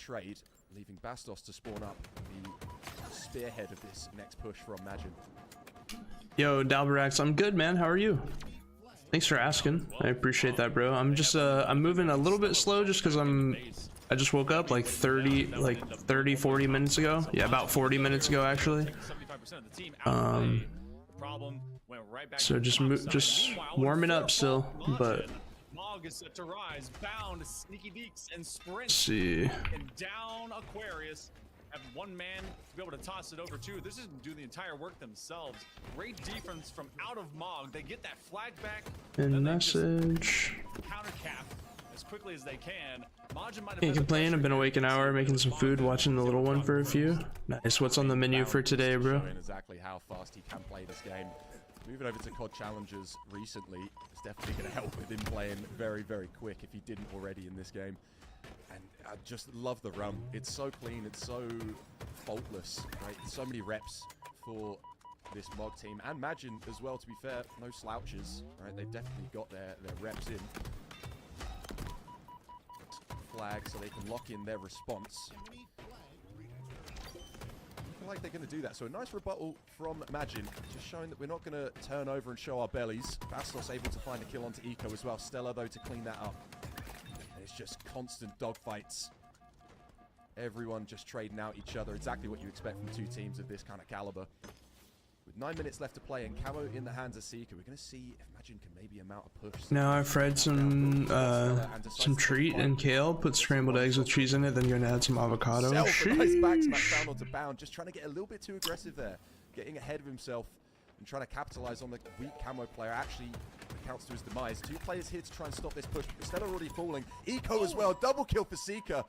trade, leaving Bastos to spawn up the spearhead of this next push from Magin. Yo, Dalberax, I'm good, man. How are you? Thanks for asking. I appreciate that, bro. I'm just I'm moving a little bit slow just because I just woke up like 40 minutes ago. Yeah, about 40 minutes ago actually. So just warming up still, but Mog is set to rise, bound, sneaky beaks, and sprint. let's see. And down Aquarius. Have one man to be able to toss it over to. This is do the entire work themselves. Great defense from out of Mog. They get that flag back. And message. Counter cap as quickly as they can. Can't complain. I've been awake an hour, making some food, watching the little one for a few. Nice. What's on the menu for today, bro? Exactly how fast he can play this game. Moving over to COD Challengers recently is definitely going to help with him playing very, very quick if he didn't already in this game. And I just love the run. It's so clean. It's so faultless. Right? So many reps for this Mog team. And Magin as well, to be fair. No slouches. Right? They've definitely got their reps in. Flag so they can lock in their response. I feel like they're going to do that. So a nice rebuttal from Magin. Just showing that we're not going to turn over and show our bellies. Bastos able to find a kill onto Eco as well. Stella, though, to clean that up. It's just constant dogfights. Everyone just trading out each other. Exactly what you expect from two teams of this kind of caliber. With 9 minutes left to play and camo in the hands of Seeker, we're going to see if Magin can maybe amount a push. Now I've fried some treat and kale, put scrambled eggs with cheese in it, then you're gonna add some avocado. Nice back smack down onto Bound, just trying to get a little bit too aggressive there. Getting ahead of himself and trying to capitalize on the weak camo player. Actually counts to his demise. Two players here to try and stop this push. Stella already falling. Eco as well. Double kill for Seeker.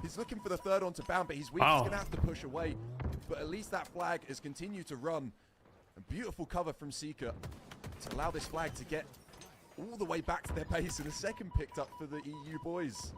He's looking for the third onto Bound, but he's weak. He's going to have to push away. But at least that flag has continued to run. A beautiful cover from Seeker to allow this flag to get all the way back to their base. And a second picked up for the EU boys.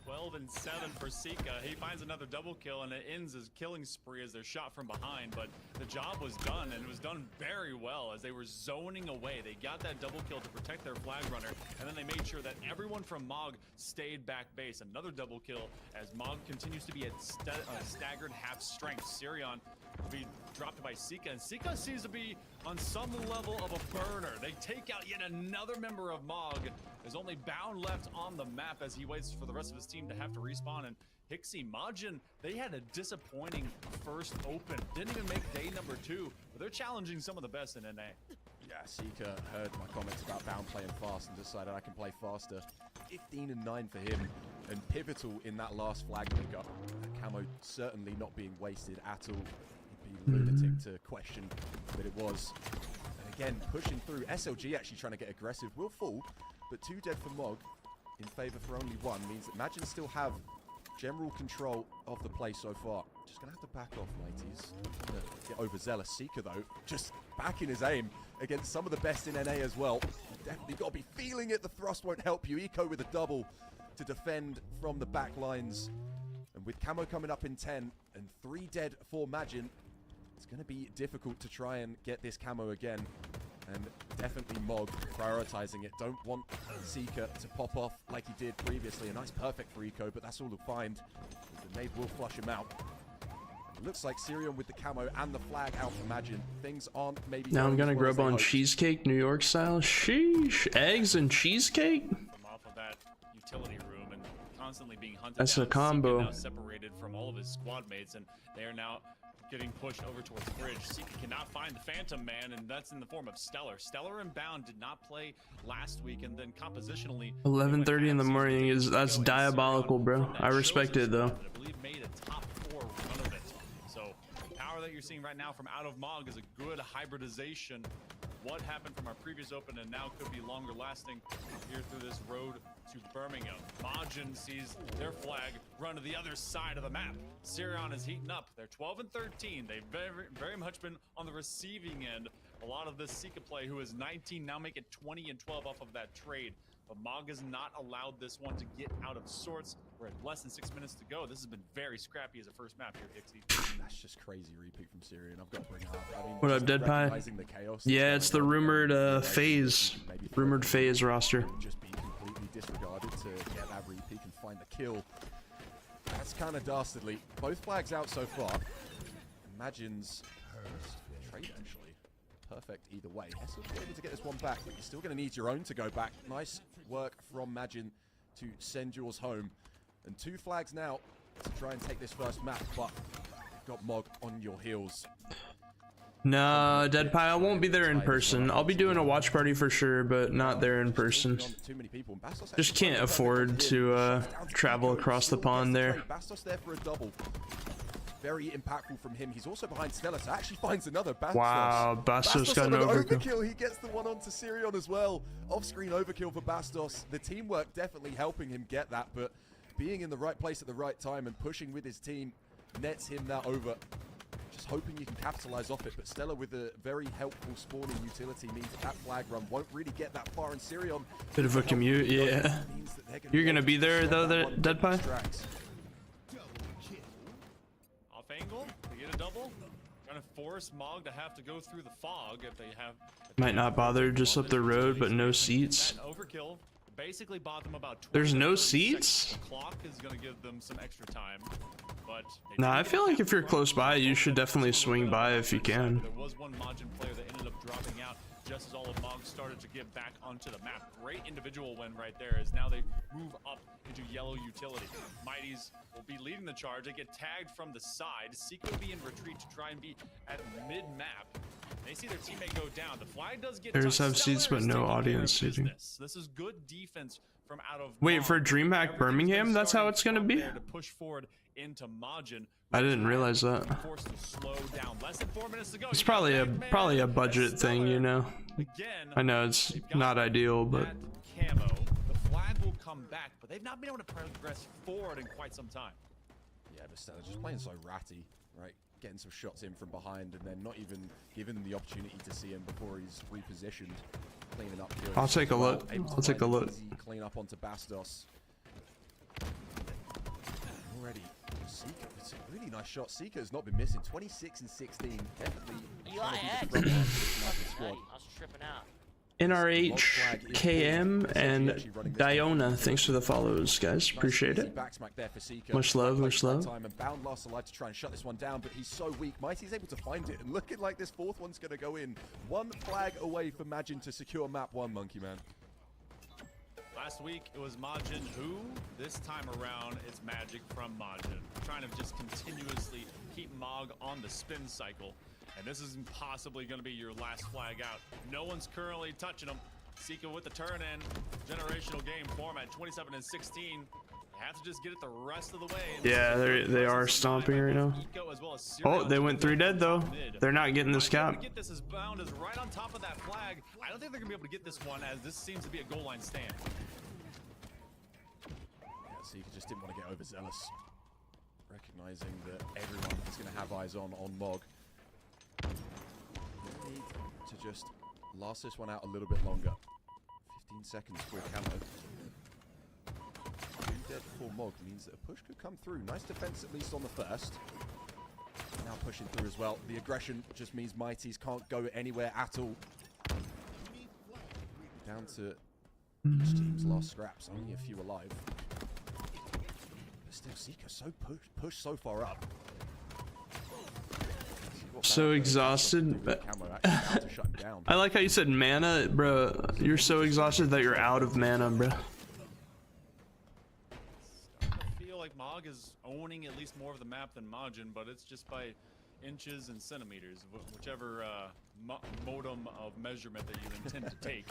12 and 7 for Sika. He finds another double kill, and it ends his killing spree as they're shot from behind. But the job was done, and it was done very well as they were zoning away. They got that double kill to protect their flag runner, and then they made sure that everyone from Mog stayed back base. Another double kill as Mog continues to be at staggered half strength. Sirion will be dropped by Sika, and Sika seems to be on some level of a burner. They take out yet another member of Mog. There's only Bound left on the map as he waits for the rest of his team to have to respawn. And Hixie, Majin, they had a disappointing first open. Didn't even make day number 2, but they're challenging some of the best in NA. Yeah, Seeker heard my comments about Bound playing fast and decided I can play faster. 15 and 9 for him, and pivotal in that last flag pickup. Camo certainly not being wasted at all. It'd be lunatic to question that it was. And again, pushing through. SLG actually trying to get aggressive. Will fall, but 2 dead for Mog in favor for only 1 means that Magin still have general control of the play so far. Just gonna have to back off, mateys. Gonna get overzealous. Seeker though, just back in his aim against some of the best in NA as well. Definitely got to be feeling it. The thrust won't help you. Eco with a double to defend from the back lines. And with camo coming up in 10 and 3 dead for Magin, it's going to be difficult to try and get this camo again. And definitely Mog prioritizing it. Don't want Seeker to pop off like he did previously. A nice perfect for Eco, but that's all he'll find. The nade will flush him out. It looks like Sirion with the camo and the flag out for Magin. Things aren't maybe... Now I'm gonna grub on cheesecake, New York style. Sheesh. Eggs and cheesecake? Come off of that utility room and constantly being hunted That's down. a combo. Now separated from all of his squad mates, and they are now getting pushed over towards the bridge. Seeker cannot find the Phantom Man, and that's in the form of Stellar. Stellar and Bound did not play last week, and then compositionally 11:30 in the morning that's diabolical, bro. I respect it though. I believe made a top 4 run of it. So the power that you're seeing right now from out of Mog is a good hybridization. What happened from our previous open and now could be longer lasting here through this road to Birmingham. Majin sees their flag run to the other side of the map. Sirion is heating up. They're 12 and 13. They've very much been on the receiving end. A lot of this Sika play, who is 19, now make it 20 and 12 off of that trade. But Mog has not allowed this one to get out of sorts. We're at less than 6 minutes to go. This has been very scrappy as a first map here, Dixie. That's just crazy repeat from Sirion. I've got to bring it up. I mean, What up, Dead Pie? Yeah, it's the rumored rumored phase roster. Just be completely disregarded to get that repeat and find the kill. kind of dastardly. Both flags out so far. Imagine's trade actually. Perfect either way. Hess will be able to get this one back, but you're still going to need your own to go back. Nice work from Imagine to send yours home. And 2 flags now to try and take this first map, but you've got Mog on your heels. Nah, Dead Pie, I won't be there in person. I'll be doing a watch party for sure, but not there in person. Just can't afford to travel across the pond there. Bastos there for a double. Very impactful from him. He's also behind Stella, so actually finds another Bastos. Wow, Bastos got an overkill. He gets the one onto Sirion as well. Off-screen overkill for Bastos. The teamwork definitely helping him get that, but being in the right place at the right time and pushing with his team nets him that over. Just hoping you can capitalize off it, but Stella with a very helpful spawning utility means that flag run won't really get that far, and Sirion... Bit of a commute, yeah. You're gonna be there though, Dead Pie? Angle to get a double, trying to force Mog to have to go through the fog if they have. Might not bother, just up the road, but no seats. That overkill basically bought them about 20 There's no 30 seats? seconds. The clock is going to give them some extra time, but Nah, I feel like if you're close by, you should definitely swing by if you can. There was one Majin player that ended up dropping out just as all of Mog started to get back onto the map. Great individual win right there, as now they move up into yellow utility. Mighties will be leading the charge. They get tagged from the side. Seeker will be in retreat to try and be at mid-map. They see their teammate go down. The flag does get Players tough. have seats, Stellar but is no taking care audience of seating. business. This is good defense from out of Wait, Mog. for DreamHack Everything's Birmingham? been That's how starting it's gonna from be? there to push forward into Majin. I didn't realize that. Forced to slow down. Less than 4 minutes to go. It's You got probably a Pac-Man, budget thing, you know. Again, I know it's they've got not ideal, but that camo. The flag will come back, but they've not been able to progress forward in quite some time. Yeah, but Stella just playing so ratty, right? Getting some shots in from behind and then not even giving them the opportunity to see him before he's repositioned. Cleaning up kills. I'll take a look. Able to I'll take a find look. easy clean up onto Bastos. Already, Seeker. It's a really nice shot. Seeker has not been missing. 26 and 16. Definitely. I was tripping out. NRH, KM, and Diona, thanks for the follows, guys. Appreciate it. Much love, much love. And Bound lasts alive to try and shut this one down, but he's so weak. Mighty's able to find it, and looking like this fourth one's going to go in. One flag away for Majin to secure map 1, Monkey Man. Last week it was Majin who, this time around it's Magic from Majin. Trying to just continuously keep Mog on the spin cycle. And this is possibly going to be your last flag out. No one's currently touching him. Seeker with the turn in. Generational game format, 27 and 16. They have to just get it the rest of the way. Yeah, they are stomping right now. Oh, they went 3 dead though. They're not getting this cap. Get this as Bound is right on top of that flag. I don't think they're gonna be able to get this one, as this seems to be a goal line stand. Yeah, Seeker just didn't want to get overzealous, recognizing that everyone is going to have eyes on Mog. Need to just last this one out a little bit longer. 15 seconds for a camo. 2 dead before Mog means that a push could come through. Nice defense at least on the first. Now pushing through as well. The aggression just means Mighties can't go anywhere at all. Down to each team's last scraps. Only a few alive. But still, Seeker so pushed so far up. So exhausted. I like how you said mana, bro. You're so exhausted that you're out of mana, bro. I feel like Mog is owning at least more of the map than Majin, but it's just by inches and centimeters, whichever modem of measurement that you intend to take.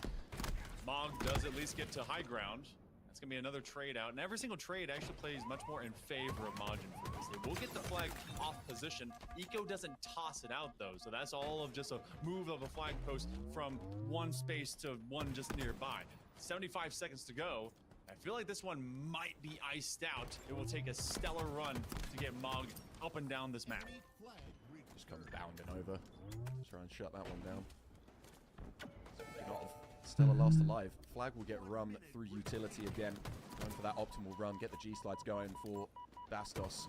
Mog does at least get to high ground. It's going to be another trade out, and every single trade actually plays much more in favor of Majin for this. They will get the flag off position. Eco doesn't toss it out, though, so that's all of just a move of a flag post from one space to one just nearby. 75 seconds to go. I feel like this one might be iced out. It will take a stellar run to get Mog up and down this map. Just come bounding over. Try and shut that one down. Speaking of Stella last alive, flag will get run through utility again. Going for that optimal run, get the G-slides going for Bastos. So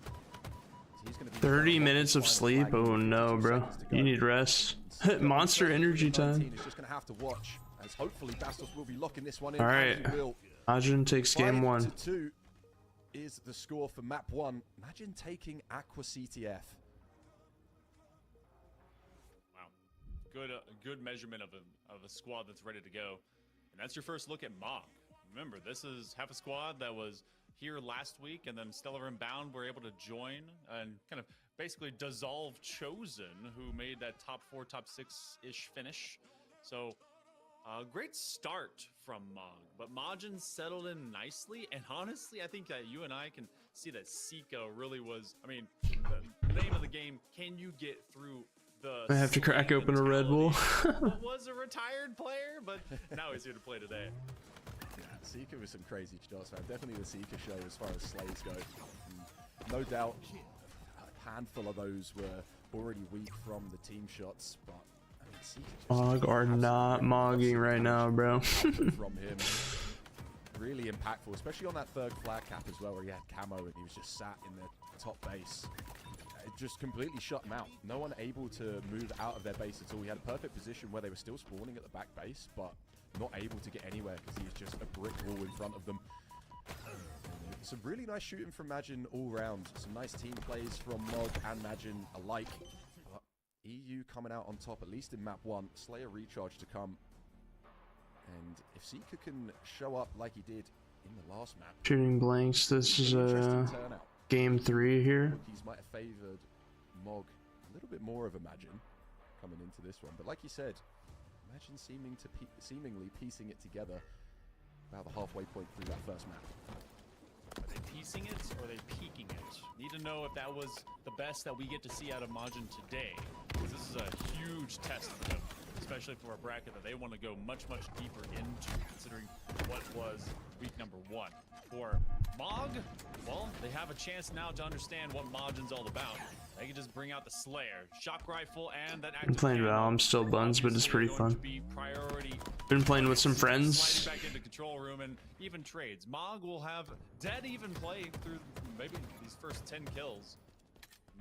he's gonna be 30 minutes of sleep? Oh no, bro. You need rest. Monster energy time. Is just gonna have to watch, as hopefully Bastos will be locking this one in. Alright. Majin takes game 1. 5-2 is the score for map 1. Imagine taking Aqua CTF. Wow, good measurement of a squad that's ready to go, and that's your first look at Mog. Remember, this is half a squad that was here last week, and then Stellar and Bound were able to join and kind of basically dissolve Chosen, who made that top 4, top 6-ish finish. So great start from Mog, but Majin settled in nicely, and honestly, I think that you and I can see that Sika really was, I mean, the name of the game, can you get through the I have to crack open a Red Bull. What was a retired player, but now he's here to play today. Yeah, Sika with some crazy shots, man. Definitely the Sika show as far as slays go. No doubt a handful of those were already weak from the team shots, but I mean, Sika just Mog are not mogging right now, bro. from him. Really impactful, especially on that third flag cap as well, where he had camo and he was just sat in the top base. It just completely shut them out. No one able to move out of their base at all. He had a perfect position where they were still spawning at the back base, but not able to get anywhere because he was just a brick wall in front of them. Some really nice shooting from Majin all round. Some nice team plays from Mog and Majin alike. But EU coming out on top, at least in map 1. Slayer recharge to come. And if Sika can show up like he did in the last map. Shooting blanks. This is interesting turnout. game 3 here. Rookies might have favored Mog a little bit more of Imagine coming into this one, but like you said, Imagine seemingly piecing it together about the halfway point through that first map. Are they piecing it or are they peaking it? Need to know if that was the best that we get to see out of Majin today, because this is a huge test for them, especially for a bracket that they want to go much deeper into, considering what was week number 1. For Mog, well, they have a chance now to understand what Majin's all about. They can just bring out the Slayer, shock rifle, and that active I'm playing ammo. Val, I'm still buns, but it's pretty fun. Been playing with some friends. Sliding back into control room and even trades. Mog will have dead even play through maybe these first 10 kills.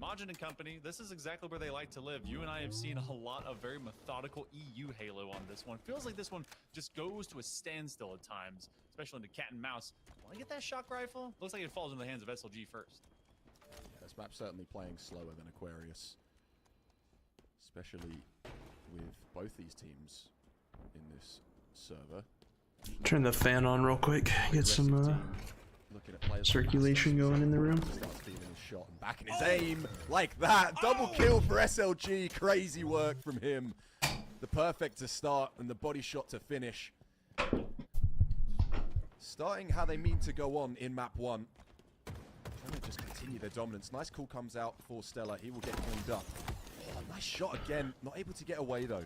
Majin and company, this is exactly where they like to live. You and I have seen a lot of very methodical EU Halo on this one. Feels like this one just goes to a standstill at times, especially into cat and mouse. Want to get that shock rifle? Looks like it falls into the hands of SLG first. Yeah, this map's certainly playing slower than Aquarius, especially with both these teams in this server. Turn the fan on real quick. Get some circulation going in the room. Starts feeling his shot and back in his aim like that. Double kill for SLG. Crazy work from him. The perfect to start and the body shot to finish. Starting how they mean to go on in map 1. Trying to just continue their dominance. Nice call comes out for Stella. He will get cleaned up. Oh, nice shot again. Not able to get away though.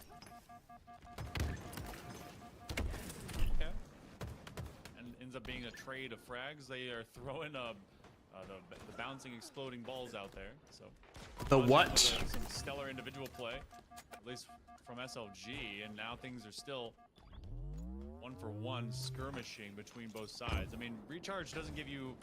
Ends up being a trade of frags. They are throwing the bouncing exploding balls out there. So The what? Some stellar individual play, at least from SLG, and now things are still 1-for-1 skirmishing between both sides. I mean, recharge doesn't give you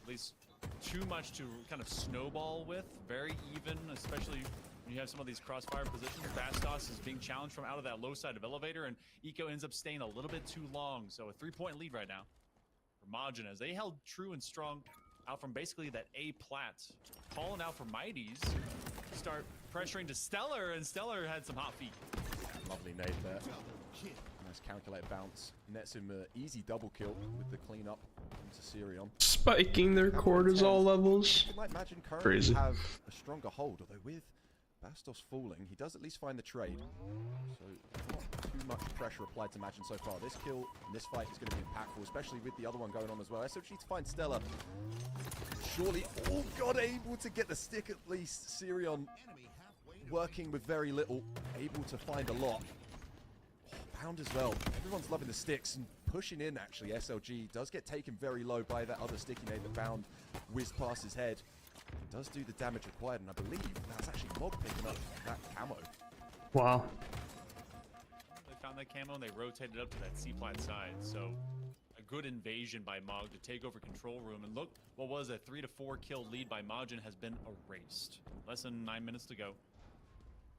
at least too much to kind of snowball with. Very even, especially when you have some of these crossfire positions. Bastos is being challenged from out of that low side of elevator, and Eco ends up staying a little bit too long. So a 3-point lead right now for Majin, as they held true and strong out from basically that A plat. Calling out for Mighties to start pressuring to Stellar, and Stellar had some hot feet. Lovely nade there. Nice calculated bounce. Nets him an easy double kill with the cleanup into Sirion. Spiking their cortisol levels. You might imagine currently Crazy. have a stronger hold, although with Bastos falling, he does at least find the trade. So not too much pressure applied to Majin so far. This kill and this fight is going to be impactful, especially with the other one going on as well. SOG to find Stella. Surely, oh god, able to get the stick at least. Sirion working with very little, able to find a lot. Oh, Bound as well. Everyone's loving the sticks and pushing in actually. SLG does get taken very low by that other sticky nade that Bound whizzed past his head. Does do the damage required, and I believe that's actually Mog picking up that camo. Wow. They found that camo and they rotated up to that C-plat side, so a good invasion by Mog to take over control room, and look, what was a 3 to 4 kill lead by Majin has been erased. Less than 9 minutes to go.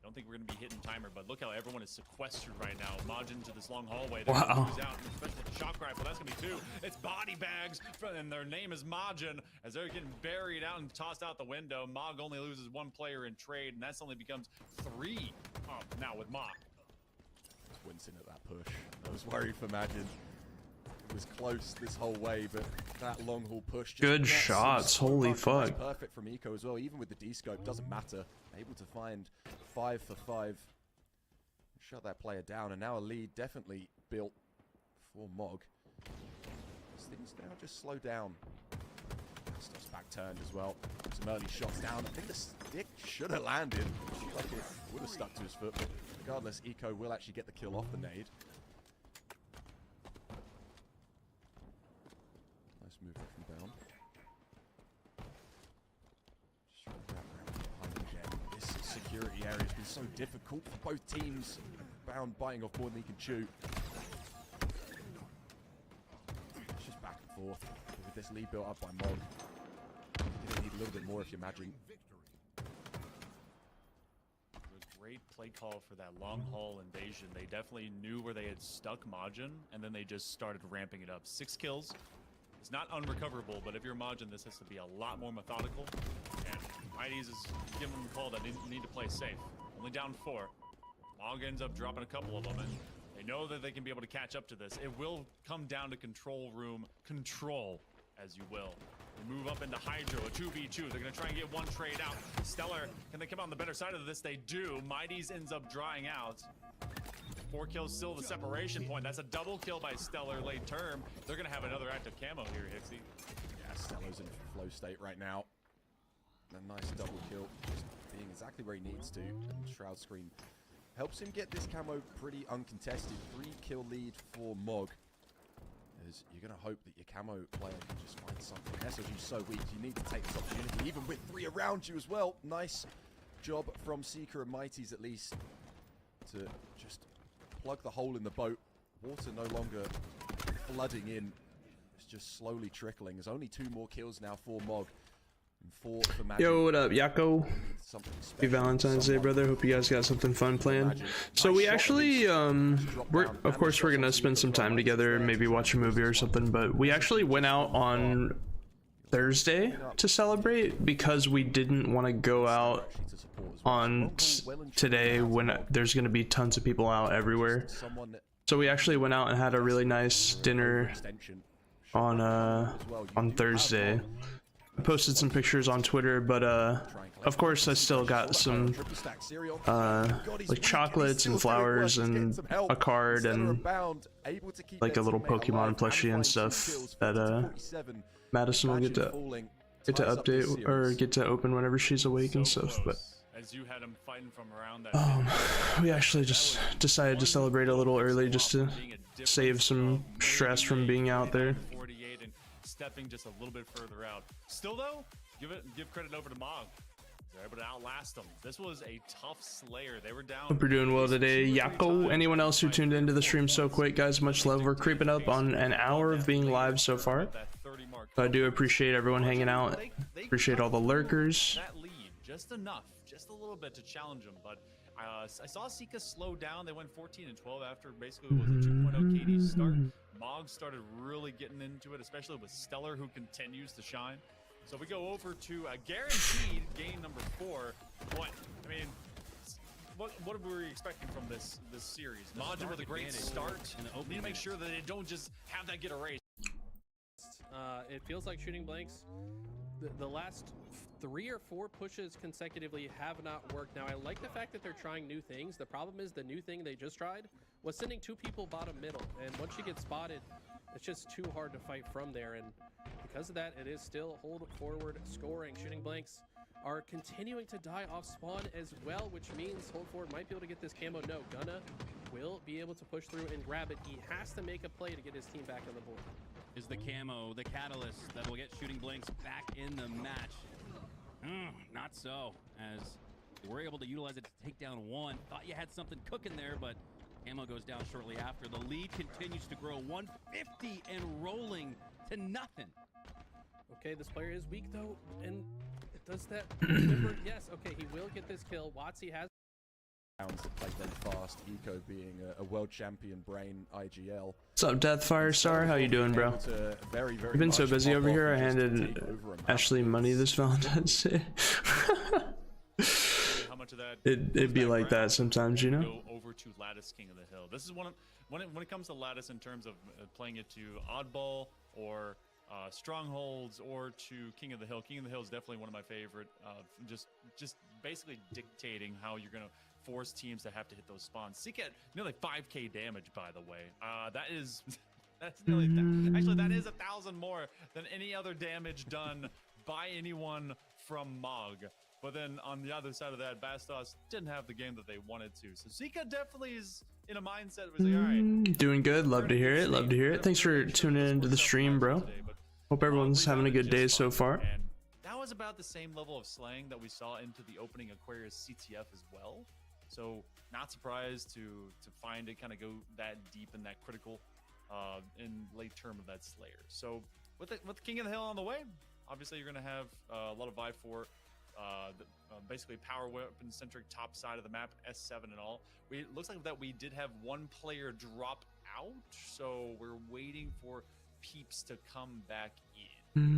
don't think we're going to be hitting timer, but look how everyone is sequestered right now. Majin to this long hallway. They're Wow. gonna lose out, especially with the shock rifle. That's going to be 2. It's body bags, and their name is Majin, as they're getting buried out and tossed out the window. Mog only loses 1 player in trade, and that's only becomes 3 now with Mog. Just wincing at that push. I was worried for Majin. It was close this whole way, but that long haul push. Just Good nets him shots, so holy much. fuck. That's perfect from Eco as well. Even with the D-scope, doesn't matter. Able to find 5 for 5. Shut that player down, and now a lead definitely built for Mog. As things now just slow down. Stuff's back turned as well. Some early shots down. I think the stick should have landed. It looked like it would have stuck to his foot, but regardless, Eco will actually get the kill off the nade. Nice movement from down. Just trying to wrap around behind again. This security area has been so difficult for both teams. Bound biting off more than he can chew. It's just back and forth. With this lead built up by Mog, you're gonna need a little bit more if you're Magic. A great play call for that long haul invasion. They definitely knew where they had stuck Majin, and then they just started ramping it up. 6 kills. It's not unrecoverable, but if you're Majin, this has to be a lot more methodical. And Mighty's is giving them a call that they need to play safe. Only down 4. Mog ends up dropping a couple of them, and they know that they can be able to catch up to this. It will come down to control room control, as you will. We move up into Hydro, a 2v2. They're going to try and get 1 trade out. Stellar, can they come out on the better side of this? They do. Mighty's ends up drying out. 4 kills still the separation point. That's a double kill by Stellar late term. They're going to have another active camo here, Hixie. Yeah, Stellar's in flow state right now. A nice double kill, just being exactly where he needs to. And Shroud Screen helps him get this camo pretty uncontested. 3 kill lead for Mog. As you're going to hope that your camo player can just find something. SLG's so weak, you need to take this opportunity, even with 3 around you as well. Nice job from Seeker and Mighty's at least to just plug the hole in the boat. Water no longer flooding in. It's just slowly trickling. There's only 2 more kills now for Mog. And 4 for Magic. Yo, what up, Yako? Happy Valentine's Day, brother. Hope you guys got something fun planned. So we actually, of course we're gonna spend some time together, maybe watch a movie or something, but we actually went out on Thursday to celebrate because we didn't want to go out on today when there's gonna be tons of people out everywhere. So we actually went out and had a really nice dinner on Thursday. I posted some pictures on Twitter, but of course I still got some like chocolates and flowers and a card and like a little Pokemon plushie and stuff that Madison will get to update or get to open whenever she's awake and stuff. But we actually just decided to celebrate a little early just to save some stress from being out there. Stepping just a little bit further out. Still though, give credit over to Mog. They're able to outlast them. This was a tough slayer. They were down. Hope you're doing well today, Yako. Anyone else who tuned into the stream so quick, guys, much love. We're creeping up on an hour of being live so far. So I do appreciate everyone hanging out. Appreciate all the lurkers. That lead, just enough, just a little bit to challenge them, but I saw Sika slow down. They went 14 and 12 after basically it was a 2.0 KD start. Mog started really getting into it, especially with Stellar, who continues to shine. So we go over to a guaranteed game number 4. What? I mean, what were we expecting from this series? Majin with a great start. Need to make sure that they don't just have that get erased. It feels like Shooting Blanks. The last 3 or 4 pushes consecutively have not worked. Now, I like the fact that they're trying new things. The problem is the new thing they just tried was sending 2 people bottom middle. And once you get spotted, it's just too hard to fight from there. And because of that, it is still hold forward scoring. Shooting Blanks are continuing to die off spawn as well, which means hold forward might be able to get this camo. No, Gunna will be able to push through and grab it. He has to make a play to get his team back on the board. Is the camo, the catalyst that will get Shooting Blanks back in the match? Not so, as you were able to utilize it to take down 1. Thought you had something cooking there, but camo goes down shortly after. The lead continues to grow, 150 and rolling to nothing. Okay, this player is weak though, and does that remember? Yes, okay, he will get this kill. Watsy has rounds that play very fast. Eco being a world champion brain IGL. What's up, Death Firestar? How you doing, bro? You've been so busy over here. I handed Ashley money this Valentine's Day. How much of that It'd be like that sometimes, you know. Go over to Lattice King of the Hill. This is when it comes to Lattice in terms of playing it to Oddball or Strongholds or to King of the Hill. King of the Hill is definitely one of my favorite. Just basically dictating how you're gonna force teams to have to hit those spawns. Seek at nearly 5k damage, by the way. That's nearly actually that is 1,000 more than any other damage done by anyone from Mog. But then on the other side of that, Bastos didn't have the game that they wanted to. So Zika definitely is in a mindset where he's like, all right. Doing good. Love to hear it. Love to hear it. Thanks for tuning into the stream, bro. Hope everyone's having a good day so far. And that was about the same level of slaying that we saw into the opening Aquarius CTF as well. So not surprised to find it kind of go that deep and that critical in late term of that Slayer. So with the King of the Hill on the way, obviously you're going to have a lot of vibe for basically power weapon centric top side of the map, S7 and all. It looks like that we did have one player drop out, so we're waiting for peeps to come back in.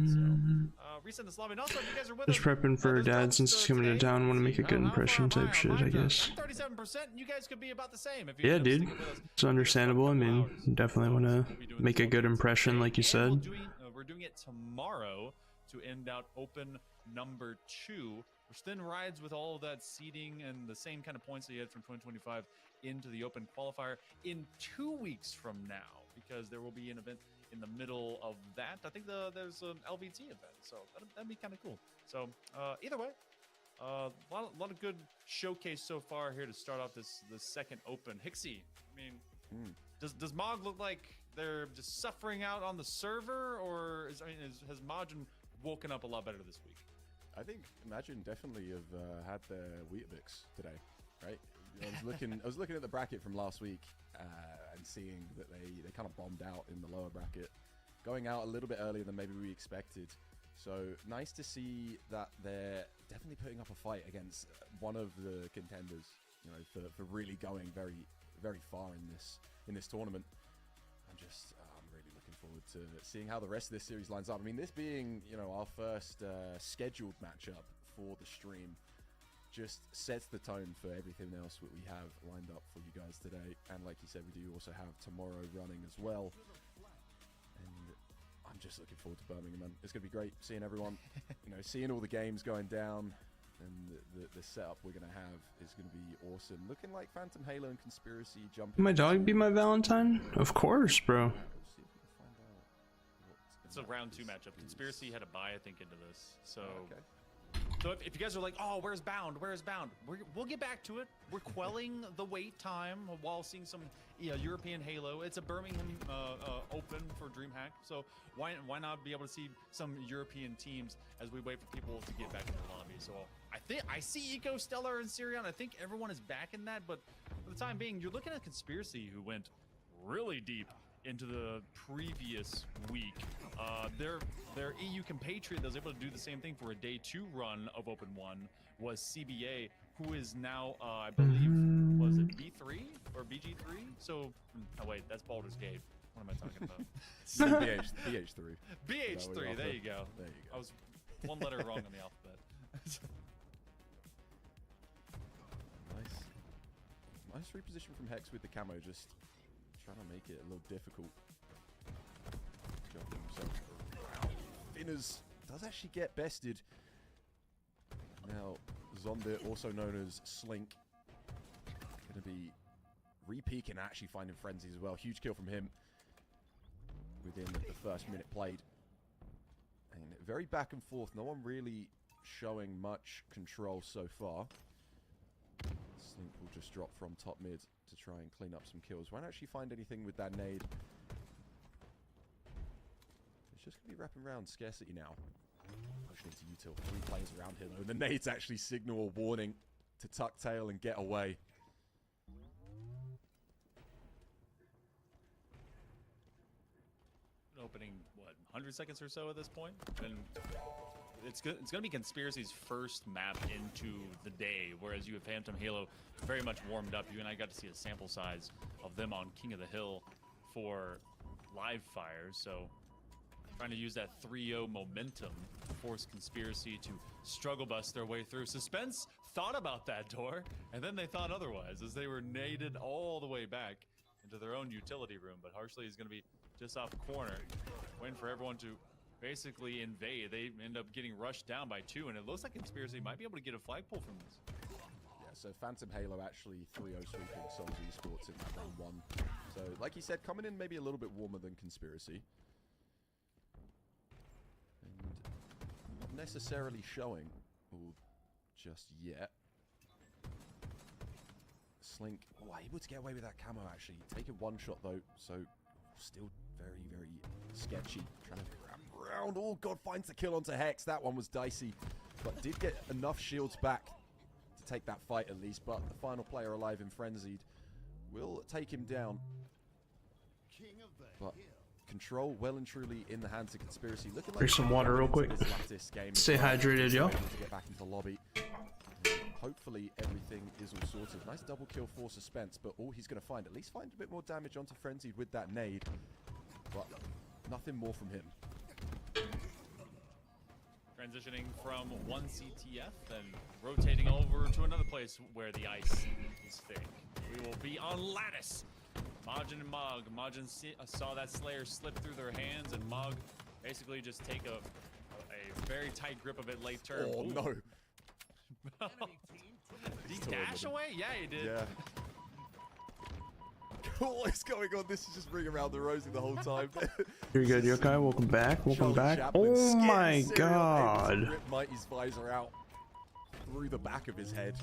So reset this lobby. And also, if you guys are with Just us, prepping for her dad since he's coming to town. Want to make a good impression type shit, I guess. 37%. You guys could be about the same. If Yeah, dude. It's understandable. I mean, definitely want to make a good impression, like you said. We're doing it tomorrow to end out open number 2, which then rides with all of that seeding and the same kind of points that you had from 2025 into the open qualifier in 2 weeks from now, because there will be an event in the middle of that. I think there's an LVT event, so that'd be kind of cool. So either way, a lot of good showcase so far here to start off this second open. Hixie, I mean, does Mog look like they're just suffering out on the server, or has Majin woken up a lot better this week? I think Imagine definitely have had their Weetabix today, right? I was looking at the bracket from last week and seeing that they kind of bombed out in the lower bracket, going out a little bit earlier than maybe we expected. So nice to see that they're definitely putting up a fight against one of the contenders, you know, for really going very, very far in this tournament. I'm really looking forward to seeing how the rest of this series lines up. I mean, this being, you know, our first scheduled matchup for the stream just sets the tone for everything else that we have lined up for you guys today. And like you said, we do also have tomorrow running as well. And I'm just looking forward to Birmingham, man. It's going to be great seeing everyone, you know, seeing all the games going down. And the setup we're going to have is going to be awesome. Looking like Phantom Halo and Conspiracy jumping. My dog be my Valentine? Of course, bro. Let's see if we can find out It's a round 2 matchup. Conspiracy had a bye, I think, into this. So, okay. So if you guys are like, oh, where's Bound? Where's Bound? We'll get back to it. We're quelling the wait time while seeing some European Halo. It's a Birmingham open for DreamHack, so why not be able to see some European teams as we wait for people to get back in the lobby? So I see Eco, Stellar, and Sirion. I think everyone is back in that, but for the time being, you're looking at Conspiracy, who went really deep into the previous week. Their EU compatriot that was able to do the same thing for a day 2 run of Open 1 was CBA, who is now, I believe, was it B3 or BG3? So, oh wait, that's Baldur's Gate. What am I talking about? BH3. BH3, there you go. There you go. I was one letter wrong on the alphabet. Nice reposition from Hex with the camo, just trying to make it a little difficult. Finners does actually get bested. Now, Zonda, also known as Slink, going to be re-peeking, actually finding frenzies as well. Huge kill from him within the first minute played. And very back and forth. No one really showing much control so far. Slink will just drop from top mid to try and clean up some kills. Won't actually find anything with that nade. It's just going to be wrapping around scarcity now. Pushing into util. 3 players around here though. And the nades actually signal a warning to tuck tail and get away. Opening, what, 100 seconds or so at this point? And it's gonna be Conspiracy's first map into the day, whereas you have Phantom Halo very much warmed up. You and I got to see a sample size of them on King of the Hill for live fires, so trying to use that 3-0 momentum to force Conspiracy to struggle bust their way through. Suspense thought about that door, and then they thought otherwise as they were naded all the way back into their own utility room. But Harshly is going to be just off corner, waiting for everyone to basically invade. They end up getting rushed down by 2, and it looks like Conspiracy might be able to get a flagpole from this. Yeah, so Phantom Halo actually 3-0 sweeping Souls Esports in that round 1. So, like he said, coming in maybe a little bit warmer than Conspiracy. And not necessarily showing just yet. Slink, able to get away with that camo actually. Taking one shot though, so still very, very sketchy. Trying to grab around. Oh god, finds the kill onto Hex. That one was dicey, but did get enough shields back to take that fight at least. But the final player alive in Frenzied will take him down. But control well and truly in the hands of Conspiracy. Looking like Drink some water real quick. Stay hydrated, yo. To get back into the lobby. Hopefully everything is all sorted. Nice double kill for Suspense, but all he's going to find, at least find a bit more damage onto Frenzied with that nade. But nothing more from him. Transitioning from one CTF, then rotating over to another place where the ice is thick. We will be on Lattice. Majin and Mog. Majin saw that Slayer slip through their hands, and Mog basically just take a very tight grip of it late turn. Oh, ooh. no. Did he dash away? Yeah, he did. Yeah. What is going on? This is just ring around the rosy the whole time. You're good, Yokai. Welcome back. Welcome Charlie back. Chaplin Oh skin my cereal, able to god. rip Mighty's visor out through the back of his head.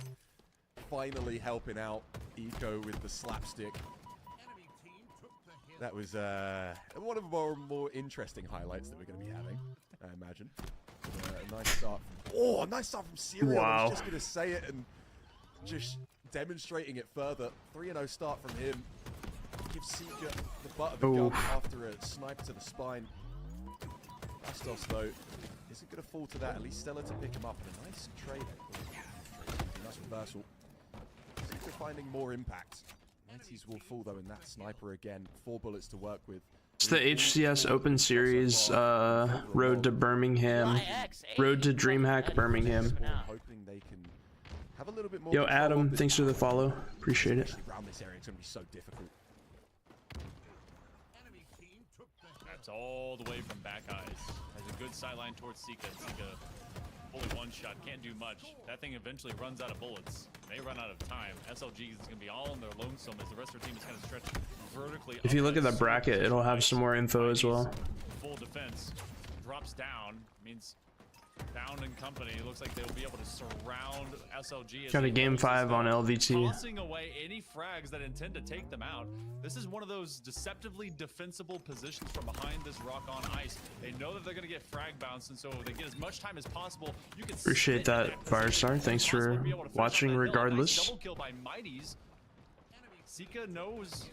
Finally helping out Eco with the slapstick. That was one of our more interesting highlights that we're going to be having, I imagine. A nice start. Oh, a nice start from Serial. Wow. I was just going to say it and just demonstrating it further. 3-0 start from him. Gives Seeker the butt of the gun after a snipe to the spine. Bastos, though, isn't going to fall to that. At least Stella to pick him up. And a nice trade. Nice reversal. Seeker finding more impact. 90s will fall, though, in that sniper again. 4 bullets to work with. It's the HCS Open Series, Road to Birmingham, Road to DreamHack Birmingham. Hoping they can have a little bit more. Yo, Adam, thanks for the follow. Appreciate it. Around this area, it's going to be so difficult. That's all the way from back eyes. Has a good sideline towards Sika. Sika fully one shot, can't do much. That thing eventually runs out of bullets. They run out of time. SLG is going to be all in their lonesome as the rest of their team is kind of stretched vertically. If you look at the bracket, it'll have some more info as well. Full defense drops down, means Bound and company. It looks like they'll be able to surround SLG. Got a game 5 on LVT. Tossing away any frags that intend to take them out. This is one of those deceptively defensible positions from behind this rock on ice. They know that they're going to get frag bounced, and so they get as much time as possible. You can Appreciate that, Firestar. Thanks for watching regardless. Double kill by Mighties. Sika knows.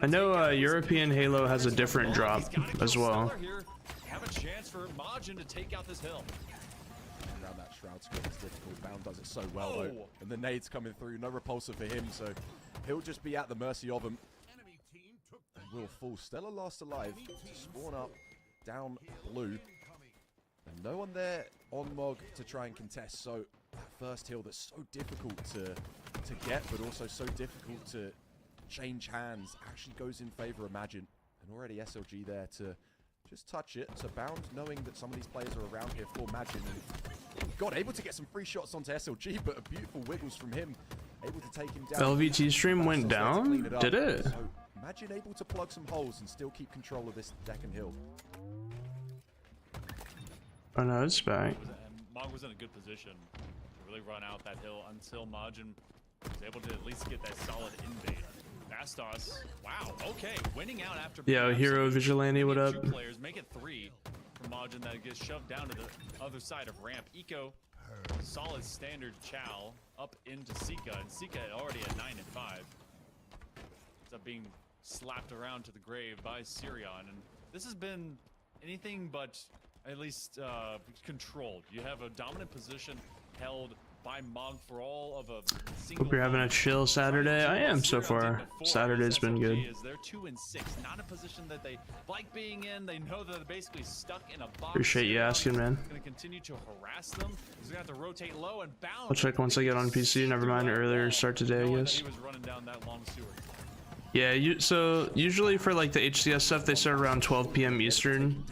I know European Halo has a different drop as well. Have a chance for Majin to take out this hill. Around that shroud squid is difficult. Bound does it so well though. And the nades coming through, no repulsor for him, so he'll just be at the mercy of them. And will fall. Stella last alive to spawn up down blue. And no one there on Mog to try and contest. So that first hill that's so difficult to get, but also so difficult to change hands, actually goes in favor of Majin. And already SLG there to just touch it. So Bound, knowing that some of these players are around here for Majin, and God, able to get some free shots onto SLG, but a beautiful wiggles from him, able to take him down. LVT stream went down? Did it? So Majin able to plug some holes and still keep control of this deck and hill. Oh no, it's back. Mog was in a good position to really run out that hill until Majin was able to at least get that solid invade. Bastos, wow, okay, winning out after. Yo, Hero Vigilante, what up? 2 players make it 3 from Majin that gets shoved down to the other side of ramp. Eco, solid standard chow up into Sika, and Sika already at 9 and 5. Ends up being slapped around to the grave by Sirion, and this has been anything but at least controlled. You have a dominant position held by Mog for all of a single. Hope you're having a chill Saturday. I am so far. Saturday's been good. They're 2-6, not a position that they like being in. They know that they're basically stuck in a box. Appreciate you asking, man. Gonna continue to harass them. He's gonna have to rotate low and bounce. I'll check once I get on PC. Never mind, earlier start today, I guess. He was running down that long sewer. Yeah, so usually for like the HCS stuff, they start around 12 p.m. Eastern.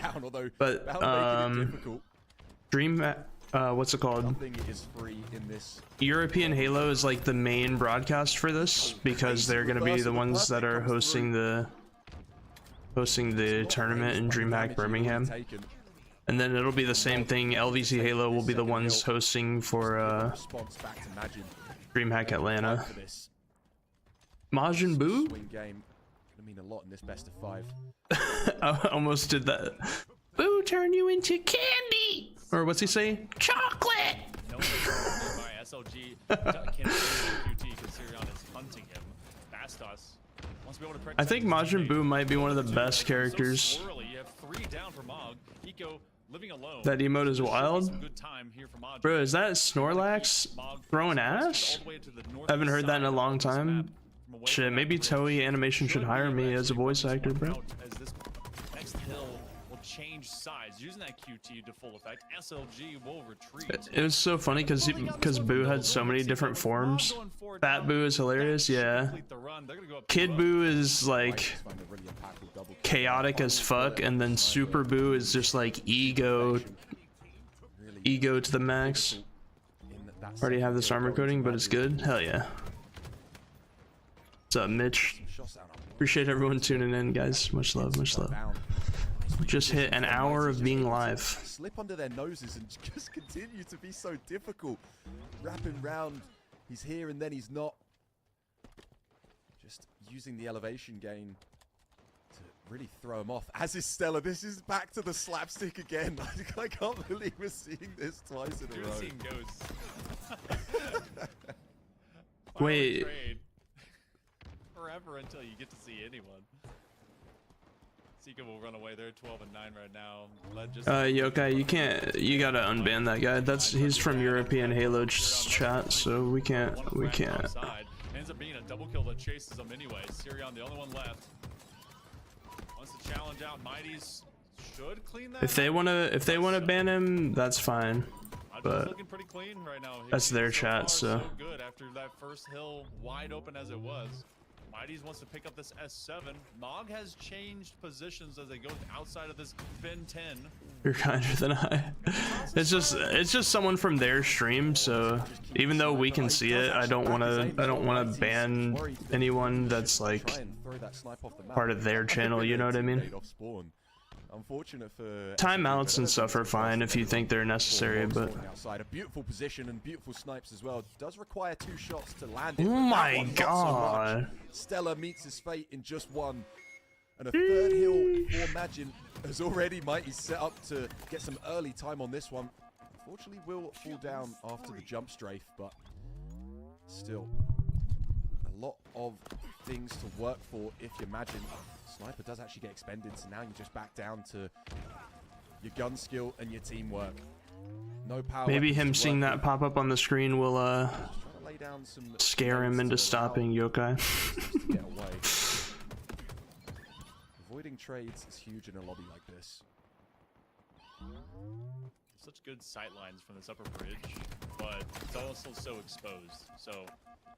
But what's it called? European Halo is like the main broadcast for this because they're gonna be the ones that are hosting the tournament in DreamHack Birmingham. And then it'll be the same thing. LVC Halo will be the ones hosting for DreamHack Atlanta. Majin Buu? Mean a lot in this best of 5. I almost did that. Boo turn you into candy, or what's he say? Chocolate. No by SLG can't QT because Sirion is hunting him. Bastos wants to be able to I think Majin Buu might be one of the best characters. So you have 3 down for Mog. Eco living alone. That emote is wild. Bro, is that Snorlax throwing ass? I haven't heard that in a long time. Shit, maybe Toei Animation should hire me as a voice actor, bro. Next hill will change size. Using that QT to full effect, SLG will retreat. It was so funny because Boo had so many different forms. Fat Boo is hilarious, yeah. Kid Boo is like chaotic as fuck, and then Super Boo is just like ego to the max. Already have this armor coating, but it's good. Hell yeah. What's up, Mitch? Appreciate everyone tuning in, guys. Much love, much love. Just hit an hour of being live. Slip under their noses and just continue to be so difficult. Wrapping round, he's here and then he's not. Just using the elevation gain to really throw him off. As is Stella, this is back to the slapstick again. I can't believe we're seeing this twice in a row. Seeing ghosts. Wait. Forever until you get to see anyone. Sika will run away. They're 12 and 9 right now. Yokai, you gotta unban that guy. He's from European Halo chat, so we can't. Ends up being a double kill that chases him anyway. Sirion, the only one left. Wants to challenge out. Mighties should clean that. If they wanna ban him, that's fine. But looking pretty clean right now. That's their chat, so. Good after that first hill wide open as it was. Mighties wants to pick up this S7. Mog has changed positions as they go outside of this bin 10. You're kinder than I. It's just someone from their stream, so even though we can see it, I don't wanna ban anyone that's like part of their channel, you know what I mean? Unfortunate for timeouts and stuff are fine if you think they're necessary, but outside a beautiful position and beautiful snipes as well. Does require 2 shots to land it. Oh my god. So Stella meets his fate in just 1. And a 3rd hill for Majin has already Mighty set up to get some early time on this one. Unfortunately will fall down after the jump strafe, but still a lot of things to work for if you Majin. Sniper does actually get expended, so now you're just back down to your gun skill and your teamwork. No power. Maybe him seeing that pop up on the screen will scare him into stopping Yokai. Get away. Avoiding trades is huge in a lobby like this. Such good sight lines from this upper bridge, but it's also so exposed. So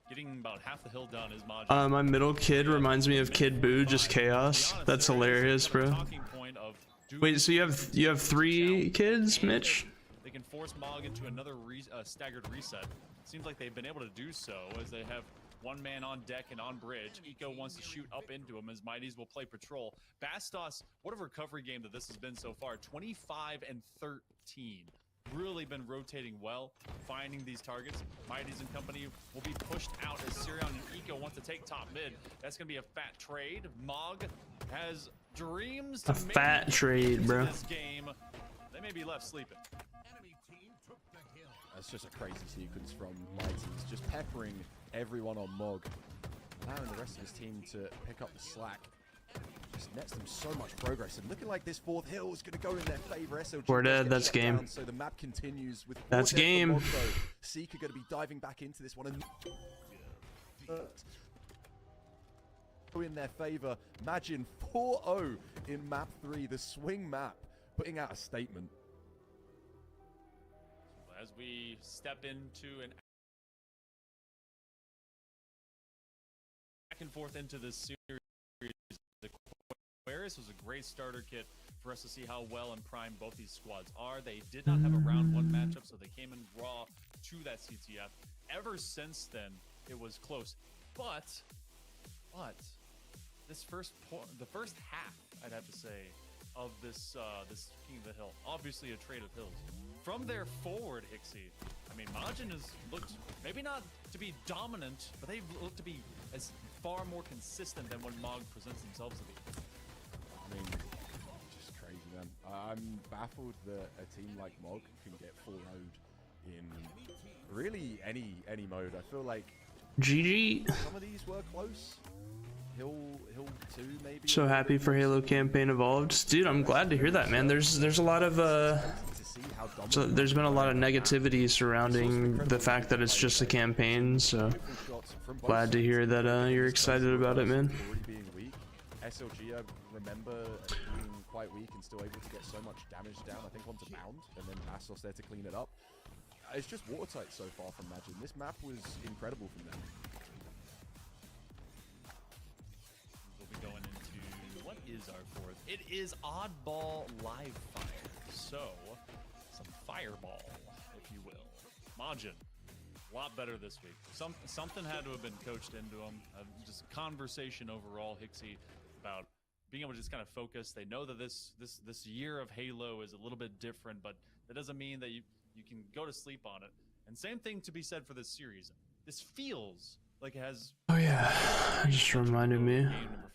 getting about half the hill done is Majin. My middle kid reminds me of Kid Buu, just chaos. That's hilarious, bro. Wait, so you have 3 kids, Mitch? They can force Mog into another staggered reset. Seems like they've been able to do so as they have 1 man on deck and on bridge. Eco wants to shoot up into him as Mighties will play patrol. Bastos, what a recovery game that this has been so far. 25 and 13. Really been rotating well, finding these targets. Mighties and company will be pushed out as Sirion and Eco wants to take top mid. That's going to be a fat trade. Mog has dreams to make fat trade, bro. This game. They may be left sleeping. That's just a crazy sequence from Mighties, just peppering everyone on Mog, allowing the rest of his team to pick up the slack. just nets them so much progress. And looking like this fourth hill is going to go in their favor. SLG We're does dead, get that's shut game. down, so the map continues with That's 4 dead for game. Mog, though. Seeker going to be diving back into this one. And in their favor, Imagine 4-0 in map 3, the swing map, putting out a statement. As we step into an back and forth into this series, the Aquarius was a great starter kit for us to see how well and prime both these squads are. They did not have a round 1 matchup, so they came in raw to that CTF. Ever since then, it was close. But this the first half, I'd have to say, of this this King of the Hill, obviously a trade of hills. From there forward, Hixie, I mean, Majin has looked maybe not to be dominant, but they've looked to be as far more consistent than what Mog presents themselves to be. I mean, just crazy, man. I'm baffled that a team like Mog can get 4-0'd in really any mode. I feel like GG. some of these were close. Hill 2 maybe. So happy for Halo campaign evolved, dude. I'm glad to hear that, man. There's a lot of so there's been a lot of negativity surrounding the fact that it's just a campaign. So glad to hear that you're excited about it, man. Already being weak. SLG, I remember being quite weak and still able to get so much damage down. I think onto Bound, and then Bastos there to clean it up. It's just watertight so far from Imagine. This map was incredible from them. Going into what is our fourth? It is Oddball Live Fire. So some fireball, if you will. Majin, a lot better this week. Something had to have been coached into them. Just conversation overall, Hixie, about being able to just kind of focus. They know that this year of Halo is a little bit different, but that doesn't mean that you can go to sleep on it. And same thing to be said for this series. This feels like it has. Oh yeah, just reminded me.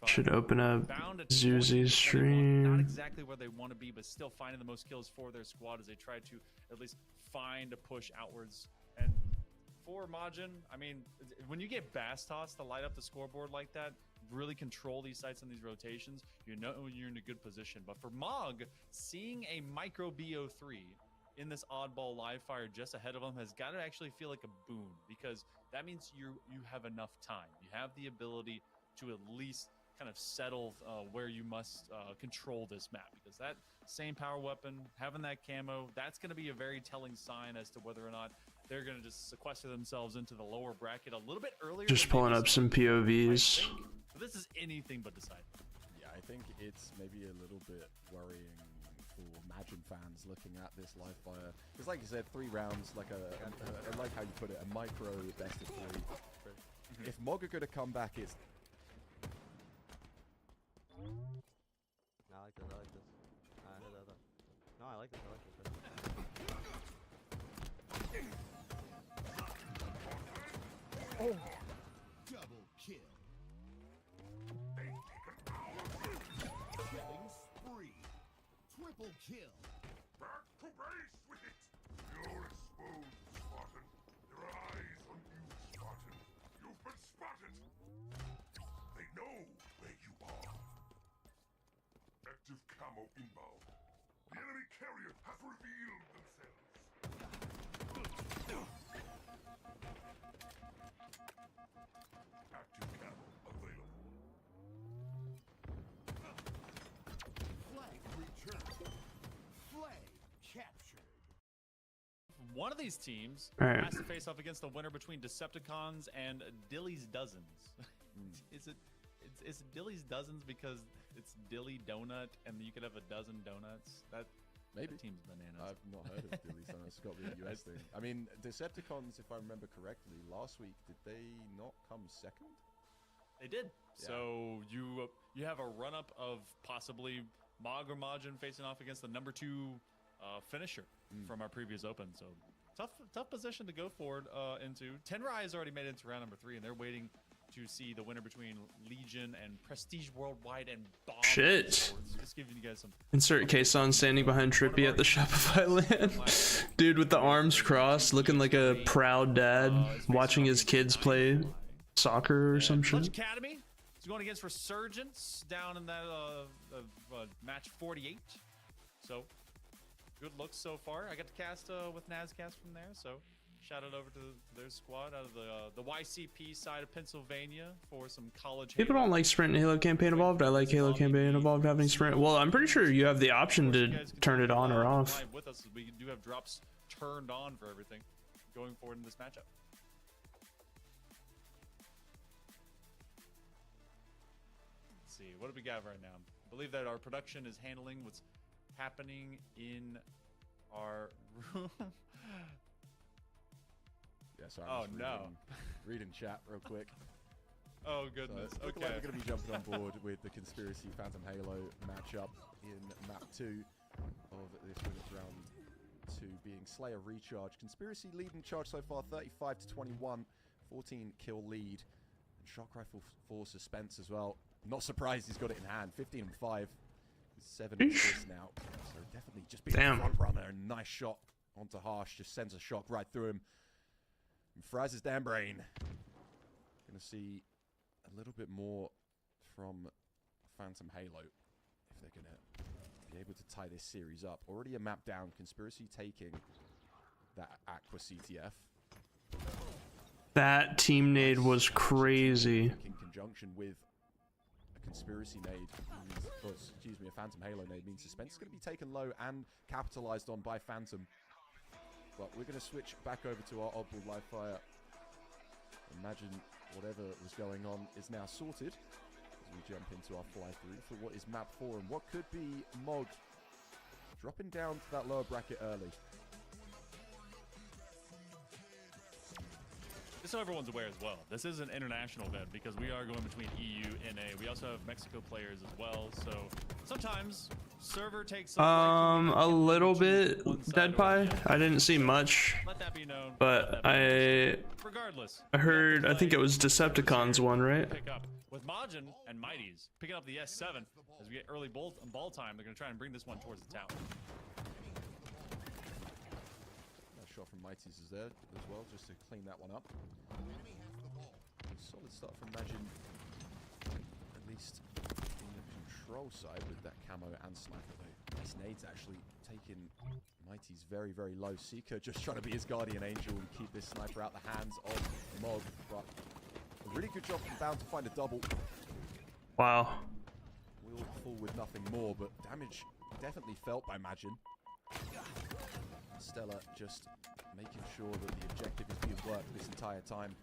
Should open up Zuzi's stream. Not exactly where they want to be, but still finding the most kills for their squad as they try to at least find a push outwards. And for Majin, I mean, when you get Bastos to light up the scoreboard like that, really control these sites and these rotations, you know you're in a good position. But for Mog, seeing a micro BO3 in this oddball live fire just ahead of them has got to actually feel like a boon, because that means you have enough time. You have the ability to at least kind of settle where you must control this map, because that same power weapon, having that camo, that's going to be a very telling sign as to whether or not they're going to just sequester themselves into the lower bracket a little bit earlier. Just pulling up some POVs. But this is anything but decided. Yeah, I think it's maybe a little bit worrying for Imagine fans looking at this live fire, because like you said, 3 rounds, like I like how you put it, a micro best of 3. If Mog are going to come back, it's I like this. No, I like this. Oh. Double kill. Killing spree. Triple kill. Back to base with it! You're exposed, Spartan. There are eyes on you, Spartan. You've been spotted! They know where you are. Active camo inbound. The enemy carrier has revealed themselves. Active camo available. Flag returned. Flag captured. One of these teams Alright. has to face off against the winner between Decepticons and Dilly's Dozens. Is it? It's Dilly's Dozens because it's Dilly Donut and you could have a dozen donuts. That maybe. team's bananas. I've not heard of Dilly's Done. It's got to be a US thing. I mean, Decepticons, if I remember correctly, last week, did they not come second? They did. Yeah. So you have a run-up of possibly Mog or Majin facing off against the number 2 finisher from our previous open. So tough position to go forward into. Tenrai has already made it into round number 3, and they're waiting to see the winner between Legion and Prestige Worldwide and Bomb. Shit. Just giving you guys some. Insert Kason standing behind Trippy at the Shopify LAN. Dude with the arms crossed, looking like a proud dad, watching his kids play soccer or some Clutch shit. Academy He's going against Resurgence down in that match 48. So, good looks so far. I got to cast with Nazcast from there, so shout out over to their squad out of the YCP side of Pennsylvania for some college. People don't like Sprint and Halo Campaign Evolved. I like Halo Campaign Evolved having Sprint. Well, I'm pretty sure you have the option to turn it on or off. Live with us, we do have drops turned on for everything going forward in this matchup. Let's see, what do we got right now? I believe that our production is handling what's happening in our room. Yeah, sorry. Oh, I'm just no. reading chat real quick. Oh, goodness. So it's looking like we're going to be jumping on board with the Conspiracy Phantom Halo matchup in map 2 of this women's round 2 being Slayer Recharge. Conspiracy leading charge so far 35 to 21, 14 kill lead. And Shock Rifle for Suspense as well. Not surprised he's got it in hand. 15 and 5. 7 assists now. So definitely just being a front runner. And nice shot onto Harsh. Just sends a shock right through him. And fries his damn brain. Gonna see a little bit more from Phantom Halo if they're gonna be able to tie this series up. Already a map down. Conspiracy taking that Aqua CTF. That team nade was crazy. In conjunction with a Conspiracy nade, excuse me, a Phantom Halo nade means Suspense is going to be taken low and capitalized on by Phantom. But we're going to switch back over to our oddball live fire. Imagine whatever was going on is now sorted as we jump into our fly through for what is map 4 and what could be Mog dropping down to that lower bracket early. Just so everyone's aware as well, this is an international event because we are going between EU and NA. We also have Mexico players as well, so sometimes server takes a little bit Dead Pie. I didn't see much, let that be known, but regardless, I heard, I think it was Decepticons one, right? Pick up with Majin and Mighties picking up the S7 as we get early ball time. They're going to try and bring this one towards the tower. Shot from Mighties is there as well, just to clean that one up. Solid start from Majin, at least in the control side with that camo and sniper. Though these nades actually taking Mighty's very, very low. Seeker just trying to be his guardian angel and keep this sniper out the hands of Mog. But a really good job from Bound to find a double. Wow. Will fall with nothing more, but damage definitely felt by Majin. Stella just making sure that the objective is being worked this entire time.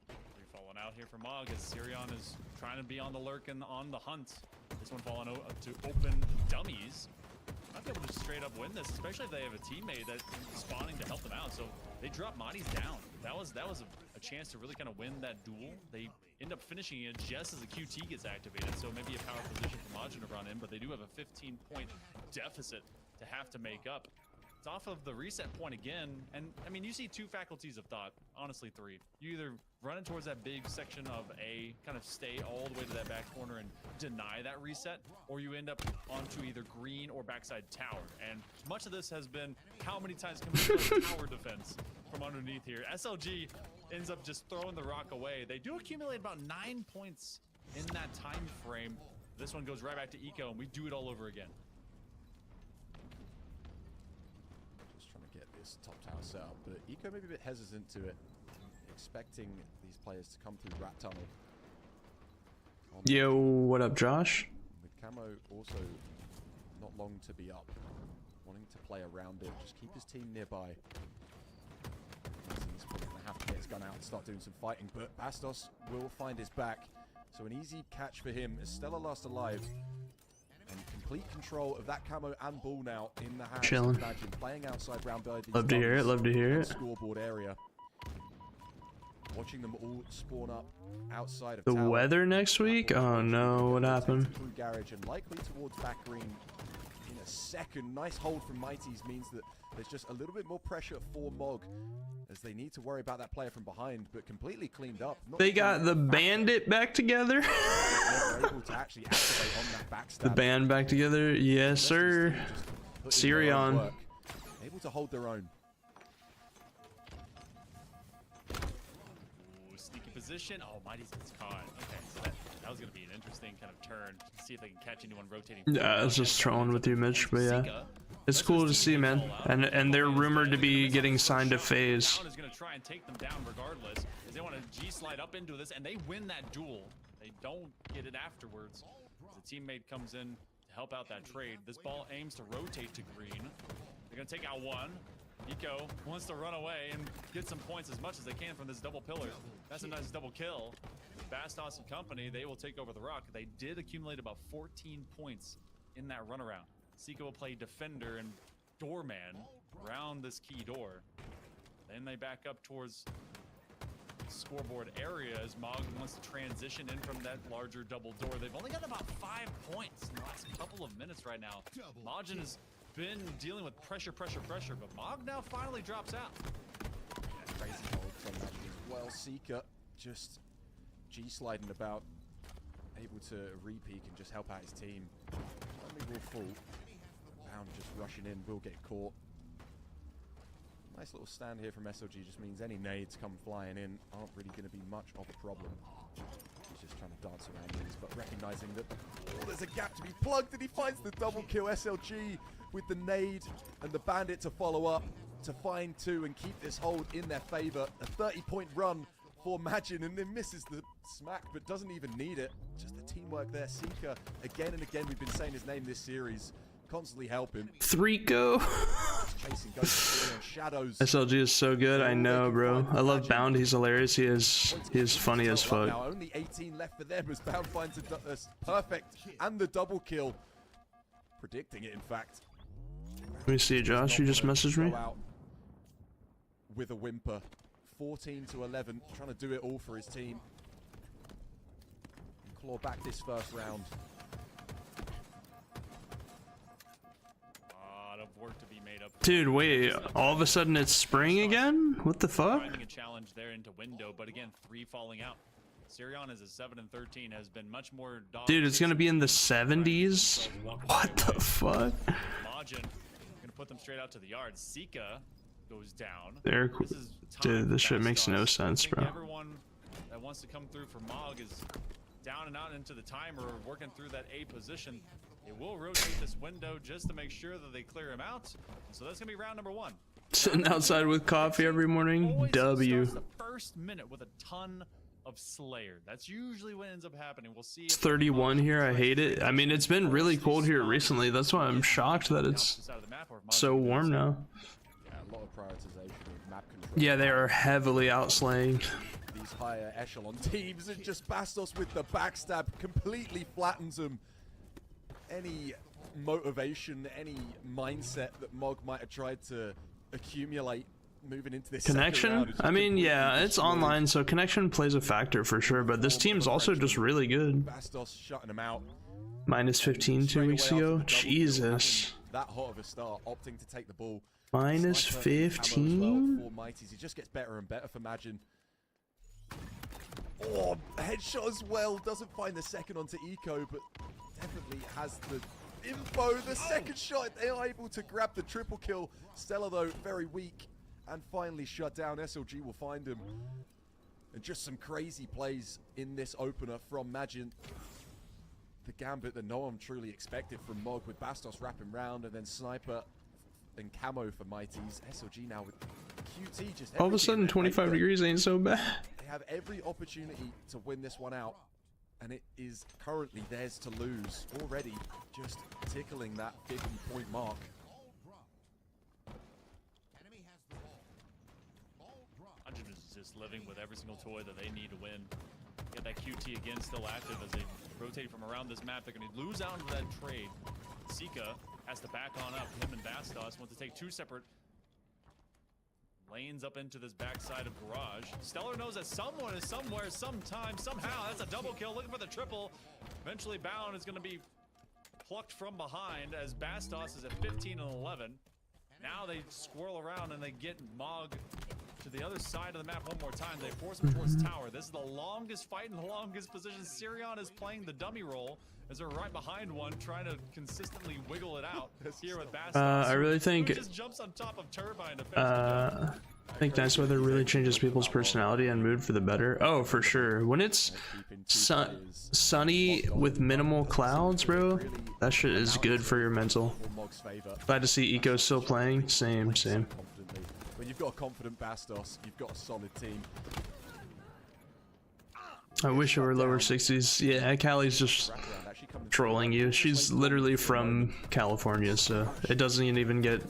We're falling out here for Mog as Sirion is trying to be on the lurk and on the hunt. This one falling to open dummies. Might be able to straight up win this, especially if they have a teammate that's spawning to help them out. So they drop Mahdi's down. That was a chance to really kind of win that duel. They end up finishing it just as the QT gets activated, so maybe a power position for Majin to run in, but they do have a 15-point deficit to have to make up. It's off of the reset point again, and I mean, you see two faculties of thought, honestly 3. You either run it towards that big section of A, kind of stay all the way to that back corner and deny that reset, or you end up onto either green or backside tower. And much of this has been how many times can we play tower defense from underneath here. SLG ends up just throwing the rock away. They do accumulate about 9 points in that time frame. This one goes right back to Eco, and we do it all over again. Just trying to get this top tower set up, but Eco maybe a bit hesitant to it, expecting these players to come through Rat Tunnel. Yo, what up, Josh? With Camo also not long to be up, wanting to play around it, just keep his team nearby. He's probably going to have to get his gun out and start doing some fighting, but Bastos will find his back. So an easy catch for him as Stella last alive. And complete control of that camo and ball now in the hands. Chilling. Imagine playing outside round by these Love to hear it, love to hear it. Scoreboard area. Watching them all spawn up outside of The tower. weather next week? Oh no, what happened? Through garage and likely towards back green in a second. Nice hold from Mighties means that there's just a little bit more pressure for Mog as they need to worry about that player from behind, but completely cleaned up. They got the bandit back together. Able to actually activate on that backstab. The band back together? Yes, sir. Sirion. Able to hold their own. position. Oh, Mighty's gets caught. Okay, so that was going to be an interesting kind of turn to see if they can catch anyone rotating. Yeah, I was just trolling with you, Mitch, but yeah. It's cool to see, man. And they're rumored to be getting signed to FaZe. Is going to try and take them down regardless, as they want to G-slide up into this, and they win that duel. They don't get it afterwards. As a teammate comes in to help out that trade. This ball aims to rotate to green. They're going to take out one. Eco wants to run away and get some points as much as they can from this double pillar. That's a nice double kill. Bastos and company, they will take over the rock. They did accumulate about 14 points in that runaround. Sika will play defender and doorman around this key door. Then they back up towards the scoreboard area as Mog wants to transition in from that larger double door. They've only got about 5 points in the last couple of minutes right now. Majin has been dealing with pressure, but Mog now finally drops out. Yeah, crazy hold from Majin as well. Sika just G-sliding about, able to re-peek and just help out his team. Only will fall. Bound just rushing in, will get caught. Nice little stand here from SLG just means any nades come flying in aren't really going to be much of a problem. He's just trying to dance around these, but recognizing that there's a gap to be plugged, and he finds the double kill. SLG with the nade and the bandit to follow up to find two and keep this hold in their favor. A 30-point run for Majin, and then misses the smack, but doesn't even need it. Just the teamwork there. Sika, again and again, we've been saying his name this series, constantly helping. 3-go. Chasing ghosts on shadows. SLG is so good, I know, bro. I love Bound. He's hilarious. He is funny as fuck. Now only 18 left for them as Bound finds a perfect and the double kill. Predicting it, in fact. Let me see, Josh. You just messaged me. With a whimper. 14 to 11, trying to do it all for his team. Claw back this first round. A lot of work to be made up. Dude, wait. All of a sudden it's spring again? What the fuck? Finding a challenge there into window, but again, 3 falling out. Sirion is a 7 and 13, has been much more dominant. Dude, it's gonna be in the 70s? What the fuck? Majin gonna put them straight out to the yard. Sika goes down. They're cool. Dude, this shit makes no sense, bro. Everyone that wants to come through for Mog is down and out into the timer, working through that A position. It will rotate this window just to make sure that they clear him out. So that's gonna be round number 1. Sitting outside with coffee every morning. W. The first minute with a ton of Slayer. That's usually what ends up happening. We'll see. It's 31 here. I hate it. I mean, it's been really cold here recently. That's why I'm shocked that it's so warm now. Yeah, a lot of prioritization of map control. Yeah, they are heavily outslaying these higher echelon teams, and just Bastos with the backstab completely flattens them. Any motivation, any mindset that Mog might have tried to accumulate moving into this connection. I mean, yeah, it's online, so connection plays a factor for sure. But this team's also just really good. Bastos shutting them out. Minus 15 2 weeks ago. Jesus. That hot of a start, opting to take the ball. Minus 15. For Mighties, he just gets better and better for Majin. Oh, headshot as well. Doesn't find the second onto Eco, but definitely has the info. The second shot, they are able to grab the triple kill. Stella, though, very weak. And finally shut down. SLG will find him. And just some crazy plays in this opener from Majin. The gambit that no one truly expected from Mog, with Bastos wrapping round, and then Sniper and Camo for Mighties. SLG now with QT just all of a sudden 25 degrees ain't so bad. They have every opportunity to win this one out, and it is currently theirs to lose. Already just tickling that 50-point mark. Just living with every single toy that they need to win. Get that QT again still active as they rotate from around this map. They're going to lose out into that trade. Sika has to back on up. Him and Bastos want to take 2 separate lanes up into this backside of Garage. Stellar knows that someone is somewhere, sometime, somehow. That's a double kill, looking for the triple. Eventually Bound is going to be plucked from behind as Bastos is at 15 and 11. Now they swirl around and they get Mog to the other side of the map one more time. They force him towards tower. This is the longest fight in the longest position. Sirion is playing the dummy role as they're right behind one, trying to consistently wiggle it out here with Bastos. I really think just jumps on top of Turbine to I think nice weather really changes people's personality and mood for the better. Oh, for sure. When it's sunny with minimal clouds, bro, that shit is good for your mental. Glad to see Eco still playing. Same. When you've got a confident Bastos, you've got a solid team. I wish it were lower 60s. Yeah, Callie's just trolling you. She's literally from California, so it doesn't even get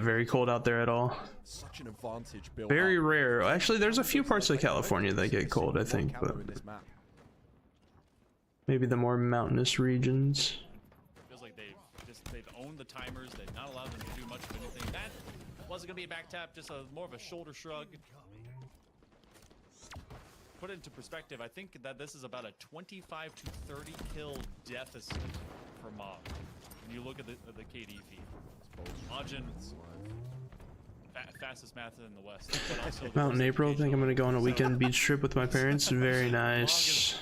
very cold out there at all. Such an advantage built Very up. rare. Actually, there's a few parts of California that get cold, I think, but maybe the more mountainous regions. Feels like they've owned the timers. They've not allowed them to do much of anything. That wasn't gonna be a back tap, just more of a shoulder shrug. Put it into perspective, I think that this is about a 25 to 30 kill deficit for Mob. When you look at the KD feed, Majin, fastest math in the West. But also Mountain April. I think I'm gonna go on a weekend beach trip with my parents. Very nice.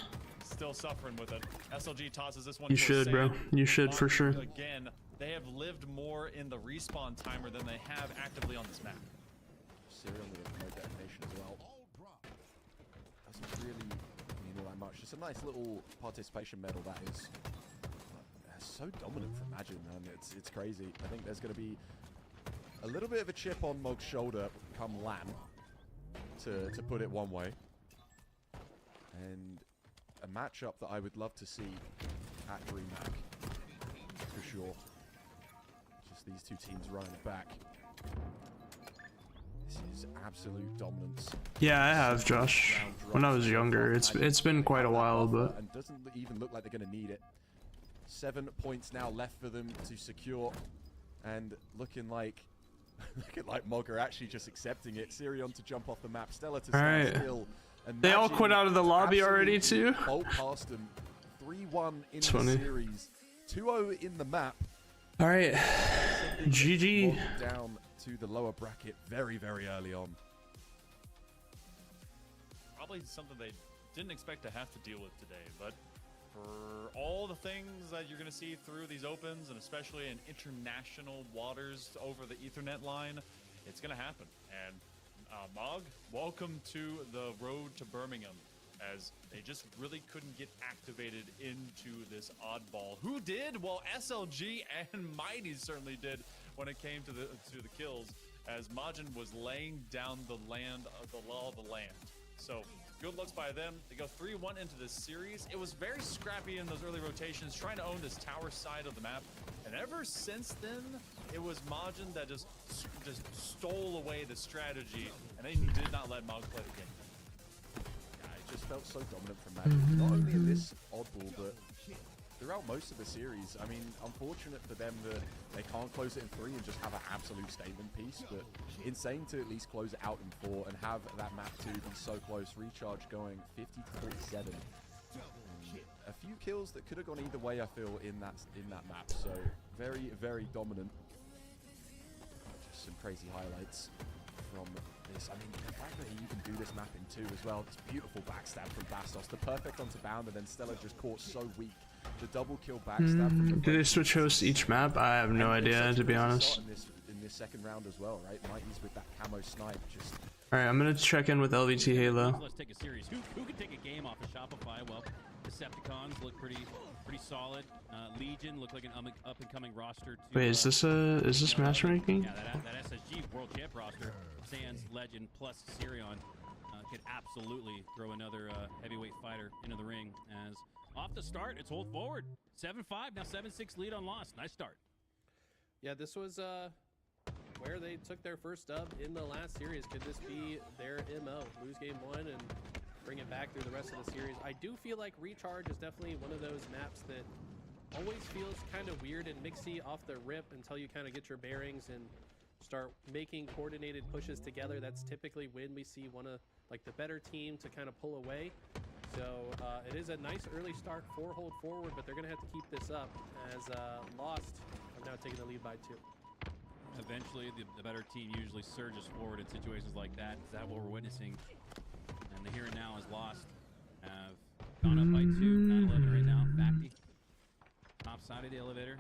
Still suffering with it. SLG tosses this one. You should, bro. You should for sure. Again, they have lived more in the respawn timer than they have actively on this map. Serial with a remote detonation as well. Doesn't really mean all that much. Just a nice little participation medal that is so dominant from Majin, man. It's crazy. I think there's going to be a little bit of a chip on Mog's shoulder come LAN, to put it one way. And a matchup that I would love to see at DreamHack, for sure. Just these two teams running back. This is absolute dominance. Yeah, I have, Josh. When I was younger, it's been quite a while, but and doesn't even look like they're going to need it. 7 points now left for them to secure, and looking like Mog are actually just accepting it. Sirion to jump off the map, Stella to stand still. And they all quit out of the lobby already too. Bolt past them. 3-1 in the series. 2-0 in the map. All right, GG. Down to the lower bracket very, very early on. Probably something they didn't expect to have to deal with today, but for all the things that you're going to see through these opens, and especially in international waters over the Ethernet line, it's going to happen. And Mog, welcome to the road to Birmingham, as they just really couldn't get activated into this oddball. Who did? Well, SLG and Mighty certainly did when it came to the kills, as Majin was laying down the law of the land. So good looks by them. They go 3-1 into this series. It was very scrappy in those early rotations, trying to own this tower side of the map. And ever since then, it was Majin that just stole away the strategy, and he did not let Mog play the game. Yeah, it just felt so dominant from Majin. Not only in this oddball, but throughout most of the series. I mean, unfortunate for them that they can't close it in 3 and just have an absolute statement piece, but insane to at least close it out in 4 and have that map 2 be so close. Recharge going 50 to 47. A few kills that could have gone either way, I feel, in that map. So very, very dominant. Just some crazy highlights from this. I mean, the fact that he can do this map in 2 as well. This beautiful backstab from Bastos. The perfect onto bound, and then Stella just caught so weak. The double kill backstab from the do they switch hosts each map? I have no idea, to be honest. In this second round as well, right? Mighty's with that camo snipe. Just Alright, I'm gonna check in with LVT Halo. Let's take a series. Who can take a game off of Shopify? Well, Decepticons look pretty solid. Legion look like an up-and-coming roster. Wait, is this matchmaking? Yeah, that SSG World Champ roster, Sans, Legend, plus Sirion, could absolutely throw another heavyweight fighter into the ring. As off the start, it's hold forward. 7-5, now 7-6 lead on Lost. Nice start. Yeah, this was where they took their first dub in the last series. Could this be their MO? Lose game 1 and bring it back through the rest of the series. I do feel like Recharge is definitely one of those maps that always feels kind of weird and mixy off the rip until you kind of get your bearings and start making coordinated pushes together. That's typically when we see one of the better team to kind of pull away. So it is a nice early start for hold forward, but they're going to have to keep this up as Lost are now taking the lead by 2. Eventually, the better team usually surges forward in situations like that. Is that what we're witnessing? And the here and now is Lost. Have gone up by 2, 9-11 right now. Facty, top side of the elevator,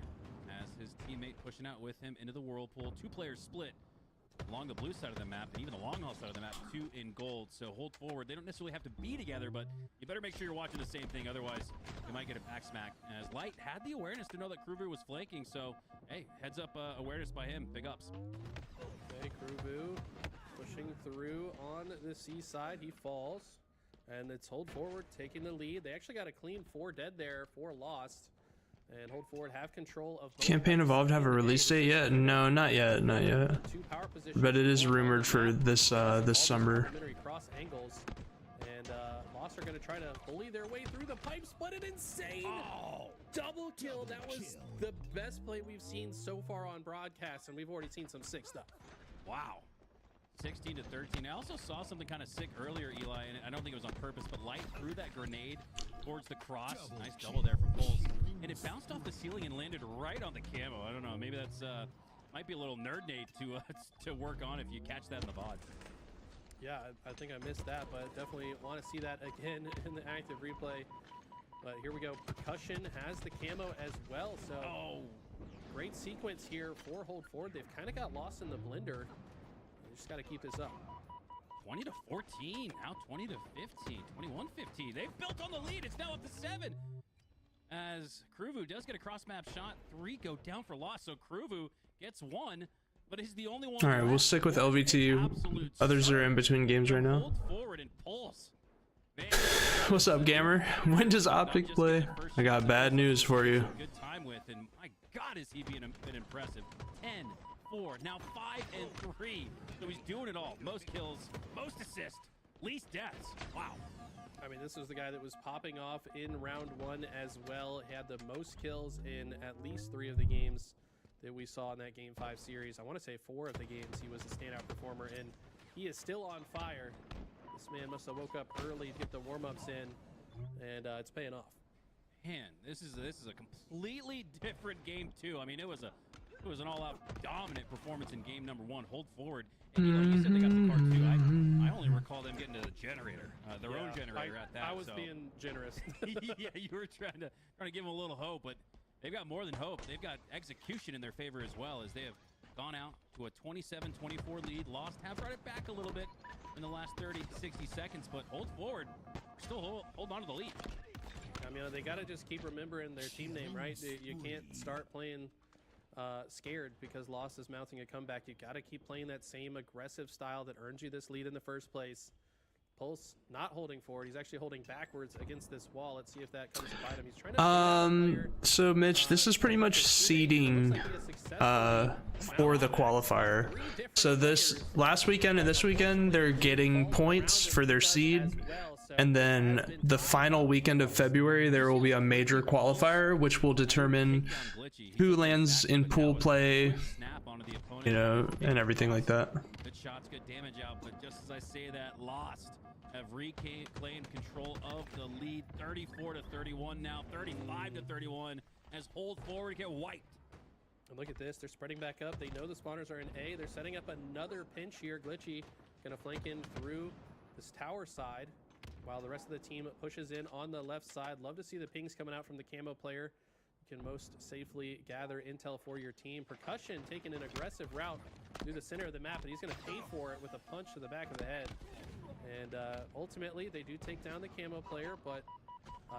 has his teammate pushing out with him into the whirlpool. 2 players split. along the blue side of the map, and even the long haul side of the map, 2 in gold. So hold forward. They don't necessarily have to be together, but you better make sure you're watching the same thing. Otherwise, you might get a back smack. As Light had the awareness to know that Kruvu was flanking. So, hey, heads up awareness by him. Big ups. Okay, Kruvu pushing through on the C side. He falls. And it's hold forward taking the lead. They actually got a clean 4 dead there, 4 lost. And hold forward have control of both. Campaign Evolved have a release date yet? No, not yet, not yet. 2 power positions, But it is 1 rumored for this this summer. Complimentary cross angles. And Lost are going to try to bully their way through the pipes, but an insane double kill. That was the best play we've seen so far on broadcast, and we've already seen some sick stuff. Wow. 16 to 13. I also saw something kind of sick earlier, Eli, and I don't think it was on purpose, but Light threw that grenade towards the cross. Nice double there from Pulse. And it bounced off the ceiling and landed right on the camo. I don't know. Maybe that's might be a little nerd-nade to work on if you catch that in the VOD. Yeah, I think I missed that, but definitely want to see that again in the active replay. But here we go. Percussion has the camo as well, so great sequence here for hold forward. They've kind of got lost in the blender. Just got to keep this up. 20 to 14, now 20 to 15, 21-15. They've built on the lead. It's now up to 7. As Kruvu does get a cross-map shot, 3 go down for loss. So Kruvu gets 1, but he's the only one. All right, we'll stick with LVT. Others are in between games right now. Hold forward and Pulse. What's up, Gamer? When does Optic play? I got bad news for you. Good time with, and my God, is he been impressive. 10, 4, now 5 and 3. So he's doing it all. Most kills, most assists, least deaths. Wow. I mean, this was the guy that was popping off in round 1 as well. He had the most kills in at least 3 of the games that we saw in that Game 5 series. I want to say 4 of the games he was a standout performer, and he is still on fire. This man must have woke up early to get the warm-ups in, and it's paying off. Man, this is a completely different game 2. I mean, it was an all-out dominant performance in game number 1. Hold forward. And like you said, they got the card too. I only recall them getting to the generator, their own generator at that. I was being generous. Yeah, you were trying to give them a little hope, but they've got more than hope. They've got execution in their favor as well, as they have gone out to a 27-24 lead. Lost, have brought it back a little bit in the last 30, 60 seconds, but hold forward. Still hold on to the lead. I mean, they got to just keep remembering their team name, right? You can't start playing scared because Lost is mounting a comeback. You got to keep playing that same aggressive style that earned you this lead in the first place. Pulse not holding forward. He's actually holding backwards against this wall. Let's see if that comes to bite him. He's trying to so Mitch, this is pretty much seeding for the qualifier. So this last weekend and this weekend, they're getting points for their seed. And then the final weekend of February, there will be a major qualifier, which will determine who lands in pool play, you know, and everything like that. Good shots, good damage out, but just as I say that, Lost have reclaimed control of the lead. 34-31 now, 35-31 as hold forward get wiped. And look at this, they're spreading back up. They know the spawners are in A. They're setting up another pinch here. Glitchy gonna flank in through this tower side, while the rest of the team pushes in on the left side. Love to see the pings coming out from the camo player. You can most safely gather intel for your team. Percussion taking an aggressive route through the center of the map, and he's going to pay for it with a punch to the back of the head. And ultimately, they do take down the camo player, but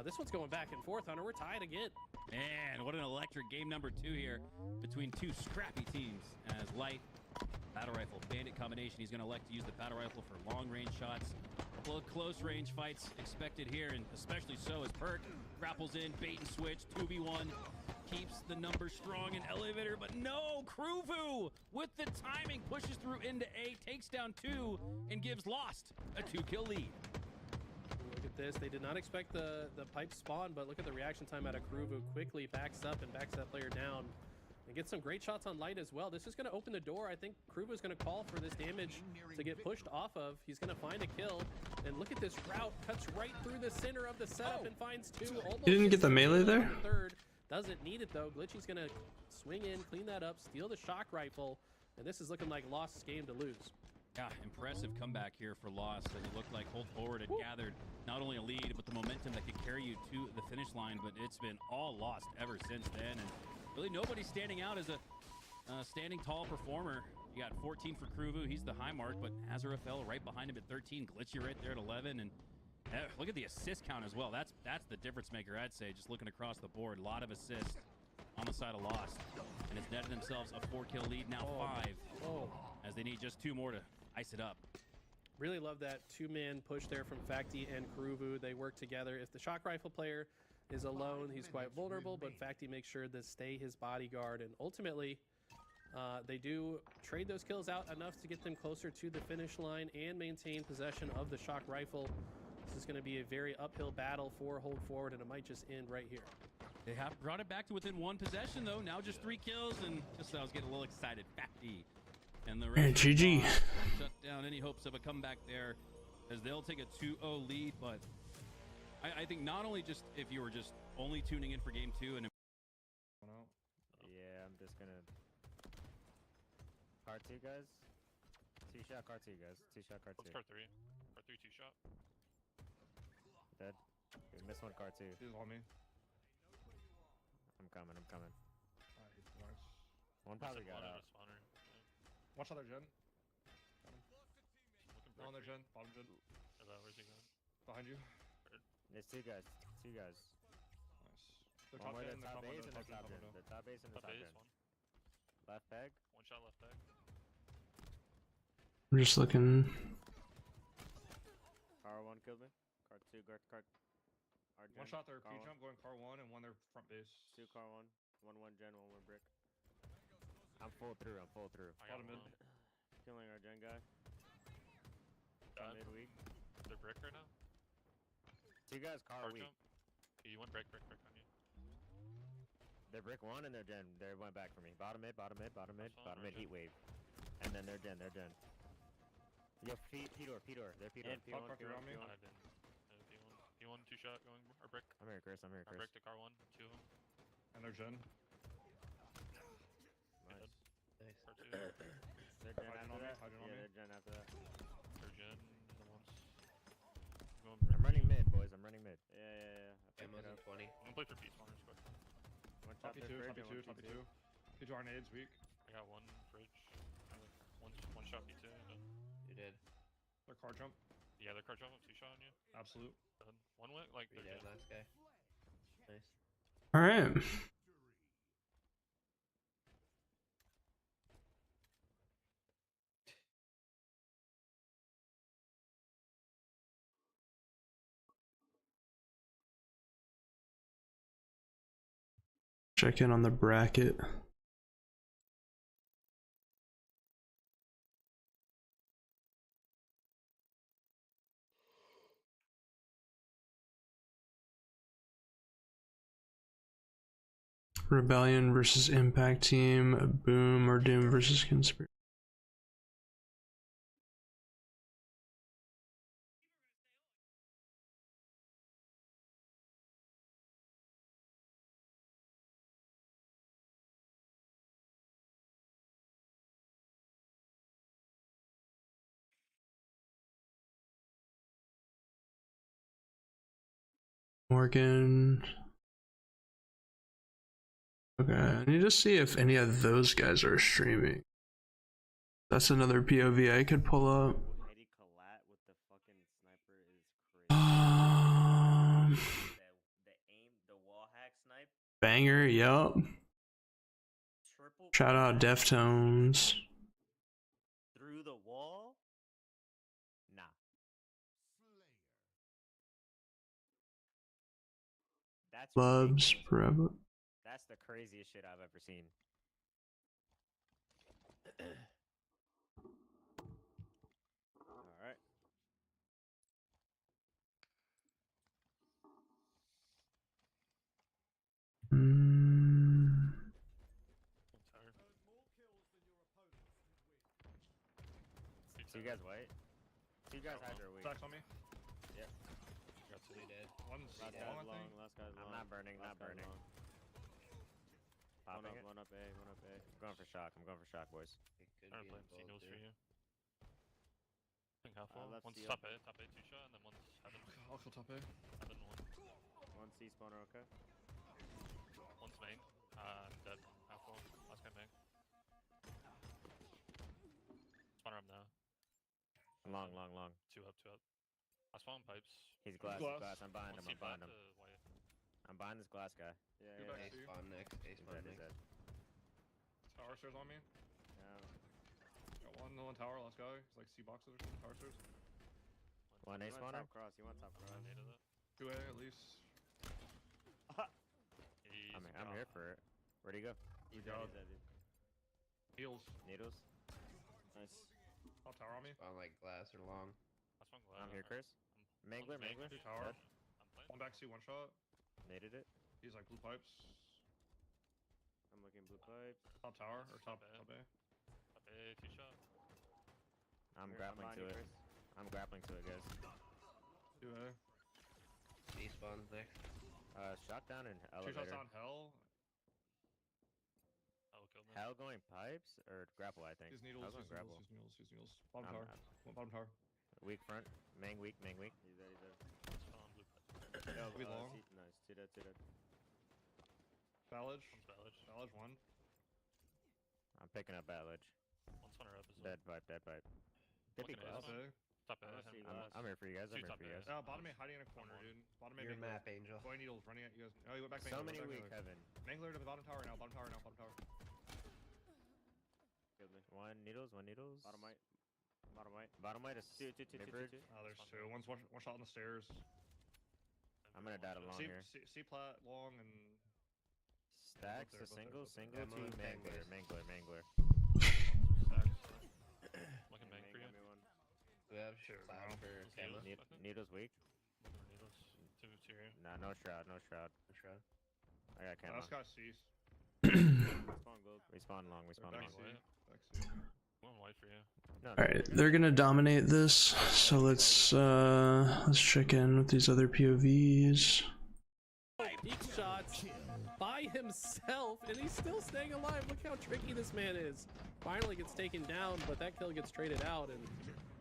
this one's going back and forth, Hunter. We're tied again. Man, what an electric game number 2 here between 2 scrappy teams. As Light, battle rifle, bandit combination. He's going to elect to use the battle rifle for long-range shots. A couple of close-range fights expected here, and especially so as Perk grapples in, bait and switch, 2v1, keeps the number strong in elevator, but no, Kruvu with the timing pushes through into A, takes down 2, and gives Lost a 2-kill lead. Look at this. They did not expect the pipe spawn, but look at the reaction time out of Kruvu. Quickly backs up and backs that player down. And get some great shots on Light as well. This is going to open the door. I think Kruvu is going to call for this damage to get pushed off of. He's going to find a kill. And look at this route. Cuts right through the center of the setup and finds 2. You didn't get the melee there? Third. Doesn't need it, though. Glitchy's going to swing in, clean that up, steal the shock rifle. And this is looking like Lost's game to lose. Yeah, impressive comeback here for Lost, as it looked like hold forward had gathered not only a lead, but the momentum that could carry you to the finish line. But it's been all Lost ever since then. And really nobody standing out as a standing tall performer. You got 14 for Kruvu. He's the high mark, but Azrael right behind him at 13. Glitchy right there at 11. And look at the assist count as well. That's the difference maker, I'd say, just looking across the board. A lot of assists on the side of Lost. And it's netted themselves a 4-kill lead, now 5. As they need just 2 more to ice it up. Really love that 2-man push there from Facti and Kuruvu. They work together. If the shock rifle player is alone, he's quite vulnerable, but Facti makes sure to stay his bodyguard. And ultimately, they do trade those kills out enough to get them closer to the finish line and maintain possession of the shock rifle. This is going to be a very uphill battle for Hold Forward, and it might just end right here. They have brought it back to within 1 possession, though. Now just 3 kills, and just I was getting a little excited. Facti. And the rest GG. shut down any hopes of a comeback there, as they'll take a 2-0 lead. But I think not only just if you were just only tuning in for game 2 and Yeah, I'm just gonna card 2 guys. 2-shot card 2 guys. 2-shot card 2. Let's card 3. Card 3 2-shot. Dead. We missed 1 card 2. He's on me. I'm coming. He's nice. One probably got out. Watch out there, Jen. Looking On there, Jen. Bottom Jen. Where's he going? Behind you. There's 2 guys. 2 guys. Nice. They're One top more, 10, they're they're top top base window, and they're top top gen. window. They're top base and they're Top top base, gen. 1. Left peg. 1 shot left back. I'm just looking. Car 1 killed me. Car 2, car. Our gen. 1 shot there, Car P 1. jump, going car 1, and 1 there front base. 2 car 1. 1 gen, 1 brick. I'm full through. I got Bottom mid. one. Killing our gen guy. Dead. Midweek. They're brick right now. 2 guys car Car weak. jump. Okay, you went brick on you. They're brick 1 and they're gen. They went back for me. Bottom mid. That's fine, Bottom mid. right Heat wave. And then they're gen. Yo, P-door. They're P-door. Hey, pop car through on me. I didn't. P1 2-shot going or brick. I'm here, Chris. Or brick to car 1. 2 of them. And they're Jen. Nice. Car 2. They're gen Hydrogen after on me, that? hydrogen on Yeah, me. they're gen after that. They're gen. The ones. Going brick. I'm running mid, boys. I'm running mid. Yeah. I picked it up. 20. I'm gonna play for P spawners quick. 1 shot Top there, P2, fridge, top and 1 P2, top P2. P2 our nades, weak. I got 1 fridge. I have 1 shot P2. Done. You did. Their car jump. Yeah, their car jump up 2-shot on you. Absolute. Done. 1 went like You they're did, gen. last guy. Nice. All right. Check in on the bracket. Rebellion versus Impact Team, Boom or Doom versus Conspiracy. Morgan. Okay, I need to see if any of those guys are streaming. That's another POV I could pull up. Eddie Collat with the fucking sniper is crazy. The wall hack snipe. Banger, yup. Triple. Shout out Deftones. Through the wall? Nah. That's Clubs, ridiculous. forever. That's the craziest shit I've ever seen. Alright. Two guys white. Two guys hydro weak. Stacks on me. Yep. Got 2. You did. One's Last long, guy's I long, think. last guy's long. I'm not burning, not burning. Popping it. One up A, one up A. I'm going for shock, boys. It could I'm be playing C involved knows for too. you. I think half wall. left One's C top A 2-shot, and then one's heaven. I'll kill top A. Heaven 1. One C spawner, okay. One's main. Dead. Half wall. Last guy main. Long. Two up. I spawn pipes. He's glass. Glass. Glass. I'm behind him. One I'm behind him. white. I'm behind this glass guy. Yeah, Go back to you. Spawn next. A He's spawn dead. He's next. dead. Tower stairs on me. Yeah. Got one tower. Let's go. It's like C boxes or something. Tower stairs. One A spawner. Top cross. You want top cross? I needed it. 2A at least. I'm here for it. Where'd he go? He's dead. Heals. Needles. Nice. Top tower on me. Spawn like glass or long. I spawn glass. I'm here, Chris. Mangler. Two tower. I'm playing. One back C, one shot. Naded it. He's like blue pipes. I'm looking blue pipe. Top tower or top A. top A. Up A, 2 shot. I'm grappling to it. I'm grappling to it, guys. 2A. B spawns next. Shot down in 2 shots elevator. on hell. Hell killed me. Hell going pipes or grapple? I think. He's needles. Hell's going grapple. He's needles. Bottom I'm- tower. One bottom tower. Weak front. Mang weak. He's dead. Spawn blue pipe. Yo, We long. Nice. Two dead. Ballage. One's Ballage. Ballage one. I'm picking up Batledge. One spawner up as well. Dead pipe. Could be Looking at glass. Top A. Top A. I'm here for you guys. I'm Two here top for you A. guys. Bottom A hiding in a corner, dude. Bottom A. Your Mangler. map, Angel. Boy needles running at you guys. Oh, you went back. So Mangler, many back weak Mangler. heaven. Mangler to the bottom tower now. Bottom tower. Killed me. One needles. Bottom white is two. Oh, there's two. One's one shot on the stairs. I'm gonna die along here. C plat long and Stacks there, to both there. single Ammo to and Mangler. bangers. Looking bang for you. We have Sure, cloud no. for camo. Needles weak. Looking at needles. Two here. Nah, no shroud. Shroud. I got camo. last guy cease. We spawn long. Back long. C. White. Back C. One white for you. No, Alright, they're gonna dominate this, so let's check in with these other POVs. Deep shots by himself, and he's still staying alive. Look how tricky this man is. Finally gets taken down, but that kill gets traded out, and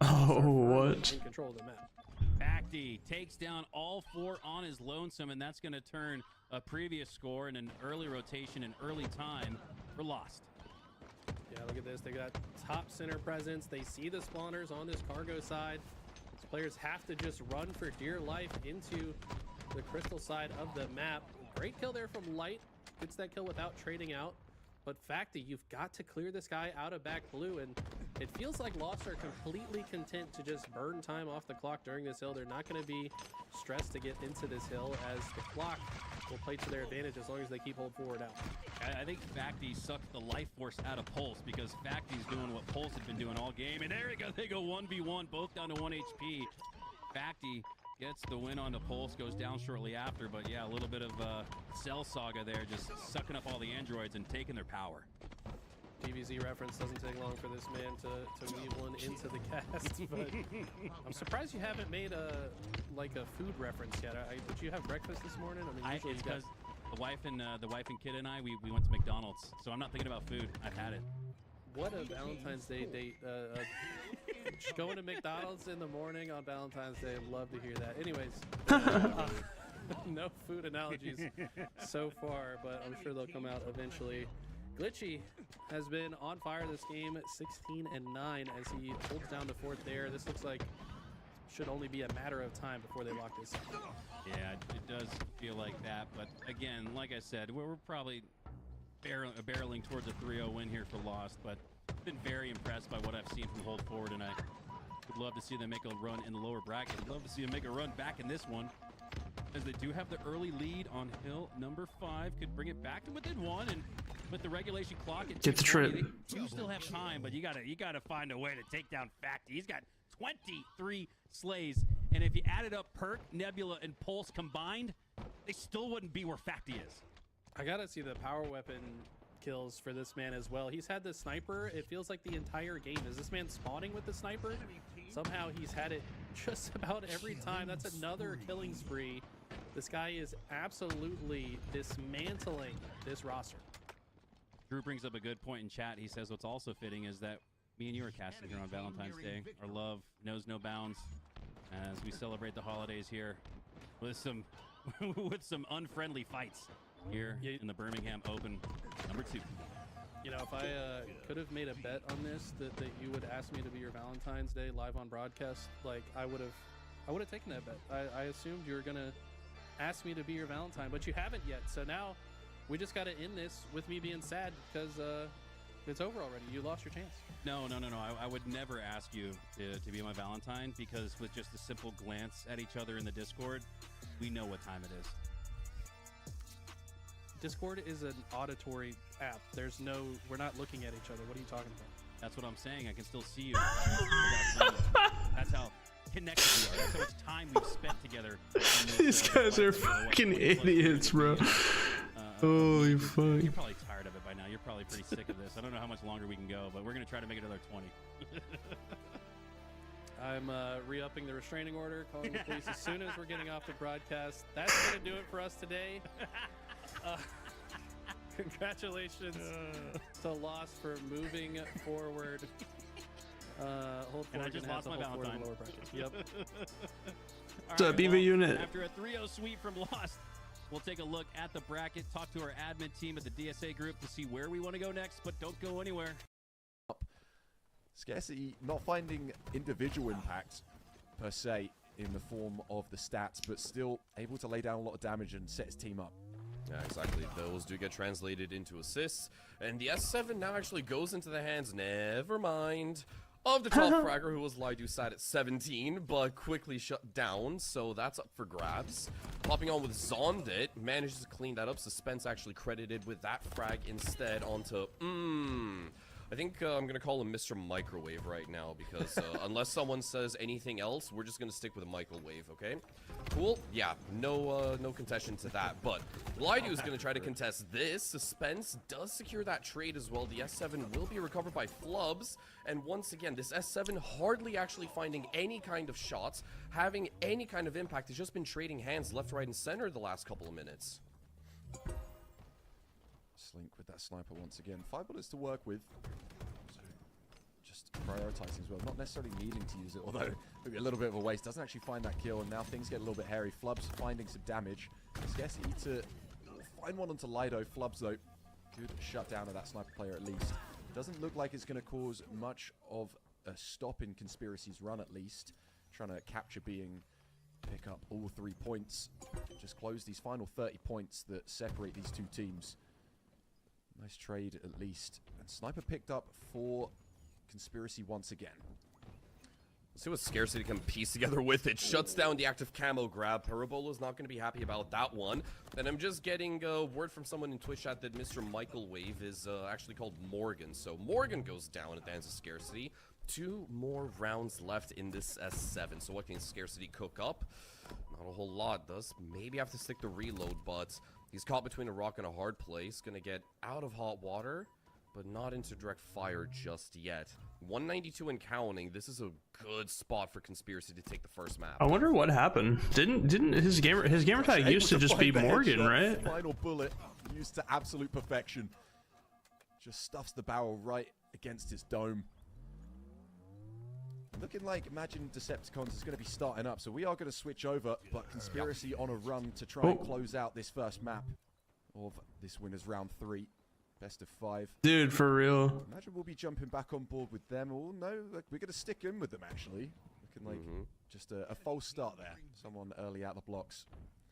Oh, what? in control of the map. Bacti takes down all 4 on his lonesome, and that's going to turn a previous score in an early rotation and early time for Lost. Yeah, look at this. They got top center presence. They see the spawners on this cargo side. These players have to just run for dear life into the crystal side of the map. Great kill there from Light. Gets that kill without trading out. But Facti, you've got to clear this guy out of back blue, and it feels like Lost are completely content to just burn time off the clock during this hill. They're not going to be stressed to get into this hill, as the clock will play to their advantage as long as they keep hold forward out. I think Facti sucked the life force out of Pulse, because Facti's doing what Pulse had been doing all game. And there we go. They go 1v1, both down to 1 HP. Facti gets the win on the Pulse, goes down shortly after. But yeah, a little bit of Cell Saga there, just sucking up all the androids and taking their power. DBZ reference doesn't take long for this man to weave one into the cast, but I'm surprised you haven't made a food reference yet. Did you have breakfast this morning? I mean, usually It's you got- because the wife and kid and I, we went to McDonald's, so I'm not thinking about food. I've had it. What a Valentine's Day date. Going to McDonald's in the morning on Valentine's Day. I'd love to hear that. Anyways, no food analogies so far, but I'm sure they'll come out eventually. Glitchy has been on fire this game, 16-9 as he holds down the fort there. This looks like should only be a matter of time before they lock this up. Yeah, it does feel like that. But again, like I said, we're probably barreling towards a 3-0 win here for Lost. But I've been very impressed by what I've seen from Hold Forward, and I would love to see them make a run in the lower bracket. I'd love to see them make a run back in this one, as they do have the early lead on hill number 5. Could bring it back to within 1, and with the regulation clock at Get the 2:20, trip. they do still have time, but you gotta find a way to take down Facti. He's got 23 slays, and if you added up Perk, Nebula, and Pulse combined, they still wouldn't be where Facti is. I gotta see the power weapon kills for this man as well. He's had the sniper, it feels like the entire game. Is this man spawning with the sniper? Somehow he's had it just about every time. That's another killing spree. This guy is absolutely dismantling this roster. Drew brings up a good point in chat. He says what's also fitting is that me and you are casting here on Valentine's Day. Our love knows no bounds as we celebrate the holidays here with some with some unfriendly fights here in the Birmingham Open number 2. You know, if I could have made a bet on this that you would ask me to be your Valentine's Day live on broadcast, like I would have taken that bet. I assumed you were gonna ask me to be your Valentine, but you haven't yet. So now we just got to end this with me being sad because it's over already. You lost your chance. No. I would never ask you to be my Valentine, because with just a simple glance at each other in the Discord, we know what time it is. Discord is an auditory app. We're not looking at each other. What are you talking about? That's what I'm saying. I can still see you. That's how connected we are. That's how much time we've spent together. These guys are fucking idiots, bro. Holy fuck. You're probably tired of it by now. You're probably pretty sick of this. I don't know how much longer we can go, but we're going to try to make it another 20. I'm re-upping the restraining order, calling the police as soon as we're getting off the broadcast. That's going to do it for us today. Congratulations to Lost for moving forward. Hold And I forward just and has lost to my hold forward in Valentine. the lower bracket. Yep. What's up, Beaver unit? After a 3-0 sweep from Lost, we'll take a look at the bracket, talk to our admin team at the DSA group to see where we want to go next, but don't go anywhere. Scarcity not finding individual impact per se in the form of the stats, but still able to lay down a lot of damage and set his team up. Yeah, exactly. Those do get translated into assists, and the S7 now actually goes into the hands, never mind, of the top fragger, who was Lidu sat at 17, but quickly shut down, so that's up for grabs. Hopping on with Zondit, manages to clean that up. Suspense actually credited with that frag instead onto, I think I'm going to call him Mr. Microwave right now, because unless someone says anything else, we're just going to stick with a microwave, okay? Cool. Yeah, no contestation to that, but Lidu is going to try to contest this. Suspense does secure that trade as well. The S7 will be recovered by Flubs, and once again, this S7 hardly actually finding any kind of shots, having any kind of impact. Has just been trading hands left, right, and center the last couple of minutes. Slink with that sniper once again. 5 bullets to work with. So just prioritizing as well. Not necessarily needing to use it, although maybe a little bit of a waste. Doesn't actually find that kill, and now things get a little bit hairy. Flubs finding some damage. Scarcity to find one onto Lido. Flubs, though, good shutdown of that sniper player at least. Doesn't look like it's going to cause much of a stop in Conspiracy's run, at least. Trying to capture being pick up all 3 points. Just close these final 30 points that separate these two teams. Nice trade, at least. And Sniper picked up for Conspiracy once again. Let's see what Scarcity can piece together with it. Shuts down the active camo grab. Parabola's not going to be happy about that one. And I'm just getting word from someone in Twitch chat that Mr. Michael Wave is actually called Morgan. So Morgan goes down at the hands of Scarcity. 2 more rounds left in this S7. So what can Scarcity cook up? Not a whole lot. Does maybe have to stick to reload, but he's caught between a rock and a hard place. Gonna get out of hot water, but not into direct fire just yet. 192 and counting. This is a good spot for Conspiracy to take the first map. I wonder what happened. Didn't his gamer tag used to just be Morgan, right? Final bullet used to absolute perfection. Just stuffs the barrel right against his dome. Looking like Imagine Decepticons is going to be starting up, so we are going to switch over, but Conspiracy on a run to try and close out this first map of this winner's round 3. Best of 5. Dude, for real. Imagine we'll be jumping back on board with them. Oh, no, like, we're going to stick in with them, actually. Looking like just a false start there. Someone early out the blocks.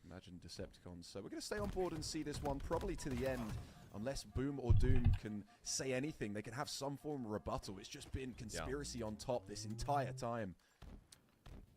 Imagine Decepticons. So we're going to stay on board and see this one probably to the end. Unless Boom or Doom can say anything, they can have some form of rebuttal. It's just been Conspiracy on top this entire time.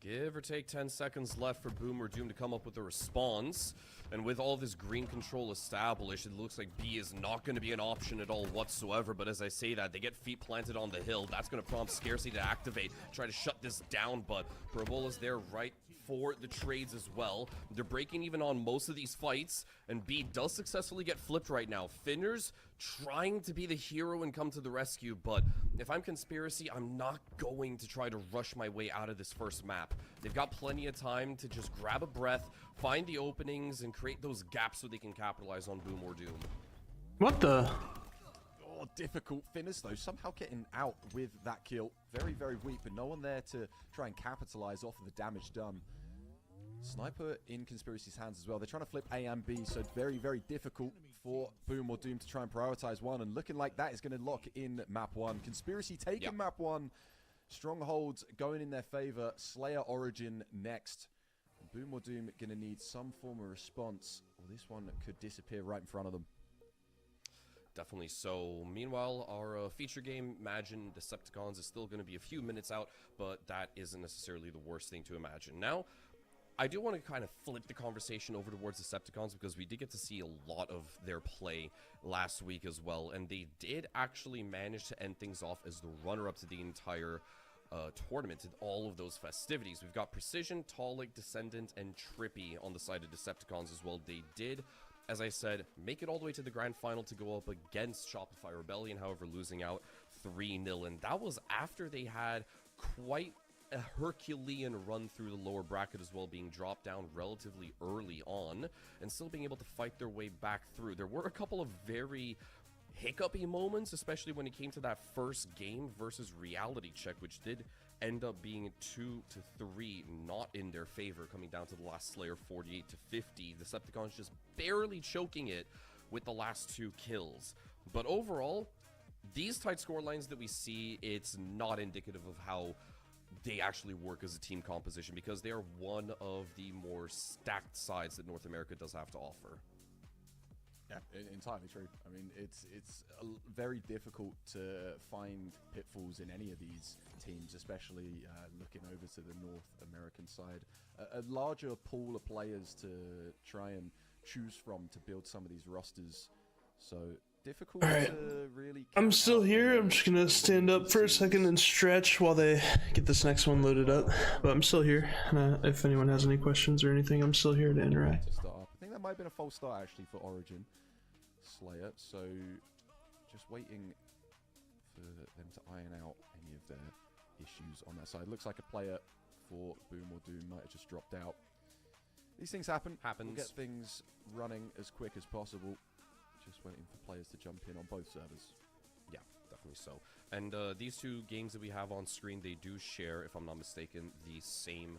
Give or take 10 seconds left for Boom or Doom to come up with a response. And with all this green control established, it looks like B is not going to be an option at all whatsoever. But as I say that, they get feet planted on the hill. That's going to prompt Scarcity to activate, try to shut this down. But Parabola's there right for the trades as well. They're breaking even on most of these fights, and B does successfully get flipped right now. Finners trying to be the hero and come to the rescue, but if I'm Conspiracy, I'm not going to try to rush my way out of this first map. They've got plenty of time to just grab a breath, find the openings, and create those gaps so they can capitalize on Boom or Doom. What the? Oh, difficult. Finners, though, somehow getting out with that kill. Very, very weak, but no one there to try and capitalize off of the damage done. Sniper in Conspiracy's hands as well. They're trying to flip A and B, so very, very difficult for Boom or Doom to try and prioritize one, and looking like that is going to lock in map 1. Conspiracy taking map 1. Strongholds going in their favor. Slayer Origin next. Boom or Doom going to need some form of response, or this one could disappear right in front of them. Definitely so. Meanwhile, our feature game, Imagine Decepticons, is still going to be a few minutes out, but that isn't necessarily the worst thing to imagine. Now, I do want to kind of flip the conversation over towards Decepticons, because we did get to see a lot of their play last week as well, and they did actually manage to end things off as the runner-up to the entire tournament and all of those festivities. We've got Precision, Talik, Descendant, and Trippy on the side of Decepticons as well. They did, as I said, make it all the way to the grand final to go up against Shopify Rebellion, however, losing out 3-0, and that was after they had quite a Herculean run through the lower bracket as well, being dropped down relatively early on and still being able to fight their way back through. There were a couple of very hiccupy moments, especially when it came to that first game versus Reality Check, which did end up being 2-3 not in their favor, coming down to the last Slayer 48-50. Decepticons just barely choking it with the last 2 kills. But overall, these tight score lines that we see, it's not indicative of how they actually work as a team composition, because they are one of the more stacked sides that North America does have to offer. Yeah, entirely true. I mean, it's very difficult to find pitfalls in any of these teams, especially looking over to the North American side. A larger pool of players to try and choose from to build some of these rosters. So difficult to really... I'm still here. I'm just gonna stand up for a second and stretch while they get this next one loaded up. But I'm still here. If anyone has any questions or anything, I'm still here to interact. To start up. I think that might have been a false start actually for Origin Slayer. So just waiting for them to iron out any of their issues on that side. Looks like a player for Boom or Doom might have just dropped out. These things happen. We'll get things running as quick as possible. Just waiting for players to jump in on both servers. Yeah, definitely so. And these 2 games that we have on screen, they do share, if I'm not mistaken, the same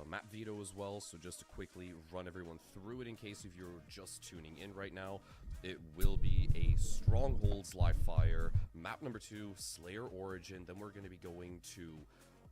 map veto as well. So just to quickly run everyone through it in case if you're just tuning in right now, it will be a Strongholds live fire, map number 2, Slayer Origin. Then we're going to be going to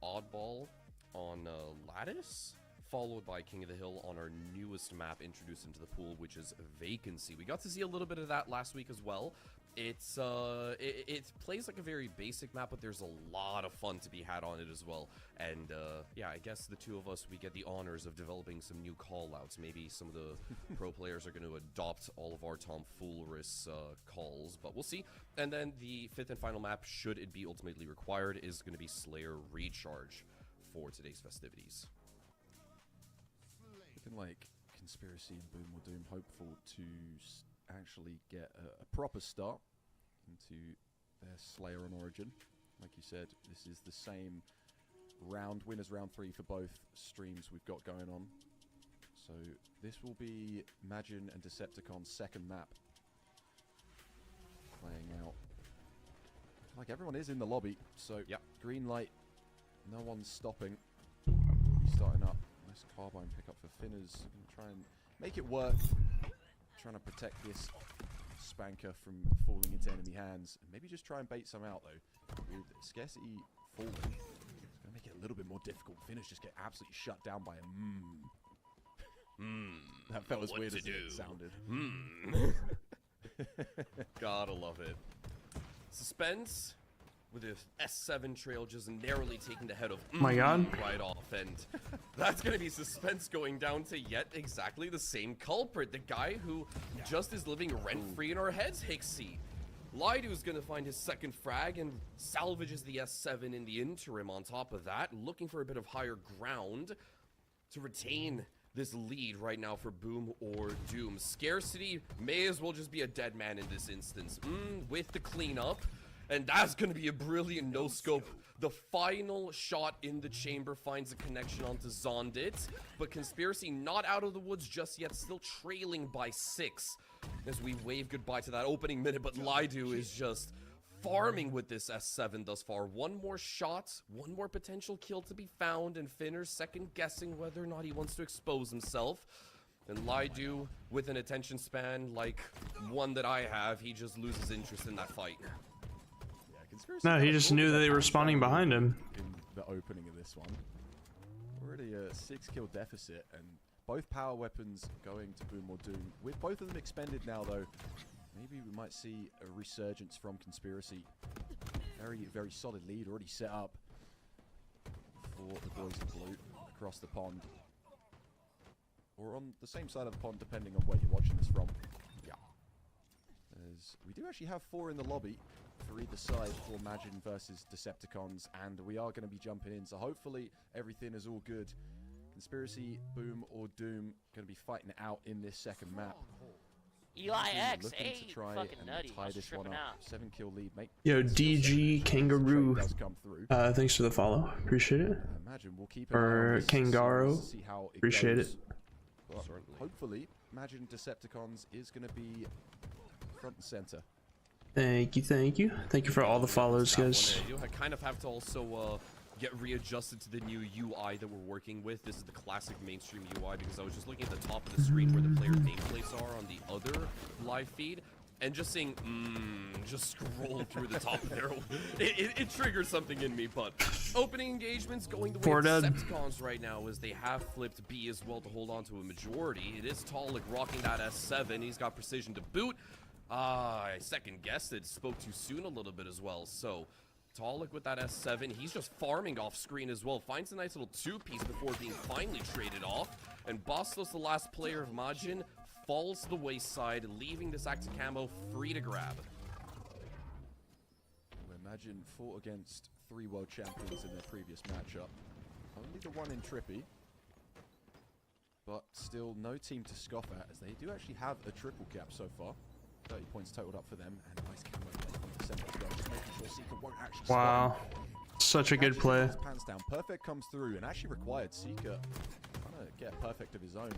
Oddball on Lattice, followed by King of the Hill on our newest map introduced into the pool, which is Vacancy. We got to see a little bit of that last week as well. It's it plays like a very basic map, but there's a lot of fun to be had on it as well. And yeah, I guess the 2 of us, we get the honors of developing some new call-outs. Maybe some of the pro players are going to adopt all of our tomfoolerous calls, but we'll see. And then the 5th and final map, should it be ultimately required, is going to be Slayer Recharge for today's festivities. Looking like Conspiracy and Boom or Doom hopeful to actually get a proper start into their Slayer on Origin. Like you said, this is the same round, winners round 3 for both streams we've got going on. So this will be Imagine and Decepticon's second map playing out. Like everyone is in the lobby, so yep. Green light, no one's stopping. Starting up. Nice carbine pick up for Finners. Gonna try and make it work. Trying to protect this Spanker from falling into enemy hands. And maybe just try and bait some out though. With Scarcity falling, it's gonna make it a little bit more difficult. Finners just get absolutely shut down by a That felt as weird as it sounded. Gotta love it. Suspense with his S7 trail just narrowly taking the head of my God, right off, and that's gonna be suspense going down to yet exactly the same culprit, the guy who just is living rent-free in our heads, Hixie. Lidu's gonna find his second frag and salvages the S7 in the interim. On top of that, looking for a bit of higher ground to retain this lead right now for Boom or Doom. Scarcity may as well just be a dead man in this instance. With the cleanup. And that's going to be a brilliant no-scope. The final shot in the chamber finds a connection onto Zondit. But Conspiracy not out of the woods just yet, still trailing by 6. As we wave goodbye to that opening minute, but Lidu is just farming with this S7 thus far. One more shot, one more potential kill to be found, and Finner's second guessing whether or not he wants to expose himself. And Laidu, with an attention span like one that I have, he just loses interest in that fight. Yeah, Conspiracy No, he got a just little knew bit that they of were spawning down behind him. in the opening of this one. Already a 6-kill deficit, and both power weapons going to Boom or Doom. With both of them expended now, though, maybe we might see a resurgence from Conspiracy. Very solid lead already set up for the boys in blue across the pond. Or on the same side of the pond, depending on where you're watching this from. Yeah. As we do actually have 4 in the lobby for either side for Magin versus Decepticons, and we are going to be jumping in, so hopefully everything is all good. Conspiracy, Boom, or Doom going to be fighting it out in this second map. Eli X, Looking to try fucking and nutty. tie I was this one tripping up. out. 7-kill lead, mate. Yo, DG Kangaroo. Does come through. Thanks for the follow. Appreciate it. I imagine we'll keep an eye Or on this Kangaro. series to see how it Appreciate goes. it. But Certainly. hopefully, Imagine Decepticons is going to be front and center. Thank you, thank you. Thank you for all the follows, That one, guys. you kind of have to also get readjusted to the new UI that we're working with. This is the classic mainstream UI because I was just looking at the top of the screen where the player nameplates are on the other live feed, and just seeing just scroll through the top there. It triggers something in me. But opening engagements going the way of Decepticons right now as they have flipped B as well to hold on to a majority. It is Talik rocking that S7. He's got precision to boot. I second guessed it, spoke too soon a little bit as well. So Talik with that S7, he's just farming off screen as well. Finds a nice little 2-piece before being finally traded off. And Bastos, the last player of Majin, falls to the wayside, leaving this active camo free to grab. Imagine fought against 3 world champions in their previous matchup. Only the one in Trippy. But still no team to scoff at, as they do actually have a triple cap so far. 30 points totaled up for them, and a nice camo play from December as well, just making sure Seeker won't actually Wow. Such a good Actually play. gets his pants down. Perfect comes through, and actually required Seeker trying to get a perfect of his own.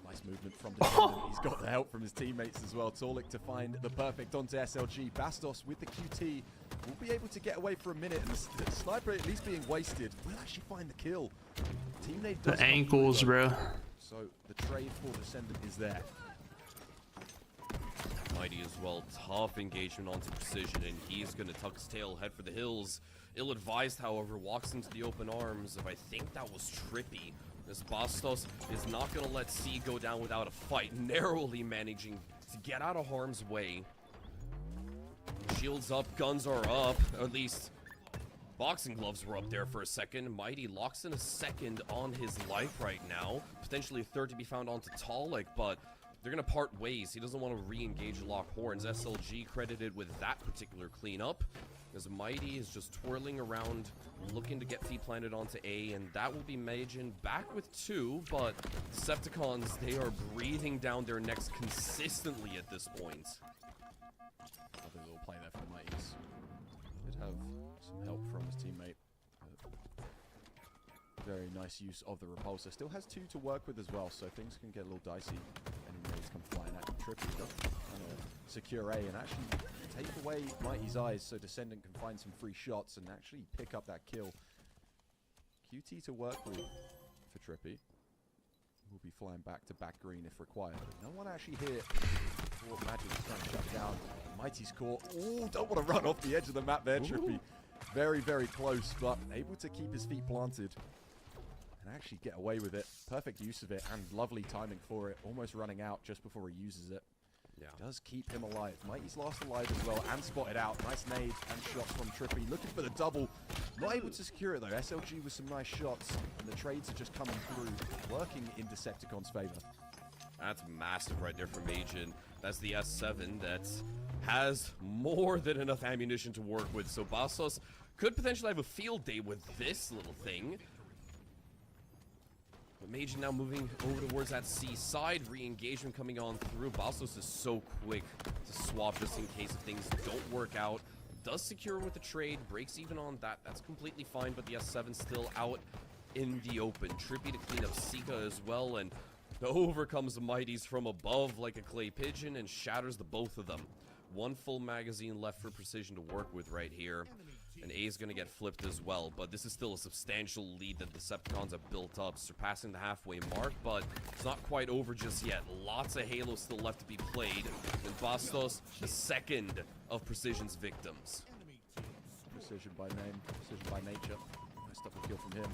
Nice movement from Descendant. He's got the help from his teammates as well. Talik to find the perfect onto SLG. Bastos with the QT will be able to get away for a minute, and the sniper at least being wasted will actually find the kill. Teammate does The come ankles, through, bro. though. So the trade for Descendant is there. Mighty as well, tough engagement onto precision, and he's gonna tuck his tail, head for the hills. Ill-advised, however, walks into the open arms of, I think that was Trippy. This Bastos is not gonna let C go down without a fight, narrowly managing to get out of harm's way. Shields up, guns are up, or at least boxing gloves were up there for a second. Mighty locks in a second on his life right now. Potentially a third to be found onto Talik, but they're going to part ways. He doesn't want to re-engage lock horns. SLG credited with that particular cleanup, as Mighty is just twirling around, looking to get feet planted onto A, and that will be Majin back with 2, but Decepticons, they are breathing down their necks consistently at this point. Lovely little play there from Mighty's. Did have some help from his teammate. Very nice use of the repulsor. Still has 2 to work with as well, so things can get a little dicey. Any raids come flying at him. Trippy trying to secure A and actually take away Mighty's eyes so Descendant can find some free shots and actually pick up that kill. QT to work with for Trippy. Will be flying back to back green if required. No one actually here before Magic's trying to shut down. Mighty's caught. Ooh, don't want to run off the edge of the map there, Trippy. Very, very close, but able to keep his feet planted and actually get away with it. Perfect use of it and lovely timing for it. Almost running out just before he uses it. Yeah. Does keep him alive. Mighty's last alive as well and spotted out. Nice nade and shots from Trippy. Looking for the double. Not able to secure it though. SLG with some nice shots and the trades are just coming through. Working in Decepticon's favor. That's massive right there from Majin. That's the S7 that has more than enough ammunition to work with. So Bastos could potentially have a field day with this little thing. But Majin now moving over towards that C side. Re-engagement coming on through. Bastos is so quick to swap just in case if things don't work out. Does secure with the trade. Breaks even on that. That's completely fine. But the S7 still out in the open. Trippy to clean up Sika as well. And over comes the Mighties from above like a clay pigeon and shatters the both of them. One full magazine left for Precision to work with right here. And A is going to get flipped as well, but this is still a substantial lead that the Decepticons have built up, surpassing the halfway mark, but it's not quite over just yet. Lots of Halo still left to be played, and Bastos, the second of Precision's victims. Precision by name, Precision by nature. Nice double kill from him.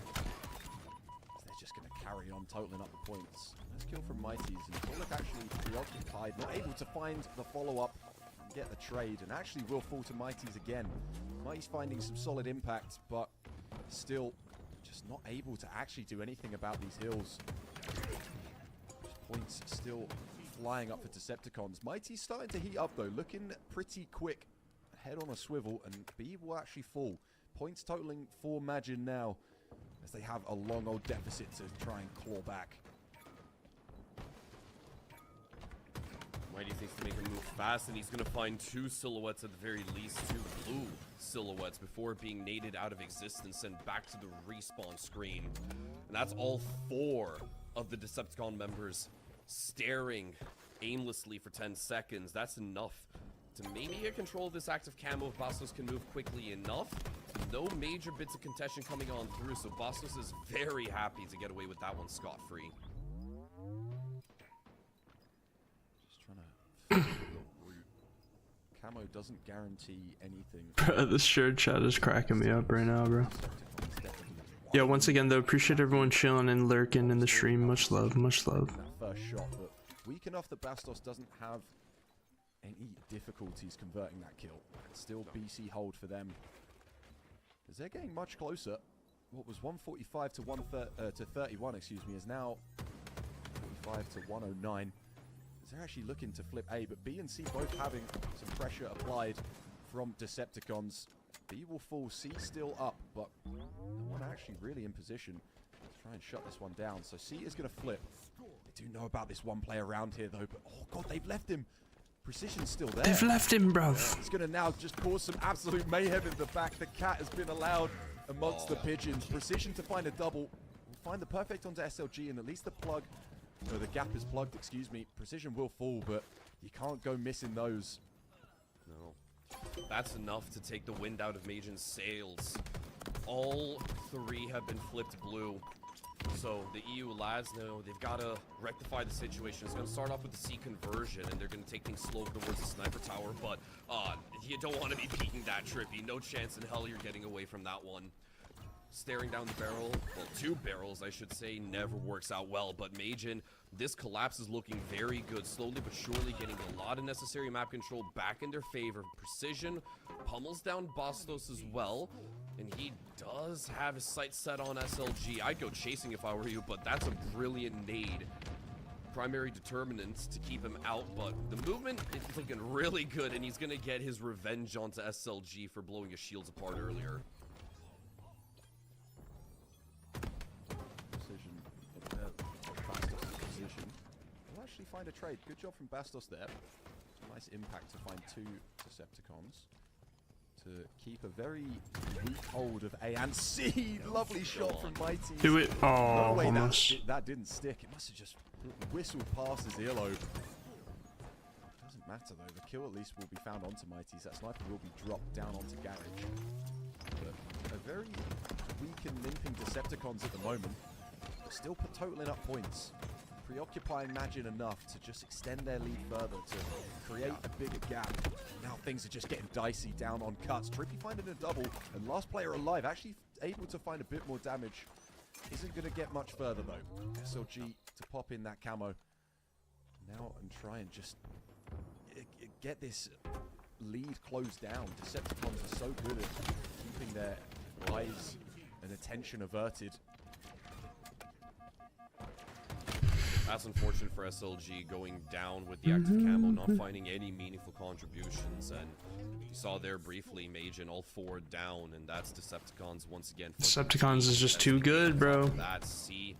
They're just going to carry on totaling up the points. Nice kill from Mighties, and Bullock actually preoccupied, not able to find the follow-up and get the trade, and actually will fall to Mighties again. Mighty's finding some solid impact, but still just not able to actually do anything about these hills. Points still flying up for Decepticons. Mighty's starting to heat up though, looking pretty quick. Head on a swivel, and B will actually fall. Points totaling for Magin now, as they have a long old deficit to try and claw back. Mighty thinks to make him move fast, and he's going to find two silhouettes at the very least, two blue silhouettes, before being naded out of existence and back to the respawn screen. And that's all 4 of the Decepticon members staring aimlessly for 10 seconds. That's enough to maybe get control of this active camo if Bastos can move quickly enough. No major bits of contention coming on through, so Bastos is very happy to get away with that one scot-free. Camo doesn't guarantee anything. Bro, this shared chat is cracking me up right now, bro. Yeah, once again though, appreciate everyone chilling and lurking in the stream. Much love, much love. That first shot, but weak enough that Bastos doesn't have any difficulties converting that kill. Still BC hold for them, as they're getting much closer. What was 145 to 31, excuse me, is now 45 to 109. They're actually looking to flip A, but B and C both having some pressure applied from Decepticons. B will fall, C still up, but no one actually really in position to try and shut this one down. So C is going to flip. They do know about this one player around here though, but oh god, they've left him. Precision's still there. They've left him, bro. It's going to now just cause some absolute mayhem in the back. The cat has been allowed amongst the pigeons. Precision to find a double. Will find the perfect onto SLG, and at least the plug, no, the gap is plugged, excuse me. Precision will fall, but you can't go missing those. No. That's enough to take the wind out of Majin's sails. All 3 have been flipped blue. So the EU lads know they've got to rectify the situation. It's going to start off with the C conversion, and they're going to take things slow towards the sniper tower. But you don't want to be peeking that trippy. No chance in hell you're getting away from that one. Staring down the barrel, well, 2 barrels, I should say, never works out well. But Majin, this collapse is looking very good. Slowly but surely getting a lot of necessary map control back in their favor. Precision pummels down Bastos as well. And he does have his sights set on SLG. I'd go chasing if I were you, but that's a brilliant nade. Primary determinants to keep him out, but the movement is looking really good, and he's going to get his revenge onto SLG for blowing his shields apart earlier. We'll actually find a trade. Good job from Bastos there. Nice impact to find 2 Decepticons. To keep a very weak hold of A and C. Lovely shot from Mighty. Do it. Oh, no way almost. that didn't stick. It must have just whistled past his earlobe. Doesn't matter though. The kill at least will be found onto Mighty's. That sniper will be dropped down onto Garage. But a very weak and limping Decepticons at the moment. Still totaling up points. Preoccupying Magin enough to just extend their lead further, to create a bigger gap. Now things are just getting dicey down on cuts. Trippy finding a double, and last player alive, actually able to find a bit more damage. Isn't going to get much further though. SLG to pop in that camo now and try and just get this lead closed down. Decepticons are so good at keeping their eyes and attention averted. That's unfortunate for SLG, going down with the active camo, not finding any meaningful contributions, and you saw there briefly, Majin all 4 down, and that's Decepticons once again. Decepticons is just too good, bro. That's C.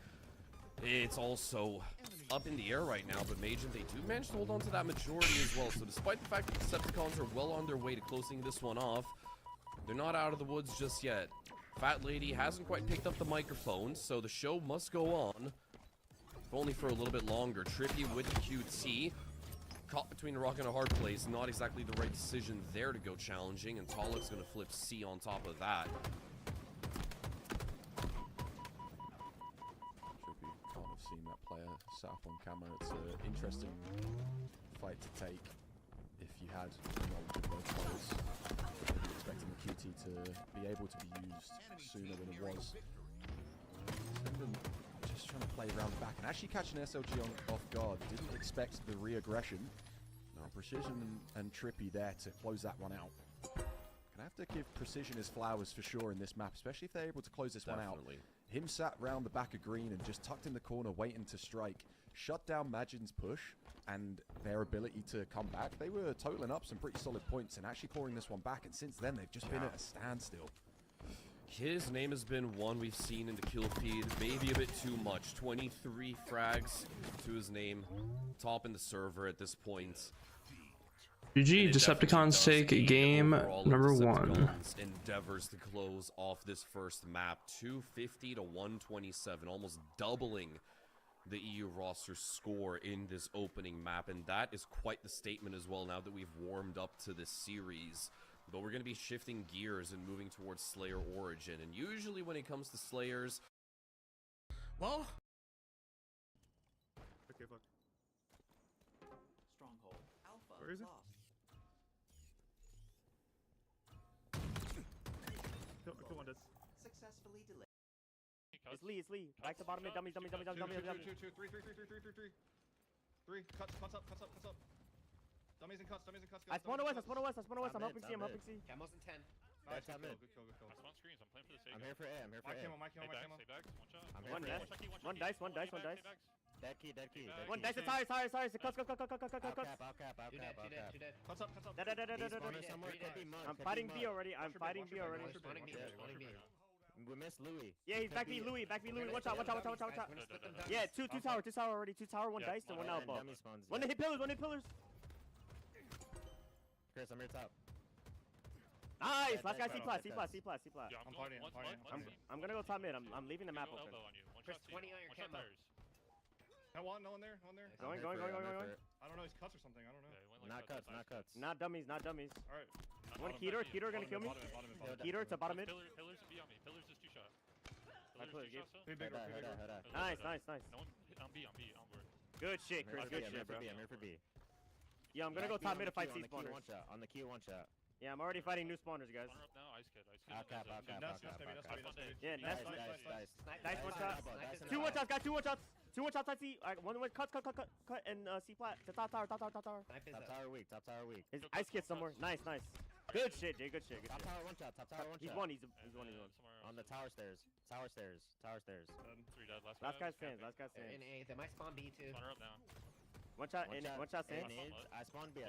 It's also up in the air right now, but Majin, they do manage to hold on to that majority as well, so despite the fact that Decepticons are well on their way to closing this one off, they're not out of the woods just yet. Fat Lady hasn't quite picked up the microphone, so the show must go on. If only for a little bit longer. Trippy with the QT. caught between a rock and a hard place. Not exactly the right decision there to go challenging, and Talek's gonna flip C on top of that. Trippy can't have seen that player set up on camera. It's an interesting fight to take if you had knowledge of both players. Maybe expecting the QT to be able to be used sooner than it was. Tendon just trying to play around the back and actually catching SLG off guard. Didn't expect the re-aggression. Now Precision and Trippy there to close that one out. Gonna have to give Precision his flowers for sure in this map, especially if they're able to close this one out. Him sat round the back of green and just tucked in the corner waiting to strike. Shut down Majin's push and their ability to come back. They were totaling up some pretty solid points and actually clawing this one back, and since then they've just been at a standstill. His name has been one we've seen in the kill feed, maybe a bit too much. 23 frags to his name, top in the server at this point. GG, Decepticons take game number 1. Endeavors to close off this first map, 250 to 127, almost doubling the EU roster score in this opening map, and that is quite the statement as well now that we've warmed up to this series. But we're going to be shifting gears and moving towards Slayer Origin, and usually when it comes to Slayers, well, Okay, fuck. Stronghold. Alpha. Where is it? Lost. Come on, Dez. Successfully delayed. It's Lee, it's Lee. Back to bottom mid, dummies, dummies, dummies, dummies, dummies, dummies. 2, 3. Cuts up. Dummies and cuts. I spawned a west, I'm helping C, Camo's in 10. Nice, good kill. I spawn screens. I'm playing for the sake. I'm here for A. My camo. Stay back. One shot. I'm One here dice. for A. One dice. Dead key. One dice, sorry. Cuts. I'll cap. Two dead. Cuts up. I'm fighting B already. Spawning B. We missed Louis. Yeah, he's back B Louis. Watch out. Yeah, two tower already. 2 tower, 1 dice, and 1 elbow. Dummy spawns. One hit pillars. Chris, I'm here top. Nice. Last guy That's C+. Yeah, I'm fighting. I'm gonna go top mid. I'm leaving the map open. Elbow on you. One Chris, shot 20 C. on your One shot camo. tires. No one there. Going. I don't know, he's cuts or something. I don't know. Yeah, he went Not like cuts, not cuts. Not dummies. Alright. One Keter gonna kill me. Bottom mid. Keter to bottom mid. Pillars be on me. Pillars is 2 shot. I Pillars put it, 2 shots. Be big, Head up. Nice. No one on B. Onward. Good shit, Chris. Good shit, bro. I'm here for B. Yeah, I'm gonna go top mid to fight C spawners. On the key one shot. Yeah, I'm already fighting new spawners, guys. Spawner up now. Ice kid. I'll cap. Nest, maybe. Yeah, Nice. Nest. Nice 1 shot. Nice. 2 1 shots, guys. 2 1 shots. 2 1 shots. I see. One cut, and C flat. To top tower. Top tower weak. His ice kid somewhere. Nice. Good shit, Jay. Good shit. Top tower one shot. He's one. He's one. On the tower stairs. Tower stairs. 3 dead. Last guy stands. In A. They might spawn B too. Spawner up now. 1 shot stands. I spawned B.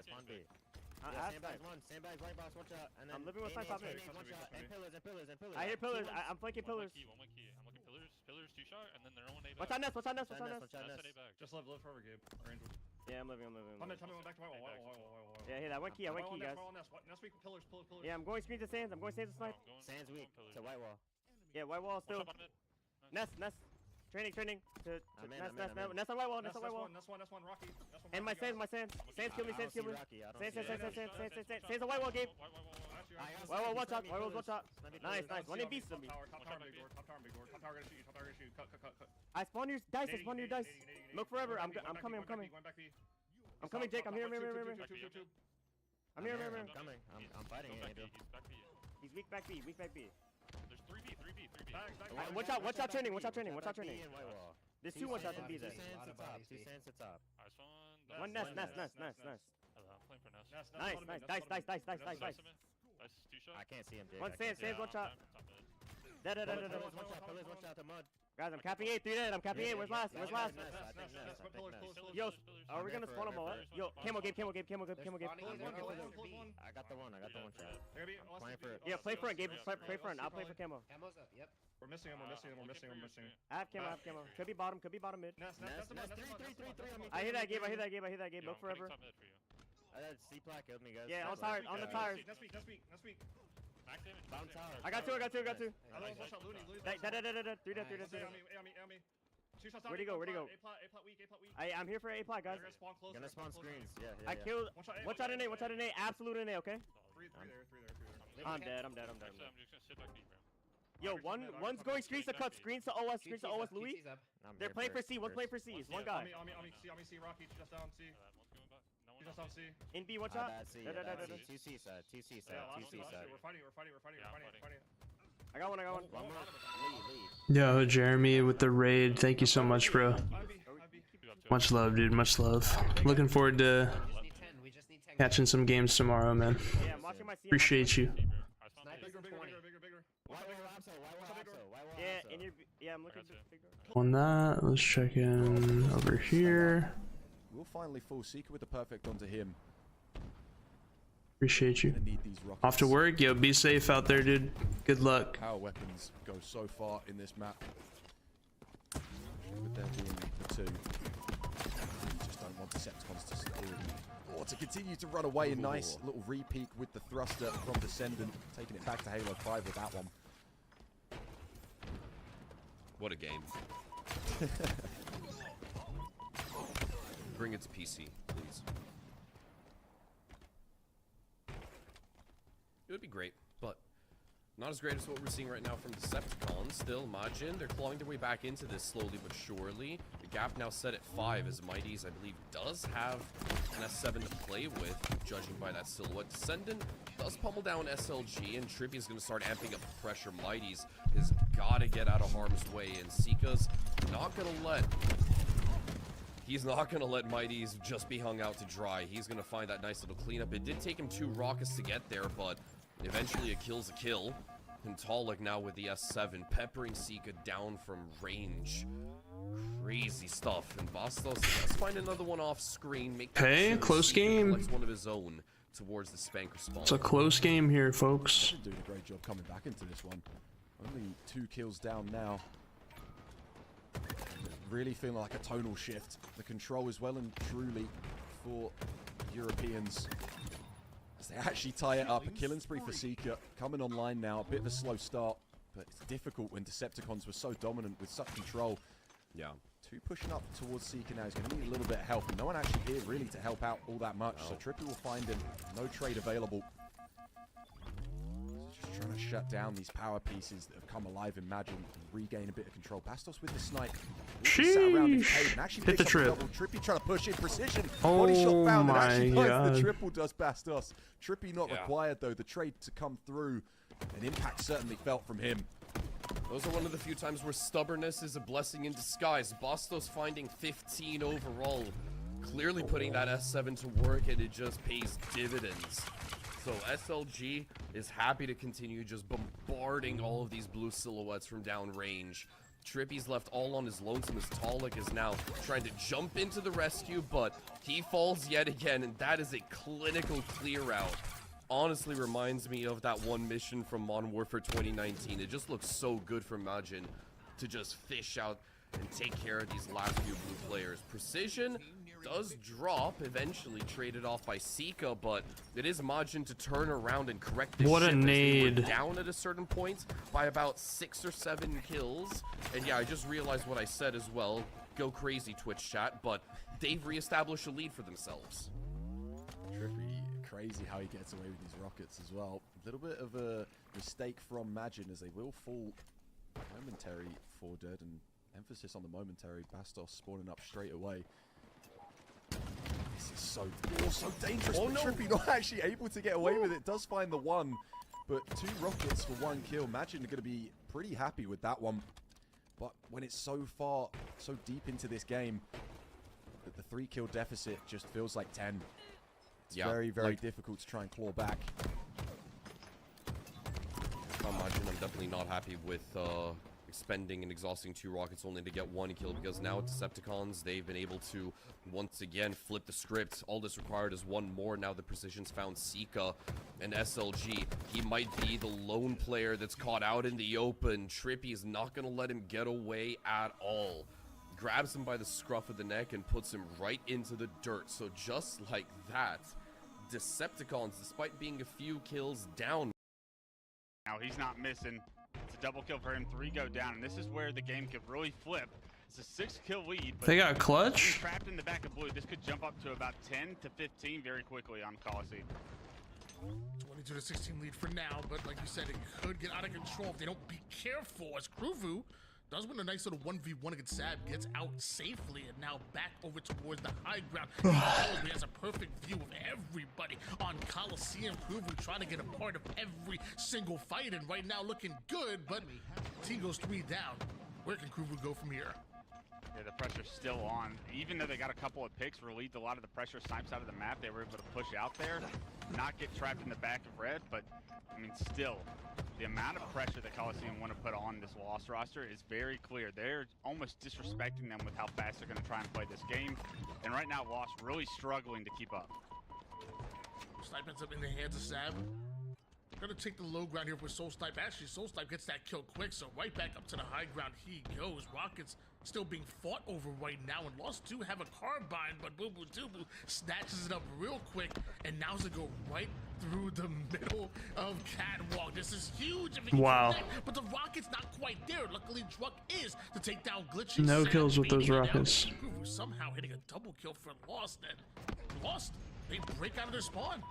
Sandbags, white box, one shot. And then I'm living with my top mid. One shot. And pillars. I hear pillars. I'm flanking pillars. One more key. I'm looking pillars. Pillars 2 shot, and then their own A. Watch out, Nest. Nest at A back. Just live forever, Gabe. Range. Yeah, I'm living. Tell me one back to white wall. Yeah, hit that 1 key. I 1 key, guys. Nest weak, pillars. Yeah, I'm going screens to sands. I'm going sands to snipe. Sands weak to white wall. Yeah, white wall still. Nest. Training. To Nest on white wall. Nest one, Rocky. And my sands. Sands kill me. Sands on white wall, Gabe. White wall, 1 shot. Nice. 1 in beast of me. Top tower, big door. Top tower gonna shoot you. Cut. I spawn your dice. Look forever. I'm coming. One back B. I'm coming, Jake. I'm here. Two. I'm here. I'm coming. I'm fighting Angel. He's weak back B. There's 3B. Watch out training. And white wall. There's 2 1 shots in B there. 2 sands to top. Ice one. One Nest. Hello, I'm playing for Nest. Nice. Dice. Dice 2 shot. I can't see him, Jake. One sands, 1 shot. Pillars, one shot to mud. Guys, I'm capping A. 3 dead. I'm capping A. Where's last? Yo, are we gonna spawn them all? Yo, camo Gabe. I got the one shot. Playing for it. Yeah, play front, Gabe. Play front. I'll play for camo. Camo's up. Yep. We're missing him. I have camo. Could be bottom mid. Nest, 3. I hear that, Gabe. Look forever. That C-Plat killed me, guys. Yeah, on the tires. Nest weak. Max damage. Bottom tower. I got two. Looney. 3 dead. On me. Two shots down. Where'd he go? Where'd he go? A plot weak. I'm here for A plot, guys. They're gonna spawn close. Gonna spawn screens. Yeah. I killed. One shot A. One shot in A. One shot in A. Absolute in A. Okay. Three there. I'm dead. Actually, I'm just gonna sit back deep, bro. Yo, one's going screens to cut. Screens to OS. Screens to OS. Louis. They're playing for C. One's playing for C. It's one guy. On me, C. Rocky, just down C. One's going back. No Two one's just down C. In B. One shot. C. Da, da, da, da, da. 2C side. 2C side. Yeah, last 2C two. side. We're fighting. Yeah, I'm fighting. I got one. One more. Lead. Yo, Jeremy with the raid. Thank you so much, bro. Much love, dude. Much love. Looking forward to We just need 10. catching some games tomorrow, man. Yeah, I'm watching my C. Appreciate you. Snipers in 20. Yeah, in your. Yeah, I'm looking. On that, let's check in over here. We'll finally fall Seeker with the perfect onto him. Appreciate you. Gonna need these rockets. Off to work. Yo, be safe out there, dude. Good luck. Power weapons go so far in this map. With there being the two. You just don't want Decepticons to or to continue to run away. A nice little repeat with the thruster from Descendant, taking it back to Halo 5 with that one. What a game. Bring it to PC, please. It would be great, but not as great as what we're seeing right now from Decepticons. Still, Majin, they're clawing their way back into this slowly but surely. The gap now set at 5 as Mighty's, I believe, does have an S7 to play with, judging by that silhouette. Descendant does pummel down SLG, and Trippy is going to start amping up the pressure. Mighty's has got to get out of harm's way, and Sika's not going to let... He's not going to let Mighty's just be hung out to dry. He's going to find that nice little cleanup. It did take him 2 rockets to get there, but eventually a kill's a kill. And Talik now with the S7, peppering Sika down from range. Crazy stuff. And Bastos does find another one off screen. Hey, close game. Collects one of his own towards the Spanker spawn. It's a close game here, folks. Doing a great job coming back into this one. Only 2 kills down now. Really feeling like a tonal shift. The control is well and truly for Europeans. As they actually tie it up. A killing spree for Seeker coming online now. A bit of a slow start, but it's difficult when Decepticons were so dominant with such control. Yeah. 2 pushing up towards Seeker now. He's going to need a little bit of help. And no one actually here really to help out all that much. So Trippy will find him. No trade available. Just trying to shut down these power pieces that have come alive in Majin and regain a bit of control. Bastos with the snipe. Sheesh. Hit the trip. Trippy trying to push in precision. Oh Body shot found. my actually God. the triple does Bastos. Trippy not required though. The trade to come through. An impact certainly felt from him. Those are one of the few times where stubbornness is a blessing in disguise. Bastos finding 15 overall. Clearly putting that S7 to work, and it just pays dividends. So SLG is happy to continue just bombarding all of these blue silhouettes from downrange. Trippy's left all on his lonesome as Talik is now trying to jump into the rescue, but he falls yet again, and that is a clinical clear out. Honestly reminds me of that one mission from Modern Warfare 2019. It just looks so good for Majin to just fish out and take care of these last few blue players. Precision does drop, eventually traded off by Sika, but it is Majin to turn around and correct this What a ship as they were nade. down at a certain point by about 6 or 7 kills. And yeah, I just realized what I said as well. Go crazy, Twitch chat, but they've reestablished a lead for themselves. Trippy, crazy how he gets away with these rockets as well. A little bit of a mistake from Majin as they will fall momentary for dead, and emphasis on the momentary. Bastos spawning up straight away. This is so dangerous. Oh, but no. Trippy not actually able to get away with it. Does find the one, but 2 rockets for 1 kill. Majin are going to be pretty happy with that one. But when it's so far, so deep into this game, that the 3-kill deficit just feels like 10. It's very, very difficult to try and claw back. Majin, I'm definitely not happy with expending and exhausting 2 rockets only to get 1 kill, because now Decepticons, they've been able to once again flip the script. All that's required is 1 more. Now the precision's found Sika and SLG. He might be the lone player that's caught out in the open. Trippy is not going to let him get away at all. Grabs him by the scruff of the neck and puts him right into the dirt. So just like that, Decepticons, despite being a few kills down, now he's not missing. It's a double kill for him. 3 go down, and this is where the game could really flip. It's a 6-kill lead. But They got clutch? trapped in the back of blue. This could jump up to about 10 to 15 very quickly on Coliseum. 22 to 16 lead for now, but like you said, it could get out of control if they don't be careful. As Kruvu does win a nice little 1v1 against Sab, gets out safely, and now back over towards the high ground. He has a perfect view of everybody on Coliseum. Kruvu trying to get a part of every single fight, and right now looking good, but T goes 3 down. Where can Kruvu go from here? Yeah, the pressure's still on. Even though they got a couple of picks, relieved a lot of the pressure snipes out of the map, they were able to push out there, not get trapped in the back of red, but I mean, still, the amount of pressure that Coliseum want to put on this Lost roster is very clear. They're almost disrespecting them with how fast they're going to try and play this game, and right now Lost really struggling to keep up. Snipe ends up in the hands of Sab. Gonna take the low ground here with Soul Snipe. Actually, Soul Snipe gets that kill quick, so right back up to the high ground he goes. Rockets still being fought over right now, and Lost do have a carbine, but Boo Boo Doo snatches it up real quick, and now's to go right through the middle of Catwalk. This is huge if it can connect, but the Rocket's not quite there. Luckily, Druck is to take down Glitchy. No Sab kills with those beating it out. rockets. Groovoo somehow hitting a double kill for Lost, and Lost, they break out of their spawn.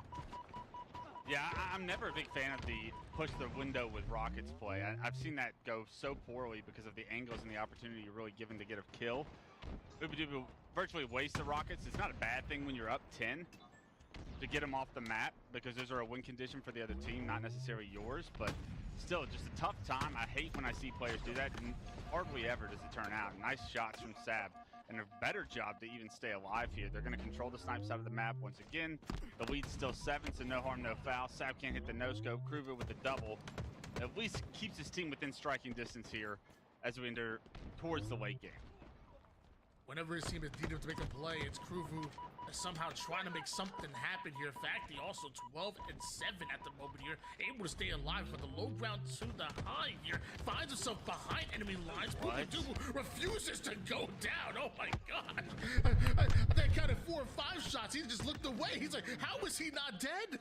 Yeah, I'm never a big fan of the push the window with Rockets play. I've seen that go so poorly because of the angles and the opportunity you're really given to get a kill. Ubidubu virtually wastes the Rockets. It's not a bad thing when you're up 10 to get them off the map because those are a win condition for the other team, not necessarily yours, but still just a tough time. I hate when I see players do that, and hardly ever does it turn out. Nice shots from Sab. And a better job to even stay alive here. They're going to control the snipes out of the map once again. The lead's still 7, so no harm, no foul. Sab can't hit the no-scope. Kruvu with the double. At least keeps his team within striking distance here as we enter towards the late game. Whenever it seems needed to make a play, it's Kruvu somehow trying to make something happen here. Facti also 12 and 7 at the moment here, able to stay alive, but the low ground to the high here finds himself behind enemy lines. Ubidubu refuses to go down. Oh my god! That kind of 4 or 5 shots, he just looked away. He's like, how is he not dead?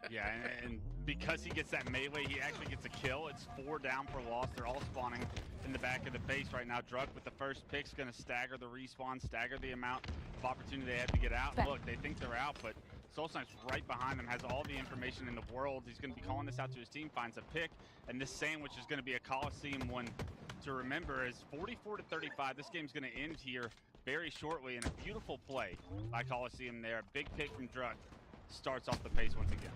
Yeah, and because he gets that melee, he actually gets a kill. It's 4 down for Lost. They're all spawning in the back of the base right now. Druck with the first pick's going to stagger the respawn, stagger the amount of opportunity they have to get out. Look, they think they're out, but Soul Snipe's right behind them, has all the information in the world. He's going to be calling this out to his team, finds a pick, and this sandwich is going to be a Coliseum one to remember. Is 44 to 35. This game's going to end here very shortly, and a beautiful play by Coliseum there. A big pick from Druck starts off the pace once again.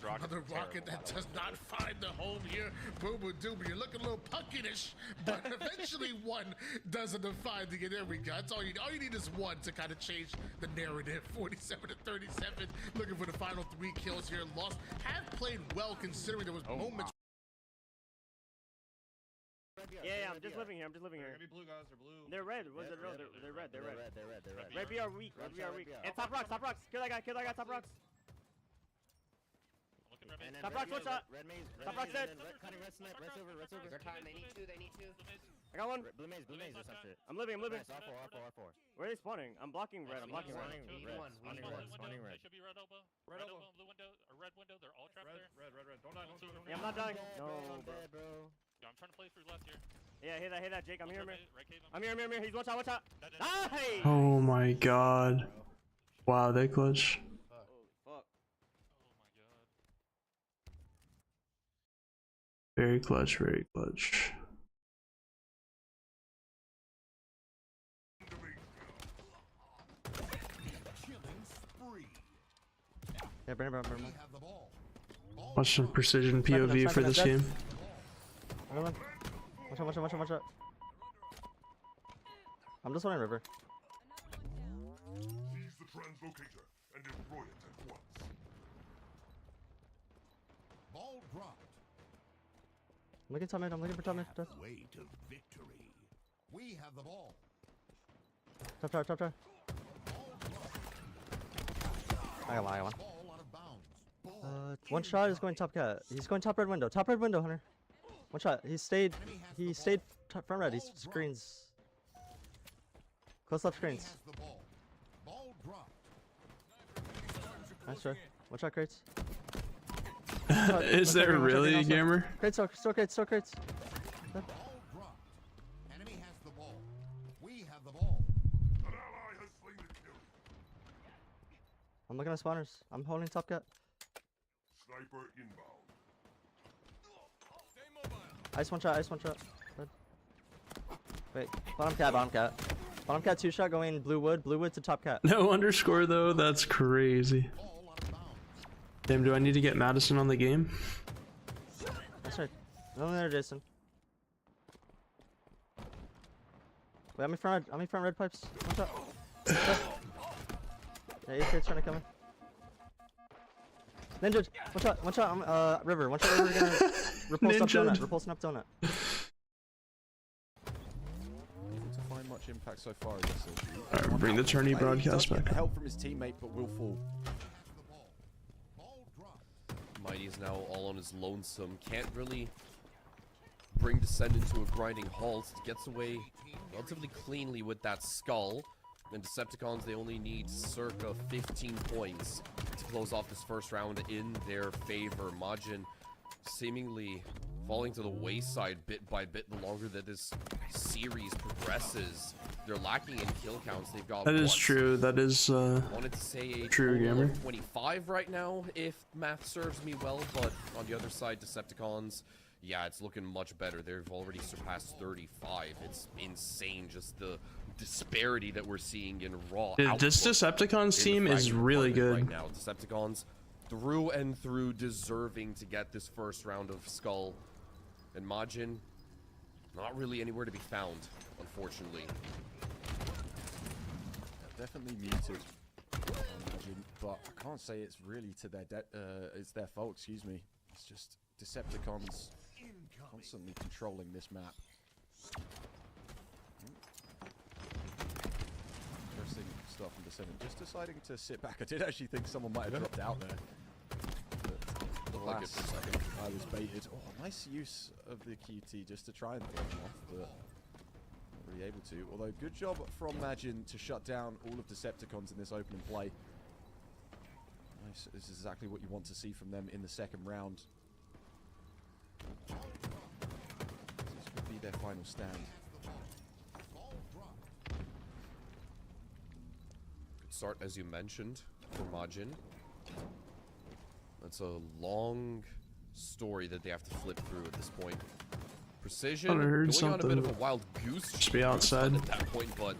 Another rocket that does not find the home here. Boo Boo Dooby, you're looking a little puckish, but eventually one doesn't find to get there we go. That's all you need is one to kind of change the narrative. 47 to 37, looking for the final 3 kills here. Lost have played well considering there was moments. Yeah, I'm just living here. Maybe blue guys are blue. They're red. They're red. Red BR weak. Red BR weak. And top rocks. Kill that guy. Top rocks. Top rocks, one shot. Top rocks dead. Cutting red snipe, red silver. They're time, they need two. I got one. Blue maze or some shit. I'm living. Nice, R4. Where are they spawning? I'm blocking red. Spawning red. They should be red elbow. Red elbow, blue window, or red window. They're all trapped there. Red. Don't die. Yeah, I'm not dying. No, bro. Yeah, I'm trying to play through left here. Yeah, hit that, Jake. I'm here. Right cave, I'm here. He's one shot. Nice! Oh my god. Wow, they clutch. Very clutch, very clutch. Yeah, burn. Watch some precision POV for this game. Watch out. I'm just on river. Seize the translocator and deploy it at once. Ball dropped. I'm looking for top mid. Way to victory. We have the ball. Top try. I got one. Ball out of bounds. One shot is going top cat. He's going top red window, Hunter. One shot. He stayed front red. He screens. Close left screens. Ball dropped. Nice try. One shot crates. Is there really a gamer? Crates, still crates. Ball dropped. Enemy I'm looking at spawners. I'm holding top cat. Sniper inbound. Ice one shot, ice one shot. Dead. Wait, bottom cat, bottom cat. Bottom cat 2 shot going blue wood to top cat. No underscore though, that's crazy. Damn, do I need to get Madison on the game? That's right. No there, Jason. Wait, I'm in front red pipes. One shot. Yeah, AFK's trying to come in. Ninja, one shot, river. One shot, river, gonna repulse up donut, repulsing up donut. Able to find much impact so far in this. Alright, bring the tourney broadcast back. Help from his teammate, but will fall. Mighty's now all on his lonesome. Can't really bring Descendant to a grinding halt. Gets away relatively cleanly with that skull. And Decepticons, they only need circa 15 points to close off this first round in their favor. Majin seemingly falling to the wayside bit by bit the longer that this series progresses. They're lacking in kill counts. They've got That is true. That is wanted to say a true, total gamer. of 25 right now, if math serves me well, but on the other side, Decepticons, yeah, it's looking much better. They've already surpassed 35. It's insane, just the disparity that we're seeing in raw Dude, this output Decepticons in team the is fragment really department good. right now. Decepticons through and through deserving to get this first round of Skull. And Majin, not really anywhere to be found, unfortunately. Definitely muted, I imagine, but I can't say it's really to their it's their fault. Excuse me. It's just Decepticons constantly controlling this map. Interesting stuff from Descendant. Just deciding to sit back. I did actually think someone might have dropped out there. But Looked like it for a alas, second. I was baited. Oh, nice use of the QT just to try and throw him off, but not really able to. Although, good job from Majin to shut down all of Decepticons in this opening play. Nice. This is exactly what you want to see from them in the second round. This could be their final stand. Good start, as you mentioned, for Majin. That's a long story that they have to flip through at this point. Precision I heard going on a bit something. of a wild goose Just be outside. at that point, but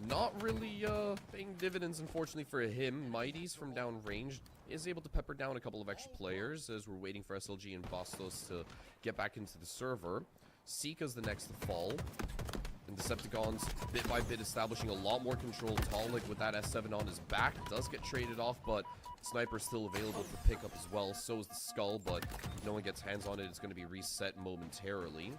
not really paying dividends, unfortunately, for him. Mighty's from downrange is able to pepper down a couple of extra players as we're waiting for SLG and Bastos to get back into the server. Sika's the next to fall. And Decepticons, bit by bit, establishing a lot more control. Talik with that S7 on his back does get traded off, but Sniper's still available for pickup as well. So is the Skull, but if no one gets hands on it, it's going to be reset momentarily.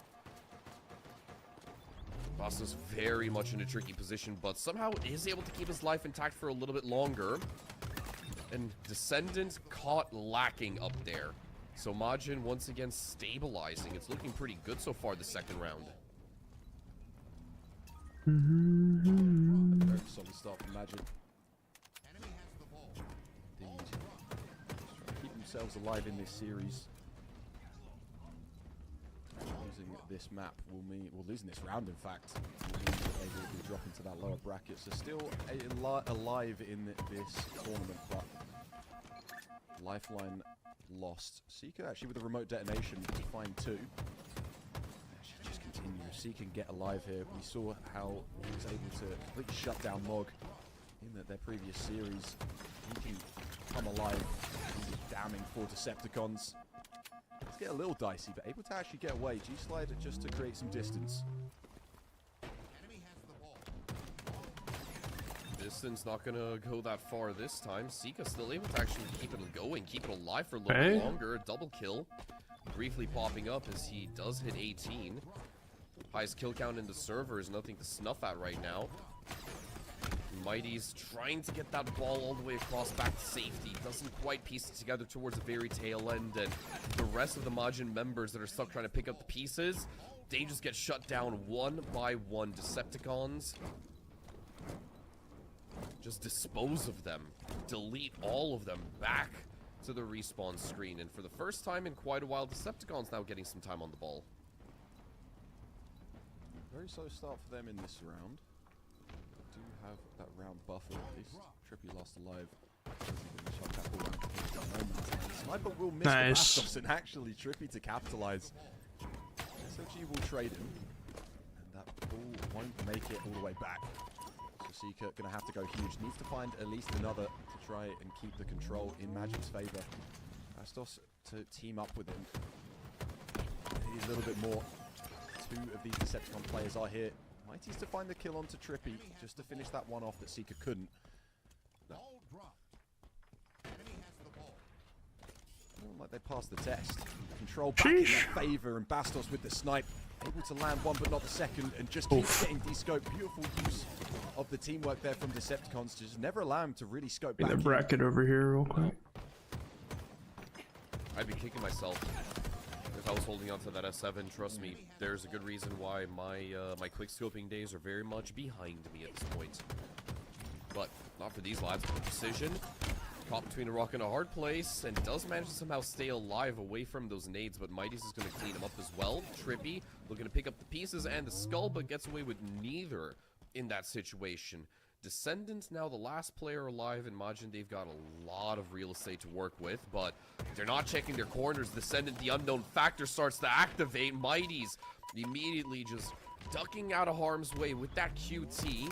Bastos very much in a tricky position, but somehow is able to keep his life intact for a little bit longer. And Descendant caught lacking up there. So Majin once again stabilizing. It's looking pretty good so far the second round. Very solid start from Majin. Indeed. Just trying to keep themselves alive in this series. Losing this map will mean, well, losing this round, in fact, will mean that they will be dropping to that lower bracket. So still alive in this tournament, but lifeline lost. Seeker actually with a remote detonation to find 2. Should just continue. If Seeker can get alive here, we saw how he was able to completely shut down Mog in their previous series. He can come alive. This is damning for Decepticons. Let's get a little dicey, but able to actually get away. G-Slide just to create some distance. Distance not gonna go that far this time. Sika still able to actually keep it going, keep it alive for a little bit longer. A double kill briefly popping up as he does hit 18. Highest kill count in the server is nothing to snuff at right now. Mighty's trying to get that ball all the way across back to safety. Doesn't quite piece it together towards the very tail end. And the rest of the Majin members that are stuck trying to pick up the pieces, they just get shut down one by one. Decepticons just dispose of them. Delete all of them back to the respawn screen. And for the first time in quite a while, Decepticons now getting some time on the ball. Very slow start for them in this round. Do have that round buffer at least. Trippy lost alive Sniper will miss Nice. the Bastos, and actually Trippy to capitalize. SOG will trade him, and that ball won't make it all the way back. So Seeker gonna have to go huge. Needs to find at least another to try and keep the control in Magic's favor. Bastos to team up with him. Need a little bit more. Two of these Decepticon players are here. Mighty's to find the kill onto Trippy, just to finish that one off that Seeker couldn't. No. Like they passed the test. Control back in their favor, and Bastos with the snipe. Able to land one but not the second, and just keeps getting descoped. Beautiful use of the teamwork there from Decepticons to just never allow him to really scope back The in. bracket over here real quick. I'd be kicking myself if I was holding on to that S7. Trust me, there's a good reason why my quick scoping days are very much behind me at this point. But not for these lads. Precision, caught between a rock and a hard place, and does manage to somehow stay alive away from those nades. But Mighty's is going to clean him up as well. Trippy looking to pick up the pieces and the skull, but gets away with neither in that situation. Descendant now the last player alive, and Majin, they've got a lot of real estate to work with, but they're not checking their corners. Descendant, the unknown factor, starts to activate. Mighty's immediately just ducking out of harm's way with that QT,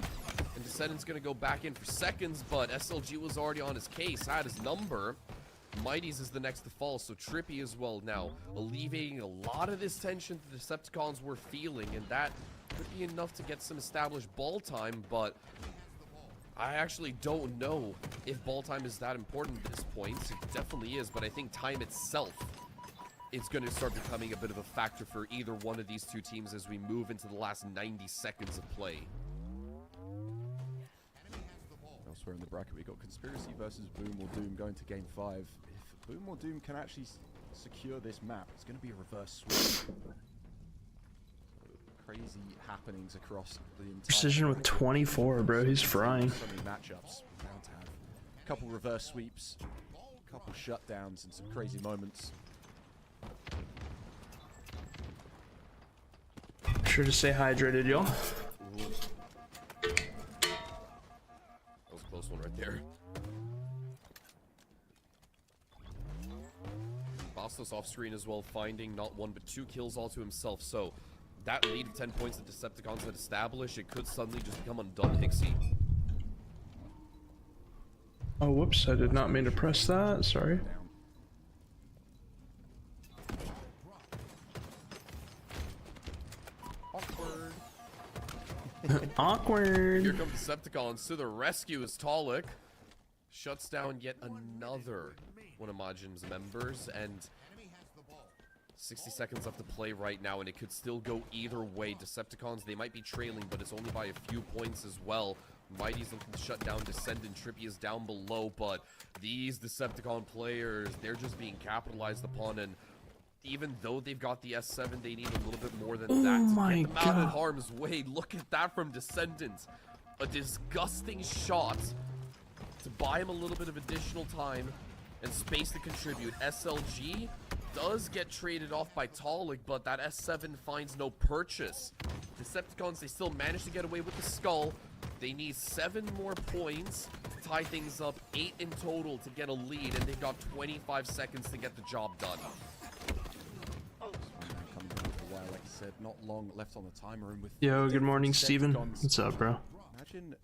and Descendant's gonna go back in for seconds, but SLG was already on his case, had his number. Mighty's is the next to fall, so Trippy as well now, alleviating a lot of this tension the Decepticons were feeling, and that could be enough to get some established ball time, but I actually don't know if ball time is that important at this point. It definitely is, but I think time itself is going to start becoming a bit of a factor for either one of these two teams as we move into the last 90 seconds of play. Elsewhere in the bracket, we got Conspiracy versus Boom or Doom going to game 5. If Boom or Doom can actually secure this map, it's going to be a reverse sweep. Crazy happenings across the entire Precision with 24, bro. He's frying. So many matchups. Bound to have a couple reverse sweeps, a couple shutdowns, and some crazy moments. Sure to stay hydrated, y'all. That was a close one right there. Bastos off screen as well, finding not one but 2 kills all to himself. So that lead of 10 points that Decepticons had established, it could suddenly just become undone. Hixie. Oh, whoops. I did not mean to press that. Sorry. Awkward. Awkward. Here come Decepticons to the rescue as Talik shuts down yet another one of Majin's members, and 60 seconds left to play right now, and it could still go either way. Decepticons, they might be trailing, but it's only by a few points as well. Mighty's looking to shut down Descendant. Trippy is down below, but these Decepticon players, they're just being capitalized upon, and even though they've got the S7, they need a little bit more than that to get them out of harm's way. Look at that from Descendant. A disgusting shot to buy him a little bit of additional time and space to contribute. SLG does get traded off by Talik, but that S7 finds no purchase. Decepticons, they still manage to get away with the skull. They need 7 more points to tie things up, 8 in total to get a lead, and they've got 25 seconds to get the job done. Coming down for a while, like you said, not long left on the timer, and with Yo, good morning, Steven. What's up, bro? Imagine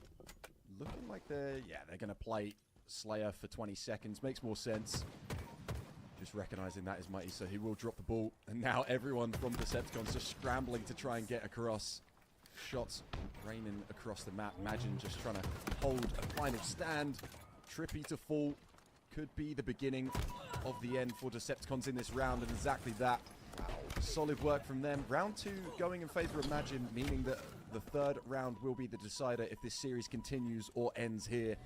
looking like they're gonna play Slayer for 20 seconds. Makes more sense. Just recognizing that is Mighty, so he will drop the ball. And now everyone from Decepticons just scrambling to try and get across. Shots raining across the map. Imagine just trying to hold a final stand. Trippy to fall. Could be the beginning of the end for Decepticons in this round, and exactly that. Solid work from them. Round 2 going in favor of Imagine, meaning that the third round will be the decider if this series continues or ends here.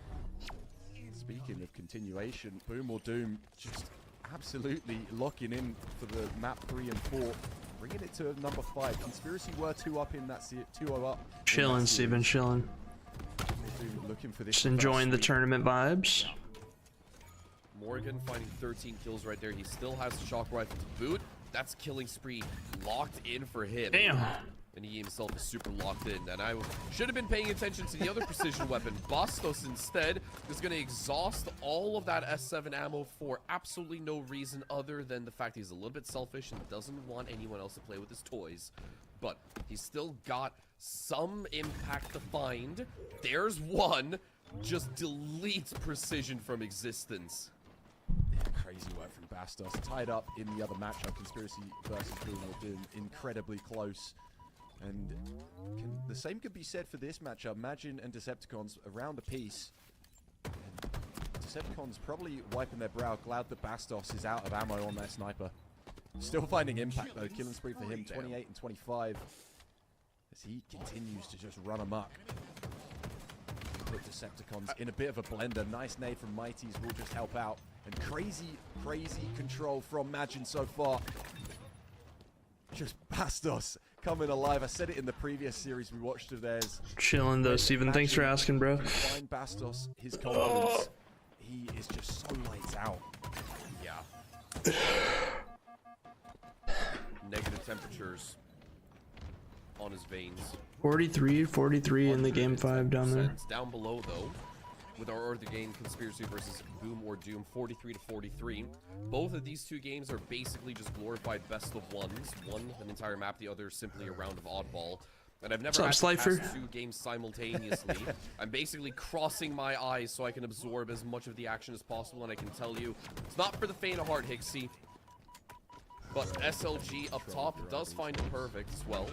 Speaking of continuation, Boom or Doom just absolutely locking in for the map 3 and 4, bringing it to number 5. Conspiracy were 2 up in that 2-0 up. Chilling, Steven, chilling. Looking for this. Just enjoying the tournament vibes. Morgan finding 13 kills right there. He still has the shock rifle to boot. That's killing spree locked in for him. Damn. and he himself is super locked in. And I should have been paying attention to the other precision weapon. Bastos instead is going to exhaust all of that S7 ammo for absolutely no reason other than the fact he's a little bit selfish and doesn't want anyone else to play with his toys. But he's still got some impact to find. There's one. Just deletes precision from existence. Crazy work from Bastos. Tied up in the other matchup, Conspiracy versus Boom are doing incredibly close. And the same could be said for this matchup. Magin and Decepticons around a piece. And Decepticons probably wiping their brow, glad that Bastos is out of ammo on that sniper. Still finding impact though. Killing spree for him, 28 and 25. As he continues to just run amok. Put Decepticons in a bit of a blender. Nice nade from Mighties will just help out. And crazy control from Magin so far. Just Bastos coming alive. I said it in the previous series we watched of theirs. Chilling though, Steven. Thanks for asking, bro. Find Bastos, his confidence. He is just so lights out. Yeah. Negative temperatures on his veins. 43 in the game 5 down there. Down below though, with our Earth Game Conspiracy versus Boom or Doom, 43 to 43. Both of these two games are basically just glorified best of ones. One an entire map, the other simply a round of oddball. And I've never had to pass 2 games simultaneously. I'm basically crossing my eyes so I can absorb as much of the action as possible, and I can tell you, it's not for the faint of heart, Hixie. But SLG up top does find it perfect as well.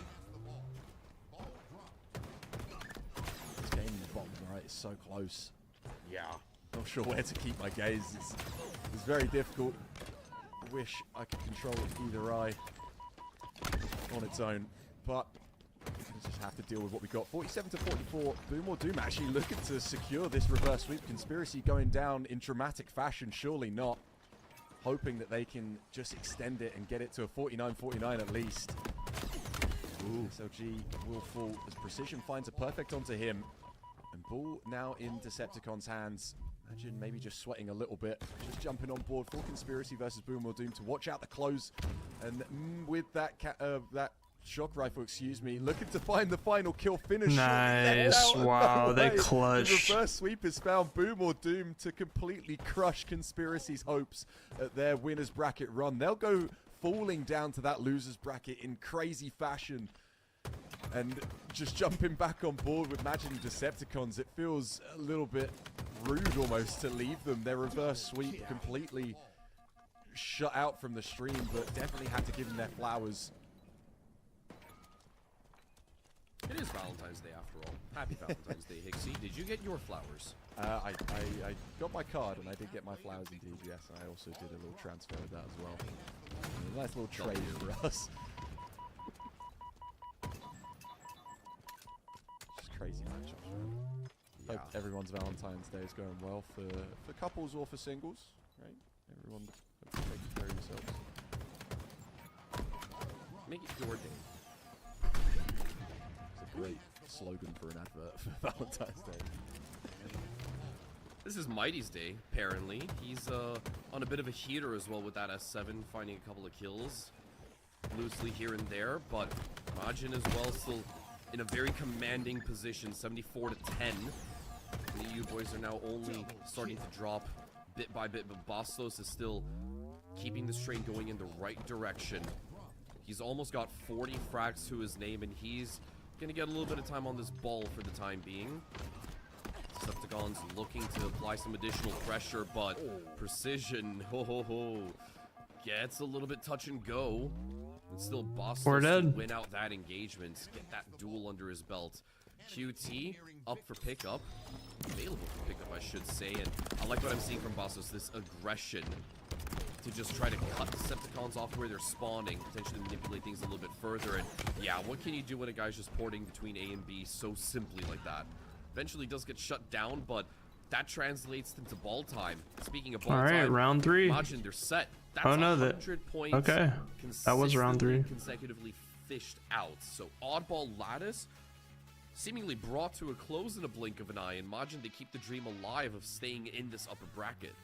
This game in the bottom right is so close. Yeah. Not sure where to keep my gaze. It's very difficult. Wish I could control either eye on its own, but we just have to deal with what we got. 47 to 44. Boom or Doom actually looking to secure this reverse sweep. Conspiracy going down in dramatic fashion. Surely not. Hoping that they can just extend it and get it to a 49-49 at least. Ooh. SLG will fall as Precision finds a perfect onto him. And ball now in Decepticon's hands. Imagine maybe just sweating a little bit. Just jumping on board for Conspiracy versus Boom or Doom to watch out the close. And with that shock rifle, excuse me, looking to find the final kill finish. Nice. Wow, they clutched. The reverse sweep has found Boom or Doom to completely crush Conspiracy's hopes at their winner's bracket run. They'll go falling down to that loser's bracket in crazy fashion. And just jumping back on board with Magin Decepticons, it feels a little bit rude almost to leave them. Their reverse sweep completely shut out from the stream, but definitely had to give them their flowers. It is Valentine's Day after all. Happy Valentine's Day, Hixie. Did you get your flowers? I got my card and I did get my flowers indeed, yes. I also did a little transfer with that as well. A nice little trade for us. Just crazy matchups, man. Yeah. Hope everyone's Valentine's Day is going well for couples or for singles, right? Everyone taking care of yourselves. Make it your day. It's a great slogan for an advert for Valentine's Day. This is Mighty's day, apparently. He's on a bit of a heater as well with that S7, finding a couple of kills loosely here and there, but Majin as well still in a very commanding position, 74 to 10. The EU boys are now only starting to drop bit by bit, but Bastos is still keeping this train going in the right direction. He's almost got 40 frags to his name, and he's gonna get a little bit of time on this ball for the time being. Decepticons looking to apply some additional pressure, but Precision, gets a little bit touch and go. And still Bastos to win out that engagement, get that duel under his belt. QT up for pickup, available for pickup I should say, and I like what I'm seeing from Bastos, this aggression to just try to cut Decepticons off where they're spawning, potentially manipulate things a little bit further, and yeah, what can you do when a guy's just porting between A and B so simply like that? Eventually does get shut down, but that translates into ball time. Speaking of ball time, all right, round 3. Majin, they're set. That's oh no, 100 points. Okay, that was round 3. Consecutively fished out. So oddball lattice seemingly brought to a close in a blink of an eye, and Majin, they keep the dream alive of staying in this upper bracket.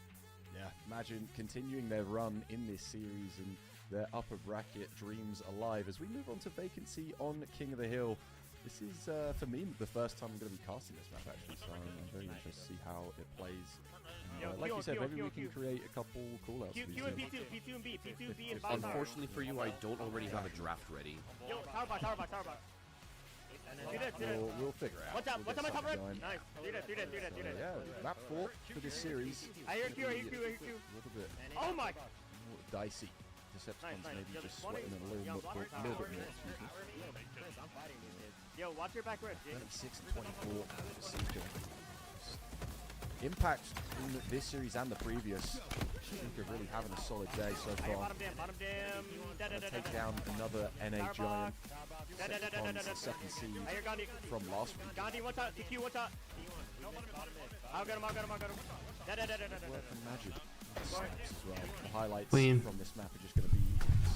Yeah, imagine continuing their run in this series and their upper bracket dreams alive. As we move on to Vacancy on King of the Hill, this is, for me, the first time I'm going to be casting this map, actually, so I'm very interested to see how it plays. Like you said, maybe we can create a couple callouts. Q and P2 and B, P2 B and bottom tower. Unfortunately for you, I don't already have a draft ready. Yo, tower box. We'll figure it out. What's up? We'll What's up, my get top red? something going. Nice. Do that. Yeah, map 4 for this series. I hear Q. A little bit Oh my! more dicey. Decepticons Nice. maybe Yo, just this one sweating is- it a little Yo, bit block more. right Excuse me. I'm fighting these kids. Yo, watch your back red. 36 and 24 for Seeker. Impact in this series and the previous. Seeker really having a solid day so far. Bottom dam. Take down another NA giant. Decepticons, the second seed from last week. Gandhi, one top. TQ, one top. I'll get him. Imagine snipes as well. The highlights Clean. from this map are just going to be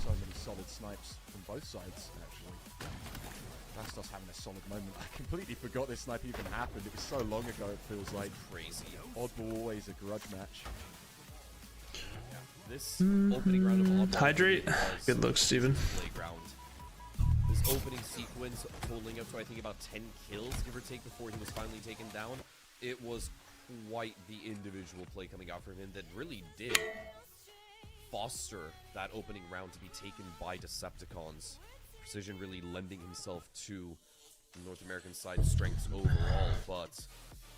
so many solid snipes from both sides, actually. Bastos having a solid moment. I completely forgot this snipe even happened. It was so long ago, it feels like. Crazy. Oddball always a grudge match. This opening round of Oddball Hydrate. was Good looks, Steven. Playground. This opening sequence totaling up to, I think, about 10 kills, give or take, before he was finally taken down. It was quite the individual play coming out from him that really did foster that opening round to be taken by Decepticons. Precision really lending himself to the North American side's strengths overall, but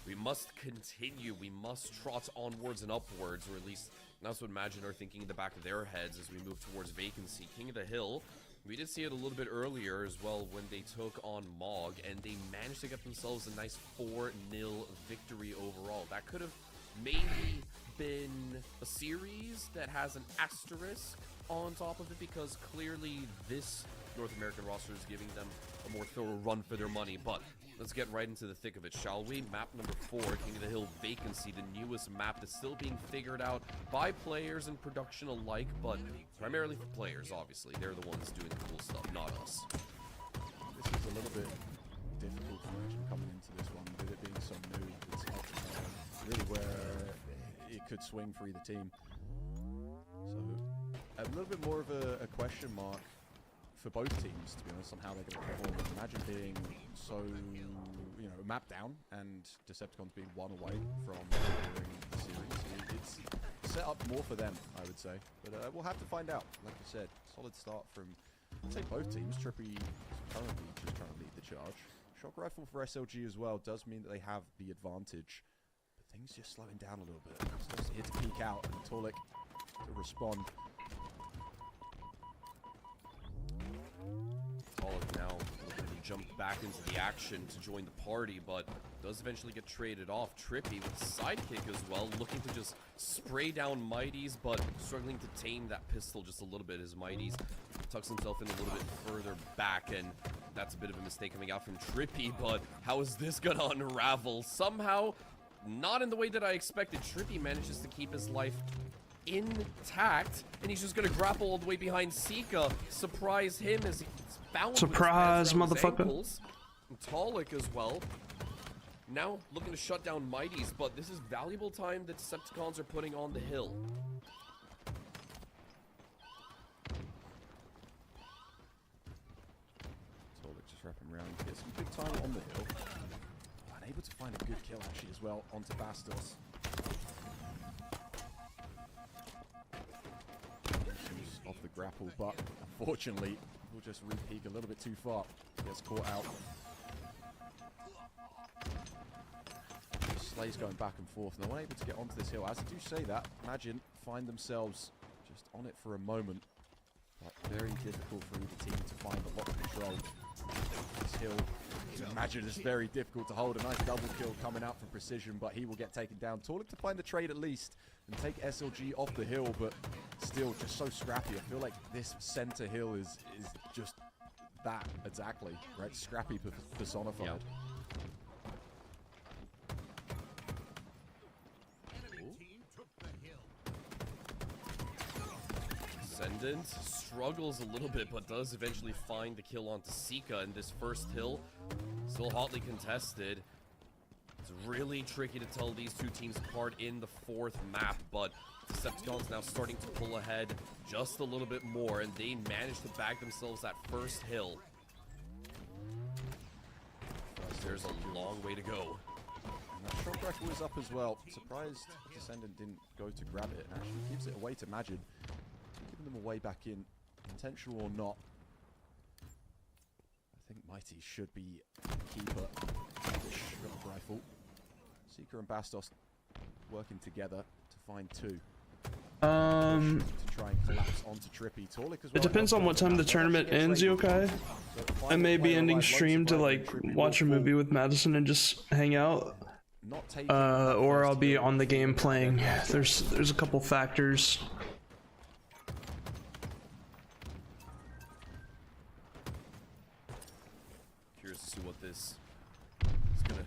we must continue. We must trot onwards and upwards, or at least that's what Imagine are thinking in the back of their heads as we move towards Vacancy. King of the Hill, we did see it a little bit earlier as well when they took on Mog, and they managed to get themselves a nice 4-0 victory overall. That could have maybe been a series that has an asterisk on top of it, because clearly this North American roster is giving them a more thorough run for their money. But let's get right into the thick of it, shall we? Map number 4, King of the Hill Vacancy, the newest map that's still being figured out by players and production alike, but primarily for players, obviously. They're the ones doing the cool stuff, not us. This is a little bit difficult for Imagine coming into this one, with it being so new. It's really where it could swing for either team. So a little bit more of a question mark for both teams, to be honest, on how they're going to perform. Imagine being so, mapped down, and Decepticons being one away from winning the series. It's set up more for them, I would say. But we'll have to find out. Like you said, solid start from, I'd say, both teams. Trippy is currently just trying to lead the charge. Shock rifle for SLG as well does mean that they have the advantage. But things just slowing down a little bit. Still here to peek out, and Torlik to respond. Pollock now looking to jump back into the action to join the party, but does eventually get traded off. Trippy with sidekick as well, looking to just spray down Mighties, but struggling to tame that pistol just a little bit as Mighties tucks himself in a little bit further back, and that's a bit of a mistake coming out from Trippy, but how is this gonna unravel? Somehow, not in the way that I expected. Trippy manages to keep his life intact, and he's just gonna grapple all the way behind Sika, surprise him as he's bound Surprise, with his motherfucker. ankles. And Talik as well, now looking to shut down Mighties, but this is valuable time that Decepticons are putting on the hill. Talik just wrapping around, gets some good time on the hill. And able to find a good kill actually as well onto Bastos. Off the grapple, but unfortunately we'll just re-peek a little bit too far. Gets caught out. Slay's going back and forth, and they're unable to get onto this hill. As I do say that, Imagine find themselves just on it for a moment, but very difficult for either team to find a lot of control. This hill, Imagine, is very difficult to hold. A nice double kill coming out from Precision, but he will get taken down. Torlik to find the trade at least and take SLG off the hill, but still just so scrappy. I feel like this center hill is just that exactly, right? Scrappy personified. Yep. Ascendant struggles a little bit, but does eventually find the kill onto Sika, and this first hill still hotly contested. It's really tricky to tell these two teams apart in the fourth map, but Decepticons now starting to pull ahead just a little bit more, and they managed to bag themselves that first hill. There's a long way to go. And that shock rifle is up as well. Surprised Descendant didn't go to grab it, and actually gives it away to Majin. Giving them away back in, intentional or not. I think Mighty should be keeper of the shock rifle. Seeker and Bastos working together to find two. To try and collapse onto Trippy. Torlik as well. It depends on what time the tournament ends, Yokai. I may be ending stream to like watch a movie with Madison and just hang out. Or I'll be on the game playing. There's a couple factors. Curious to see what this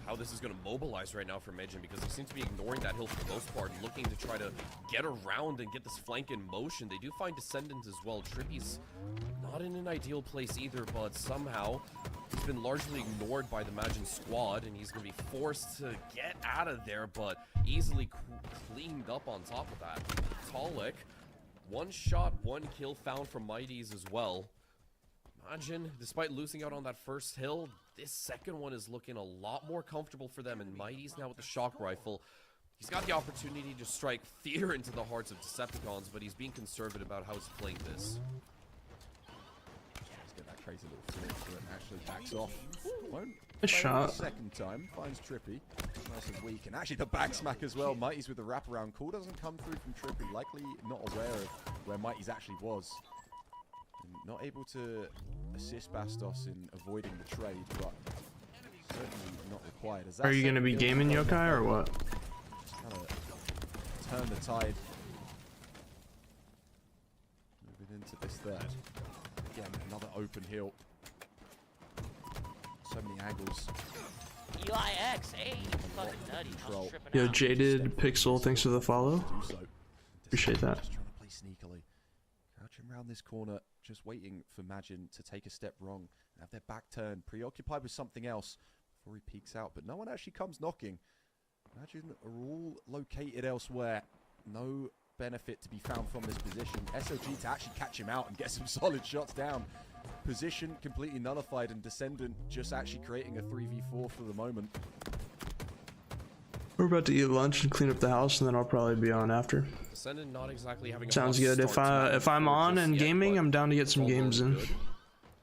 how this is gonna mobilize right now for Majin, because they seem to be ignoring that hill for the most part, looking to try to get around and get this flank in motion. They do find Descendant as well. Trippy's not in an ideal place either, but somehow he's been largely ignored by the Majin squad, and he's gonna be forced to get out of there, but easily cleaned up on top of that. Torlik, 1 shot, 1 kill found from Mighties as well. Majin, despite losing out on that first hill, this second one is looking a lot more comfortable for them, and Mighty's now with the shock rifle. He's got the opportunity to strike fear into the hearts of Decepticons, but he's being conservative about how he's playing this. Let's get that crazy little flip so it actually backs off. Won't A shot. Second time, finds Trippy. Nice and weak, and actually the back smack as well. Mighty's with the wraparound. Call doesn't come through from Trippy, likely not aware of where Mighty's actually was. Not able to assist Bastos in avoiding the trade, but certainly not required. Are you going to be gaming, Yokai, or what? Just kind of turn the tide. Moving into this third. Again, another open hill. So many angles. Eli X, hey, fucking nutty. I'm tripping Yo, out. Jaded Pixel, thanks for the follow. Appreciate that. Just trying to play sneakily. Crouching around this corner, just waiting for Majin to take a step wrong and have their back turned, preoccupied with something else before he peeks out. But no one actually comes knocking. Majin are all located elsewhere. No benefit to be found from this position. SOG to actually catch him out and get some solid shots down. Position completely nullified, and Descendant just actually creating a 3v4 for the moment. We're about to eat lunch and clean up the house, and then I'll probably be on after. Descendant not exactly having a Sounds good. If I'm on and gaming, I'm down to get some games in.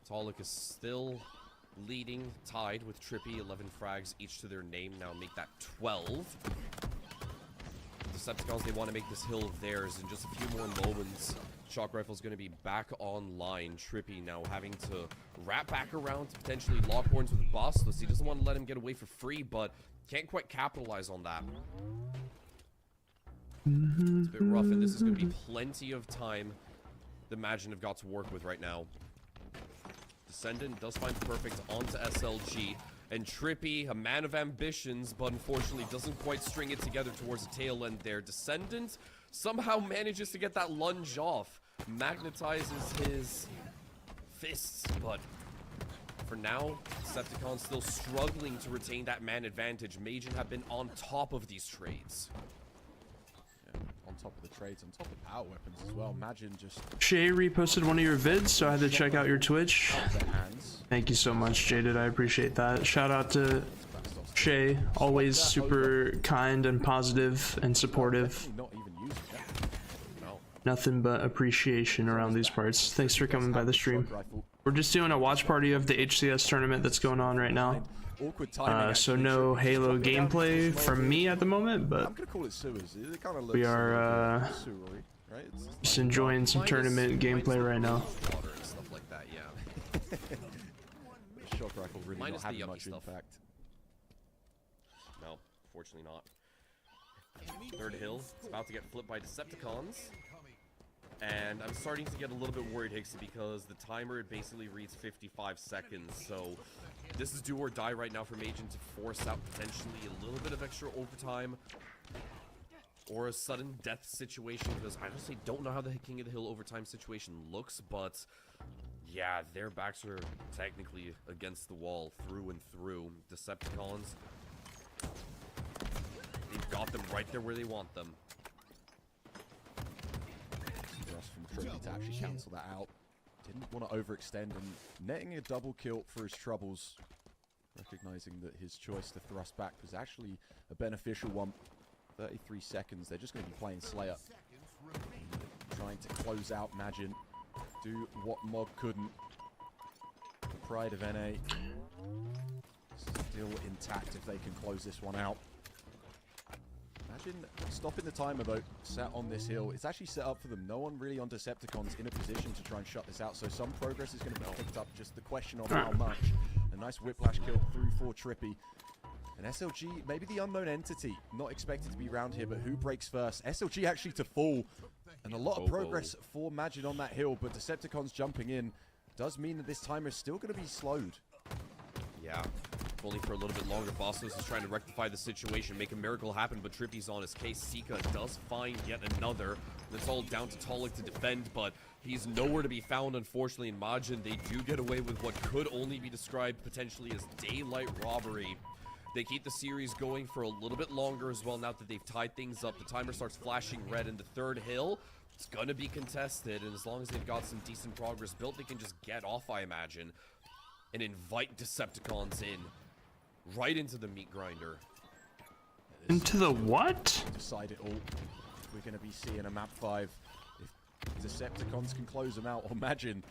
Torlik is still leading, tied with Trippy. 11 frags each to their name. Now make that 12. Decepticons, they want to make this hill theirs in just a few more moments. Shock Rifle's going to be back online. Trippy now having to wrap back around to potentially lock horns with Bastos. He doesn't want to let him get away for free, but can't quite capitalize on that. It's a bit rough, and this is going to be plenty of time the Majin have got to work with right now. Descendant does find perfect onto SLG, and Trippy, a man of ambitions, but unfortunately doesn't quite string it together towards the tail end there. Descendant somehow manages to get that lunge off, magnetizes his fists, but for now, Decepticons still struggling to retain that man advantage. Majin have been on top of these trades. Yeah, on top of the trades, on top of power weapons as well. Majin just... Shay reposted one of your vids, so I had to check out your Twitch. Thank you so much, Jaded. I appreciate that. Shout out to Shay, always super kind and positive and supportive. Nothing but appreciation around these parts. Thanks for coming by the stream. We're just doing a watch party of the HCS tournament that's going on right now. So no Halo gameplay from me at the moment, but we are just enjoying some tournament gameplay right now. Stuff like that, yeah. Shock Rifle really Minus not having the yucky much stuff. impact. No, fortunately not. Third hill, it's about to get flipped by Decepticons. And I'm starting to get a little bit worried, Hixie, because the timer basically reads 55 seconds. So this is do or die right now for Majin to force out potentially a little bit of extra overtime or a sudden death situation, because I honestly don't know how the King of the Hill overtime situation looks, but yeah, their backs are technically against the wall through and through. Decepticons got them right there where they want them. Just from Trippy to actually cancel that out. Didn't want to overextend and netting a double kill for his troubles. Recognizing that his choice to thrust back was actually a beneficial one. 33 seconds. They're just going to be playing Slayer. Trying to close out Magin. Do what Mog couldn't. The pride of NA still intact if they can close this one out. Imagine stopping the timer though, sat on this hill. It's actually set up for them. No one really on Decepticons in a position to try and shut this out. So some progress is going to be picked up. Just the question of how much. A nice whiplash kill through for Trippy. And SLG, maybe the unknown entity. Not expected to be around here, but who breaks first? SLG actually to fall. And a lot of progress for Magin on that hill, but Decepticons jumping in does mean that this timer is still going to be slowed. Yeah, only for a little bit longer. Bastos is trying to rectify the situation, make a miracle happen, but Trippy's on his case. Sika does find yet another. It's all down to Tolik to defend, but he's nowhere to be found, unfortunately, in Majin. They do get away with what could only be described potentially as daylight robbery. They keep the series going for a little bit longer as well now that they've tied things up. The timer starts flashing red in the third hill. It's going to be contested, and as long as they've got some decent progress built, they can just get off, I imagine, and invite Decepticons in. Right into the meat grinder. Into the what? Decide it all. We're going to be seeing a map 5. If Decepticons can close them out, or Magin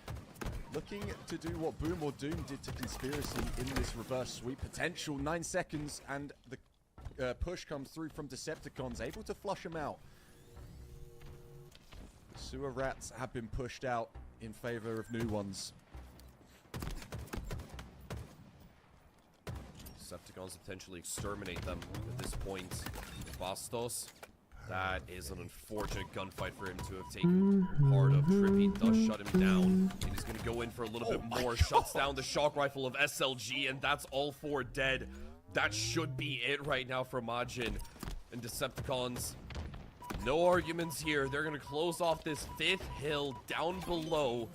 looking to do what Boom or Doom did to Conspiracy in this reverse sweep. Potential 9 seconds, and the push comes through from Decepticons, able to flush them out. The sewer rats have been pushed out in favor of new ones. Decepticons potentially exterminate them at this point. Bastos, that is an unfortunate gunfight for him to have taken part of. Trippy does shut him down, and he's going to go in for a little bit more. Shuts down the shock rifle of SLG, and that's all 4 dead. That should be it right now for Majin and Decepticons. No arguments here. They're going to close off this 5th hill down below.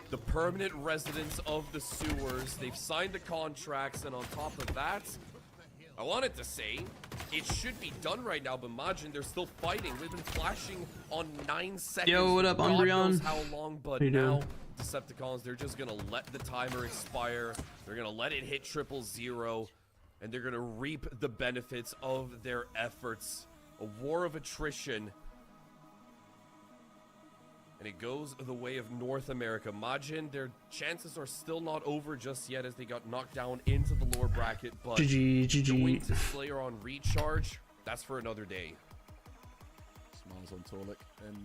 The permanent residents of the sewers. They've signed the contracts, and on top of that, I wanted to say, it should be done right now, but Majin, they're still fighting. We've been flashing on 9 seconds. Yo, what up, God Umbreon? knows how long, but now Decepticons, they're just gonna let the timer expire. They're gonna let it hit 000, and they're gonna reap the benefits of their efforts. A war of attrition. And it goes the way of North America. Majin, their chances are still not over just yet as they got knocked down into the lower bracket. But going to Slayer on recharge, that's for another day. Smiles on Tolik, and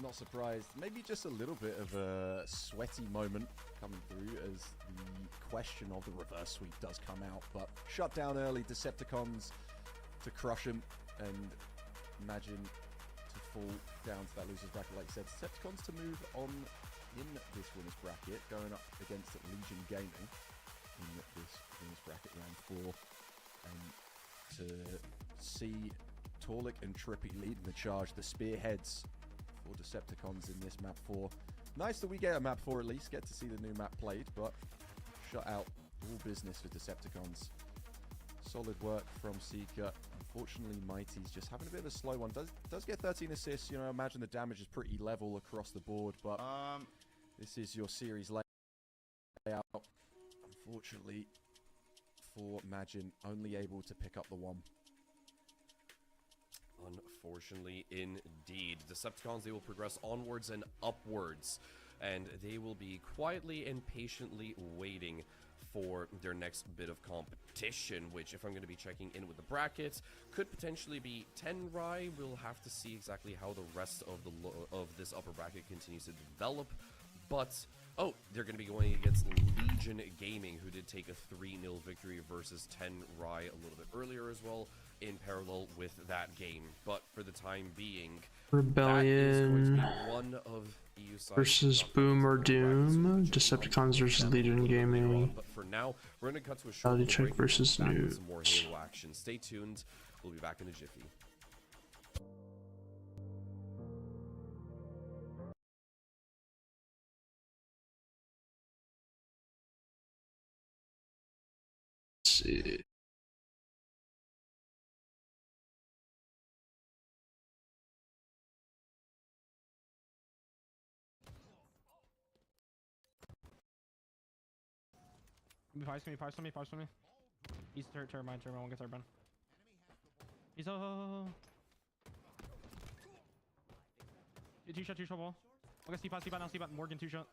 not surprised. Maybe just a little bit of a sweaty moment coming through as the question of the reverse sweep does come out. But shut down early, Decepticons to crush him, and Majin to fall down to that loser's bracket, like I said. Decepticons to move on in this winner's bracket, going up against Legion Gaming in this winner's bracket round 4. And to see Tolik and Trippy leading the charge, the spearheads for Decepticons in this map 4. Nice that we get a map 4 at least, get to see the new map played, but shut out all business for Decepticons. Solid work from Seeker. Unfortunately, Mighty's just having a bit of a slow one. Does get 13 assists. You know, imagine the damage is pretty level across the board, but this is your series layout. Unfortunately, for Majin, only able to pick up the 1. Unfortunately, indeed. Decepticons, they will progress onwards and upwards, and they will be quietly and patiently waiting for their next bit of competition, which, if I'm going to be checking in with the brackets, could potentially be 10 Rai. We'll have to see exactly how the rest of this upper bracket continues to develop. But, oh, they're going to be going against Legion Gaming, who did take a 3-0 victory versus 10 Rai a little bit earlier as well, in parallel with that game. But for the time being, Rebellion that is going to be one of EU versus Boom or Doom. Decepticons versus Legion Gaming. But for now, we're going to cut to a short Reality check versus Noob. Some more Halo action. Stay tuned. We'll be back in a jiffy. See. Give me pies on me. He's turbine, won't get turbine. He's two shot ball. Okay, see pot now, Morgan 2-shot.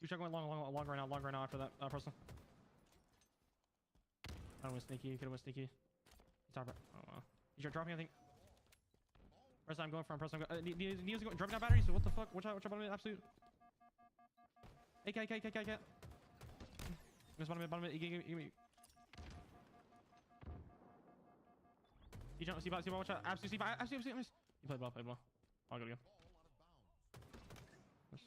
2-shot going long right now after that person. I don't win sneaky, could've went sneaky. He's top right. Oh wow. He's dropping, I think. First I'm going from Neo's going dropping down batteries, so what the fuck? Watch out bottom mid, absolute. Hey, cat. Miss bottom mid, give me. See bot, watch out. Absolute, miss. You played ball. I'll go again. Nice.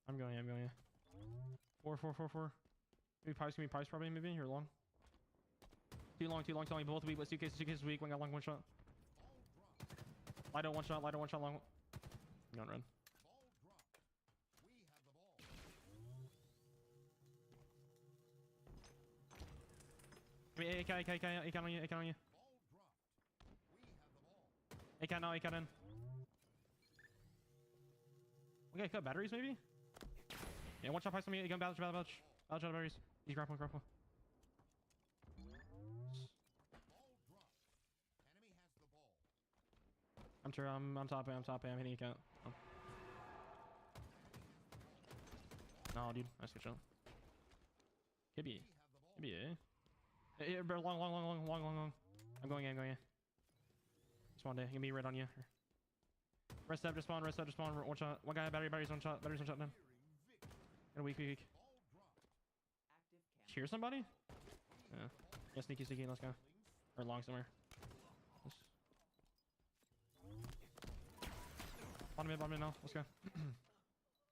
I'm going, yeah. 4. Give me pies probably, maybe. You're long. Too long. Tell me both weak, but suitcase weak. One got long, 1 shot. Lido 1 shot, long. I'm going red. AK on you. AK now, AK in. Okay, cut batteries maybe? Yeah, 1 shot pies on me. Again, battle batteries. He's grapple. I'm top A. I'm hitting account. Oh. No, dude. Nice good shot. Could be A. Hey, long. I'm going in. Spawn day. Give me red on you. Rest up to spawn. 1 shot. One guy, batteries 1 shot. Batteries 1 shot then. And weak. Cheer somebody? Yeah, sneaky, let's go. Or long somewhere. Bottom mid now, let's go.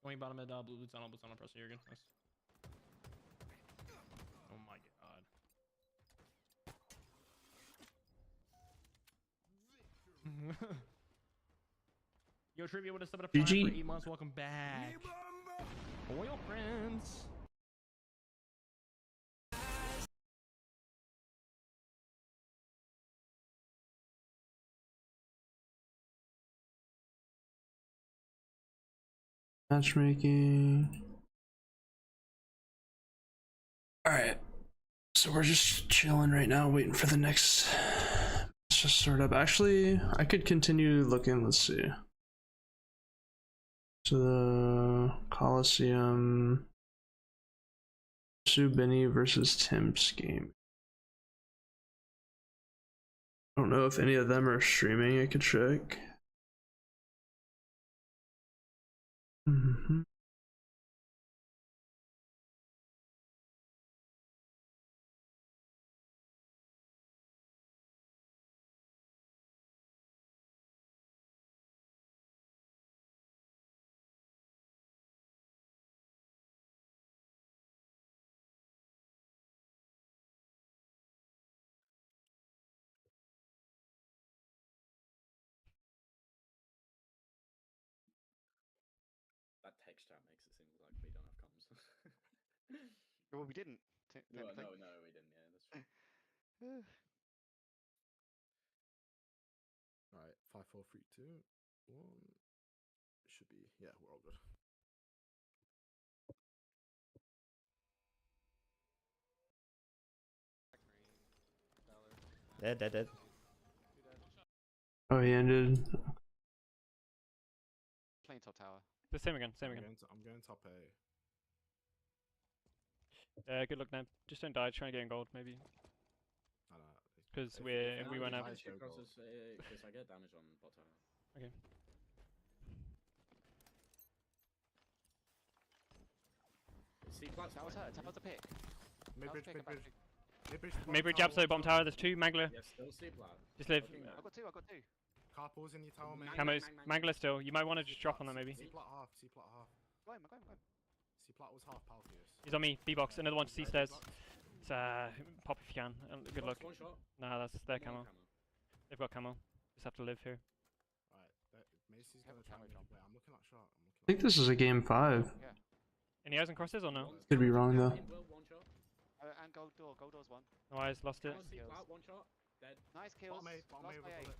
Going bottom mid, blue boots on press, you're good. Nice. Oh my god. Yo, Trivia would have subbed a prime for 8 months. Welcome back. Oil Prince. Matchmaking. Alright. So we're just chilling right now, waiting for the next match to start up. Actually, I could continue looking. Let's see. So the Coliseum. Subini versus Tim's game. I don't know if any of them are streaming. I could check. That text chat makes it seem like we don't have comms. Well, we didn't. No, we didn't. Yeah, that's true. Alright, 5, 4, 3, 2, 1. Should be, yeah, we're all good. Dead. Oh, he ended. Playing top tower. The same again. I'm going top A. Good luck, Neb. Just don't die. Try and get in gold, maybe. Because we won't have. Because I get damage on bot tower. Okay. See, tower's hurt. Tower's a pick. Mid-bridge jab, so bottom tower. There's 2. Mangler. Yes, still see plat. Just live. I've got 2. Carpool's in your tower, mate. Camos. Mangler still. You might want to just drop on them, maybe. C plat half. Go on. C plat was half Palfius. He's on me. B-box. Another one to C stairs. It's, pop if you can. Good luck. Nah, that's their camo. They've got camo. Just have to live here. Alright, Macy's gonna try and wait. I'm looking at shot. I think this is a game 5. Yeah. Any eyes and crosses or no? Could be wrong though. And gold door's 1. No eyes, lost it. One shot. Dead. Nice kills. Bottom A with a bullet.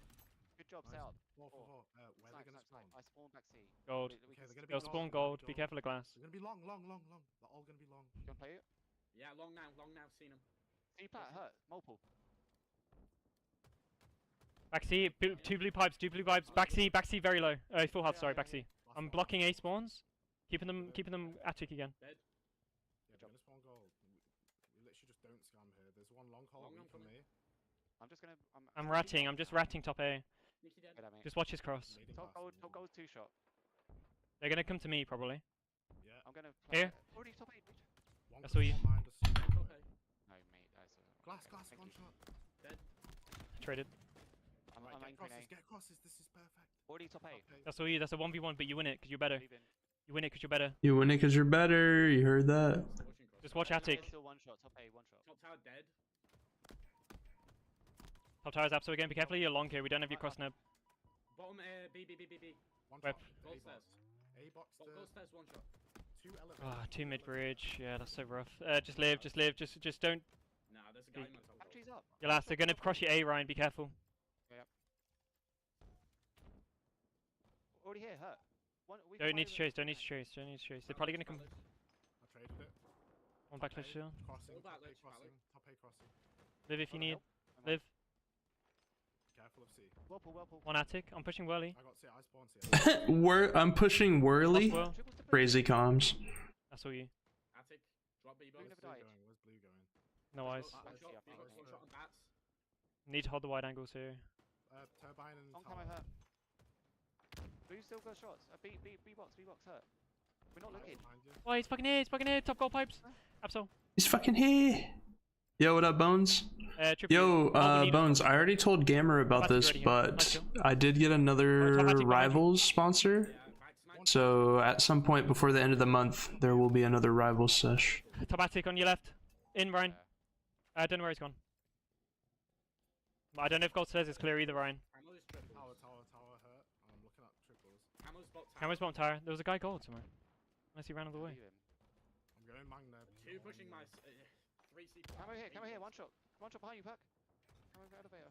Good job, Nice. set up. 4. Where are they gonna spawn? I spawn back C. Gold. Okay, they're gonna be They'll gold, spawn they're gonna gold. be Be careful of glass. They're gonna be long. They're all gonna be long. You wanna play it? Yeah, long now, seen him. C plat hurt. Multiple. Back C. Two blue pipes. Back C very low. Full health. Sorry, back C. I'm blocking A spawns. Keeping them attic again. Dead. Yeah, they're gonna spawn gold. We literally just don't scam here. There's one long hole for me. I'm just gonna. I'm ratting. I'm just ratting top A. Nicky dead. Good at me. Just watch his cross. Top gold 2 shot. They're gonna come to me probably. Yeah. I'm gonna. Here. Already top 8. That's all you. No, mate. That's a. Glass, Thank one you. shot. Dead. Traded. I'm Right, main get green crosses, get crosses. This is perfect. Already top 8. That's all you. That's a 1v1, but you win it because you're better. You win it because you're better. You win it because you're better. You heard that. Just watch attic. Still 1 shot. Top 8. 1 shot. Top tower dead. Top tower's up. So again, be careful. You're long here. We don't have your cross nub. Bottom B. One Web. shot. Gold A stairs. box. A box. Gold stairs, 1 shot. 2 elevators. Ah, 2 mid bridge. Yeah, that's so rough. Just live. Just don't. Nah, there's a guy in my top. Factory's up. Your last. They're gonna cross your A, Ryan. Be careful. Yep. Already here. Hurt. Don't need to chase. Don't need to chase. They're probably gonna come. I traded it. One back ledge still. Crossing. Back Top A ledge, crossing. Top A crossing. Live if you need. I'm Live. Careful of C. Whirlpool. One attic. I'm pushing Whirly. I got C. I spawned C. I'm pushing Whirly. Whirl. Crazy comms. That's all you. Attic. Drop B Blue box. never died. Where's blue going? No eyes. One shot on bats. Need to hold the wide angles here. Turbine and Long tower. time I hurt. Blue still got shots. B box hurt. We're not looking. Behind you. Oh, he's fucking here. He's fucking here. Top gold pipes. Absol. He's fucking here. Yo, what up, Bones? Triple Yo, we need Bones, I already told Gamer about That's this, ready here. Nice but kill. I did get another Top attic behind you. Rivals sponsor. So at some point before the end of the month, there will be another Rivals sesh. Top attic on your left. In, Ryan. I don't know where he's gone. I don't know if gold stairs is clear either, Ryan. Camo's triple. Tower hurt. I'm looking at triples. Camo's bot tower. Camera's bottom tower. There was a guy gold somewhere. Unless he ran all the way. I'm going Magneb. 2 pushing my 3 C. Camo here. 1 shot. 1 shot behind you, Puck. Camo elevator.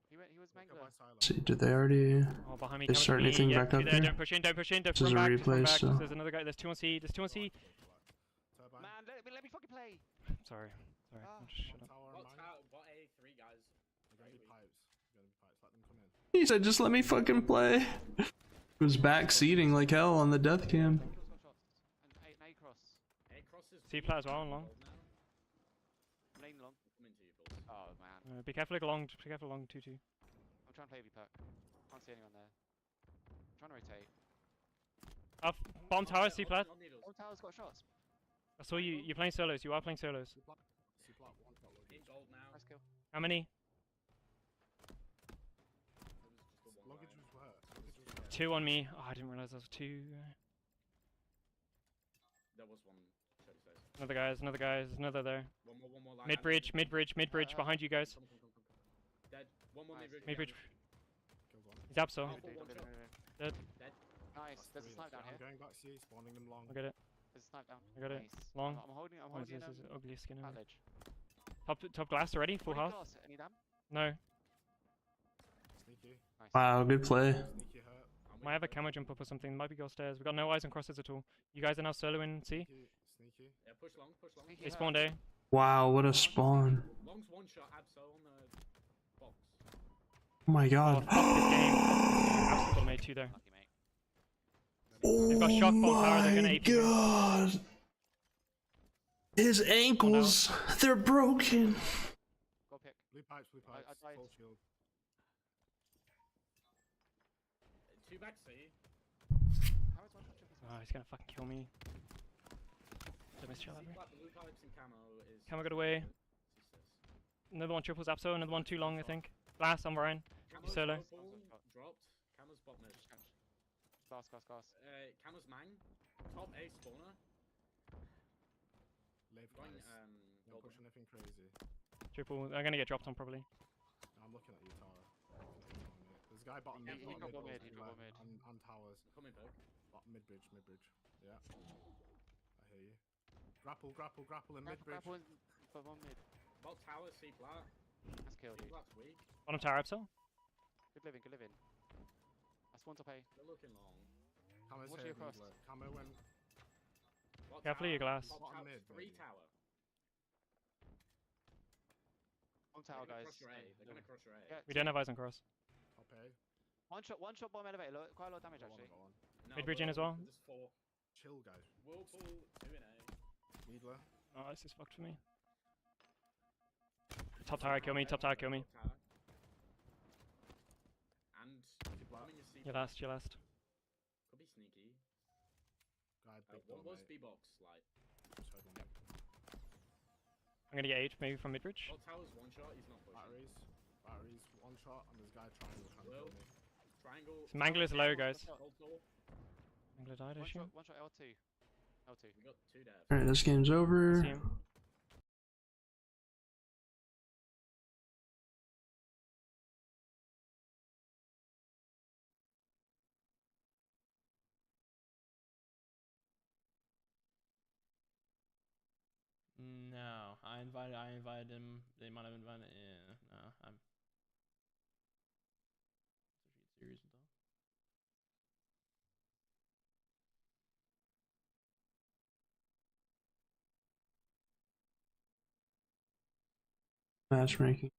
He was mangler. See, did they already Oh, behind me. they Camera's start me. anything Yeah, back up there. here? Don't push in. Don't This is run a back. replay, Just so run back. There's another guy. There's 2 on C. Turbine. Man, let me fucking play. Sorry. Ah. Shut up. Tower Bot and mine. tower. Bot A. 3 guys. They're gonna be pipes. Let them come in. He said, just let me fucking play. He was backseating like hell on the death cam. Kills got shots. And A cross. A crosses. C plat as well on long. I'm laying long. Come into you, Phil. Oh man. Be careful along. Be careful along 2-2. I'm trying to play V-Puck. Can't see anyone there. I'm trying to rotate. Up. Bottom tower. C plat. On needles. All towers got shots. I saw you. You're playing solos. You are playing solos. C plot. One shot luggage. In gold now. Nice kill. How many? Luggage was hurt. Luggage was hurt. 2 on me. Oh, I didn't realize there was 2. There was one. Shady stairs. Another guys. Another there. One more line. Mid bridge behind you guys. Come. Dead. One more Nice. mid bridge. Mid bridge. Killed one. He's Absol. One shot. Dead. Dead. Nice. That's There's a 3. snipe down I'm here. going back C, spawning them long. I got it. There's a snipe down. I got it. Nice. Long. I'm holding. I'm What is holding. this? This is ugly skin. That over. ledge. Top glass already. Full Already health. glass. Any dam? No. Sneaky. Nice. Wow, good play. Sneaky hurt. Might have a camo jump up or something. Might be go stairs. We got no eyes and crosses at all. You guys are now solo in C. Sneaky. Yeah, push long. Sneaky They hurt. spawned A. Wow, what a spawn. Long's 1 shot. Absol on the box. Oh my god. Fuck this game. Absolutely made 2 there. Lucky, mate. They've got shock bomb tower. They're gonna my AP. god. His ankles, they're broken. Go pick. Blue pipes. I died. Full shield. 2 back C. How is 1 shot triple? Oh, he's gonna fucking kill me. Did I miss shot C over? flat, blue pipes and camo is. Camo got away. C stairs. Another one triples Absol. Another one too long, I think. Glass on Ryan. Camo's Solo. purple, dropped. Camo's bot mid. Glass. Camo's mang. Top A spawner. Live Going, guys. Don't gold. push anything crazy. Triple. I'm gonna get dropped on probably. I'm looking at you, Tower. There's a guy bottom He mid. dropped bottom mid, he dropped everywhere, mid. And towers. Coming back. Bottom mid bridge. Yeah. I hear you. Grapple in mid bridge. Grapple in but one mid. Bot tower, C flat. Nice kill, dude. That's weak. Bottom tower up, so. Good living, good living. That's one top A. They're looking long. Camo's Watch here, your cross. Needler. Camo went What Carefully, your glass. Top Bottom tower, mid, 3 maybe. tower. One tower, They're guys. gonna crush your A. They're gonna crush your A. Yeah, We don't have eyes on cross. top A. one shot bottom elevator. Quite a lot of damage, Go on, actually. go on. No, Mid-bridge in as well. There's 4. Chill, guys. Whirlpool, 2 in A. Needler. Oh, this is fucked for me. Top tower, kill me. Top tower, kill me. Top tower. And if you're bombing your C You last, you last. could be sneaky. Guy, big What door, was mate. B-box like? Just holding him. I'm gonna get 8 maybe from mid-bridge. Well, tower's 1 shot, he's not pushing. Batteries. Batteries. One shot, and this guy triangle trying to kill me. Triangle. So Mangle is low, guys. Hold door. Mangle died, I assume. One shot L2. L2. We got 2 there. Alright, this game's I over. see him. No, I invited him. They might have invited. Yeah, no, I'm. Serious and all. Matchmaking.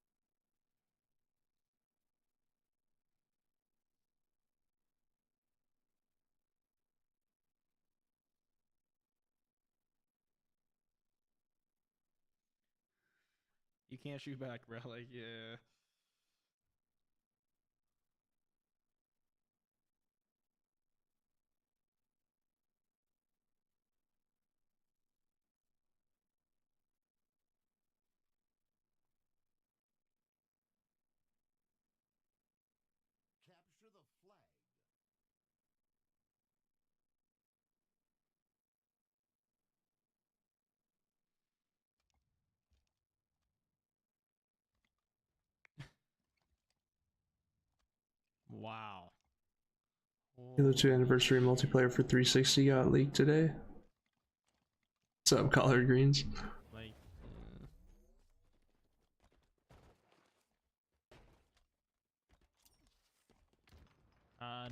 You can't shoot back, bro. Like, yeah. Capture the flag. Wow. Halo 2 anniversary multiplayer for 360 got leaked today. What's up, collard greens? Like,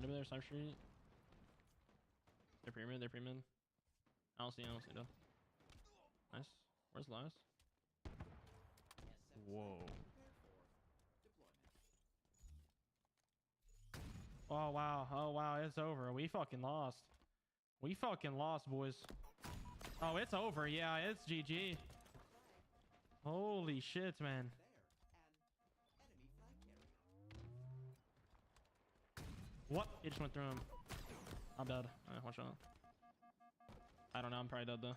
number there, Sniper Street. They're pyramid, they're pyramid. I don't see though. Nice. Where's Linus? Whoa. Oh wow, it's over. We fucking lost. We fucking lost, boys. Oh, it's over. Yeah, it's GG. Holy shit, man. What? He just went through him. I'm dead. Watch out. I don't know. I'm probably dead though.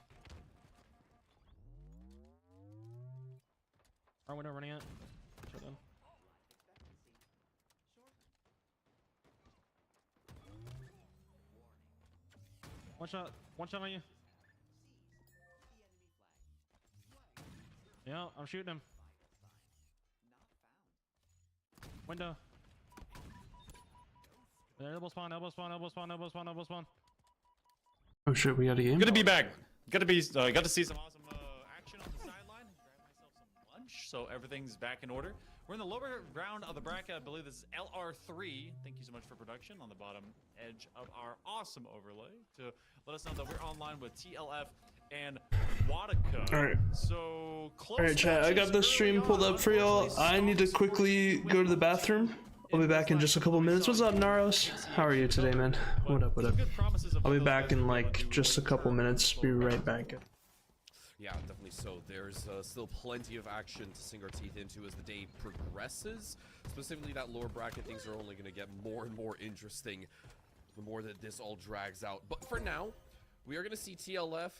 Our window running it. Shut down. One shot on you. Yeah, I'm shooting him. Window. Elbow spawn. Oh shit, we got a game? Good to be back. Got to see some awesome action on the sideline. Grab myself some lunch, so everything's back in order. We're in the lower round of the bracket. I believe this is LR3. Thank you so much for production on the bottom edge of our awesome overlay to let us know that we're online with TLF and Wadaka. Alright. So close. Alright, chat, I got the stream pulled up for y'all. I need to quickly go to the bathroom. I'll be back in just a couple minutes. What's up, Naros? How are you today, man? What up, what up? I'll be back in like just a couple minutes. Be right back. Yeah, definitely so. There's still plenty of action to sink our teeth into as the day progresses. Specifically, that lower bracket, things are only going to get more and more interesting the more that this all drags out. But for now, we are going to see TLF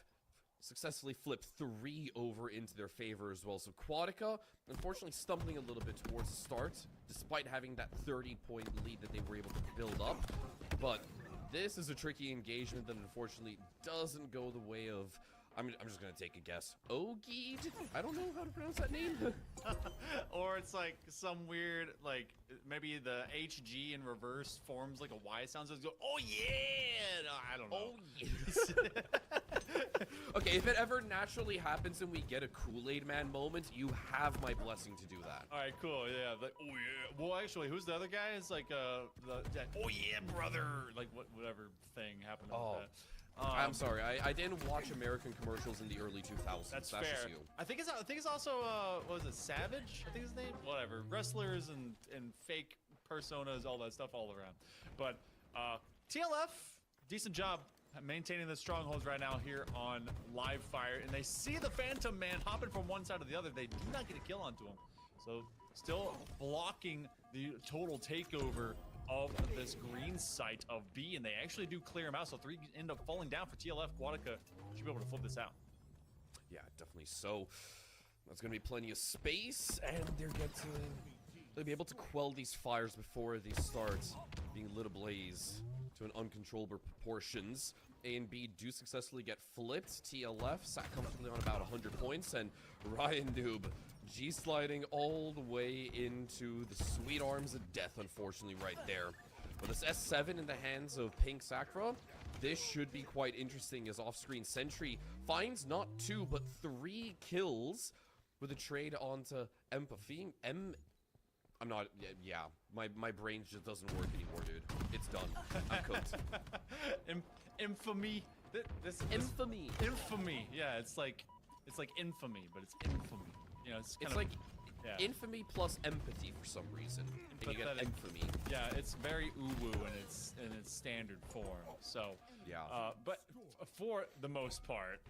successfully flip 3 over into their favor as well. So Quadica, unfortunately, stumbling a little bit towards the start, despite having that 30-point lead that they were able to build up. But this is a tricky engagement that unfortunately doesn't go the way of... I'm just gonna take a guess. Ogeed? I don't know how to pronounce that name. Or it's like some weird, like maybe the HG in reverse forms like a Y sound. So it's go, oh yeah! No, I don't know. Oh yes. Okay, if it ever naturally happens and we get a Kool-Aid Man moment, you have my blessing to do that. All right, cool. Yeah. Like, oh yeah. Well, actually, who's the other guy? It's like oh yeah, brother. Like whatever thing happened with that. I'm sorry, I didn't watch American commercials in the early 2000s. That's fair. Just you. I think it's also what was it, Savage? I think his name. Whatever. Wrestlers and fake personas, all that stuff all around. But TLF, decent job maintaining the strongholds right now here on Live Fire, and they see the Phantom Man hopping from one side to the other. They do not get a kill onto him, so still blocking the total takeover of this green site of B, and they actually do clear him out, so 3 end up falling down for TLF. Quadica should be able to flip this out. Yeah, definitely so. There's going to be plenty of space, and they'll be able to quell these fires before they start being lit ablaze to an uncontrollable proportions. A and B do successfully get flipped. TLF sat comfortably on about 100 points, and Ryan Noob G-sliding all the way into the sweet arms of death, unfortunately, right there. With this S7 in the hands of Pink Sakura, this should be quite interesting as off-screen Sentry finds not 2, but 3 kills with a trade onto Empathy. I'm not, yeah, my brain just doesn't work anymore, dude. It's done. I'm cooked. Infamy. Infamy. Infamy. Yeah, it's like infamy, but it's infamy. You know, it's like infamy plus empathy for some reason. And you get infamy. Yeah, it's very uwu in its standard form. So yeah. But for the most part,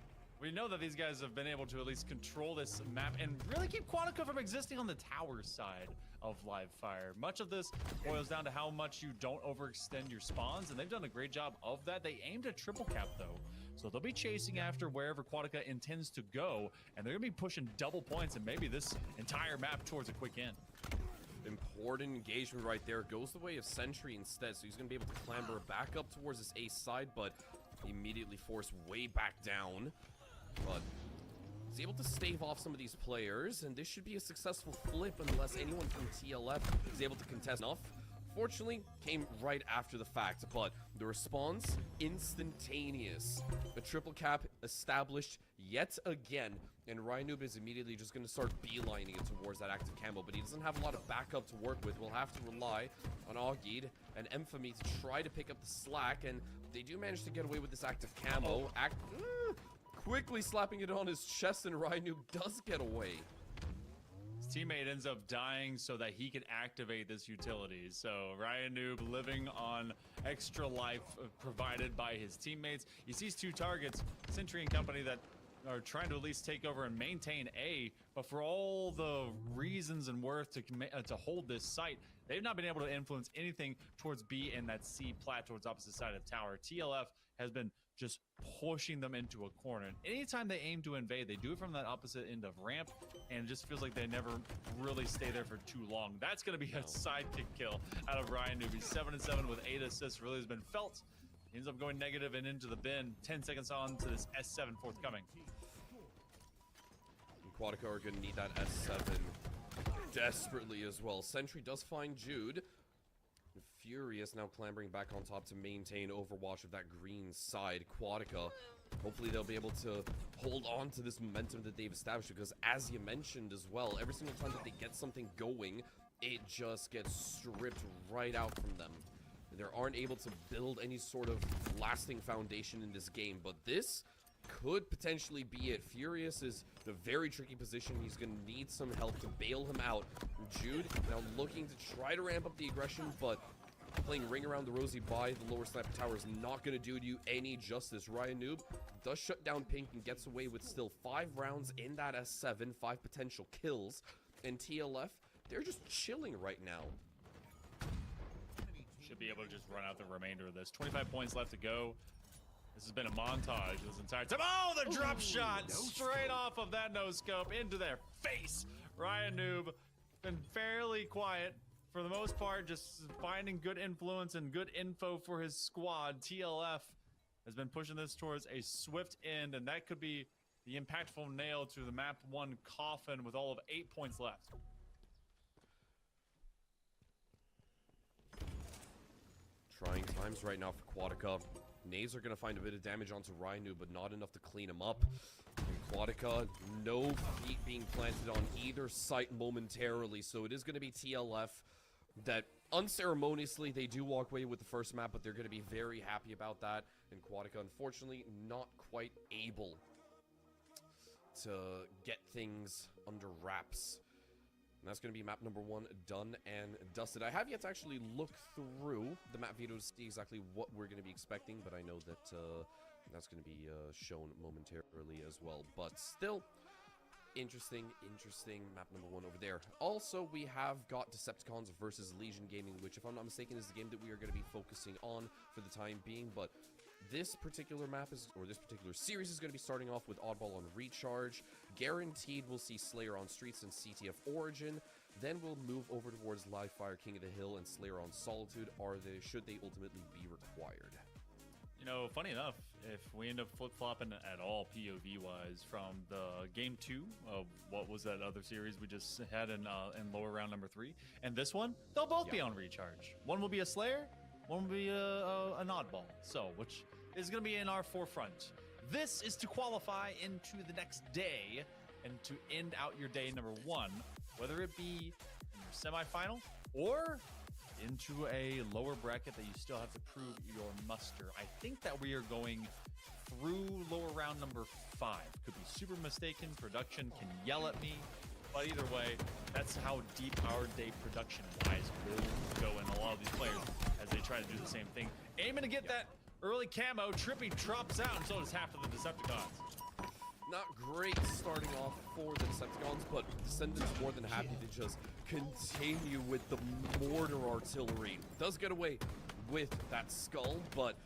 we know that these guys have been able to at least control this map and really keep Quantico from existing on the tower side of Live Fire. Much of this boils down to how much you don't overextend your spawns, and they've done a great job of that. They aimed at triple cap though, so they'll be chasing after wherever Quantica intends to go, and they're gonna be pushing double points and maybe this entire map towards a quick end. Important engagement right there. Goes the way of Sentry instead, so he's gonna be able to clamber back up towards this ace side, but immediately forced way back down. But he's able to stave off some of these players, and this should be a successful flip unless anyone from TLF is able to contest enough. Fortunately, came right after the fact, but the response, instantaneous. A triple cap established yet again, and Ryanoob is immediately just going to start beelining it towards that active camo, but he doesn't have a lot of backup to work with. We'll have to rely on Augid and Infamy to try to pick up the slack, and they do manage to get away with this active camo. Quickly slapping it on his chest, and Ryanoob does get away. His teammate ends up dying so that he can activate this utility. So Ryanoob living on extra life provided by his teammates. He sees 2 targets, Sentry and company, that are trying to at least take over and maintain A, but for all the reasons and worth to hold this site, they've not been able to influence anything towards B and that C plat towards opposite side of tower. TLF has been just pushing them into a corner, and anytime they aim to invade, they do it from that opposite end of ramp, and it just feels like they never really stay there for too long. That's going to be a sidekick kill out of Ryanoob. He's 7-7 with 8 assists. Really has been felt. He ends up going negative and into the bin. 10 seconds on to this S7 forthcoming. Quadico are going to need that S7 desperately as well. Sentry does find Jude. Furious now clambering back on top to maintain overwatch of that green side. Quadica, hopefully they'll be able to hold on to this momentum that they've established, because as you mentioned as well, every single time that they get something going, it just gets stripped right out from them. They aren't able to build any sort of lasting foundation in this game, but this could potentially be it. Furious is in a very tricky position. He's going to need some help to bail him out. Jude now looking to try to ramp up the aggression, but playing ring around the rosy by the lower sniper tower is not going to do you any justice. Ryanoob does shut down Pink and gets away with still 5 rounds in that S7, 5 potential kills. And TLF, they're just chilling right now. Should be able to just run out the remainder of this. 25 points left to go. This has been a montage this entire time. Oh, the drop shot straight off of that no-scope into their face. Ryanoob been fairly quiet for the most part, just finding good influence and good info for his squad. TLF has been pushing this towards a swift end, and that could be the impactful nail to the map 1 coffin with all of 8 points left. Trying times right now for Quadica. Nades are going to find a bit of damage onto Rhino, but not enough to clean him up. And Quadica, no feet being planted on either site momentarily, so it is going to be TLF that unceremoniously they do walk away with the first map, but they're going to be very happy about that. And Quadica, unfortunately, not quite able to get things under wraps. And that's going to be map number 1 done and dusted. I have yet to actually look through the map video to see exactly what we're going to be expecting, but I know that that's going to be shown momentarily as well. But still, interesting map number 1 over there. Also, we have got Decepticons versus Legion Gaming, which, if I'm not mistaken, is the game that we are going to be focusing on for the time being. But this particular map or this particular series is going to be starting off with Oddball on Recharge. Guaranteed we'll see Slayer on Streets and CTF Origin. Then we'll move over towards Livefire, King of the Hill, and Slayer on Solitude. Should they ultimately be required? You know, funny enough, if we end up flip-flopping at all POV-wise from the game 2 of what was that other series we just had in lower round number 3, and this one, they'll both be on Recharge. One will be a Slayer, one will be an Oddball. So, which is going to be in our forefront. This is to qualify into the next day and to end out your day number 1, whether it be in your semifinal or into a lower bracket that you still have to prove your muster. I think that we are going through lower round number 5. Could be super mistaken. Production can yell at me. But either way, that's how deep our day production-wise will go in a lot of these players as they try to do the same thing. Aiming to get that early camo. Trippy drops out, and so does half of the Decepticons. Not great starting off for the Decepticons, but Descendants more than happy to just continue with the mortar artillery. Does get away with that skull, but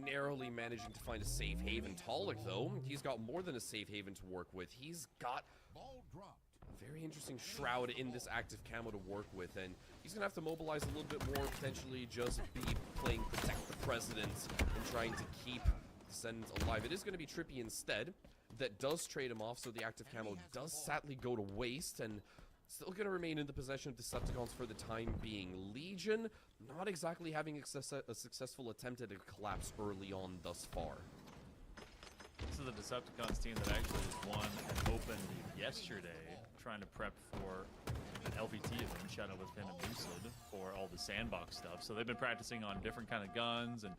narrowly managing to find a safe haven. Talik, though, he's got more than a safe haven to work with. He's got a very interesting shroud in this active camo to work with, and he's gonna have to mobilize a little bit more, potentially just be playing Protect the President and trying to keep Descendants alive. It is gonna be Trippy instead that does trade him off, so the active camo does sadly go to waste, and still going to remain in the possession of Decepticons for the time being. Legion not exactly having a successful attempt at a collapse early on thus far. This is the Decepticons team that actually just won and opened yesterday, trying to prep for an LVT event, Shadow with Pin and Lucid, for all the sandbox stuff. So they've been practicing on different kind of guns, and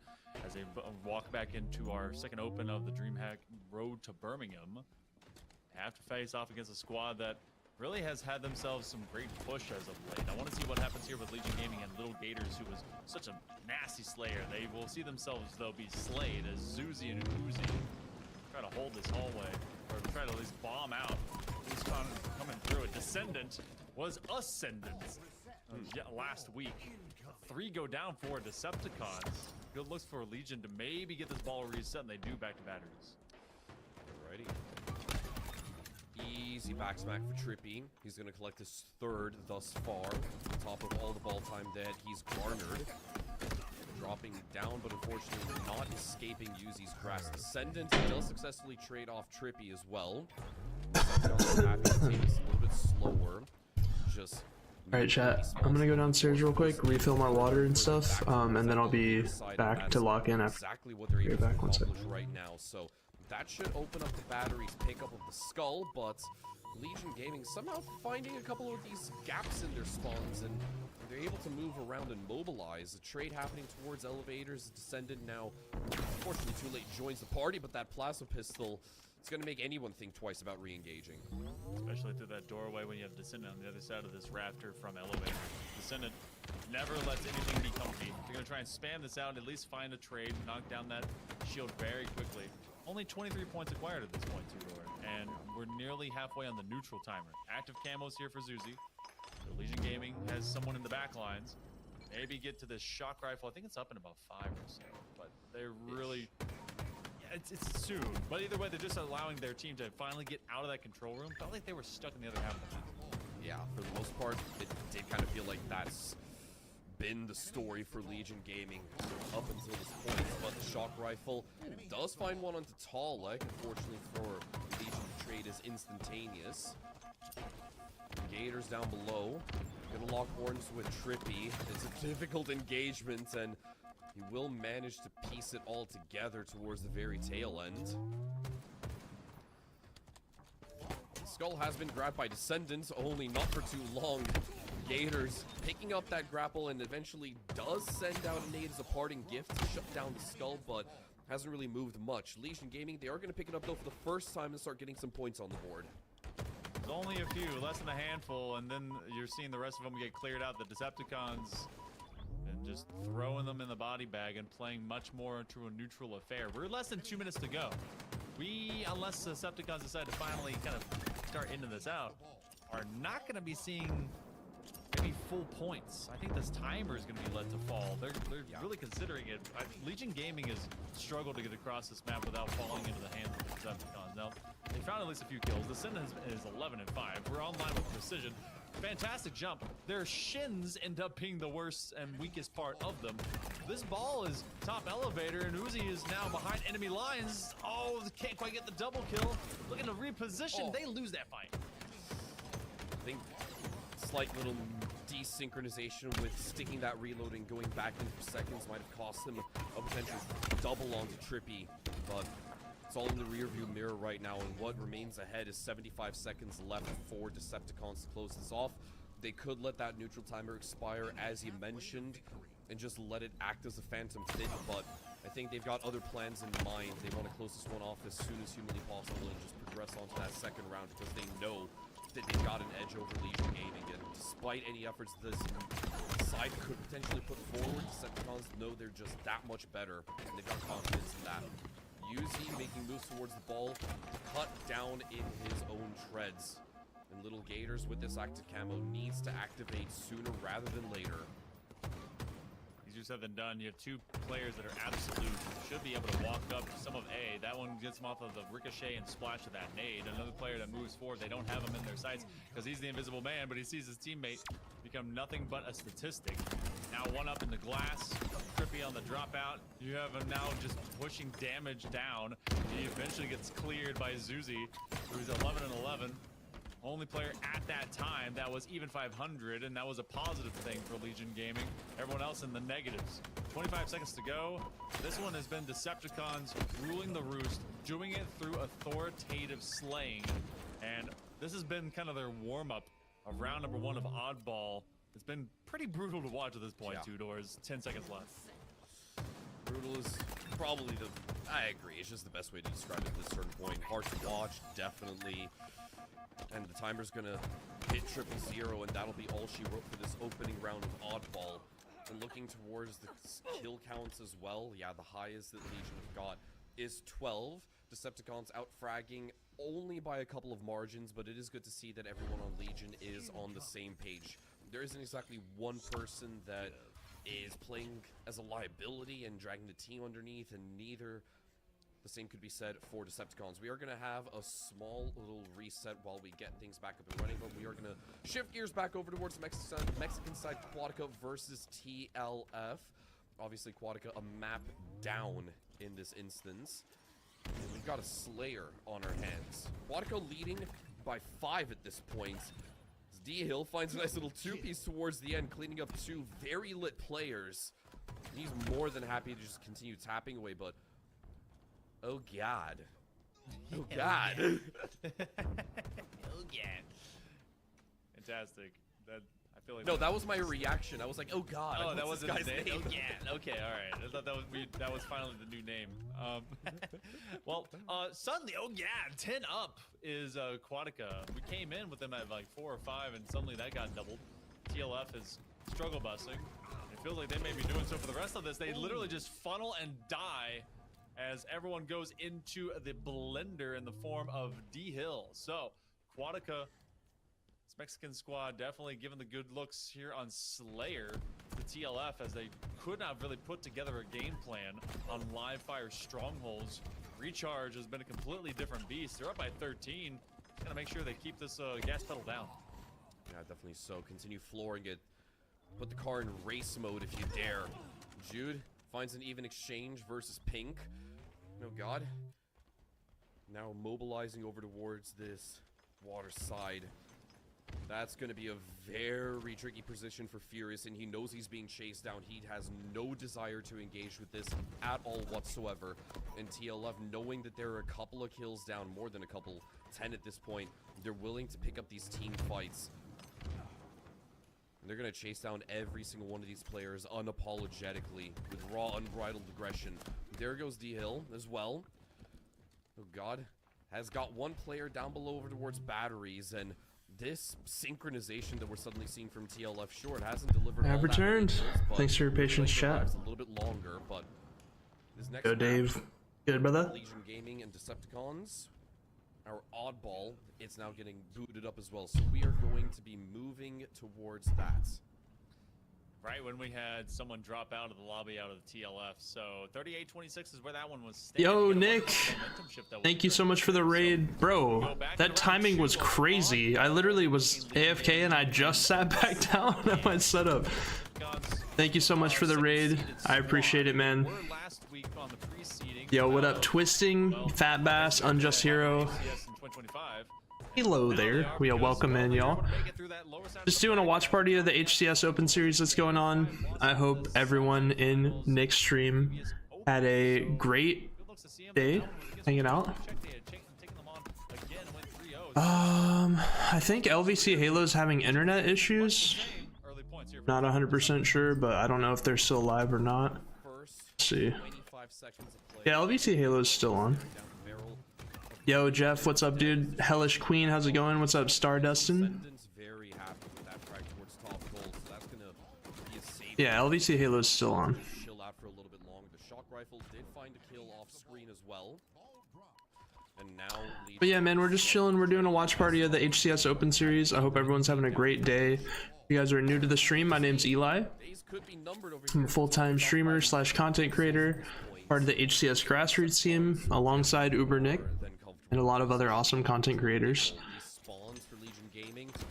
as they walk back into our second open of the DreamHack Road to Birmingham, they have to face off against a squad that really has had themselves some great push as of late. I want to see what happens here with Legion Gaming and Little Gators, who was such a nasty slayer. They will see themselves, though, be slayed as Zuzi and Uzi try to hold this hallway, or try to at least bomb out who's coming through. A Descendant was Ascendant last week. 3 go down for Decepticons. Good looks for Legion to maybe get this ball reset, and they do back to batteries. Alrighty. Easy back smack for Trippy. He's going to collect his 3rd thus far. On top of all the ball time that he's garnered. Dropping down, but unfortunately not escaping Yuzi's grasp. Descendant does successfully trade off Trippy as well. Happy to take this a little bit slower. Just... Alright, chat. I'm gonna go downstairs real quick, refill my water and stuff, and then I'll be back to lock in after. Exactly what they're able to accomplish right now. So that should open up the battery's pickup of the skull, but Legion Gaming somehow finding a couple of these gaps in their spawns, and they're able to move around and mobilize. The trade happening towards elevators. Descendant now, unfortunately too late, joins the party, but that plasma pistol, it's going to make anyone think twice about re-engaging. Especially through that doorway when you have Descendant on the other side of this rafter from elevator. Descendant never lets anything be comfy. They're going to try and spam this out, at least find a trade, knock down that shield very quickly. Only 23 points acquired at this point, Tudor, and we're nearly halfway on the neutral timer. Active camos here for Zuzi. So Legion Gaming has someone in the back lines. Maybe get to this shock rifle. I think it's up in about 5 or so, but they're really... It's soon, but either way, they're just allowing their team to finally get out of that control room. Felt like they were stuck in the other half of the map. Yeah, for the most part, it did kind of feel like that's been the story for Legion Gaming up until this point. But the shock rifle does find one onto Talik. Unfortunately for Legion, the trade is instantaneous. Gators down below. Gonna lock horns with Trippy. It's a difficult engagement, and He will manage to piece it all together towards the very tail end. Skull has been grabbed by Descendants, only not for too long. Gators picking up that grapple and eventually does send out a nade as a parting gift to shut down the Skull, but hasn't really moved much. Legion Gaming, they are going to pick it up though for the first time and start getting some points on the board. There's only a few, less than a handful, and then you're seeing the rest of them get cleared out. The Decepticons and just throwing them in the body bag and playing much more into a neutral affair. We're less than 2 minutes to go. We, unless the Decepticons decide to finally kind of start ending this out, are not going to be seeing maybe full points. I think this timer is going to be let to fall. They're really considering it. Legion Gaming has struggled to get across this map without falling into the hands of the Decepticons. Now, they found at least a few kills. The Sin is 11 and 5. We're online with precision. Fantastic jump. Their shins end up being the worst and weakest part of them. This ball is top elevator, and Uzi is now behind enemy lines. Oh, can't quite get the double kill. Looking to reposition. They lose that fight. I think slight little desynchronization with sticking that reload and going back in for seconds might have cost him a potential double onto Trippy, but it's all in the rearview mirror right now, and what remains ahead is 75 seconds left for Decepticons to close this off. They could let that neutral timer expire, as you mentioned, and just let it act as a phantom fit, but I think they've got other plans in mind. They want to close this one off as soon as humanly possible and just progress on to that second round, because they know that they've got an edge over Legion Gaming, and despite any efforts this side could potentially put forward, Decepticons know they're just that much better, and they've got confidence in that. Yuzi making moves towards the ball to cut down in his own treads. And Little Gators with this active camo needs to activate sooner rather than later. Easier said than done. You have two players that are absolute. Should be able to walk up some of A. That one gets him off of the ricochet and splash of that nade. Another player that moves forward, they don't have him in their sights because he's the invisible man, but he sees his teammate become nothing but a statistic. Now one up in the glass. Trippy on the dropout. You have him now just pushing damage down. He eventually gets cleared by Zuzi, who's 11 and 11. Only player at that time that was even 500, and that was a positive thing for Legion Gaming. Everyone else in the negatives. 25 seconds to go. This one has been Decepticons ruling the roost, doing it through authoritative slaying. And this has been kind of their warm-up of round number 1 of Oddball. It's been pretty brutal to watch at this point, Two Doors. 10 seconds left. Brutal is probably the... I agree, it's just the best way to describe it at this certain point. Hard to watch, definitely. And the timer's gonna hit 000, and that'll be all she wrote for this opening round of Oddball. And looking towards the kill counts as well, yeah, the highest that Legion have got is 12. Decepticons out-fragging only by a couple of margins, but it is good to see that everyone on Legion is on the same page. There isn't exactly one person that is playing as a liability and dragging the team underneath, and neither the same could be said for Decepticons. We are going to have a small little reset while we get things back up and running, but we are going to shift gears back over towards the Mexican side, Quadica versus TLF. Obviously, Quadica a map down in this instance. And we've got a Slayer on our hands. Quadica leading by 5 at this point. D-Hill finds a nice little 2-piece towards the end, cleaning up 2 very lit players. He's more than happy to just continue tapping away, but oh god. Oh god. Oh god. Fantastic. That I feel like no, that was my reaction. I was like, oh god. Oh, that was this guy's name. name. Oh yeah. Okay, all right. I thought that was finally the new name. Well, suddenly, oh yeah, 10 up is Quadica. We came in with them at like 4 or 5, and suddenly that got doubled. TLF is struggle busing. It feels like they may be doing so for the rest of this. They literally just funnel and die as everyone goes into the blender in the form of D-Hill. So, Quadica, this Mexican squad definitely giving the good looks here on Slayer to TLF, as they could not really put together a game plan on live fire strongholds. Recharge has been a completely different beast. They're up by 13. Gotta make sure they keep this gas pedal down. Yeah, definitely so. Continue flooring it. Put the car in race mode if you dare. Jude finds an even exchange versus Pink. No god. Now mobilizing over towards this water side. That's going to be a very tricky position for Furious, and he knows he's being chased down. He has no desire to engage with this at all whatsoever. And TLF, knowing that there are a couple of kills down, more than a couple, 10 at this point, they're willing to pick up these team fights. And they're going to chase down every single one of these players unapologetically with raw, unbridled aggression. There goes D-Hill as well. Oh, God. Has got one player down below over towards batteries, and this synchronization that we're suddenly seeing from TLF, sure, it hasn't delivered. I've returned. Thanks for your patience, chat. A little bit longer, but this next Go, Dave. match, Good, brother. Legion Gaming and Decepticons, our oddball, it's now getting booted up as well. So we are going to be moving towards that. Right when we had someone drop out of the lobby out of the TLF. So 38-26 is where that one was standing. Yo, Nick. Thank you so much for the raid. Bro, that timing was crazy. I literally was AFK and I just sat back down at my setup. Thank you so much for the raid. I appreciate it, man. Yo, what up, Twisting, Fat Bass, Unjust Hero. Hello there. We are welcome in, y'all. Just doing a watch party of the HCS Open Series that's going on. I hope everyone in Nick's stream had a great day hanging out. I think LVC Halo's having internet issues. Not 100% sure, but I don't know if they're still live or not. Let's see. Yeah, LVC Halo's still on. Yo, Jeff, what's up, dude? Hellish Queen, how's it going? What's up, Stardustin? Yeah, LVC Halo's still on. Chill out for a little bit longer. The shock rifle did find a kill off screen as well. And now But yeah, man, we're just chilling. We're doing a watch party of the HCS Open Series. I hope everyone's having a great day. If you guys are new to the stream, my name's Eli. I'm a full-time streamer / content creator, part of the HCS grassroots team, alongside Uber Nick, and a lot of other awesome content creators.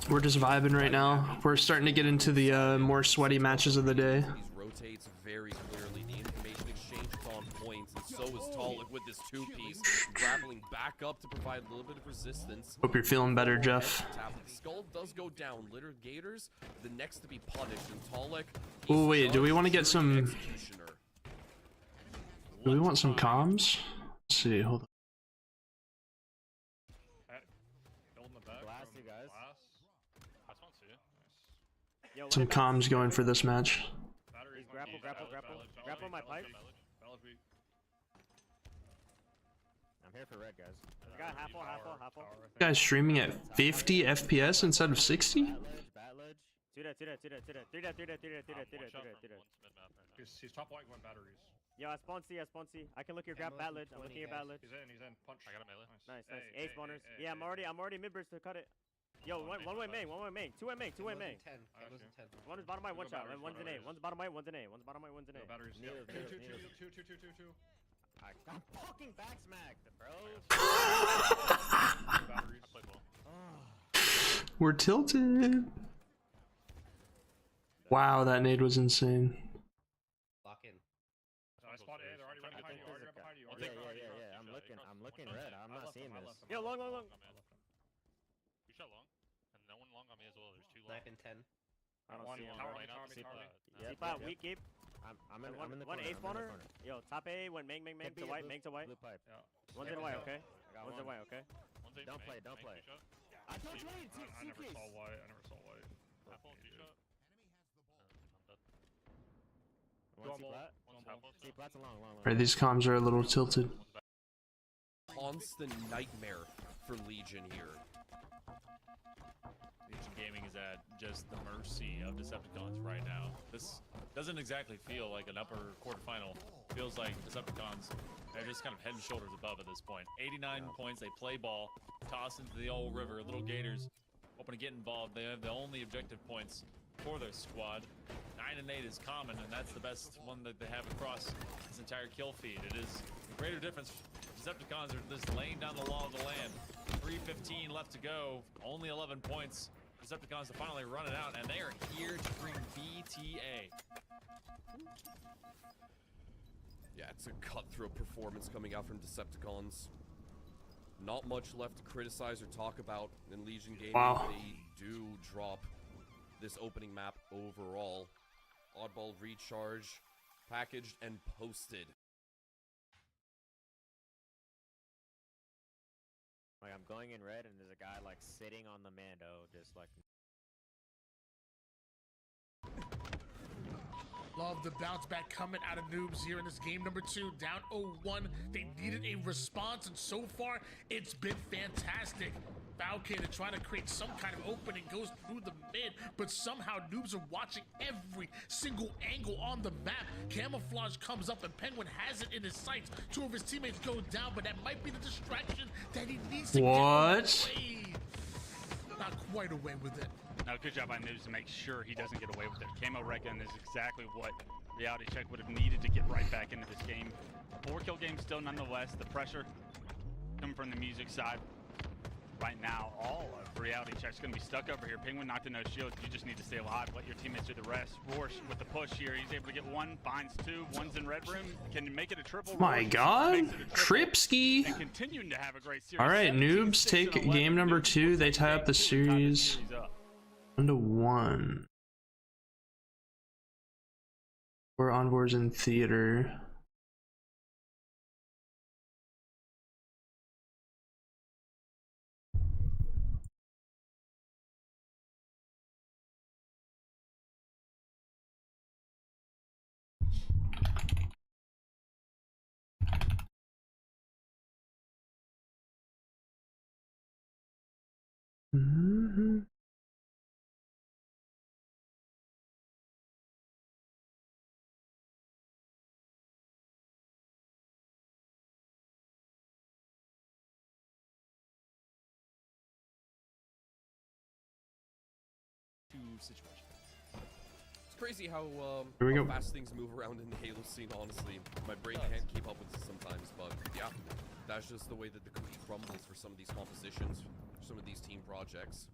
We're just vibing right now. We're starting to get into the more sweaty matches of the day. Rotates very clearly. The information exchange is on point, and so is Talik with this two-piece, grappling back up to provide a little bit of resistance. Hope you're feeling better, Jeff. Skull does go down. Litter Gators, the next to be punished, and Talik. Oh wait, do we want to get some? Do we want some comms? Let's see, hold on. Some comms going for this match. Grapple my pipe. I'm here for red, guys. I got half full. You guys streaming at 50 FPS instead of 60? Two dead. He's top white, one batteries. Yo, I spawn C. I can look your grab bat ledge. I'm looking at your bat ledge. He's in. Punch. I got a melee. Nice. A spawners. Yeah, I'm already mid-burst to cut it. Yo, one way main. Two way main. One is bottom right, one shot. One's an A. One's bottom right, one's an A. Batteries. Two. I'm fucking back smacked, bro. We're tilted. Wow, that nade was insane. Lock in. I spot A. They're already right behind you. Yeah. I'm looking red. I'm not seeing this. Yo, long. You shot long. And no one long on me as well. There's two long. Knife in 10. I don't see him. Tower. Weak keep. I'm in the corner. One A spawner. Yo, top A went main to white. Blue pipe. One's in white, okay? One's in white, okay? Don't play. I touched white. I never saw white. Half full, two-shot. C plat's a long. Alright, these comms are a little tilted. Constant nightmare for Legion here. Legion Gaming is at just the mercy of Decepticons right now. This doesn't exactly feel like an upper quarterfinal. Feels like Decepticons are just kind of head and shoulders above at this point. 89 points, they play ball, toss into the old river. Little Gators hoping to get involved. They have the only objective points for their squad. 9 and 8 is common, and that's the best one that they have across this entire kill feed. It is a greater difference. Decepticons are just laying down the law of the land. 3:15 left to go, only 11 points. Decepticons to finally run it out, and they are here to bring BTA. Yeah, it's a cutthroat performance coming out from Decepticons. Not much left to criticize or talk about in Legion Gaming. Wow. They do drop this opening map overall. Oddball recharge, packaged and posted. Like, I'm going in red, and there's a guy, like, sitting on the Mando, just, like... Love the bounce back coming out of Noobs here in this game number 2. Down 0-1. They needed a response, and so far, it's been fantastic. Falcon to try to create some kind of opening goes through the mid, but somehow Noobs are watching every single angle on the map. Camouflage comes up, and Penguin has it in his sights. 2 of his teammates go down, but that might be the distraction that he needs to get away. Not quite away with it. No, good job by News to make sure he doesn't get away with it. Camo Reckon is exactly what Reality Check would have needed to get right back into this game. 4-kill game still nonetheless. The pressure coming from the music side. Right now, all of Reality Check's going to be stuck over here. Penguin knocked to no shield. You just need to stay alive. Let your teammates do the rest. Rorsch with the push here. He's able to get 1, finds 2. 1's in red room. Can make it a triple. My God, Tripsky. And continuing to have a great series. All right, Noobs take game number 2. They tie up the series 1-1. 4 onboards in theater. Mm-hmm. Situation. It's crazy how, Here we how go. fast things move around in the Halo scene, honestly. My brain can't keep up with it sometimes, but yeah, that's just the way that the cookie crumbles for some of these compositions, for some of these team projects.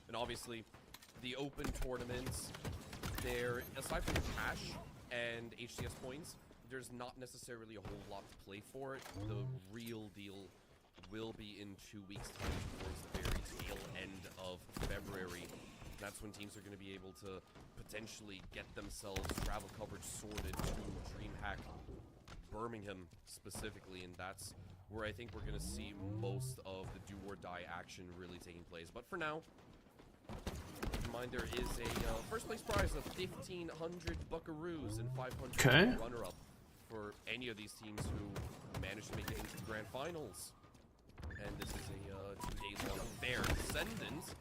And obviously, the open tournaments, they're, aside from cash and HCS points, there's not necessarily a whole lot to play for it. The real deal will be in 2 weeks' time towards the very tail end of February. That's when teams are going to be able to potentially get themselves travel coverage sorted to DreamHack Birmingham specifically, and that's where I think we're going to see most of the do or die action really taking place. But for now, keep in mind there is a first place prize of 1,500 buckaroos and 500 runner-up for any of these teams who manage to make it into the grand finals. And this is a 2-day-long affair. Descendants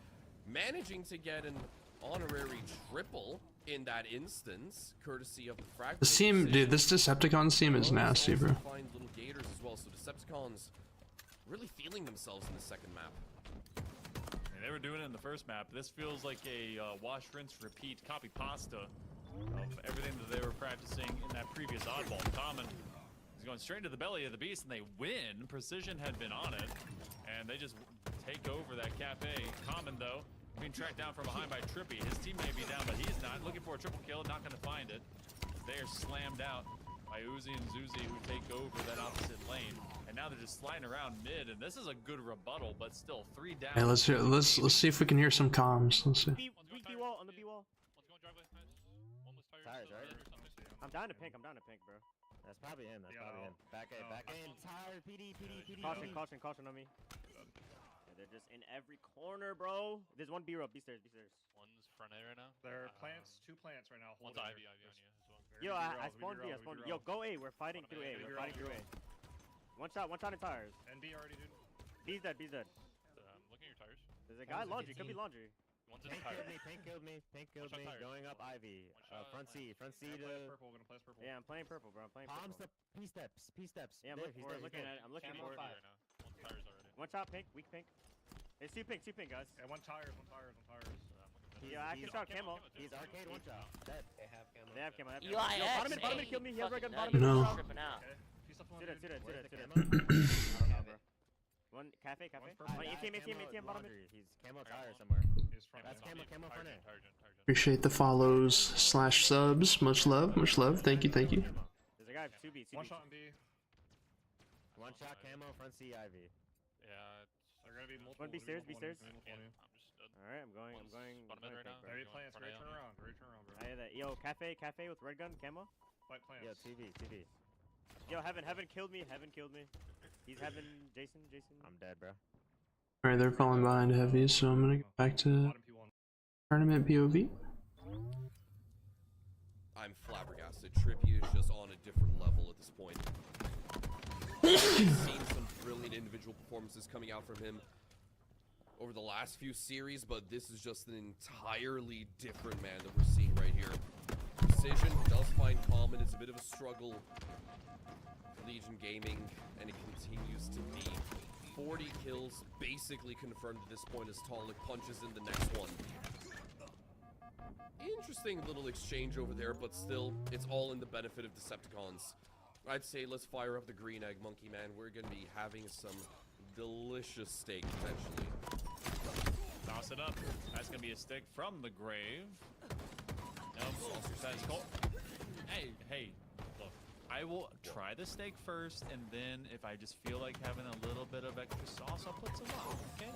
managing to get an honorary triple in that instance, courtesy of the fragment. This team, dude, this Decepticons team is nasty, bro. Find little gators as well, so Decepticons really feeling themselves in the second map. They were doing it in the first map. This feels like a wash, rinse, repeat, copy pasta of everything that they were practicing in that previous oddball. Common is going straight to the belly of the beast, and they win. Precision had been on it, and they just take over that cafe. Common, though, being tracked down from behind by Trippy. His team may be down, but he's not. Looking for a triple kill, not going to find it. They are slammed out by Uzi and Zuzi, who take over that opposite lane. And now they're just sliding around mid, and this is a good rebuttal, but still 3 down. Hey, let's see if we can hear some comms. Let's see. B wall, on the B wall. Tires, right? I'm down to pink, bro. That's probably him, Back in, tire, PD. Caution on me. Yeah, they're just in every corner, bro. There's one B-row, B-stairs. One's front A right now. There are plants, 2 plants right now. One's Ivy on you as well. Yo, I spawned B, Yo, go A, we're fighting through A. One shot in tires. And B already, dude. B's dead. Looking at your tires. There's a guy laundry, could be laundry. One's in tires. Pink killed me. Going up Ivy. Front C to... Purple, gonna play as purple. Yeah, I'm playing purple, bro. Palms to P steps. Yeah, I'm looking at it. I'm looking for it. Right now. One's tires already. One shot pink, weak pink. It's two pink, guys. Yeah, one tires. Yeah, I can shot camo. He's arcade one shot. Dead. They have camo. Yo, bottom mid killed me. He has red gun, bottom mid. No. Tripping out. See that. One cafe. One ATM, bottom mid. He's camo tire somewhere. That's camo front end. Appreciate the follows / subs. Much love. Thank you. There's a guy 2B. One shot in B. One shot camo, front C, Ivy. Yeah, They're gonna be multiple. One B stairs, B stairs. understood. Alright, I'm going. Bottom mid right now. Ready plants, ready turn around, bro. I hear that. Yo, cafe with red gun, camo. White plants. Yo, TV. Yo, Heaven killed me. He's Heaven, Jason. I'm dead, bro. Alright, they're falling behind heavy, so I'm gonna get back to tournament POV. I'm flabbergasted. Trippy is just on a different level at this point. We've seen some brilliant individual performances coming out from him over the last few series, but this is just an entirely different man that we're seeing right here. Precision does find common. It's a bit of a struggle for Legion Gaming, and it continues to be. 40 kills basically confirmed at this point as Talik punches in the next one. Interesting little exchange over there, but still, it's all in the benefit of Decepticons. I'd say let's fire up the green egg, Monkey Man. We're going to be having some delicious steak, potentially. Toss it up. That's going to be a stick from the grave. That's cool. Hey, look. I will try the steak first, and then if I just feel like having a little bit of extra sauce, I'll put some on, okay?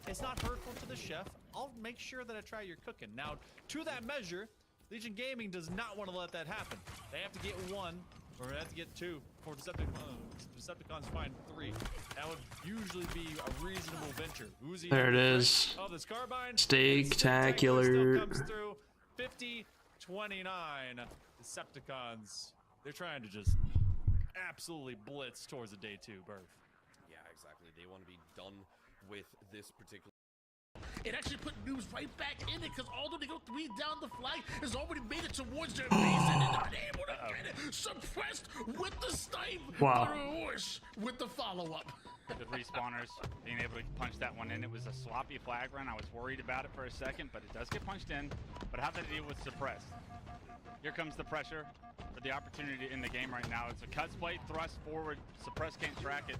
It's not hurtful to the chef. I'll make sure that I try your cooking. Now, to that measure, Legion Gaming does not want to let that happen. They have to get 1, or they have to get 2, for Decepticons find 3. That would usually be a reasonable venture. Uzi There it is. Oh, this carbine. Steak-tacular. Still comes through. 50-29. Decepticons. They're trying to just absolutely blitz towards a day 2 berth. Yeah, exactly. They want to be done with this particular. It actually put Noobs right back in it, because although they go 3 down, the flag has already made it towards their base, and they're not able to get it. Suppressed with the snipe. Wow. Whoosh with the follow-up. Good respawners, being able to punch that one in. It was a sloppy flag run. I was worried about it for a second, but it does get punched in. But how did it deal with suppressed? Here comes the pressure for the opportunity in the game right now. It's a cuts plate, thrust forward, suppress can't track it.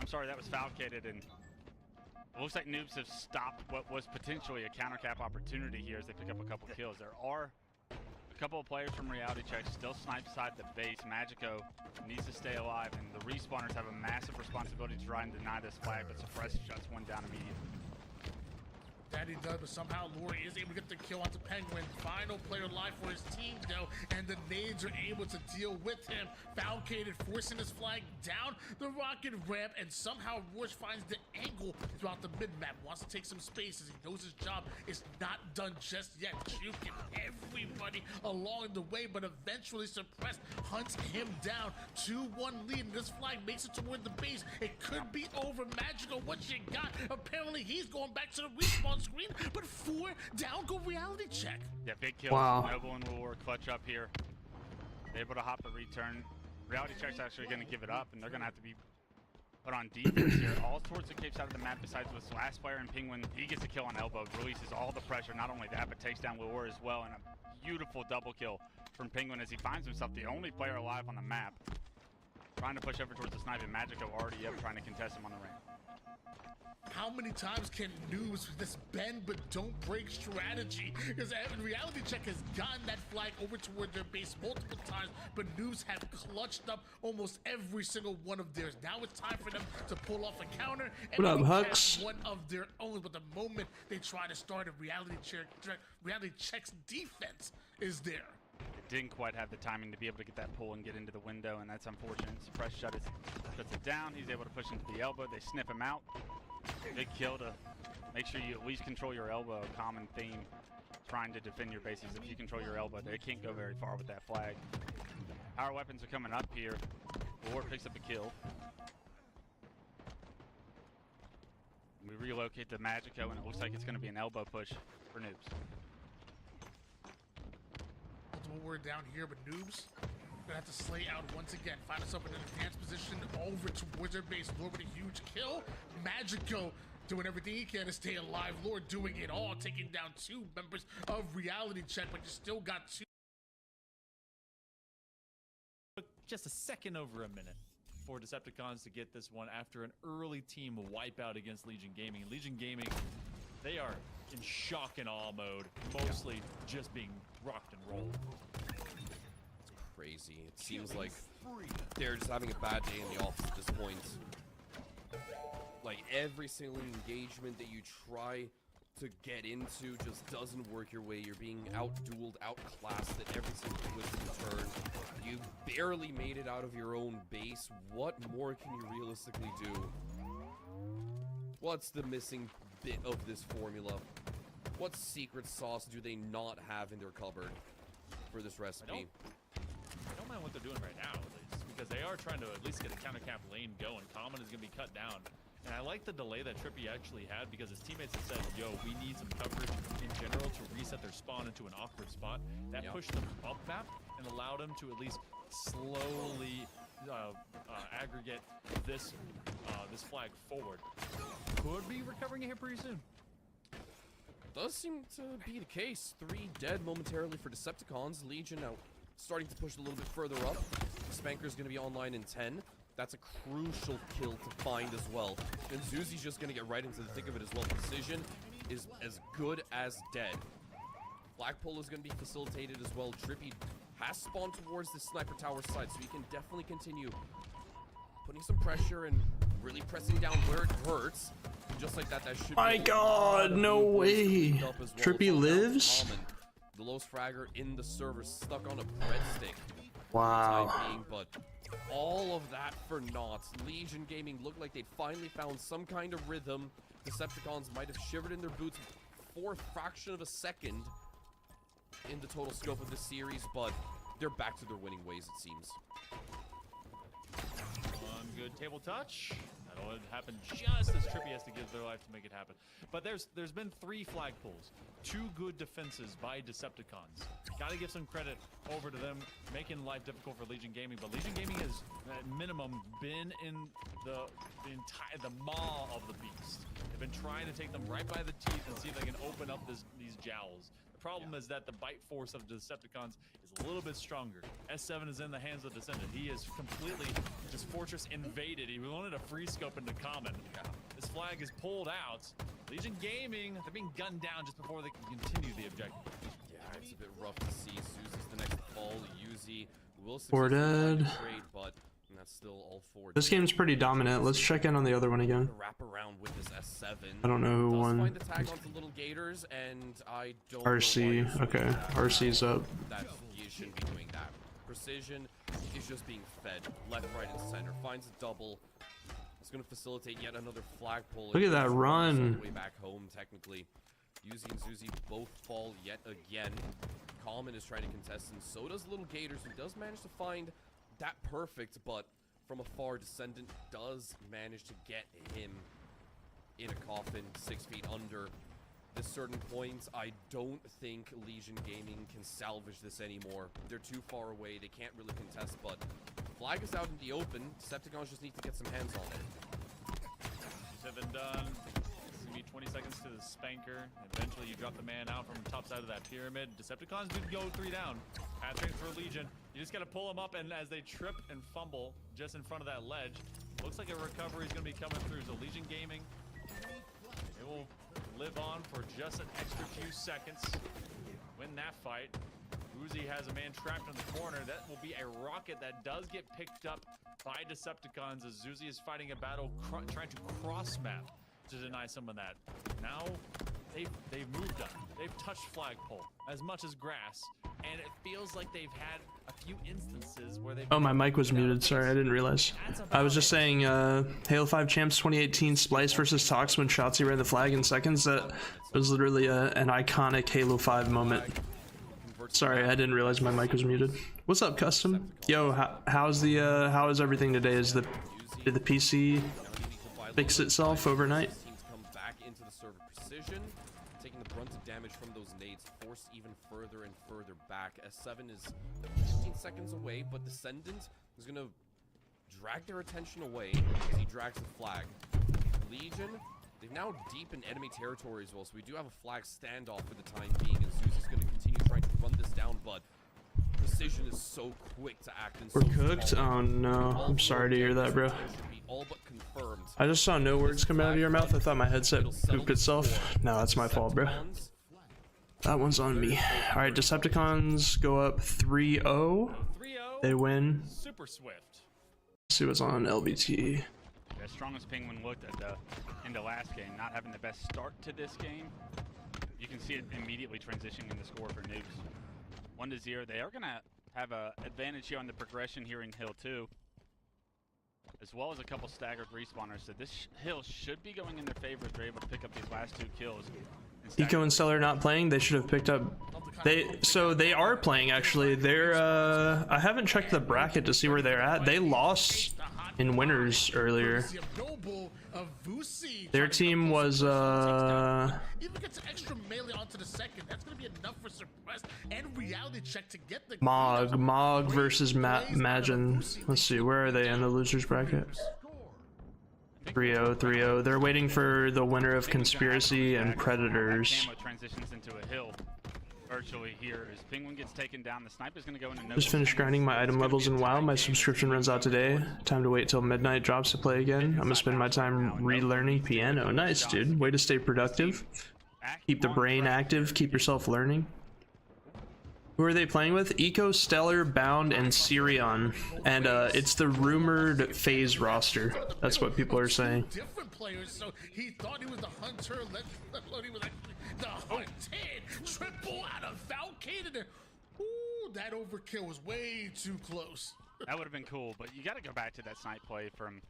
I'm sorry, that was foul-cated, and it looks like Noobs have stopped what was potentially a counter cap opportunity here as they pick up a couple kills. There are a couple of players from Reality Check still sniped side the base. Magico needs to stay alive, and the respawners have a massive responsibility to try and deny this flag, but suppress shuts one down immediately. That he does, but somehow Lori is able to get the kill onto Penguin. Final player alive for his team, though, and the nades are able to deal with him. Falcated, forcing his flag down the rocket ramp, and somehow Rush finds the angle throughout the mid-map. Wants to take some space as he knows his job is not done just yet. Juking everybody along the way, but eventually Suppressed hunts him down. 2-1 lead, and this flag makes it toward the base. It could be over. Magical, what you got? Apparently, he's going back to the respawn screen, but 4 down, go Reality Check. Yeah, big kills. Wow. Noble and War clutch up here. They're able to hop the return. Reality Check's actually going to give it up, and they're going to have to be put on defense here. All towards the cape side of the map, besides this last player in Penguin. He gets a kill on elbow, releases all the pressure. Not only that, but takes down War as well, and a beautiful double kill from Penguin as he finds himself the only player alive on the map. Trying to push over towards the sniper. Magico already up, trying to contest him on the ramp. How many times can Noobs this bend but don't break strategy? Because Reality Check has gotten that flag over toward their base multiple times, but Noobs have clutched up almost every single one of theirs. Now it's time for them to pull off a counter and What up, maybe Hux? catch one of their own. But the moment they try to start a Reality Check's defense is there. Didn't quite have the timing to be able to get that pull and get into the window, and that's unfortunate. Suppress shuts it down. He's able to push into the elbow. They sniff him out. Big kill to make sure you at least control your elbow. Common theme trying to defend your bases. If you control your elbow, they can't go very far with that flag. Our weapons are coming up here. War picks up a kill. We relocate to Magico, and it looks like it's going to be an elbow push for Noobs. Multiple word down here, but Noobs gonna have to slay out once again. Find himself in an advanced position over towards their base. Lord with a huge kill. Magico doing everything he can to stay alive. Lord doing it all, taking down 2 members of Reality Check, but you still got 2. Just a second over a minute for Decepticons to get this one after an early team wipeout against Legion Gaming. Legion Gaming, they are in shock and awe mode, mostly just being rocked and rolled. Crazy. It seems like they're just having a bad day in the office at this point. Like, every single engagement that you try to get into just doesn't work your way. You're being out-dueled, outclassed at every single twist and turn. You barely made it out of your own base. What more can you realistically do? What's the missing bit of this formula? What secret sauce do they not have in their cupboard for this recipe? I don't mind what they're doing right now, at least, because they are trying to at least get a counter cap lane going. Common is going to be cut down. And I like the delay that Trippy actually had, because his teammates had said, yo, we need some coverage in general to reset their spawn into an awkward spot. That pushed them up map and allowed them to at least slowly aggregate this flag forward. Could be recovering it here pretty soon. Does seem to be the case. 3 dead momentarily for Decepticons. Legion now starting to push a little bit further up. Spanker's going to be online in 10. That's a crucial kill to find as well. And Zuzi's just going to get right into the thick of it as well. Precision is as good as dead. Flagpole is going to be facilitated as well. Trippy has spawned towards the sniper tower side, so he can definitely continue putting some pressure and really pressing down where it hurts. And just like that, that should My God, no way. Trippy lives? The lowest fragger in the server stuck on a breadstick. Wow. But all of that for naught. Legion Gaming looked like they'd finally found some kind of rhythm. Decepticons might have shivered in their boots for a fraction of a second in the total scope of this series, but they're back to their winning ways, it seems. One good table touch. That'll happen just as Trippy has to give their life to make it happen. But there's been 3 flag pulls. 2 good defenses by Decepticons. Gotta give some credit over to them, making life difficult for Legion Gaming. But Legion Gaming has, at minimum, been in the maw of the beast. They've been trying to take them right by the teeth and see if they can open up these jowls. The problem is that the bite force of the Decepticons is a little bit stronger. S7 is in the hands of Descendant. He is completely just fortress invaded. He wanted a free scope into common. This flag is pulled out. Legion Gaming, they're being gunned down just before they can continue the objective. Yeah, it's a bit rough to see. Suzy's the next fall. Yuzi will 4 dead. trade, but that's still all 4. This game's pretty dominant. Let's check in on the other one again. Wrap around with this S7. I don't know who won. Find the tag onto Little Gators, and I don't RC. Okay, RC's up. That you shouldn't be doing that. Precision is just being fed left, right, and center. Finds a double. It's going to facilitate yet another flagpole. Look at that run. Way back home, technically. Yuzi and Zuzi both fall yet again. Common is trying to contest, and so does Little Gators, who does manage to find that perfect, but from afar, Descendant does manage to get him in a coffin 6 feet under. At certain points, I don't think Legion Gaming can salvage this anymore. They're too far away. They can't really contest, but flag is out in the open. Decepticons just need to get some hands on it. 7 done. It's gonna be 20 seconds to the Spanker. Eventually, you drop the man out from the top side of that pyramid. Decepticons do go 3 down. Pathing for Legion. You just gotta pull them up, and as they trip and fumble just in front of that ledge, looks like a recovery is gonna be coming through. So Legion Gaming, it will live on for just an extra few seconds. Win that fight. Uzi has a man trapped in the corner. That will be a rocket that does get picked up by Decepticons as Zuzi is fighting a battle trying to cross map to deny some of that. Now they've moved up. They've touched flagpole as much as grass, and it feels like they've had a few instances where they've... Oh, my mic was muted. Sorry, I didn't realize. I was just saying, Halo 5 Champs 2018 Splice versus Tox when Shotzi ran the flag in seconds. That was literally an iconic Halo 5 moment. Sorry, I didn't realize my mic was muted. What's up, Custom? Yo, how is everything today? Did the PC fix itself overnight? Taking the brunt of damage from those nades, forced even further and further back. S7 is 15 seconds away, but Descendant is going to drag their attention away as he drags the flag. Legion, they're now deep in enemy territory as well, so we do have a flag standoff for the time being, and Zuzi's going to continue trying to run this down, but Precision is so quick to act. And We're cooked? Oh no, I'm sorry to hear that, bro. All but confirmed. I just saw no words come out of your mouth. I thought my headset pooped itself. No, that's my fault, bro. That one's on me. Alright, Decepticons go up 3-0. They win. Super swift. Let's see what's on LBT. Yeah, as strong as Penguin looked at in the last game, not having the best start to this game, you can see it immediately transitioning in the score for Noobs. 1-0. They are going to have an advantage here on the progression here in Hill 2, as well as a couple staggered respawners. So this Hill should be going in their favor if they're able to pick up these last 2 kills. Eco and Stellar not playing. They should have picked up. They are playing actually. They're I haven't checked the bracket to see where they're at. They lost in winners earlier. Their team was Even gets an extra melee onto the second. That's gonna be enough for Suppress and Reality Check to get the Mog versus Magin. Let's see, where are they in the losers bracket? 3-0, 3-0. They're waiting for the winner of Conspiracy and Predators. Transitions into a hill virtually here as Penguin gets taken down. The sniper's going to go into Just finished grinding my item levels in WoW. My subscription runs out today. Time to wait till midnight drops to play again. I'm gonna spend my time relearning piano. Nice, dude. Way to stay productive. Keep the brain active. Keep yourself learning. Who are they playing with? Eco, Stellar, Bound, and Sirion. And it's the rumored phase roster. That's what people are saying. Different players, so he thought he was the hunter, let alone he was actually the hunted. Triple out of Valcade. Ooh, that overkill was way too close. That would have been cool, but you got to go back to that snipe play from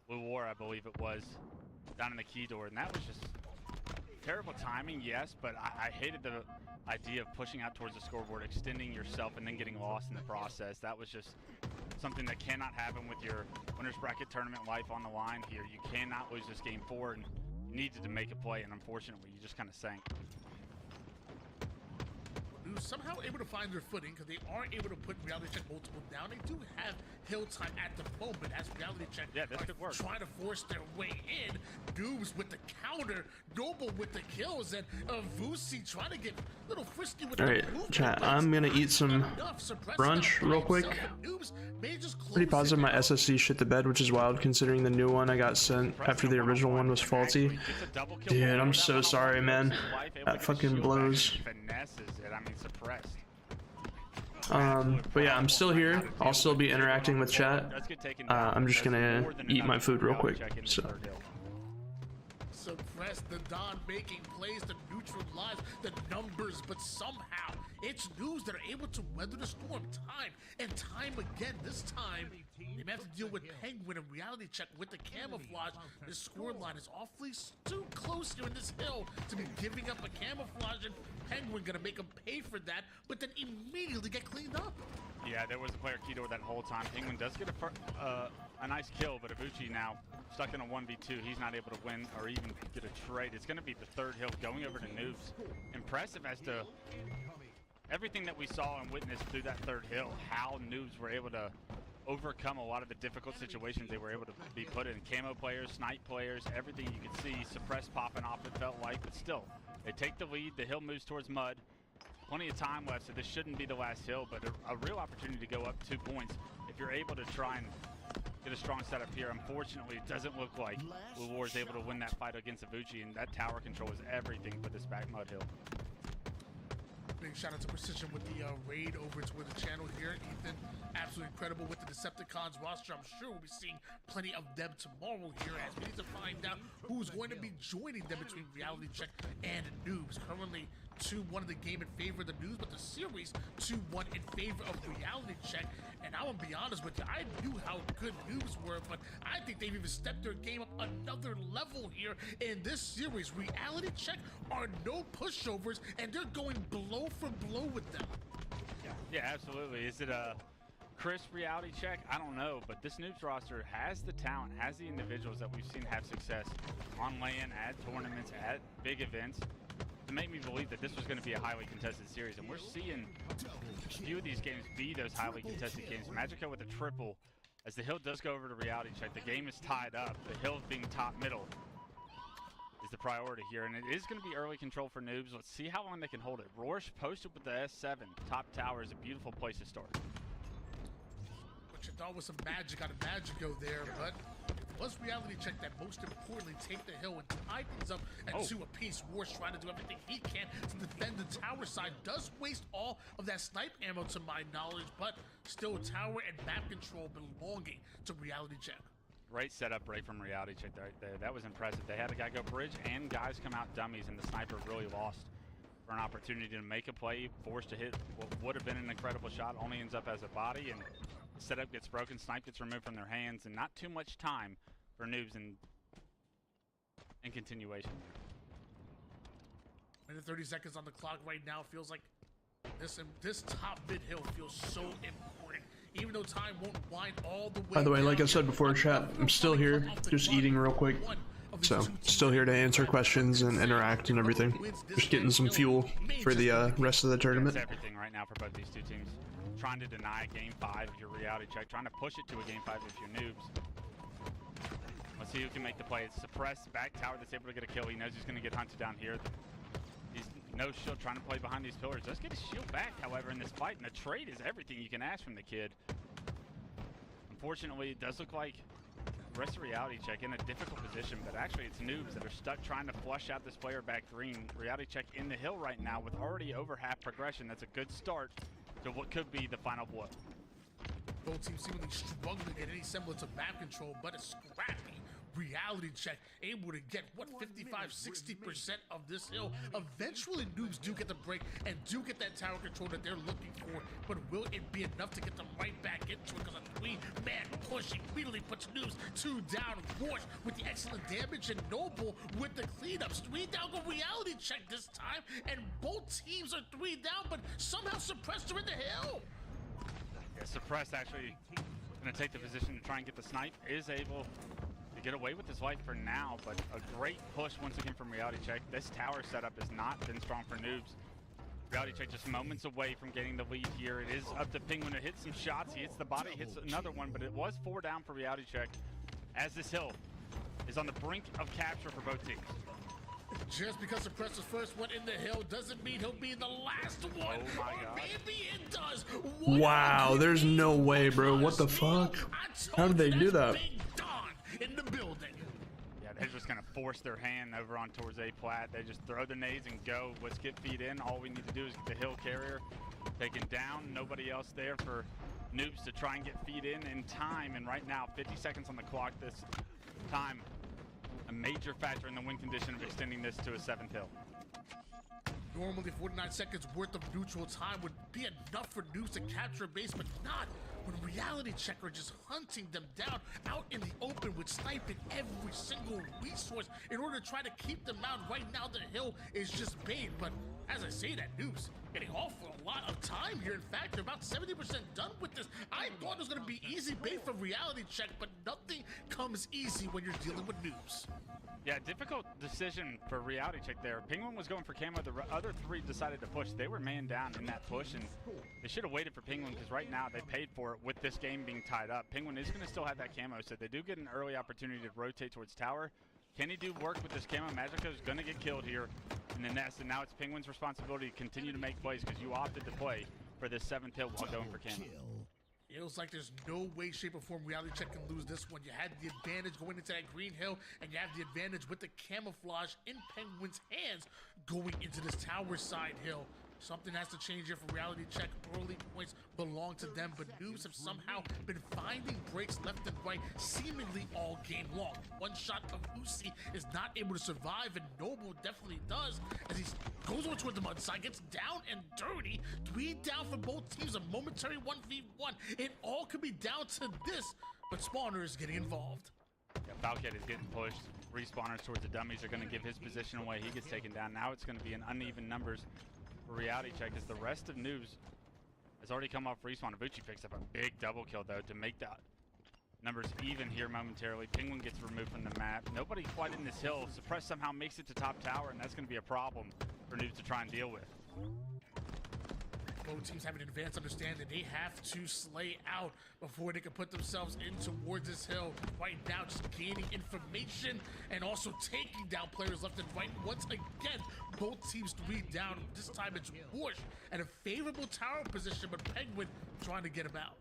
Blue War, I believe it was, down in the key door, and that was just terrible timing, yes, but I hated the idea of pushing out towards the scoreboard, extending yourself, and then getting lost in the process. That was just something that cannot happen with your winners bracket tournament life on the line here. You cannot lose this game forward, and you needed to make a play, and unfortunately, you just kind of sank. Somehow able to find their footing because they aren't able to put Reality Check multiple down. They do have hill time at the moment as Reality Check trying to force their way in. Noobs with the counter, Noble with the kills, and Vusi trying to get a little frisky with Alright, chat, I'm gonna eat some brunch real quick. Pretty positive my SSC shit the bed, which is wild considering the new one I got sent after the original one was faulty. Dude, I'm so sorry, man. That fucking blows. But yeah, I'm still here. I'll still be interacting with chat. I'm just gonna eat my food real quick. So. Suppress the Don making plays to neutralize the numbers, but somehow it's Noobs that are able to weather the storm time and time again. This time they may have to deal with Penguin and Reality Check with the camouflage. The score line is awfully too close here in this hill to be giving up a camouflage, and Penguin gonna make him pay for that, but then immediately get cleaned up. Yeah, there was a player key door that whole time. Penguin does get a nice kill, but Ibuchi now stuck in a 1v2. He's not able to win or even get a trade. It's going to be the third hill going over to Noobs. Impressive as to everything that we saw and witnessed through that third hill, how Noobs were able to overcome a lot of the difficult situations they were able to be put in. Camo players, snipe players, everything you could see. Suppress popping off, it felt like, but still, they take the lead. The hill moves towards mud. Plenty of time left, so this shouldn't be the last hill, but a real opportunity to go up 2 points if you're able to try and get a strong setup here. Unfortunately, it doesn't look like Blue War is able to win that fight against Ibuchi, and that tower control is everything for this back mud hill. Big shout out to Precision with the raid over to the channel here. Ethan, absolutely incredible with the Decepticons roster. I'm sure we'll be seeing plenty of them tomorrow here as we need to find out who's going to be joining them between Reality Check and Noobs. Currently 2-1 of the game in favor of the Noobs, but the series 2-1 in favor of Reality Check. And I will be honest with you, I knew how good Noobs were, but I think they've even stepped their game up another level here in this series. Reality Check are no pushovers, and they're going blow for blow with them. Yeah, absolutely. Is it a crisp Reality Check? I don't know, but this Noobs roster has the talent, has the individuals that we've seen have success on LAN, at tournaments, at big events, to make me believe that this was going to be a highly contested series, and we're seeing a few of these games be those highly contested games. Magica with a triple, as the hill does go over to Reality Check. The game is tied up. The hill being top middle is the priority here, and it is going to be early control for Noobs. Let's see how long they can hold it. Rorsch posted with the S7. Top tower is a beautiful place to start. What you thought was some magic out of Magico there, but it was Reality Check that most importantly take the hill and tie things up at 2 apiece. Rorsch trying to do everything he can to defend the tower side. Does waste all of that snipe ammo to my knowledge, but still tower and map control belonging to Reality Check. Great setup break from Reality Check right there. That was impressive. They had a guy go bridge and guys come out dummies, and the sniper really lost for an opportunity to make a play, forced to hit what would have been an incredible shot, only ends up as a body, and the setup gets broken, snipe gets removed from their hands, and not too much time for noobs in continuation. Minute 30 seconds on the clock right now. Feels like this top mid hill feels so important. Even though time won't wind all the way. By the way, like I said before, chat, I'm still here, just eating real quick. So, still here to answer questions and interact and everything. Just getting some fuel for the rest of the tournament. That's everything right now for both these two teams. Trying to deny a game 5 if you're Reality Check, trying to push it to a game 5 if you're noobs. Let's see who can make the play. It's Suppress, back tower that's able to get a kill. He knows he's going to get hunted down here. He's no shield, trying to play behind these pillars. Does get his shield back, however, in this fight, and the trade is everything you can ask from the kid. Unfortunately, it does look like the rest of Reality Check in a difficult position, but actually it's noobs that are stuck trying to flush out this player back green. Reality Check in the hill right now with already over half progression. That's a good start to what could be the final blow. Both teams seemingly struggling to get any semblance of map control, but a scrappy Reality Check able to get, what, 55-60% of this hill. Eventually noobs do get the break and do get that tower control that they're looking for, but will it be enough to get them right back into it? Because a 3-man push immediately puts noobs 2 down. Wash with the excellent damage, and Noble with the cleanups. 3 down go Reality Check this time, and both teams are 3 down, but somehow Suppressed are in the hill. Yeah, Suppress actually going to take the position to try and get the snipe. Is able to get away with his life for now, but a great push once again from Reality Check. This tower setup has not been strong for noobs. Reality Check just moments away from getting the lead here. It is up to Penguin to hit some shots. He hits the body, hits another one, but it was 4 down for Reality Check as this hill is on the brink of capture for both teams. Just because Suppress was first one in the hill doesn't mean he'll be the last one. Oh my God. Maybe it does. Wow, there's no way, bro. What the fuck? How did they do that? In the building. Yeah, they're just gonna force their hand over on towards A plat. They just throw the nades and go. Let's get feet in. All we need to do is get the hill carrier taken down. Nobody else there for noobs to try and get feet in time. And right now, 50 seconds on the clock this time. A major factor in the win condition of extending this to a 7th hill. Normally 49 seconds worth of neutral time would be enough for noobs to capture a base, but not when Reality Check are just hunting them down out in the open with sniping every single resource in order to try to keep them out. Right now the hill is just bait, but as I say that, noobs getting off for a lot of time here. In fact, they're about 70% done with this. I thought it was going to be easy bait for Reality Check, but nothing comes easy when you're dealing with noobs. Yeah, difficult decision for Reality Check there. Penguin was going for camo. The other 3 decided to push. They were man down in that push, and they should have waited for Penguin because right now they paid for it with this game being tied up. Penguin is going to still have that camo, so they do get an early opportunity to rotate towards tower. Can he do work with this camo? Magica is going to get killed here in the nest, and now it's Penguin's responsibility to continue to make plays because you opted to play for this 7th hill while going for camo. Feels like there's no way, shape, or form Reality Check can lose this one. You had the advantage going into that green hill, and you have the advantage with the camouflage in Penguin's hands going into this tower side hill. Something has to change here for Reality Check. Early points belong to them, but noobs have somehow been finding breaks left and right, seemingly all game long. One shot of Uzi is not able to survive, and Noble definitely does, as he goes over toward the mud side, gets down and dirty. 3 down for both teams, a momentary 1v1. It all could be down to this, but Spawner is getting involved. Yeah, Falcat is getting pushed. Respawners towards the dummies are going to give his position away. He gets taken down. Now it's going to be an uneven numbers. Reality Check as the rest of noobs has already come off respawn. Abuchi picks up a big double kill though to make that numbers even here momentarily. Penguin gets removed from the map. Nobody quite in this hill. Suppress somehow makes it to top tower, and that's going to be a problem for noobs to try and deal with. Both teams have an advanced understanding they have to slay out before they can put themselves in towards this hill. Right now, just gaining information and also taking down players left and right. Once again, both teams 3 down. This time it's Whoosh at a favorable tower position, but Penguin trying to get him out.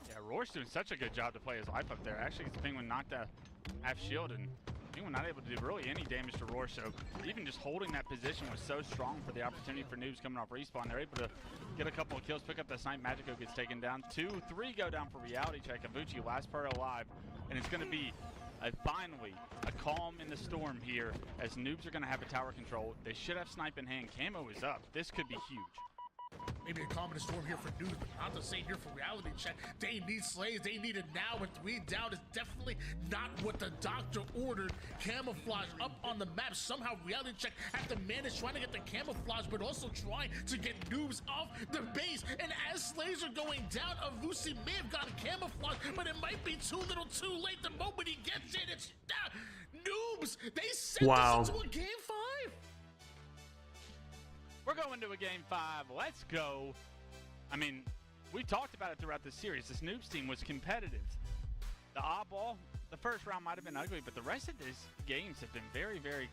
Yeah, Roar's doing such a good job to play his life up there. Actually, his Penguin knocked a half shield, and He was not able to do really any damage to Roar, so even just holding that position was so strong for the opportunity for noobs coming off respawn. They're able to get a couple of kills, pick up the snipe. Magico gets taken down. 2, 3 go down for Reality Check. Avucci, last part alive, and it's going to be finally a calm in the storm here as noobs are going to have a tower control. They should have snipe in hand. Camo is up. This could be huge. Maybe a calm in the storm here for News, but not the same here for Reality Check. They need slays. They need it now, and 3 down is definitely not what the doctor ordered. Camouflage up on the map. Somehow Reality Check have to manage trying to get the camouflage, but also trying to get noobs off the base. And as slays are going down, Avucci may have gotten camouflage, but it might be too little too late. The moment he gets in, it's noobs. They sent us into a game 5. We're going to a game 5. Let's go. I mean, we talked about it throughout the series. This noobs team was competitive. The oddball, the first round might have been ugly, but the rest of these games have been very, very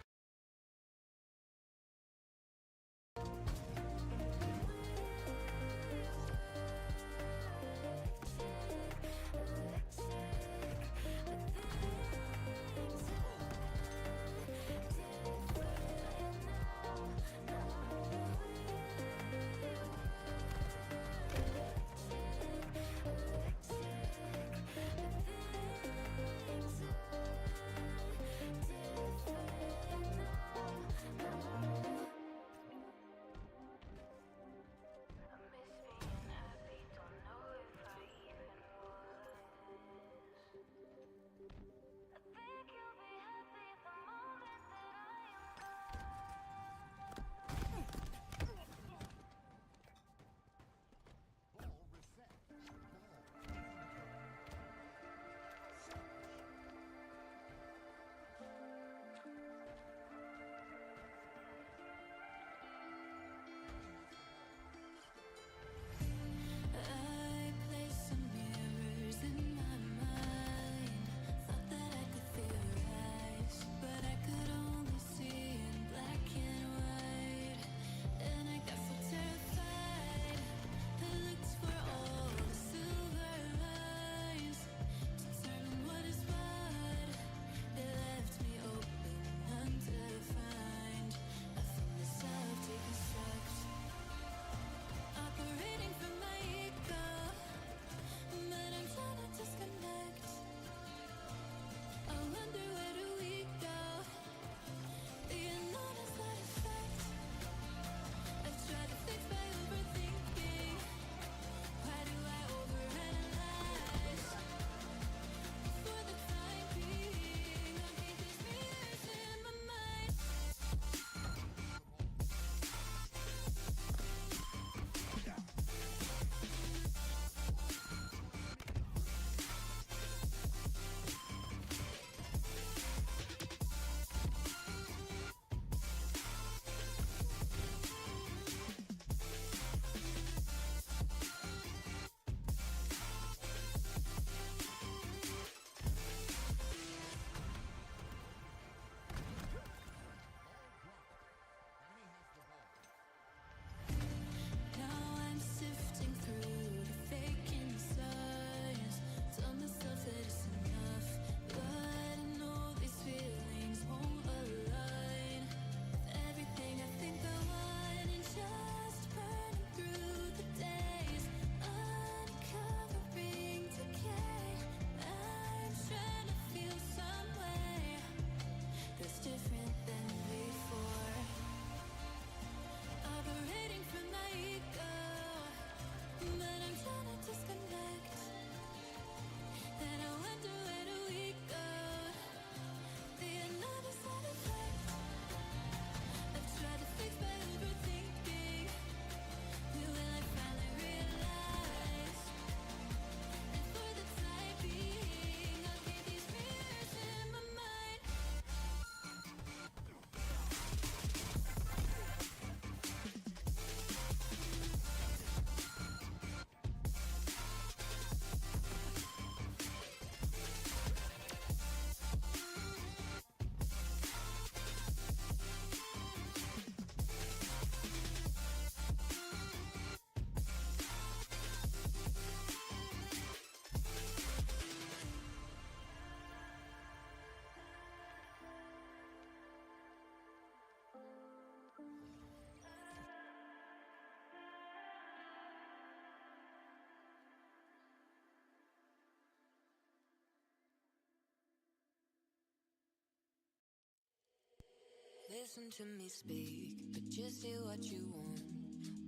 listen to me speak, but just say what you want.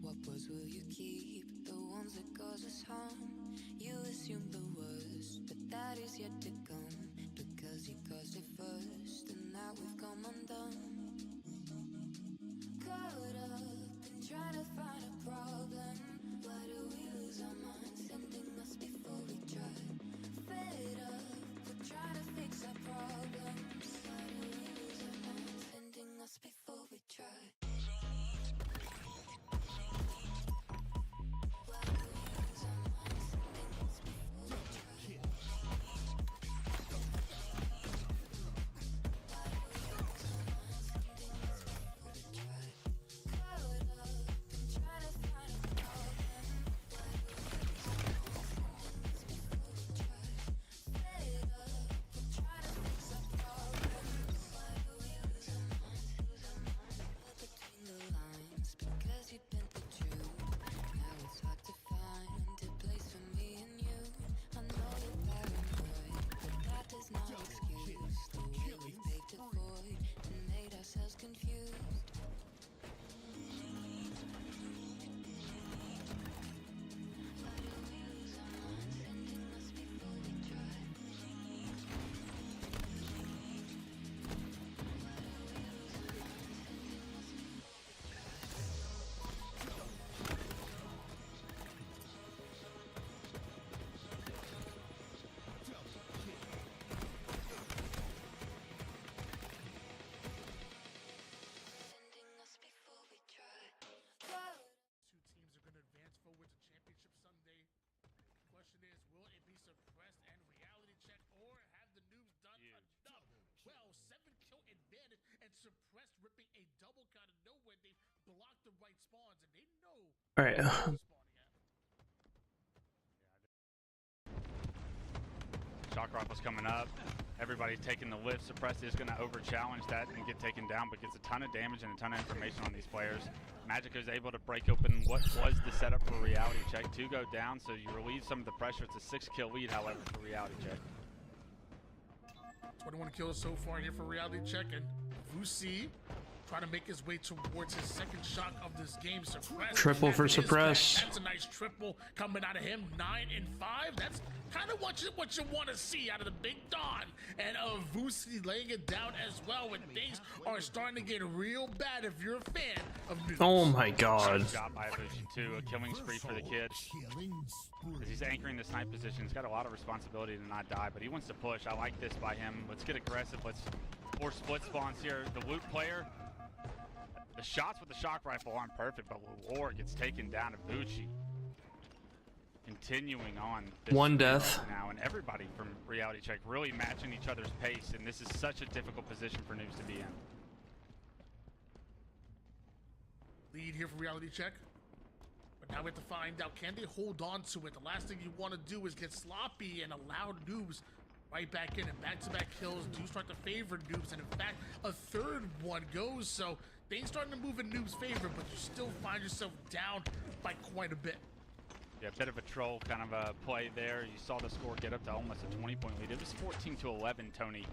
What words will you keep? The ones that cause us harm. You assume the worst, but that is yet to come. Because you caused it first, and now we've come undone. Caught up in trying to find a problem. Why do we lose our minds, sending us before we try? Fed up with trying to fix our problems. Why do we lose our minds, sending us before we try? All right. Shock rifle's coming up. Everybody's taking the lift. Suppressed is going to over-challenge that and get taken down, but gets a ton of damage and a ton of information on these players. Magic is able to break open what was the setup for Reality Check. 2 go down, so you relieve some of the pressure. It's a 6-kill lead, however, for Reality Check. 21 kills so far here for Reality Check, and Vusi trying to make his way towards his second shot of this game. Suppress. Triple for Suppress. That's a nice triple coming out of him. 9 and 5. That's kind of what you want to see out of the Big Don. And Vusi laying it down as well when things are starting to get real bad if you're a fan of Noobs. Oh my god. Good job by Vusi too. A killing spree for the kid. As he's anchoring the snipe position, he's got a lot of responsibility to not die, but he wants to push. I like this by him. Let's get aggressive. Let's force split spawns here. The loot player. The shots with the shock rifle aren't perfect, but War gets taken down to Bucci. Continuing on. One death. Now, and everybody from Reality Check really matching each other's pace, and this is such a difficult position for Noobs to be in. Lead here for Reality Check. But now we have to find out, can they hold on to it? The last thing you want to do is get sloppy and allow Noobs right back in, and back-to-back kills do start to favor Noobs, and in fact, a third one goes, so things starting to move in Noobs' favor, but you still find yourself down by quite a bit. Yeah, a bit of a troll kind of a play there. You saw the score get up to almost a 20-point lead. It was 14-11, Tony.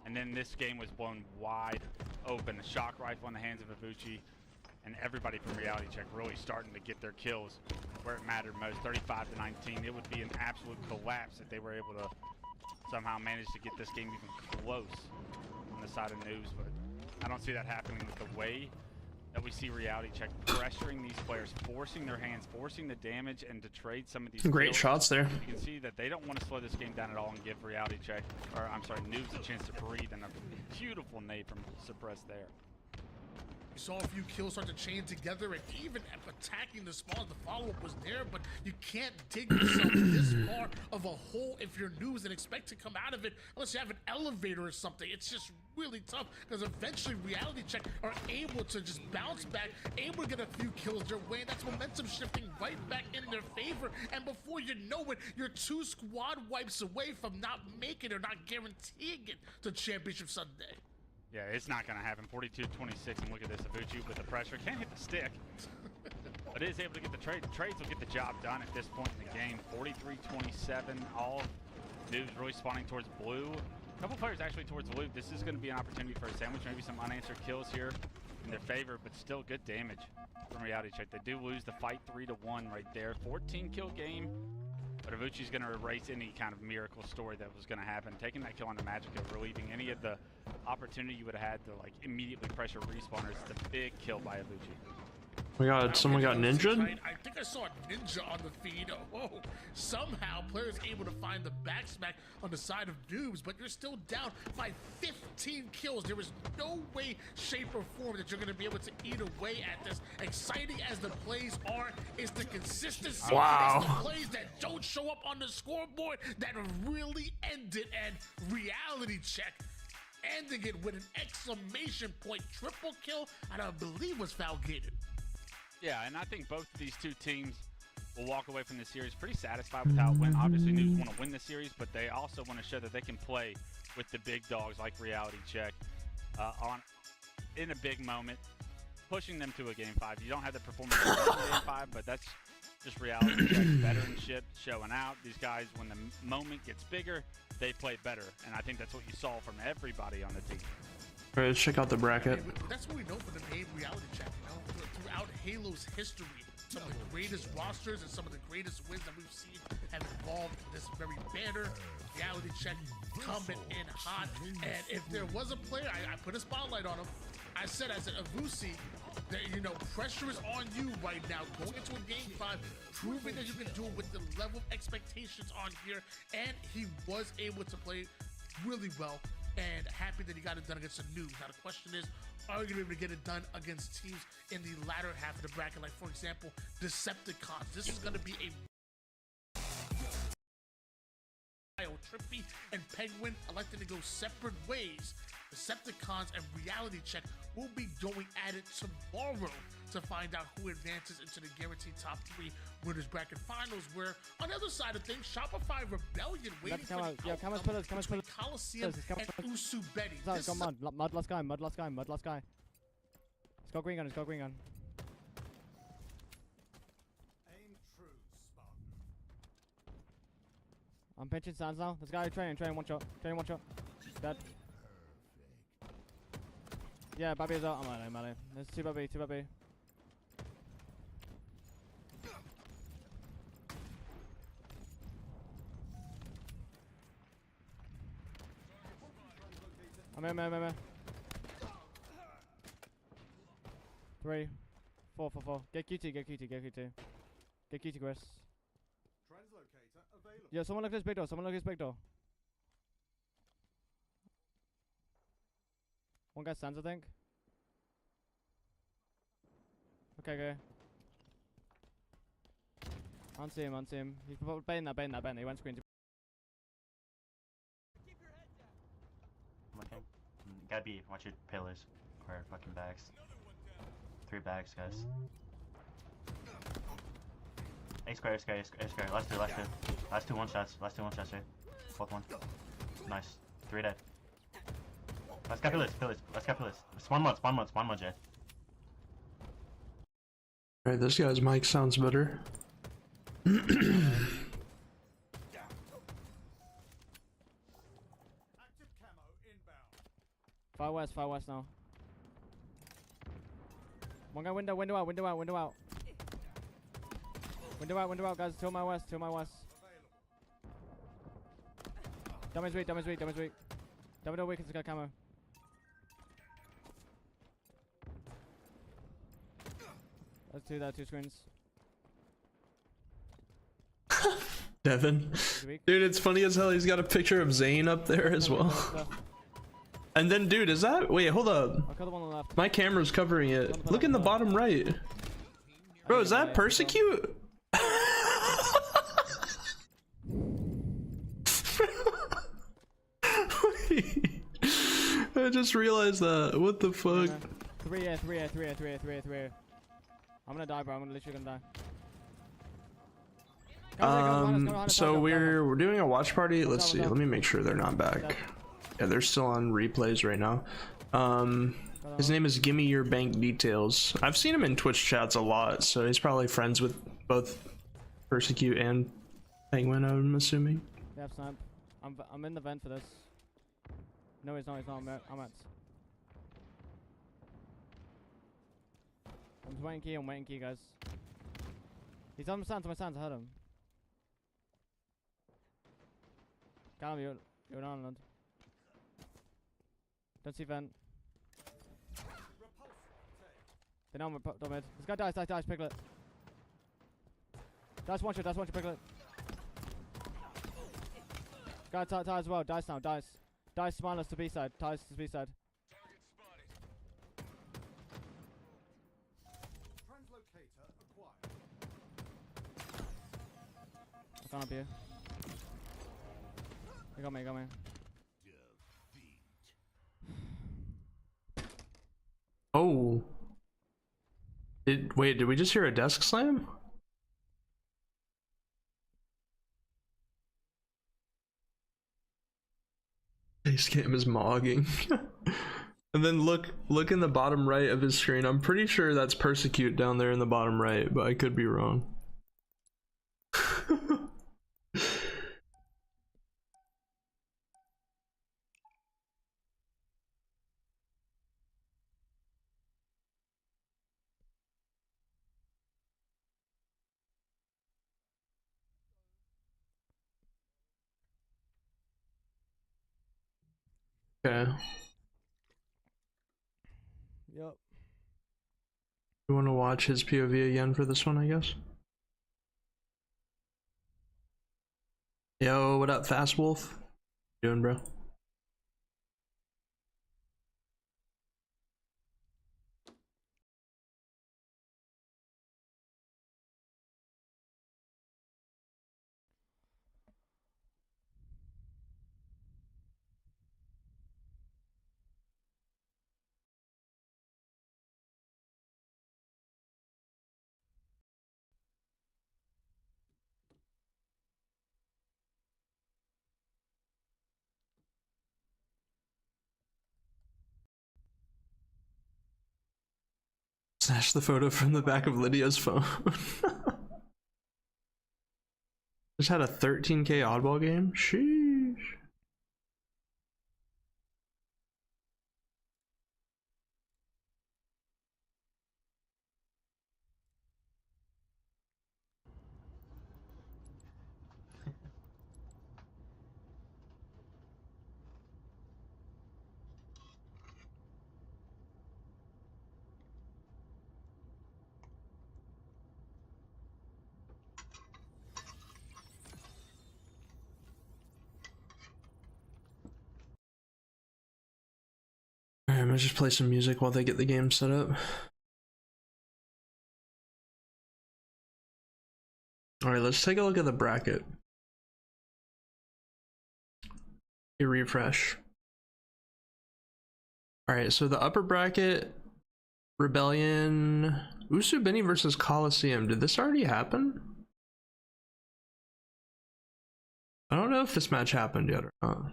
And then this game was blown wide open. A shock rifle in the hands of Ibuchi, and everybody from Reality Check really starting to get their kills where it mattered most. 35-19. It would be an absolute collapse if they were able to somehow manage to get this game even close on the side of Noobs, but I don't see that happening with the way that we see Reality Check pressuring these players, forcing their hands, forcing the damage, and to trade some of these great kills. shots there. You can see that they don't want to slow this game down at all and give Reality Check, or I'm sorry, Noobs a chance to breathe, and a beautiful nade from Suppress there. You saw a few kills start to chain together, and even attacking the spawn, the follow-up was there, but you can't dig yourself this far of a hole if you're Noobs and expect to come out of it unless you have an elevator or something. It's just really tough, because eventually Reality Check are able to just bounce back, able to get a few kills their way, and that's momentum shifting right back in their favor, and before you know it, you're 2 squad wipes away from not making or not guaranteeing it to Championship Sunday. Yeah, it's not going to happen. 42-26, and look at this. Ibuchi with the pressure. Can't hit the stick, but is able to get the trade. Trades will get the job done at this point in the game. 43-27, all Noobs really spawning towards blue. A couple players actually towards the loop. This is going to be an opportunity for a sandwich, maybe some unanswered kills here in their favor, but still good damage from Reality Check. They do lose the fight 3-1 right there. 14 kill game, but Avuchi's going to erase any kind of miracle story that was going to happen. Taking that kill on the Magic Kill, relieving any of the opportunity you would have had to like immediately pressure respawners. It's a big kill by Avuchi. We got someone got ninja. I think I saw a ninja on the feed. Oh, somehow players able to find the back smack on the side of Noobs, but you're still down by 15 kills. There is no way, shape, or form that you're going to be able to eat away at this. Exciting as the plays are, it's the consistency. Wow. It's the plays that don't show up on the scoreboard that really end it. And Reality Check ending it with an exclamation point triple kill, and I believe was foul gated. Yeah, and I think both of these two teams will walk away from this series pretty satisfied with how it went. Obviously, Noobs want to win the series, but they also want to show that they can play with the big dogs like Reality Check in a big moment, pushing them to a Game 5. You don't have the performance in Game 5, but that's just Reality Check's veteranship showing out. These guys, when the moment gets bigger, they play better, and I think that's what you saw from everybody on the team. All right, let's check out the bracket. That's what we know for the name Reality Check. You know, throughout Halo's history, some of the greatest rosters and some of the greatest wins that we've seen have involved this very banner. Reality Check coming in hot, and if there was a player, I put a spotlight on him. I said, Avusi, that, you know, pressure is on you right now. Going into a Game 5, proving that you can do it with the level of expectations on here, and he was able to play really well. And happy that he got it done against the Noobs. Now the question is, are you going to be able to get it done against teams in the latter half of the bracket? Like, for example, Decepticons. This is going to be a Trippy and Penguin elected to go separate ways. Decepticons and Reality Check will be going at it tomorrow to find out who advances into the guaranteed top 3 winners bracket finals, where on the other side of things, Shopify Rebellion waiting for the outcome between Coliseum and Usu Betty. Let's go mud last guy. He's got green gun, I'm pinching stands now. This guy training one shot. Dead. Yeah, Babby is out. I'm melee. There's two Babby. I'm in. 3, 4. Get QT. Get QT, Chris. Yeah, someone look at this big door. One guy stands, I think. Okay. I see him. He's baiting that. He went screen. I'm looking. Gotta be, watch your pillars. Or fucking bags. 3 bags, guys. A square. Last two. Last two one shots here. Fourth one. Nice. 3 dead. Let's get pillars. Spawn mod, Jay. Alright, this guy's mic sounds better. Far west now. One guy window out. Window out, guys. To my west. Damage weak. Double door weak, it's got camo. That's 2 screens. Devin. Dude, it's funny as hell. He's got a picture of Zane up there as well. And then, dude, is that... Wait, hold up. My camera's covering it. Look in the bottom right. Bro, is that Persecute? I just realized that. What the fuck? 3 I'm gonna die, bro. I'm literally gonna die. So we're doing a watch party. Let's see. Let me make sure they're not back. Yeah, they're still on replays right now. His name is Gimme Your Bank Details. I've seen him in Twitch chats a lot, so he's probably friends with both Persecute and Penguin, I'm assuming. Yeah, snipe. I'm in the vent for this. No, he's not. He's not. I'm at. I'm waiting key. I'm waiting key, guys. He's on my sands. I heard him. Callum, you're on land. Don't see vent. They know I'm mid. This guy dies, Piglet. Dice one shot, Piglet. Guy ties as well, dice now, dice. Dice smileless to B side, ties to B side. I've gone up here. He got me. Oh. Wait, did we just hear a desk slam? This game is mogging. And then look in the bottom right of his screen. I'm pretty sure that's Persecute down there in the bottom right, but I could be wrong. Okay. Yep. You want to watch his POV again for this one, I guess? Yo, what up, Fast Wolf? How you doing, bro? Snatch the photo from the back of Lydia's phone. Just had a 13k oddball game? Sheesh. Alright, I'm gonna just play some music while they get the game set up. Alright, let's take a look at the bracket. A refresh. Alright, so the upper bracket, Rebellion, Usubini versus Coliseum. Did this already happen? I don't know if this match happened yet or not.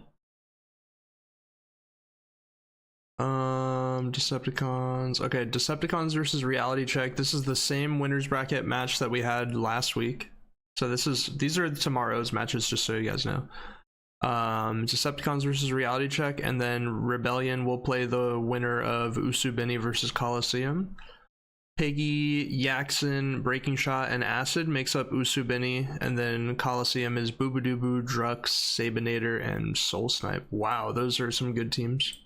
Decepticons. Okay, Decepticons versus Reality Check. This is the same winners bracket match that we had last week. So these are tomorrow's matches, just so you guys know. Decepticons versus Reality Check, and then Rebellion will play the winner of Usubini versus Coliseum. Piggy, Yaxon, Breaking Shot, and Acid makes up Usubini, and then Coliseum is Boobadooboo, Drux, Sabinator, and Soul Snipe. Wow, those are some good teams.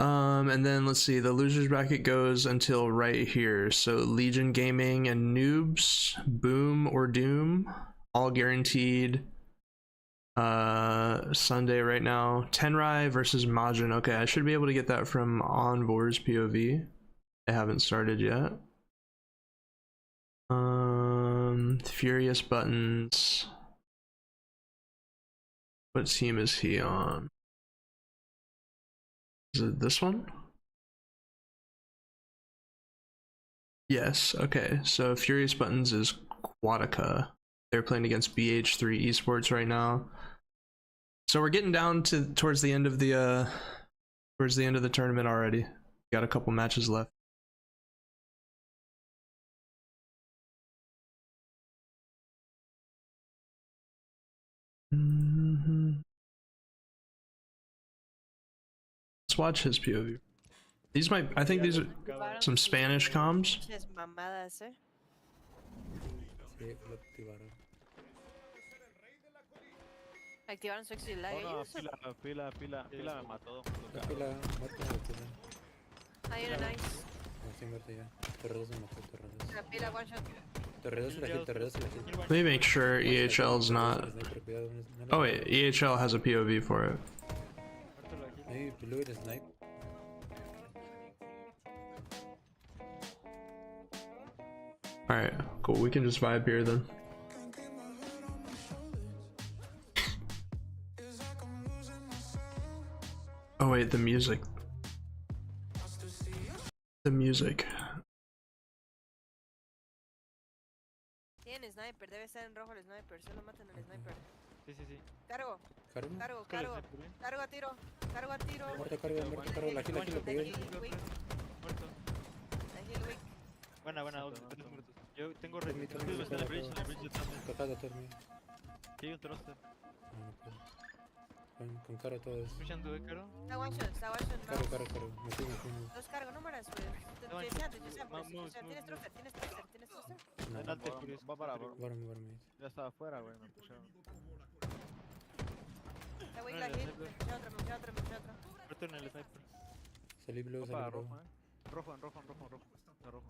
And then let's see, the losers bracket goes until right here. So Legion Gaming and Noobs, Boom or Doom, all guaranteed. Sunday right now. Tenrai versus Majin. Okay, I should be able to get that from Envor's POV. I haven't started yet. Furious Buttons. What team is he on? Is it this one? Yes, okay. So Furious Buttons is Quadica. They're playing against BH3 Esports right now. So we're getting down to towards the end of the tournament already. Got a couple matches left. watch his POV. These might, I think these are some Spanish comms. Pinches mamadas, eh. Sí, lo activaron. Activaron su exit lag ellos. Fila me mató. La fila, muerta la fila. Ahí era nice. Así muerta ya. Torredos me mató, Torredos. La pila one shot. Torredos y la kill, Torredos y la kill. Let me make sure EHL is not. Oh wait, EHL has a POV for it. Maybe blue is snipe. Alright, cool. We can just vibe here then. Oh wait, the music. The music. Tiene sniper, debe estar en rojo el sniper. Solo maten al sniper. Sí. Cargo. Cargo. Cargo a tiro. Cargo a tiro. Cargo. La kill lo pegué. Buena. Yo tengo red. Tocado todo mío. Aquí hay un thruster. Con caro todos. ¿Escuchando, Caro? Está one shot. Caro. Me fui. Los cargo, no mueras, pues. Tienes thruster. Adelante, va para abajo. Varme. Ya estaba afuera, güey, me pusieron. Está wey la hit. Me eché otro. Muerto en el sniper. Salí blue, Para salí rojo, rojo. Rojo. Está rojo.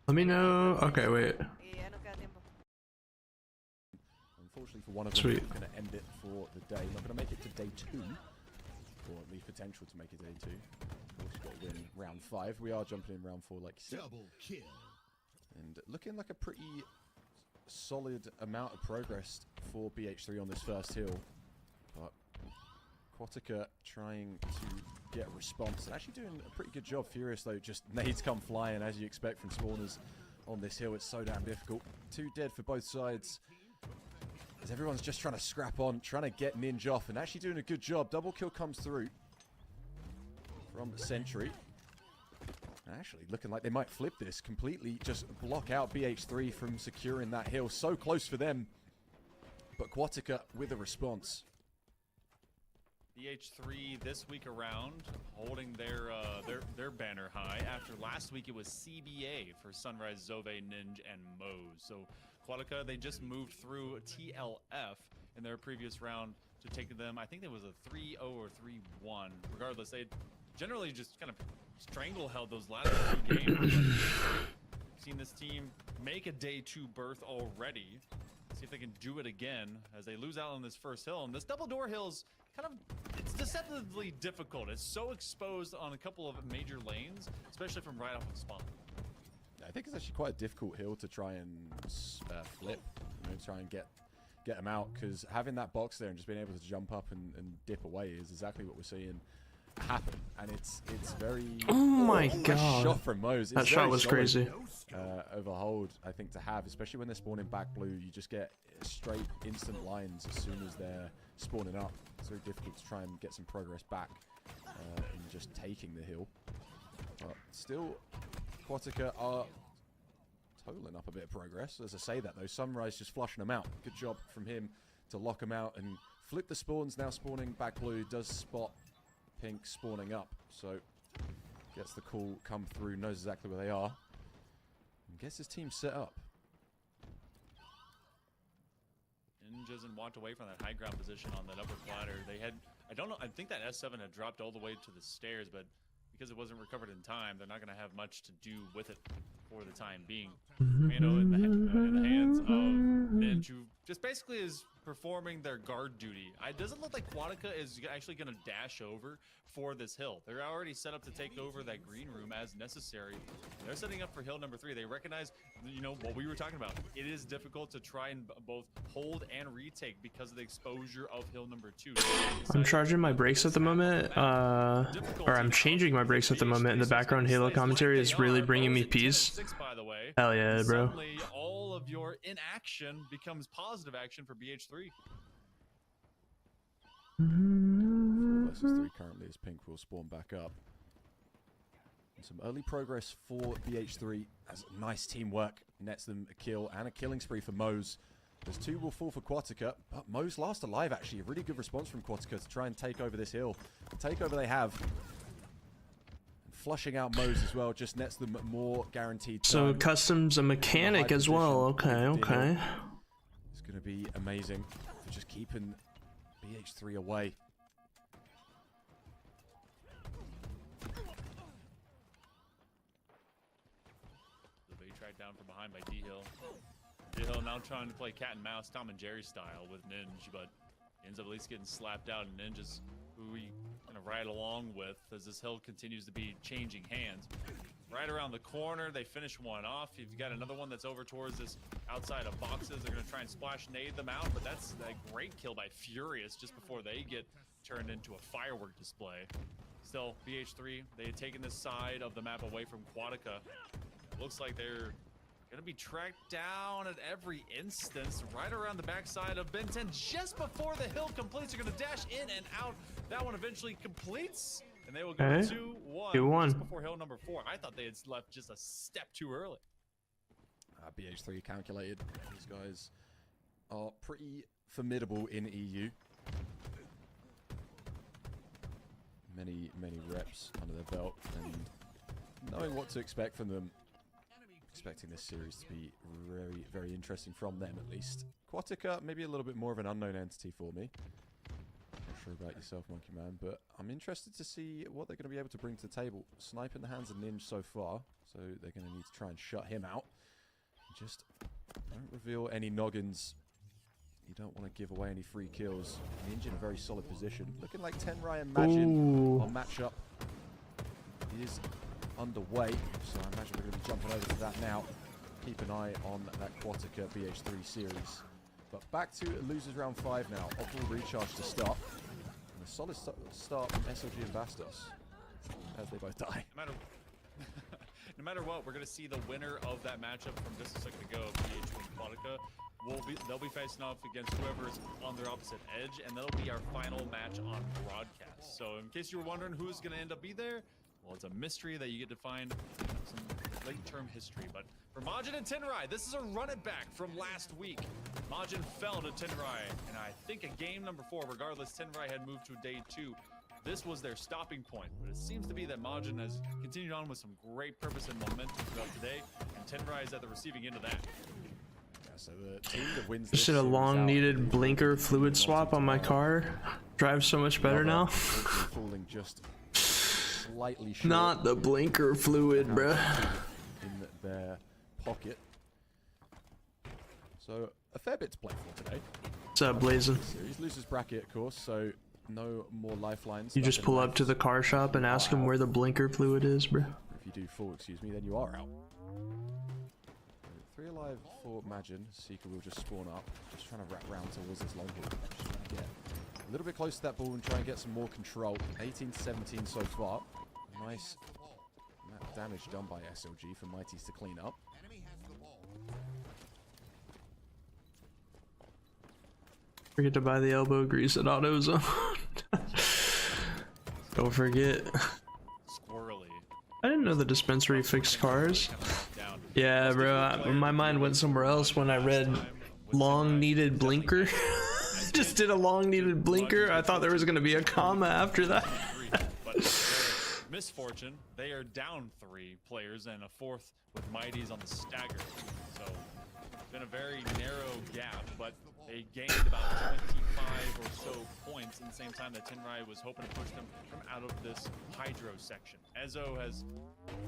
Let me know. Okay, wait. Y ya no queda tiempo. Unfortunately for one of them, Sweet. we're going to end it for the day. Not going to make it to day 2, or at least potential to make it day 2. Of course, got to win round 5. We are jumping in round 4, like you said. Double kill. And looking like a pretty solid amount of progress for BH3 on this first hill. But Quatica trying to get a response and actually doing a pretty good job. Furious though, just nades come flying as you expect from spawners on this hill. It's so damn difficult. 2 dead for both sides. As everyone's just trying to scrap on, trying to get Ninja off, and actually doing a good job. Double kill comes through from Sentry. Actually, looking like they might flip this completely, just block out BH3 from securing that hill. So close for them, but Quatica with a response. BH3 this week around holding their banner high. After last week, it was CBA for Sunrise, Zove, Ninja, and Moze. So Quatica, they just moved through TLF in their previous round to take them. I think it was a 3-0 or 3-1. Regardless, they generally just kind of strangle-held those last 3 games. Seen this team make a day 2 berth already. See if they can do it again as they lose out on this first hill. And this double door hill's kind of, it's deceptively difficult. It's so exposed on a couple of major lanes, especially from right off of spawn. I think it's actually quite a difficult hill to try and flip, try and get them out, because having that box there and just being able to jump up and dip away is exactly what we're seeing happen. And it's very Oh my nice god. shot from Moze. That shot was crazy. Overhold, I think, to have, especially when they're spawning back blue. You just get straight instant lines as soon as they're spawning up. It's very difficult to try and get some progress back in just taking the hill. But still, Quatica are totaling up a bit of progress. As I say that though, Sunrise just flushing them out. Good job from him to lock them out and flip the spawns. Now spawning back blue, does spot Pink spawning up, so gets the call come through, knows exactly where they are, and gets his team set up. Ninjas and walked away from that high ground position on that upper platter. They had, I don't know, I think that S7 had dropped all the way to the stairs, but because it wasn't recovered in time, they're not going to have much to do with it for the time being. Mando in the hands of Ninja, who just basically is performing their guard duty. It doesn't look like Quatica is actually going to dash over for this hill. They're already set up to take over that green room as necessary. They're setting up for hill number 3. They recognize, what we were talking about. It is difficult to try and both hold and retake because of the exposure of hill number 2. I'm charging my brakes at the moment, or I'm changing my brakes at the moment, and the background Halo commentary is really bringing me peace. Hell yeah, bro. Suddenly, all of your inaction becomes positive action for BH3. 4 versus 3 currently as Pink will spawn back up. And some early progress for BH3 as nice teamwork nets them a kill and a killing spree for Moze. As 2 will fall for Quatica, but Mo's last alive actually. A really good response from Quatica to try and take over this hill. The takeover they have. And flushing out Mo's as well just nets them more guaranteed time. So Custom's a mechanic as well. Okay, okay. It's going to be amazing for just keeping BH3 away. The bait tracked down from behind by D-Hill. D-Hill now trying to play cat and mouse, Tom and Jerry style with Ninja, but ends up at least getting slapped out, and Ninja's who we kind of ride along with as this hill continues to be changing hands. Right around the corner, they finish one off. You've got another one that's over towards this outside of boxes. They're going to try and splash nade them out, but that's a great kill by Furious just before they get turned into a firework display. Still, BH3, they had taken this side of the map away from Quatica. Looks like they're going to be tracked down at every instance, right around the backside of Ben 10. Just before the hill completes, they're going to dash in and out. That one eventually completes, and they will go 2-1 just before hill number 4. I thought they had left just a step too early. BH3 calculated. These guys are pretty formidable in EU. Many reps under their belt, and knowing what to expect from them. Expecting this series to be very interesting from them, at least. Quatica, maybe a little bit more of an unknown entity for me. Not sure about yourself, Monkey Man, but I'm interested to see what they're going to be able to bring to the table. Snipe in the hands of Ninja so far, so they're going to need to try and shut him out. Just don't reveal any noggins. You don't want to give away any free kills. Ninja in a very solid position. Looking like Tenrai and Majin on matchup is underway, so I imagine we're going to be jumping over to that now. Keep an eye on that Quatica BH3 series. But back to losers round 5 now. Optimal recharge to start. And a solid start from SLG and Bastos as they both die. No matter what, we're going to see the winner of that matchup from just a second ago, BH3 and Quatica. They'll be facing off against whoever's on their opposite edge, and that'll be our final match on broadcast. So in case you were wondering who's going to end up be there, well, it's a mystery that you get to find some late-term history. But for Majin and Tenrai, this is a run-it-back from last week. Majin fell to Tenrai, and I think a game number 4, regardless, Tenrai had moved to day 2. This was their stopping point, but it seems to be that Majin has continued on with some great purpose and momentum throughout today, and Tenrai is at the receiving end of that. So the team that wins Just did a long-needed blinker fluid swap on my car. Drives so much better now. Falling just slightly short. Not the blinker fluid, bruh. In their pocket. So a fair bit to play for today. What's up, Blazin? Series losers bracket, of course. So no more lifelines. You just pull up to the car shop and ask him where the blinker fluid is, bruh. If you do full, excuse me, then you are out. 3 alive for Majin. Seeker will just spawn up. Just trying to wrap round towards this long haul. Just trying to get a little bit close to that ball and try and get some more control. 18-17 so far. Nice damage done by SLG for Mighties to clean up. Forget to buy the elbow grease at AutoZone. Don't forget. Squirrely. I didn't know the dispensary fixed cars. Yeah, bro. My mind went somewhere else when I read long needed blinker. Just did a long needed blinker. I thought there was going to be a comma after that. Misfortune, they are down 3 players and a 4th with Mighties on the stagger. So it's been a very narrow gap, but they gained about 25 or so points in the same time that Tenrai was hoping to push them from out of this hydro section. Ezo has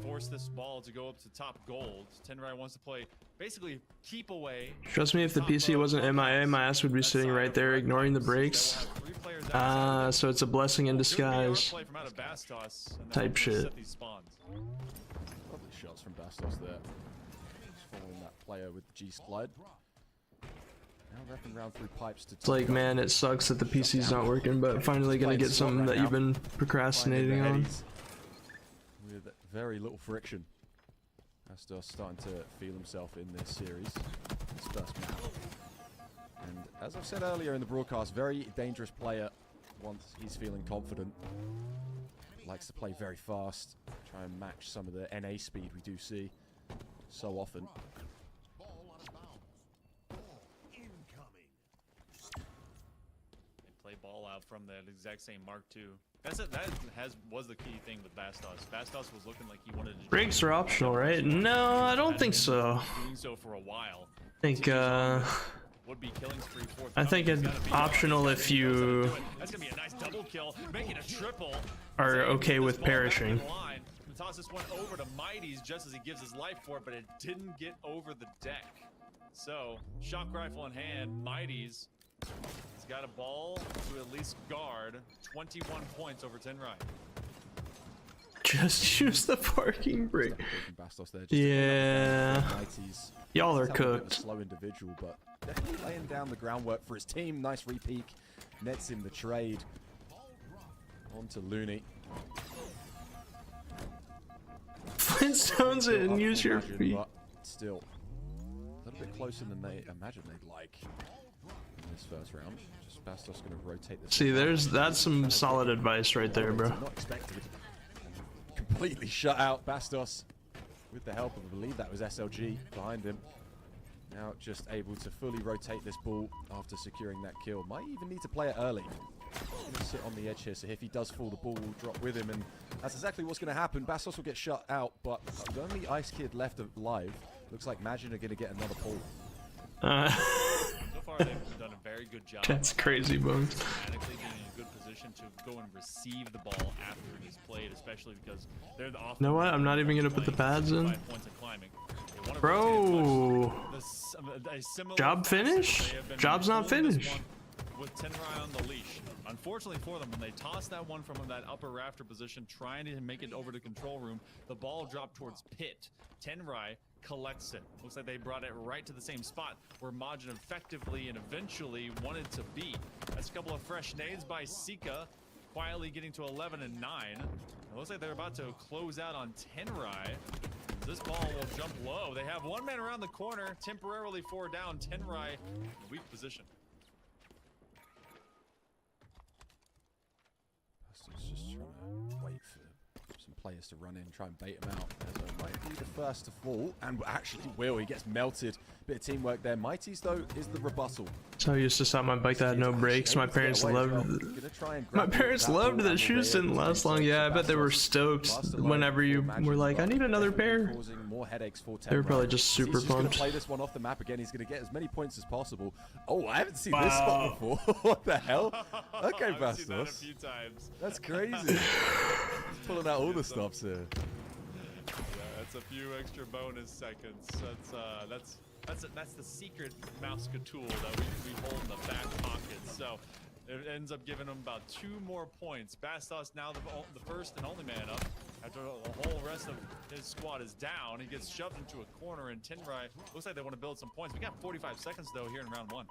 forced this ball to go up to top gold. Tenrai wants to play basically keep away. Trust me, if the PC wasn't MIA, my ass would be sitting right there ignoring the brakes. So it's a blessing in disguise. Type shit. Lovely shots from Bastos there. Just following that player with the G-Slide. Now wrapping around through pipes to... It's like, man, it sucks that the PC's not working, but finally gonna get something that you've been procrastinating on. With very little friction. Bastos starting to feel himself in this series. This first map. And as I've said earlier in the broadcast, very dangerous player once he's feeling confident. Likes to play very fast. Try and match some of the NA speed we do see so often. play ball out from that exact same Mark II. That was the key thing with Bastos. Bastos was looking like he wanted to. Brakes are optional, right? No, I don't think so. Doing so for a while. I think it's optional if you That's gonna be a nice double kill, making a triple. are okay with perishing. Toss this one over to Mighty's just as he gives his life for it, but it didn't get over the deck. So, shock rifle in hand, Mighty's has got a ball to at least guard 21 points over Tenrai. Just use the parking brake. Yeah. Y'all are cooked. Slow individual, but definitely laying down the groundwork for his team. Nice repeat. Nets in the trade. On to Looney. Flintstones it and use your feet. But still, a little bit closer than they imagine they'd like in this first round. Just Bastos going to rotate this. See, that's some solid advice right there, bro. Not expected. Completely shut out Bastos with the help of, I believe that was SLG behind him. Now just able to fully rotate this ball after securing that kill. Might even need to play it early. Going to sit on the edge here, so if he does fall, the ball will drop with him, and that's exactly what's going to happen. Bastos will get shut out, but the only Ice Kid left alive. Looks like Magin are going to get another pull. So far, they've done a very good job. That's crazy, Bones. Systematically being in a good position to go and receive the ball after it is played, especially because they're the offense. You know what? I'm not even going to put the pads in. Bro. Job finished? Job's not finished. With Tenrai on the leash. Unfortunately for them, when they toss that one from that upper rafter position, trying to make it over to control room, the ball dropped towards pit. Tenrai collects it. Looks like they brought it right to the same spot where Majin effectively and eventually wanted to be. That's a couple of fresh nades by Sika, quietly getting to 11 and 9. It looks like they're about to close out on Tenrai. This ball will jump low. They have one man around the corner, temporarily 4 down. Tenrai in weak position. Just trying to wait for some players to run in, try and bait him out. Ezo might be the first to fall, and actually will. He gets melted. Bit of teamwork there. Mighty's, though, is the rebuttal. So I used to stop my bike that had no brakes. My parents loved the shoes didn't last long. Yeah, I bet they were stoked whenever you were like, I need another pair. They were probably just super pumped. He's going to play this one off the map again. He's going to get as many points as possible. Oh, I haven't seen this spot before. What the hell? Okay, Bastos. That's crazy. He's pulling out all the stops here. Yeah, that's a few extra bonus seconds. That's the secret mouse tool that we hold in the back pocket. So it ends up giving him about 2 more points. Bastos now the first and only man up. After the whole rest of his squad is down, he gets shoved into a corner, and Tenrai looks like they want to build some points. We got 45 seconds though here in round 1.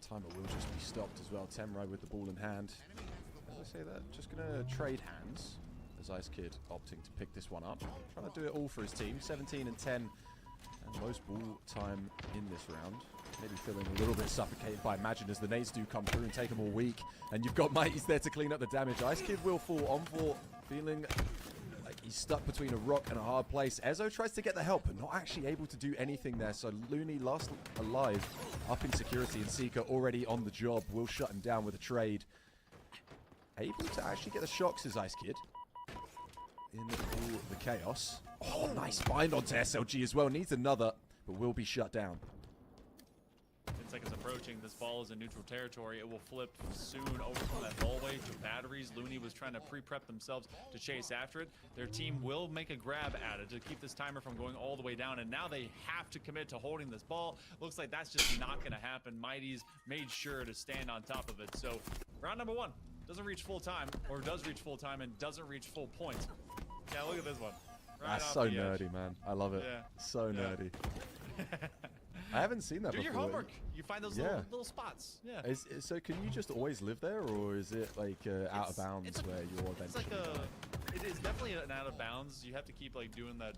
Timer will just be stopped as well. Tenrai with the ball in hand. As I say that, just gonna trade hands. As Ice Kid opting to pick this one up. Trying to do it all for his team. 17 and 10. And most ball time in this round. Maybe feeling a little bit suffocated by Magin as the nades do come through and take them all weak. And you've got Mighty's there to clean up the damage. Ice Kid will fall on for feeling like he's stuck between a rock and a hard place. Ezo tries to get the help, but not actually able to do anything there. So Looney, last alive, up in security, and Sika already on the job. Will shut him down with a trade. Able to actually get the shocks as Ice Kid. In all the chaos. Oh, nice bind onto SLG as well. Needs another, but will be shut down. 10 seconds approaching. This ball is in neutral territory. It will flip soon over from that hallway to batteries. Looney was trying to pre-prep themselves to chase after it. Their team will make a grab at it to keep this timer from going all the way down, and now they have to commit to holding this ball. Looks like that's just not going to happen. Mighty's made sure to stand on top of it. So round number 1 doesn't reach full time, or does reach full time and doesn't reach full points. Yeah, look at this one. Right That's so nerdy, man. I love it. Yeah. So nerdy. I haven't seen that before. Do your homework. You find those little spots. Yeah. So can you just always live there, or is it like out of bounds where you're eventually? It is definitely an out of bounds. You have to keep like doing that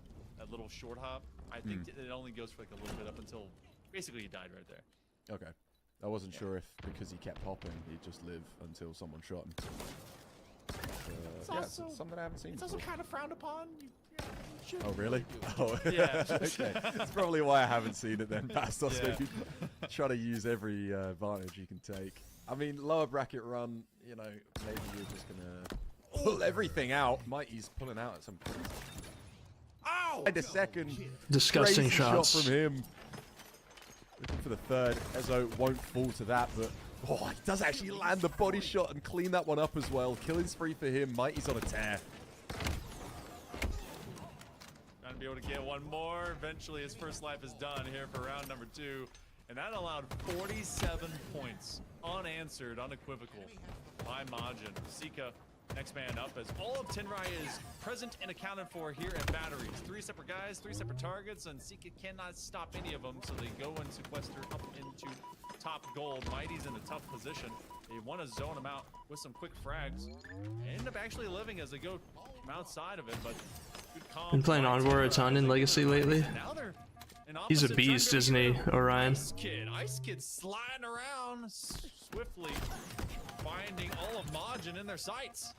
little short hop. I think it only goes for like a little bit up until basically he died right there. Okay. I wasn't sure if because he kept hopping, he'd just live until someone shot him. It's something I haven't seen. It's also kind of frowned upon. You Oh, really? Oh, Yeah. Okay. That's probably why I haven't seen it then, Bastos. Yeah. Maybe try to use every advantage you can take. I mean, lower bracket run, you know, maybe you're just going to pull everything out. Mighty's pulling out at some point. Ow! And a second. Disgusting crazy shots. shot from him. Looking for the third. Ezo won't fall to that, but oh, he does actually land the body shot and clean that one up as well. Killing spree for him. Mighty's on a tear. Trying to be able to get one more. Eventually, his first life is done here for round number 2. And that allowed 47 points. Unanswered, unequivocal by Majin. Sika, next man up, as all of Tenrai is present and accounted for here at Batteries. 3 separate guys, 3 separate targets, and Sika cannot stop any of them, so they go and sequester up into top gold. Mighty's in a tough position. They want to zone him out with some quick frags. They end up actually living as they go from outside of it, but good comp. Been playing Envor a ton in Legacy lately. Now they're in He's a opposite beast, trend isn't he, here. Orion? Ice Kid sliding around swiftly, finding all of Majin in their sights.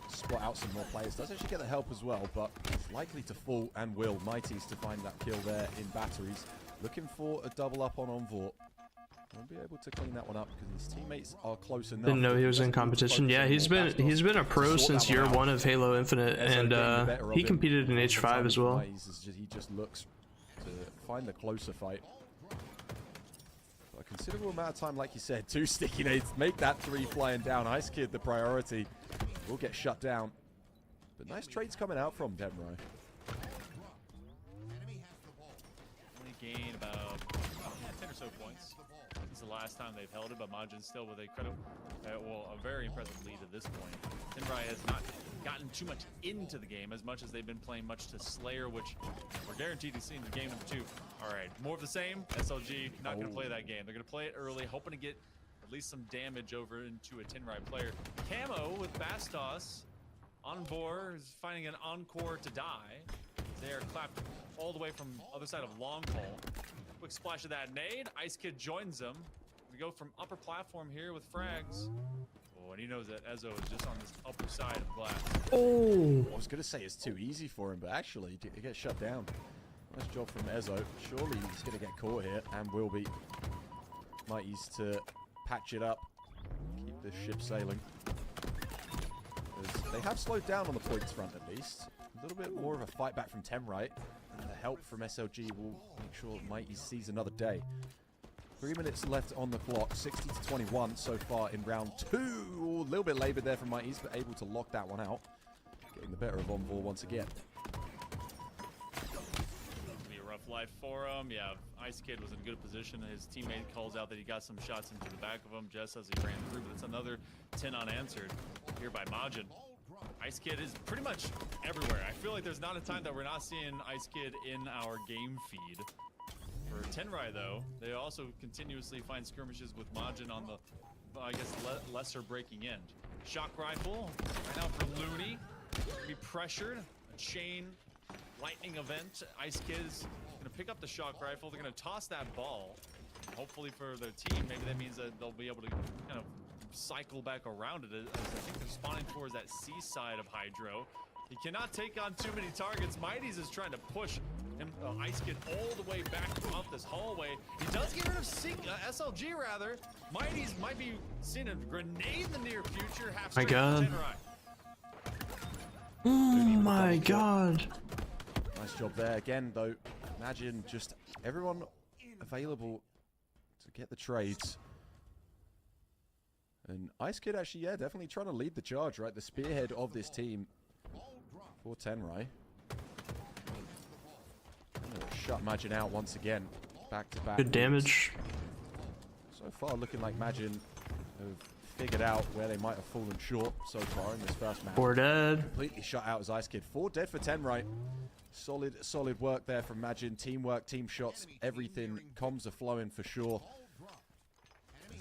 Spot out some more players. Does actually get the help as well, but it's likely to fall and will. Mighty's to find that kill there in Batteries. Looking for a double up on Envor. Won't be able to clean that one up because his teammates are close enough. Didn't know he was in competition. Yeah, he's been a pro since year 1 of Halo Infinite, and he competed in H5 as well. He just looks to find the closer fight. For a considerable amount of time, like you said, 2 sticky nades, make that 3 flying down. Ice Kid, the priority, will get shut down. But nice trades coming out from Demrai. Only gain about 10 or so points. This is the last time they've held it, but Majin's still with a a very impressive lead at this point. Tenrai has not gotten too much into the game as much as they've been playing much to Slayer, which we're guaranteed to see in the game number 2. All right, more of the same. SLG not going to play that game. They're going to play it early, hoping to get at least some damage over into a Tenrai player. Camo with Bastos. Envor is finding an encore to die. They are clapped all the way from other side of long haul. Quick splash of that nade. Ice Kid joins them. We go from upper platform here with frags. Oh, and he knows that Ezo is just on this upper side of glass. Oh! I was going to say it's too easy for him, but actually he gets shut down. Nice job from Ezo. Surely he's going to get caught here and will be. Mighty's to patch it up. Keep this ship sailing. They have slowed down on the points front at least. A little bit more of a fight back from Temrite. And the help from SLG will make sure Mighty sees another day. 3 minutes left on the clock. 60 to 21 so far in round 2. Ooh, a little bit labored there from Mighty's, but able to lock that one out. Getting the better of Envor once again. Be a rough life for him. Yeah, Ice Kid was in a good position. His teammate calls out that he got some shots into the back of him just as he ran through, but it's another 10 unanswered here by Majin. Ice Kid is pretty much everywhere. I feel like there's not a time that we're not seeing Ice Kid in our game feed. For Tenrai, though, they also continuously find skirmishes with Majin on the, I guess, lesser breaking end. Shock rifle, right now for Looney. Be pressured. A chain lightning event. Ice Kid is going to pick up the shock rifle. They're going to toss that ball. Hopefully for their team, maybe that means that they'll be able to kind of cycle back around it, as I think they're spawning towards that seaside of Hydro. He cannot take on too many targets. Mighty's is trying to push him, Ice Kid all the way back off this hallway. He does get rid of SLG rather. Mighty's might be seeing a grenade in the near future. Half My God. Oh my God. Nice job there again, though. Imagine just everyone available to get the trades. And Ice Kid actually, yeah, definitely trying to lead the charge, right? The spearhead of this team for Tenrai. Shut Majin out once again. Back to back. Good damage. So far looking like Majin have figured out where they might have fallen short so far in this first match. 4 dead. Completely shut out as Ice Kid. 4 dead for Tenrai. Solid work there from Majin. Teamwork, team shots, everything. Comms are flowing for sure.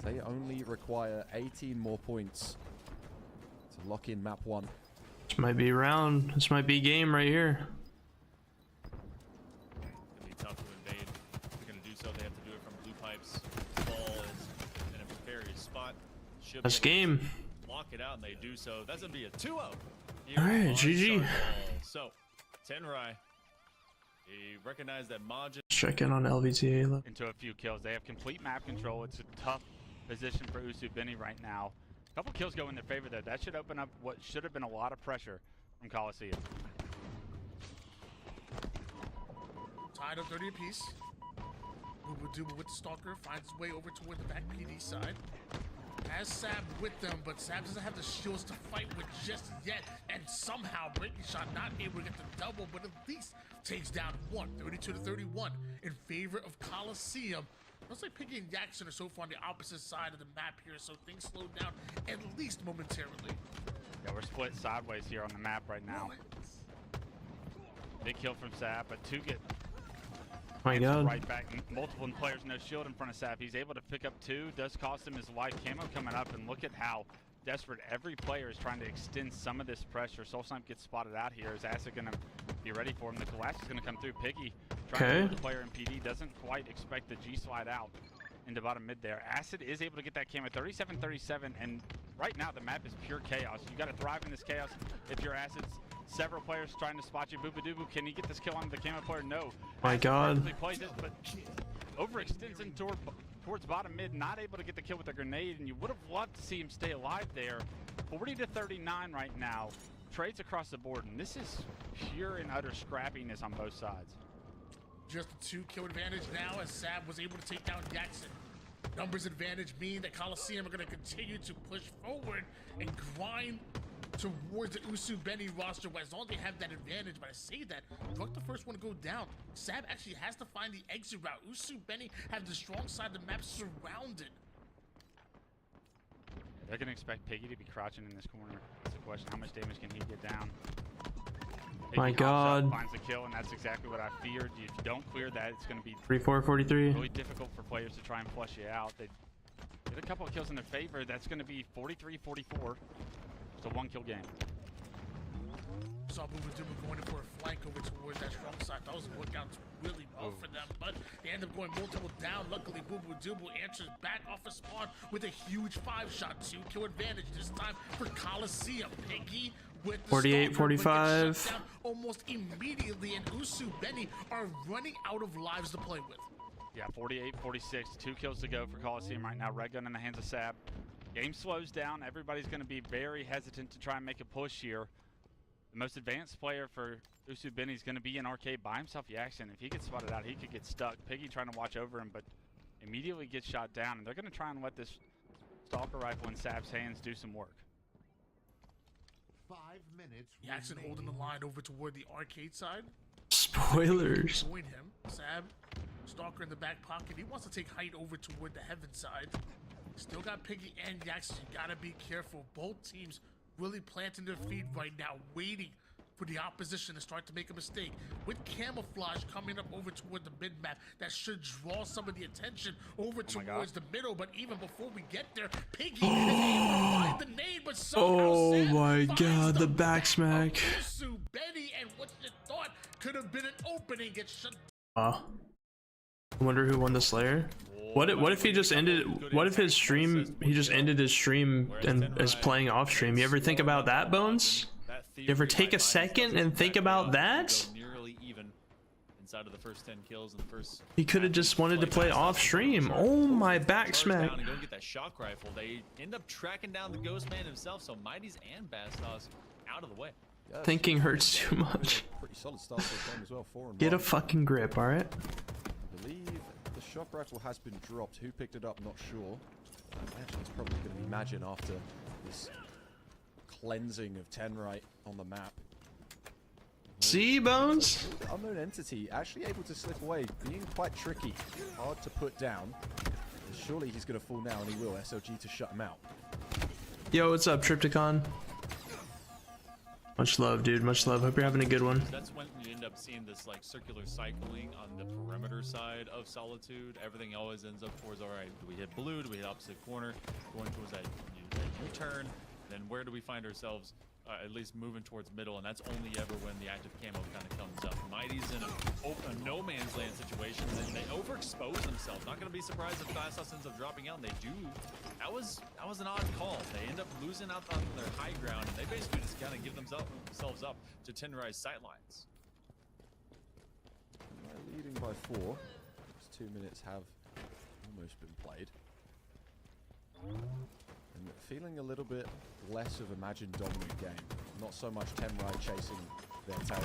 They only require 18 more points to lock in map 1. This might be round. This might be game right here. It's going to be tough to invade. If they're going to do so, they have to do it from blue pipes. Ball is in a precarious spot. That's game. Lock it out, and they do so. That's gonna be a 2-0. All right, GG. So, Tenrai, he recognized that Majin. Check in on LVTA. Into a few kills. They have complete map control. It's a tough position for Usu Benny right now. A couple kills go in their favor, though. That should open up what should have been a lot of pressure from Coliseum. Tied up 30 apiece. Booba with the Stalker finds his way over toward the back PD side. Has Sab with them, but Sab doesn't have the shields to fight with just yet. And somehow Breaking Shot not able to get the double, but at least takes down one, 32-31 in favor of Coliseum. Looks like Piggy and Jackson are so far on the opposite side of the map here, so things slow down at least momentarily. Yeah, we're split sideways here on the map right now. Big kill from Sab, but two get My God. right back. Multiple players, no shield in front of Sab. He's able to pick up two. Does cost him his life. Camo coming up, and look at how desperate every player is trying to extend some of this pressure. Soul Snipe gets spotted out here. Is Acid going to be ready for him? The collapse is going to come through. Piggy trying to get the player in PD. Doesn't quite expect the G slide out into bottom mid there. Acid is able to get that camo 37-37, and right now the map is pure chaos. You got to thrive in this chaos if you're Acid's. Several players trying to spot you. Booba can he get this kill on the camo player? No. My God. Plays it, but overextends in towards bottom mid, not able to get the kill with the grenade, and you would have loved to see him stay alive there. 40-39 right now. Trades across the board, and this is pure and utter scrappiness on both sides. Just a 2-kill advantage now as Sab was able to take down Jackson. Numbers advantage mean that Coliseum are going to continue to push forward and grind towards the Usu Benny roster, as long as they have that advantage. But I say that, Druck the first one to go down. Sab actually has to find the exit route. Usu Benny have the strong side of the map surrounded. They're going to expect Piggy to be crouching in this corner. That's the question. How much damage can he get down? Piggy My God. finds the kill, and that's exactly what I feared. If you don't clear that, it's going to be 34-43. really difficult for players to try and flush you out. They get a couple of kills in their favor. That's going to be 43-44. It's a 1-kill game. Saw Booba going in for a flank over towards that strong side. Those work out really well for them, but they end up going multiple down. Luckily, Booba answers back off a spawn with a huge 5-shot, 2-kill advantage this time for Coliseum. Piggy with the 48-45. almost immediately, and Usu Benny are running out of lives to play with. Yeah, 48-46. 2 kills to go for Coliseum right now. Red gun in the hands of Sab. Game slows down. Everybody's going to be very hesitant to try and make a push here. The most advanced player for Usu Benny is going to be in arcade by himself, Jackson. If he gets spotted out, he could get stuck. Piggy trying to watch over him, but immediately gets shot down. And they're going to try and let this Stalker rifle in Sab's hands do some work. 5 minutes. Jackson holding the line over toward the arcade side. Spoilers. Join him. Sab, Stalker in the back pocket. He wants to take height over toward the heaven side. Still got Piggy and Jackson. You gotta be careful. Both teams really planting their feet right now, waiting for the opposition to start to make a mistake. With camouflage coming up over toward the mid-map, that should draw some of the attention over towards the middle. But even before we get there, Piggy is able to find the nade, but somehow Sam my God, the back smack. Usu Benny, and what you thought could have been an opening gets shut. I wonder who won the Slayer. What if he just ended? What if his stream? He just ended his stream and is playing off stream. You ever think about that, Bones? You ever take a second and think about that? Nearly even inside of the first 10 kills in the first. He could have just wanted to play off stream. Oh my back smack! And go get that shock rifle. They end up tracking down the Ghost Man himself. So Mighty's and Bastos out of the way. Thinking hurts too much. Pretty solid start to the game as well. 4-1. Get a fucking grip, all right? I believe the shock rifle has been dropped. Who picked it up? Not sure. I imagine it's probably going to be Majin after this cleansing of Tenrai on the map. See, Bones? The unknown entity actually able to slip away, being quite tricky, hard to put down. Surely he's going to fall now, and he will. SLG to shut him out. Yo, what's up, Tripticon? Much love, dude. Much love. Hope you're having a good one. That's when you end up seeing this like circular cycling on the perimeter side of Solitude. Everything always ends up towards, all right, do we hit blue? Do we hit opposite corner? Going towards that U-turn. Then where do we find ourselves? At least moving towards middle, and that's only ever when the active camo kind of comes up. Mighty's in a no man's land situation. situations, and they overexpose themselves. Not going to be surprised if Fast ends up dropping out, and they do. That was an odd call. They end up losing out on their high ground, and they basically just kind of give themselves up to Tenrai's sightlines. Leading by 4. Those 2 minutes have almost been played. And feeling a little bit less of Imagine dominant game. Not so much Tenrai chasing their tail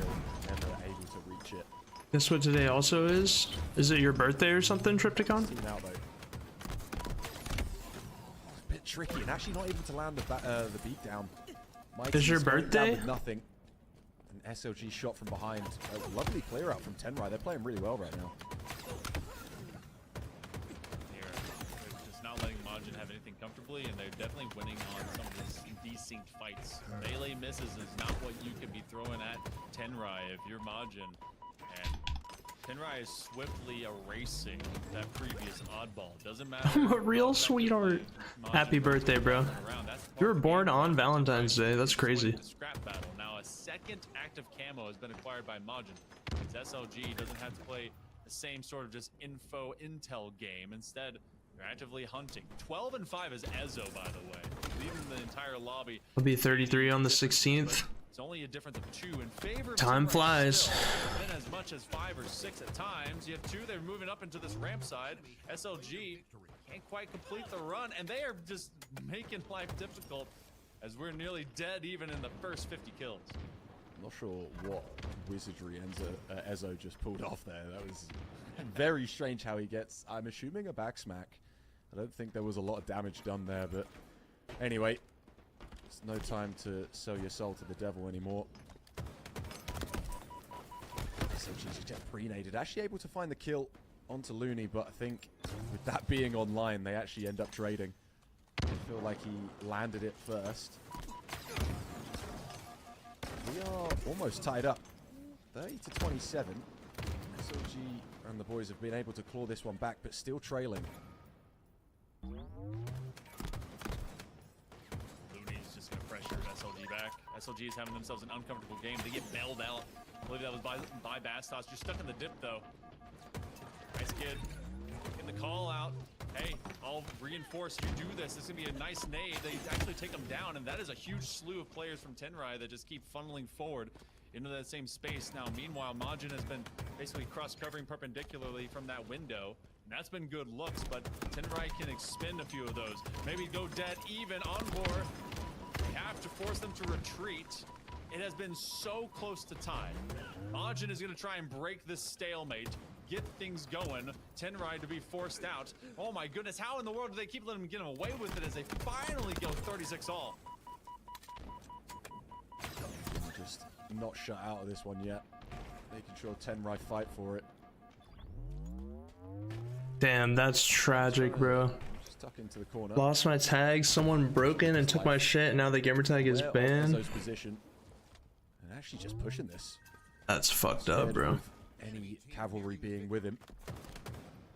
and they're able to reach it. Guess what today also is? Is it your birthday or something, Tripticon? Now, though. It's a bit tricky and actually not able to land the beat down. Is your birthday? With nothing. An SLG shot from behind. A lovely clear out from Tenrai. They're playing really well right now. They're just not letting Majin have anything comfortably, and they're definitely winning on some of these desynced fights. Melee misses is not what you can be throwing at Tenrai if you're Majin. And Tenrai is swiftly erasing that previous oddball. Doesn't matter. I'm a real sweetheart. Happy birthday, bro. You were born on Valentine's Day. That's crazy. Scrap battle. Now a second active camo has been acquired by Majin. His SLG doesn't have to play the same sort of just intel game. Instead, they're actively hunting. 12 and 5 is Ezo, by the way, leading the entire lobby. I'll be 33 on the 16th. It's only a difference of 2 in favor of Time Tenrai flies. still. Been as much as 5 or 6 at times. You have 2. They're moving up into this ramp side. SLG can't quite complete the run, and they are just making life difficult as we're nearly dead even in the first 50 kills. I'm not sure what wizardry Ezo just pulled off there. That was very strange how he gets, I'm assuming, a back smack. I don't think there was a lot of damage done there, but anyway, it's no time to sell your soul to the devil anymore. So she's just pre-naded. Actually able to find the kill onto Looney, but I think with that being online, they actually end up trading. I feel like he landed it first. We are almost tied up. 30 to 27. SLG and the boys have been able to claw this one back, but still trailing. Looney's just going to pressure SLG back. SLG is having themselves an uncomfortable game. They get bailed out. I believe that was by Bastos. You're stuck in the dip, though. Nice kid. Getting the call out. Hey, I'll reinforce you do this. This is going to be a nice nade. They actually take them down, and that is a huge slew of players from Tenrai that just keep funneling forward into that same space. Now, meanwhile, Majin has been basically cross-covering perpendicularly from that window. And that's been good looks, but Tenrai can expend a few of those. Maybe go dead even on board. We have to force them to retreat. It has been so close to tie. Majin is going to try and break this stalemate, get things going. Tenrai to be forced out. Oh my goodness, how in the world do they keep letting him get away with it as they finally go 36 all? Just not shut out of this one yet. Making sure Tenrai fight for it. Damn, that's tragic, bro. Just tuck into the corner. Lost my tag, someone broke in and took my shit, and now the gamer tag is banned. Position. And actually just pushing this. That's fucked up, bro. Any cavalry being with him.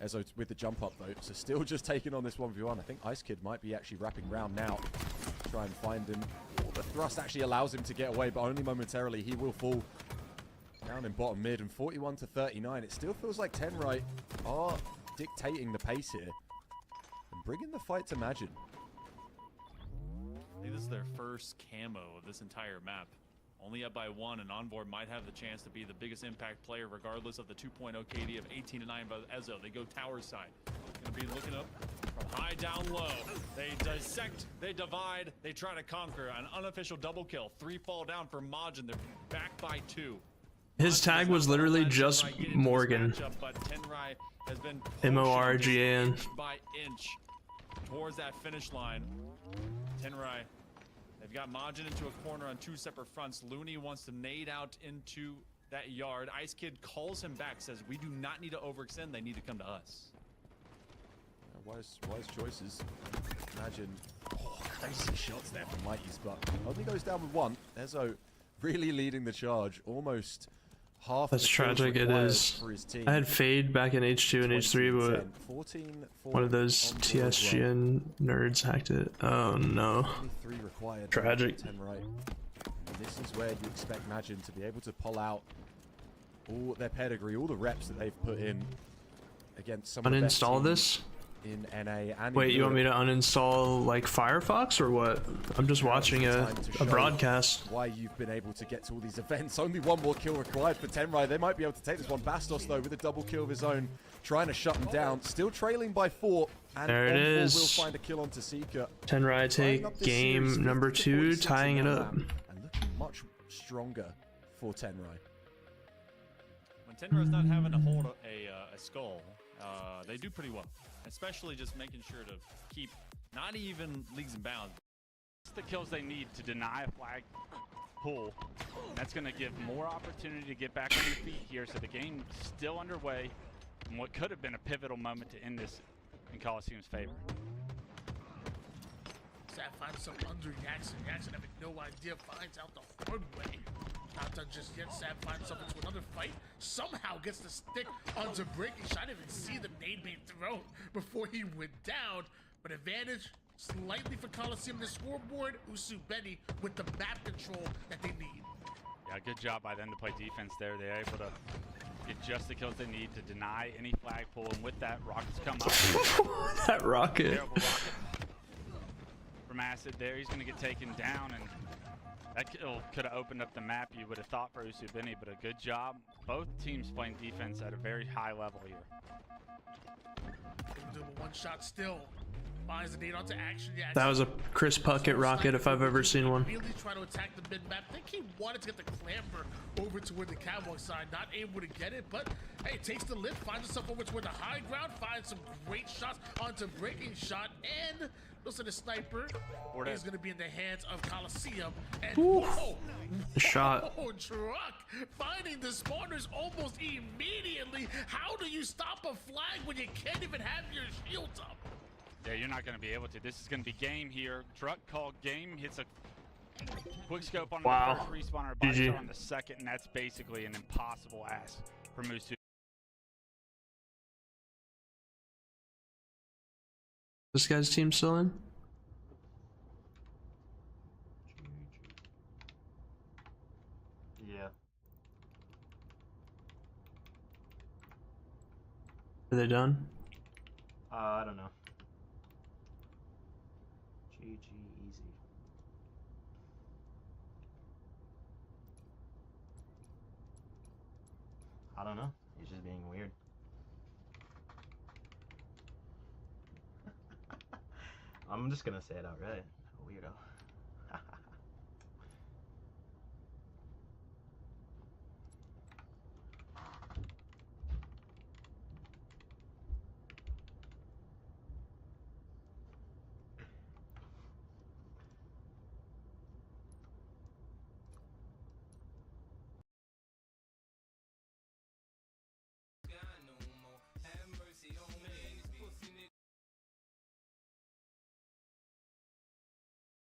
Ezo with the jump up though, so still just taking on this 1v1. I think Ice Kid might be actually wrapping round now. Try and find him. The thrust actually allows him to get away, but only momentarily. He will fall down in bottom mid, and 41 to 39. It still feels like Tenrai are dictating the pace here and bringing the fight to Majin. I think this is their first camo of this entire map. Only up by 1, and Onboard might have the chance to be the biggest impact player regardless of the 2.0 KD of 18 to 9 by Ezo. They go tower side. Gonna be looking up from high down low. They dissect, they divide, they try to conquer. An unofficial double kill. 3 fall down for Majin. They're back by 2. His tag was literally just Morgan. Matchup, but Tenrai has been M-O-R-G-A-N. inch by inch towards that finish line. Tenrai, they've got Majin into a corner on 2 separate fronts. Looney wants to nade out into that yard. Ice Kid calls him back, says we do not need to overextend, they need to come to us. Wise choices. Imagine crazy shots there from Mighty's, but only goes down with 1. Ezo really leading the charge, almost half. That's tragic. It is. I had Fade back in H2 and H3, but one of those TSGN nerds hacked it. Oh no. Tragic. And this is where you expect Majin to be able to pull out all their pedigree, all the reps that they've put in. against some of the best Uninstall teams this? in NA and Wait, in you want me Europe. to uninstall like Firefox or what? I'm just watching a broadcast. Why you've been able to get to all these events. Only one more kill required for Tenrai. They might be able to take this one. Bastos, though, with a double kill of his own, trying to shut him down. Still trailing by 4. And There it On4 is. will find a kill onto Seeker. Tenrai Tying up take this series game number 2, 50-46 tying in it that up. map, and looking much stronger for Tenrai. When Tenra's not having to hold a skull, they do pretty well. Especially just making sure to keep not even leagues and bounds. It's the kills they need to deny a flag pull. That's going to give more opportunity to get back on your feet here. So the game's still underway. And what could have been a pivotal moment to end this in Coliseum's favor. Sad finds some under Jackson. Jackson having no idea, finds out the hard way. Not done just yet. Sad finds himself into another fight. Somehow gets the stick onto breaking shot. I didn't even see the nade being thrown before he went down. But advantage slightly for Coliseum. The scoreboard, Usu Benny with the map control that they need. Yeah, good job by them to play defense there. They're able to get just the kills they need to deny any flag pull. And with that, Rockets come up. That rocket. Terrible rocket from Acid there. He's going to get taken down, and that kill could have opened up the map, you would have thought, for Usubini, but a good job. Both teams playing defense at a very high level here. Do a one shot still. Finds the nade onto action. Yeah, That was a Chris Puckett rocket if I've ever seen one. Really trying to attack the mid map. I think he wanted to get the clamber over toward the Cowboy side. Not able to get it, but hey, takes the lift, finds himself over toward the high ground, finds some great shots onto breaking shot, and looks at the sniper. Is going to be in the hands of Coliseum. And whoa, Shot. whoa, Truck finding the spawners almost immediately. How do you stop a flag when you can't even have your shields up? Yeah, you're not going to be able to. This is going to be game here. Truck called game, hits a quick scope on the first respawner, body shot on the second, and that's basically an impossible ask for Musu. This guy's team still in? Yeah. Are they done? I don't know. GG easy. I don't know. He's just being weird. I'm just gonna say it outright. Weirdo.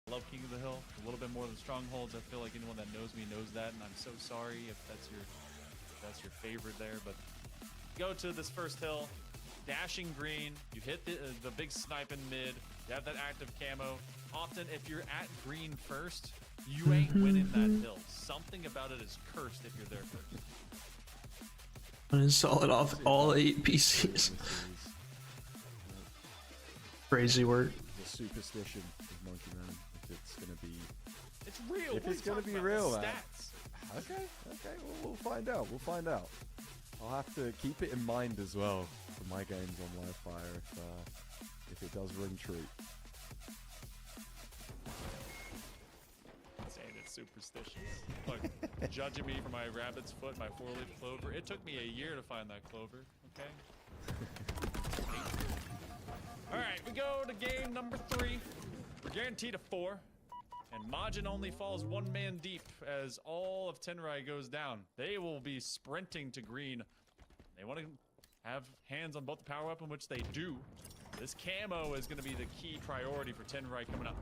I love King of the Hill a little bit more than Strongholds. I feel like anyone that knows me knows that, and I'm so sorry if that's your favorite there. But go to this first hill, dashing green. You hit the big snipe in mid. You have that active camo. Often, if you're at green first, you ain't winning that hill. Something about it is cursed if you're there first. Uninstall it off all 8 PCs. Crazy work. The superstition of Monkey Man. If it's gonna be, it's real. If it's gonna be real, man. Okay, we'll find out. We'll find out. I'll have to keep it in mind as well for my games on Live Fire if it does ring true. Saying it's superstitious. Look, judging me for my rabbit's foot, my 4-leaf clover. It took me a year to find that clover. Okay. All right, we go to game number 3. We're guaranteed a 4, and Majin only falls 1 man deep as all of Tenrai goes down. They will be sprinting to green. They want to have hands on both the power weapon, which they do. This camo is going to be the key priority for Tenrai coming up.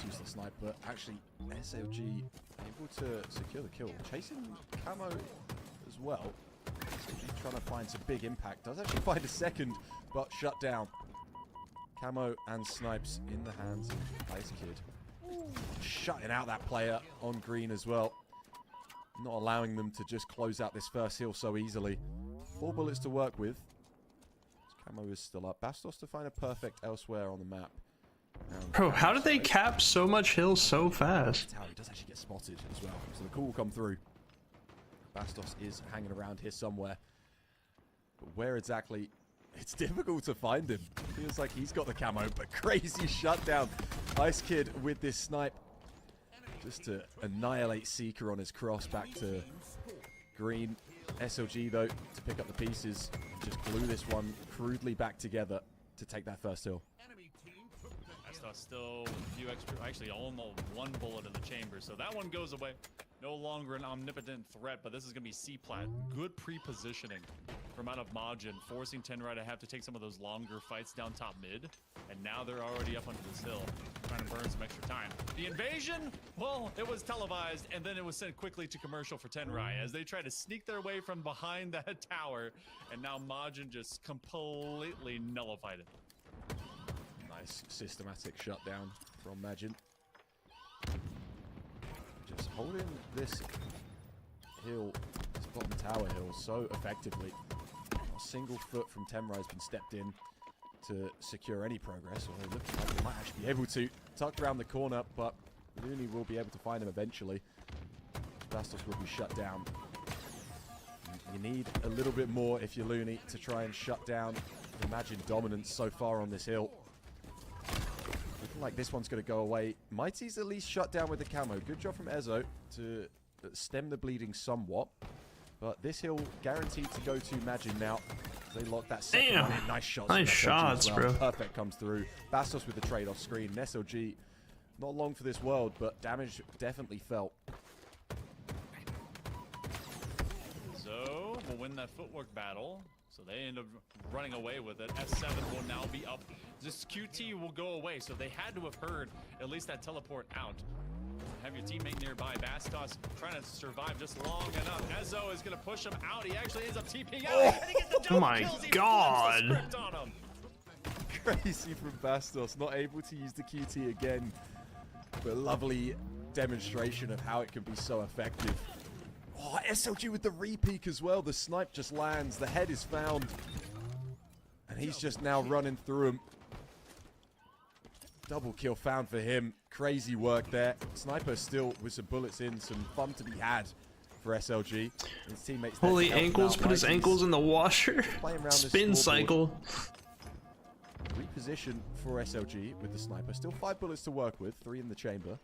Use the sniper. Actually, SLG able to secure the kill. Chasing camo as well. SLG trying to find some big impact. Does actually find a second, but shut down. Camo and snipes in the hands of Ice Kid. Shutting out that player on green as well. not allowing them to just close out this first hill so easily. 4 bullets to work with. Camo is still up. Bastos to find a perfect elsewhere on the map. Bro, how did they cap so much hill so fast? He does actually get spotted as well, so the call will come through. Bastos is hanging around here somewhere. But where exactly? It's difficult to find him. Feels like he's got the camo, but crazy shutdown. Ice Kid with this snipe. Just to annihilate Seeker on his cross back to green. SLG, though, to pick up the pieces. Just glue this one crudely back together to take that first hill. Bastos still with a few extra, actually almost 1 bullet in the chamber, so that one goes away. No longer an omnipotent threat, but this is going to be C-plat. Good pre-positioning from out of Majin, forcing Tenrai to have to take some of those longer fights down top mid. And now they're already up onto this hill, trying to burn some extra time. The invasion, well, it was televised, and then it was sent quickly to commercial for Tenrai as they try to sneak their way from behind that tower. And now Majin just completely nullified it. Nice systematic shutdown from Majin. Just holding this hill, this bottom tower hill, so effectively. A single foot from Tenrai has been stepped in to secure any progress, or it looks like they might actually be able to. Tucked around the corner, but Looney will be able to find him eventually. Bastos will be shut down. You need a little bit more if you're Looney to try and shut down the Majin dominance so far on this hill. Looking like this one's going to go away. Mighty's at least shut down with the camo. Good job from Ezo to stem the bleeding somewhat. But this hill guaranteed to go to Majin now. They lock that second one in. Nice shots. Nice shots, bro. Perfect comes through. Bastos with the trade-off screen. And SLG, not long for this world, but damage definitely felt. So we'll win that footwork battle. So they end up running away with it. S7 will now be up. This QT will go away. So they had to have heard at least that teleport out. Have your teammate nearby. Bastos trying to survive just long enough. Ezo is going to push him out. He actually ends up TPing out. And he gets the double Oh my kills. He God. flips the script on him. Crazy from Bastos. Not able to use the QT again. But lovely demonstration of how it can be so effective. Oh, SLG with the re-peek as well. The snipe just lands. The head is found. And he's just now running through him. Double kill found for him. Crazy work there. Sniper still with some bullets in. Some fun to be had for SLG. His teammates Holy ankles. Put his ankles in the washer. Spin cycle. Reposition for SLG with the sniper. Still 5 bullets to work with. 3 in the chamber.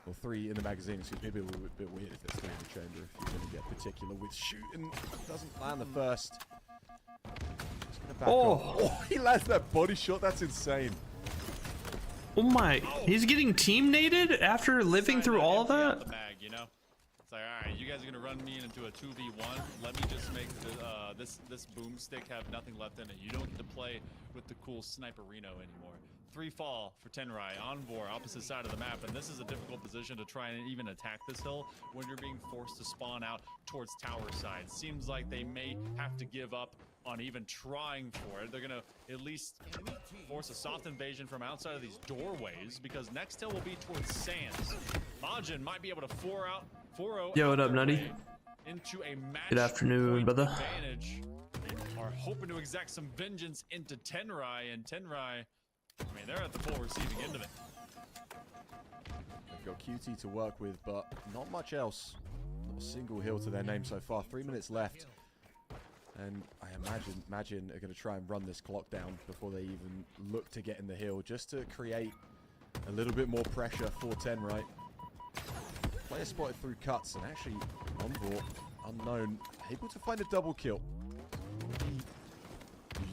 Or 3 in the magazine. Excuse me. Maybe a little bit weird if it's 3 in the chamber. If you're going to get particular with shooting. Doesn't land the first. Just gonna back off. Oh, he lands that body shot. That's insane. Oh my, he's getting team nated after living through all of that? The bag, you know? It's like, all right, you guys are gonna run me into a 2v1. Let me just make this boomstick have nothing left in it. You don't get to play with the cool sniperino anymore. 3 fall for Tenrai on Vor, opposite side of the map, and this is a difficult position to try and even attack this hill when you're being forced to spawn out towards tower side. Seems like they may have to give up on even trying for it. They're gonna at least force a soft invasion from outside of these doorways, because next hill will be towards Sands. Majin might be able to 4-0. Yo, what up, Nutty? Into a match. Good afternoon, brother. Advantage. Are hoping to exact some vengeance into Tenrai, and Tenrai, I mean, they're at the full receiving end of it. They've got QT to work with, but not much else. Not a single hill to their name so far. 3 minutes left. And I imagine Majin are going to try and run this clock down before they even look to get in the hill, just to create a little bit more pressure for Tenrai. Player spotted through cuts, and actually, Envor, unknown, able to find a double kill.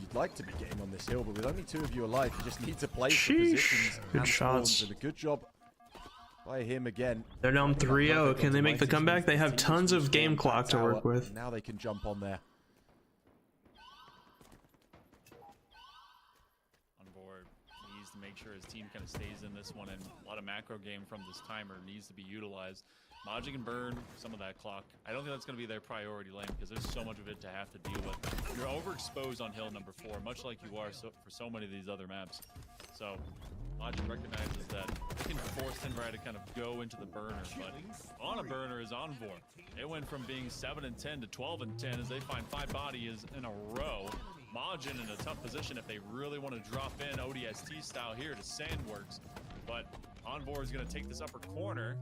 You'd like to be getting on this hill, but with only 2 of you alive, you just need to place the positions. Good shots. And a good job by him again. They're down 3-0. Can they make the comeback? They have tons of game clock to work with. Now they can jump on there. Make sure his team kind of stays in this one, and a lot of macro game from this timer needs to be utilized. Majin can burn some of that clock. I don't think that's going to be their priority lane, because there's so much of it to have to deal with. You're overexposed on hill number 4, much like you are for so many of these other maps. So Logic recognizes that they can force Tenrai to kind of go into the burner, but on a burner is Envor. It went from being 7-10 to 12-10 as they find 5 bodies in a row. Majin in a tough position if they really want to drop in ODST style here to Sandworks, but Envor is going to take this upper corner.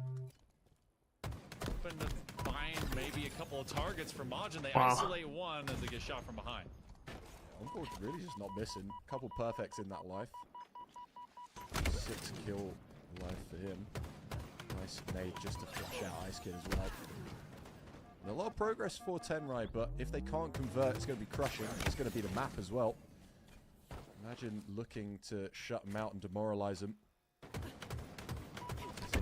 Hoping to find maybe a couple of targets for Majin. They isolate one as they get shot from behind. Envor's really just not missing. A couple perfects in that life. 6 kill life for him. Nice nade just to flush out Ice Kid as well. And a lot of progress for Tenrai, but if they can't convert, it's going to be crushing. It's going to be the map as well. Imagine looking to shut him out and demoralize him.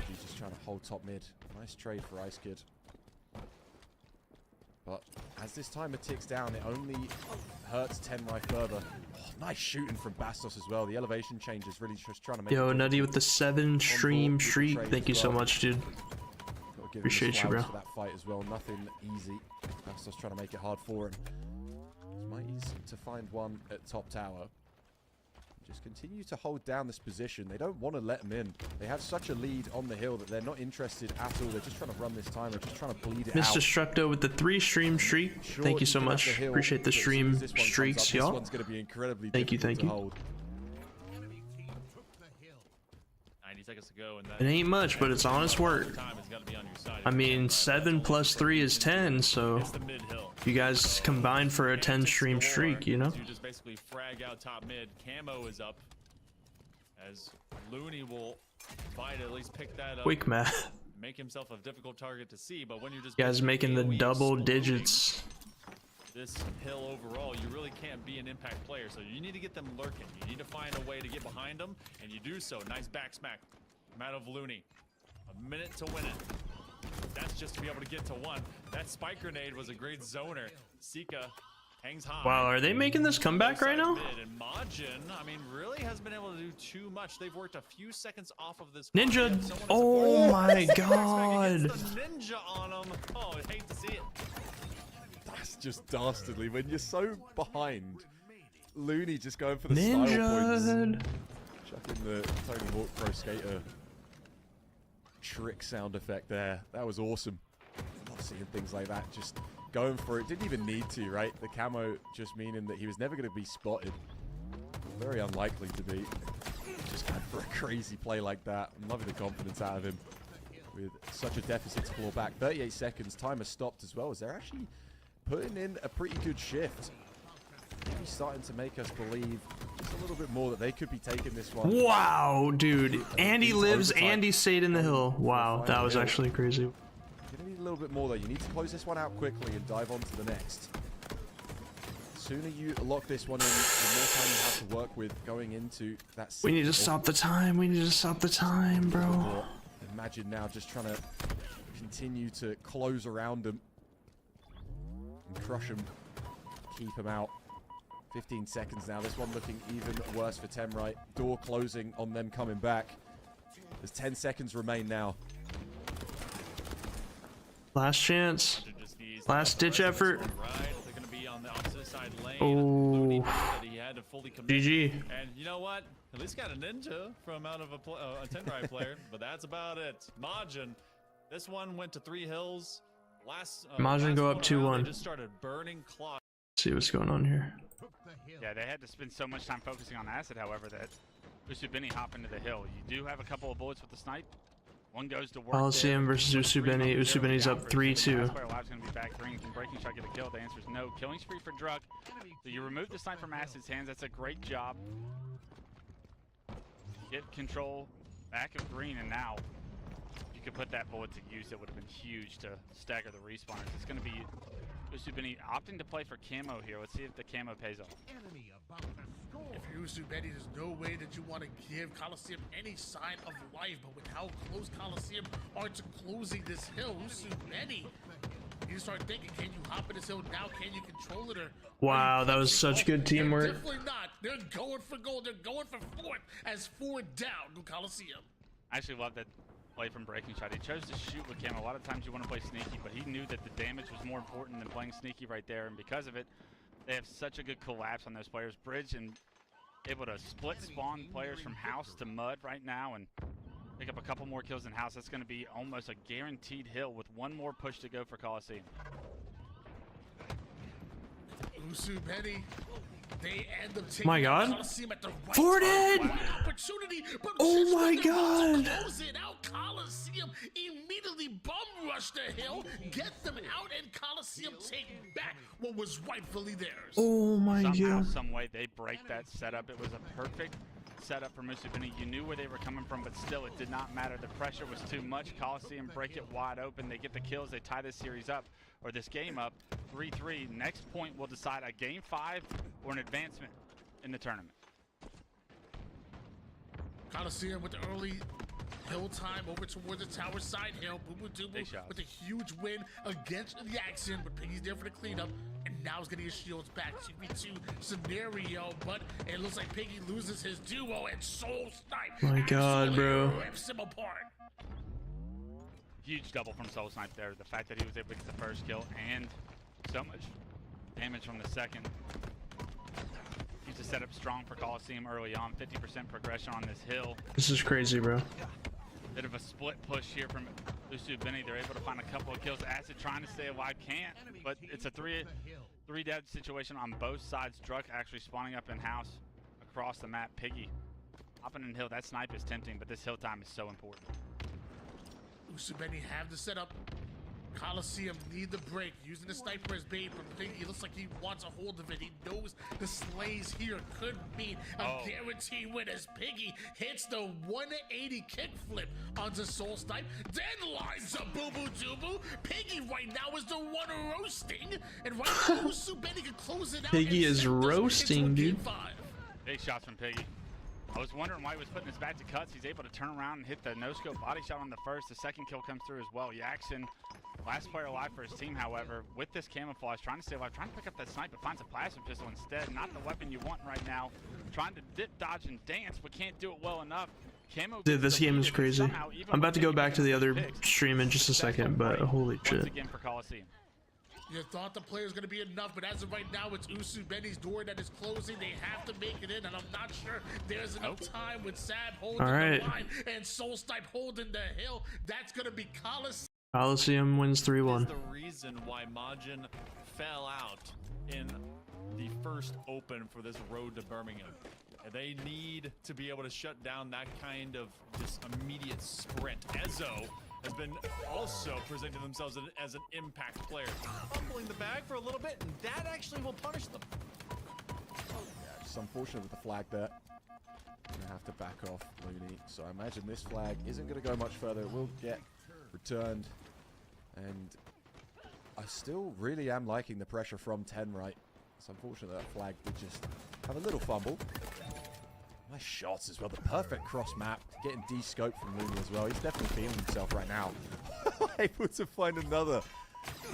He's just trying to hold top mid. Nice trade for Ice Kid. But as this timer ticks down, it only hurts Tenrai further. Oh, nice shooting from Bastos as well. The elevation change is really just trying to make Yo, Nutty with the 7 stream streak. Thank you so much, dude. Appreciate you, bro. For that fight as well. Nothing easy. Bastos trying to make it hard for him. Mighty's to find one at top tower. Just continue to hold down this position. They don't want to let them in. They have such a lead on the hill that they're not interested at all. They're just trying to run this timer, just trying to bleed it out. Mr. Destructo with the 3 stream streak. Thank you so much. Appreciate the stream streaks, y'all. This one's going to be incredibly thank you. Hold. 90 seconds to go, and it ain't much, but it's honest work. I mean, 7 plus 3 is 10, so you guys combined for a 10 stream streak, you know? You just basically frag out top mid. Camo is up as Looney will try to at least pick that up. Quick math. Make himself a difficult target to see, but when you're just you guys making the double digits. This hill overall, you really can't be an impact player, so you need to get them lurking. You need to find a way to get behind them, and you do so. Nice back smack out of Looney. A minute to win it. That's just to be able to get to one. That spike grenade was a great zoner. Sika hangs high. Wow, are they making this comeback right now? And Majin, I mean, really hasn't been able to do too much. They've worked a few seconds off of this. Ninja! Oh my god! Ninja on them. Oh, I hate to see it. That's just dastardly. When you're so behind, Looney just going for the Ninja. style points. Chucking the Tony Hawk Pro Skater trick sound effect there. That was awesome. Not seeing things like that. Just going for it. Didn't even need to, right? The camo just meaning that he was never going to be spotted. Very unlikely to be. Just going for a crazy play like that. I'm loving the confidence out of him. With such a deficit to claw back. 38 seconds. Timer stopped as well. As they're actually putting in a pretty good shift. Maybe starting to make us believe just a little bit more that they could be taking this one. Wow, dude. Andy lives, Andy stayed in the hill. Wow, that was actually crazy. You're gonna need a little bit more though. You need to close this one out quickly and dive on to the next. The sooner you lock this one in, the more time you have to work with going into that. We need to stop the time. We need to stop the time, bro. Imagine now just trying to continue to close around them and crush them, keep them out. 15 seconds now. This one looking even worse for Tenrai. Door closing on them coming back. There's 10 seconds remain now. Last chance. Last ditch effort. Oh. GG. And you know what? At least got a ninja from out of a Tenrai player, but that's about it. Majin. This one went to 3 hills. Majin go up 2-1. They just started burning clock. See what's going on here. Yeah, they had to spend so much time focusing on acid, however, that Usubeni hop into the hill. You do have a couple of bullets with the snipe. One goes to work. Coliseum versus Usubeni. Usubeni's up 3-2. Last player alive is going to be back 3. Can Breaking Shot get a kill? The answer is no. Killing spree for Druk. So you remove the snipe from Acid's hands. That's a great job. Get control back of green, and now if you could put that bullet to use, it would have been huge to stagger the respawners. It's going to be Usubeni opting to play for camo here. Let's see if the camo pays off. If you're Usubeni, there's no way that you want to give Coliseum any sign of life, but with how close Coliseum are to closing this hill, Usubeni, you start thinking, can you hop in this hill now? Can you control it? Or wow, that was such good teamwork. They're definitely not. They're going for gold. They're going for 4th as 4 down to Coliseum. I actually love that play from Breaking Shot. He chose to shoot with camo. A lot of times you want to play sneaky, but he knew that the damage was more important than playing sneaky right there, and because of it, they have such a good collapse on those players. Bridge and able to split spawn players from house to mud right now and pick up a couple more kills in house. That's going to be almost a guaranteed hill with one more push to go for Coliseum. Usu Benny, they end up taking My God. Coliseum at the right Forded! time. Opportunity, but Oh just my when they're about to God. close it out, Coliseum immediately bum rush the hill, get them out, and Coliseum take back what was rightfully theirs. Oh my Somehow, God. some way, they break that setup. It was a perfect setup for Musubini. You knew where they were coming from, but still, it did not matter. The pressure was too much. Coliseum break it wide open. They get the kills. They tie this series up, or this game up, 3-3. Next point will decide a game 5 or an advancement in the tournament. Coliseum with the early hill time over toward the tower side hill. Boo Boo Doo with a huge win against the action, but Piggy's there for the cleanup. And now he's getting his shields back. 2v2 scenario, but it looks like Piggy loses his duo and Soul Snipe. My God, bro. Rips him apart. Huge double from Soul Snipe there. The fact that he was able to get the first kill and so much damage from the second. Keeps the setup strong for Coliseum early on. 50% progression on this hill. This is crazy, bro. Bit of a split push here from Usu Benny. They're able to find a couple of kills. Acid trying to stay alive, can't. But it's a three dead situation on both sides. Druck actually spawning up in house across the map. Piggy hopping in hill. That snipe is tempting, but this hill time is so important. Usu Benny have the setup. Coliseum need the break, using the sniper as bait, but Piggy looks like he wants a hold of it. He knows the slays here could mean a guaranteed win as Piggy hits the 180 kickflip onto Soul Snipe, then lines up Boo Boo Doo Boo. Piggy right now is the one roasting, and right now Usu Benny can close it out. Piggy is roasting, dude. Big shots from Piggy. I was wondering why he was putting his back to cuts. He's able to turn around and hit the no-scope body shot on the first. The second kill comes through as well. Jackson, last player alive for his team, however, with this camouflage, trying to stay alive, trying to pick up that snipe, but finds a plasma pistol instead. Not the weapon you want right now. Trying to dip, dodge, and dance, but can't do it well enough. Camo Dude, this game is crazy. I'm about to go back to the other stream in just a second, but holy shit. Once again for Coliseum. You thought the player's going to be enough, but as of right now, it's Usu Benny's door that is closing. They have to make it in, and I'm not sure there's enough time with Sad holding the line and Soul Snipe holding the hill. That's going to be Coliseum. Coliseum wins 3-1. The reason why Majin fell out in the first open for this road to Birmingham. They need to be able to shut down that kind of just immediate sprint. Ezo has been also presenting themselves as an impact player, fumbling the bag for a little bit, and that actually will punish them. Yeah, just unfortunate with the flag there. Gonna have to back off Looney. So I imagine this flag isn't gonna go much further. It will get returned, and I still really am liking the pressure from 10 right. It's unfortunate that flag did just have a little fumble. Nice shots as well. The perfect cross map. Getting de-scoped from Looney as well. He's definitely feeling himself right now. Able to find another.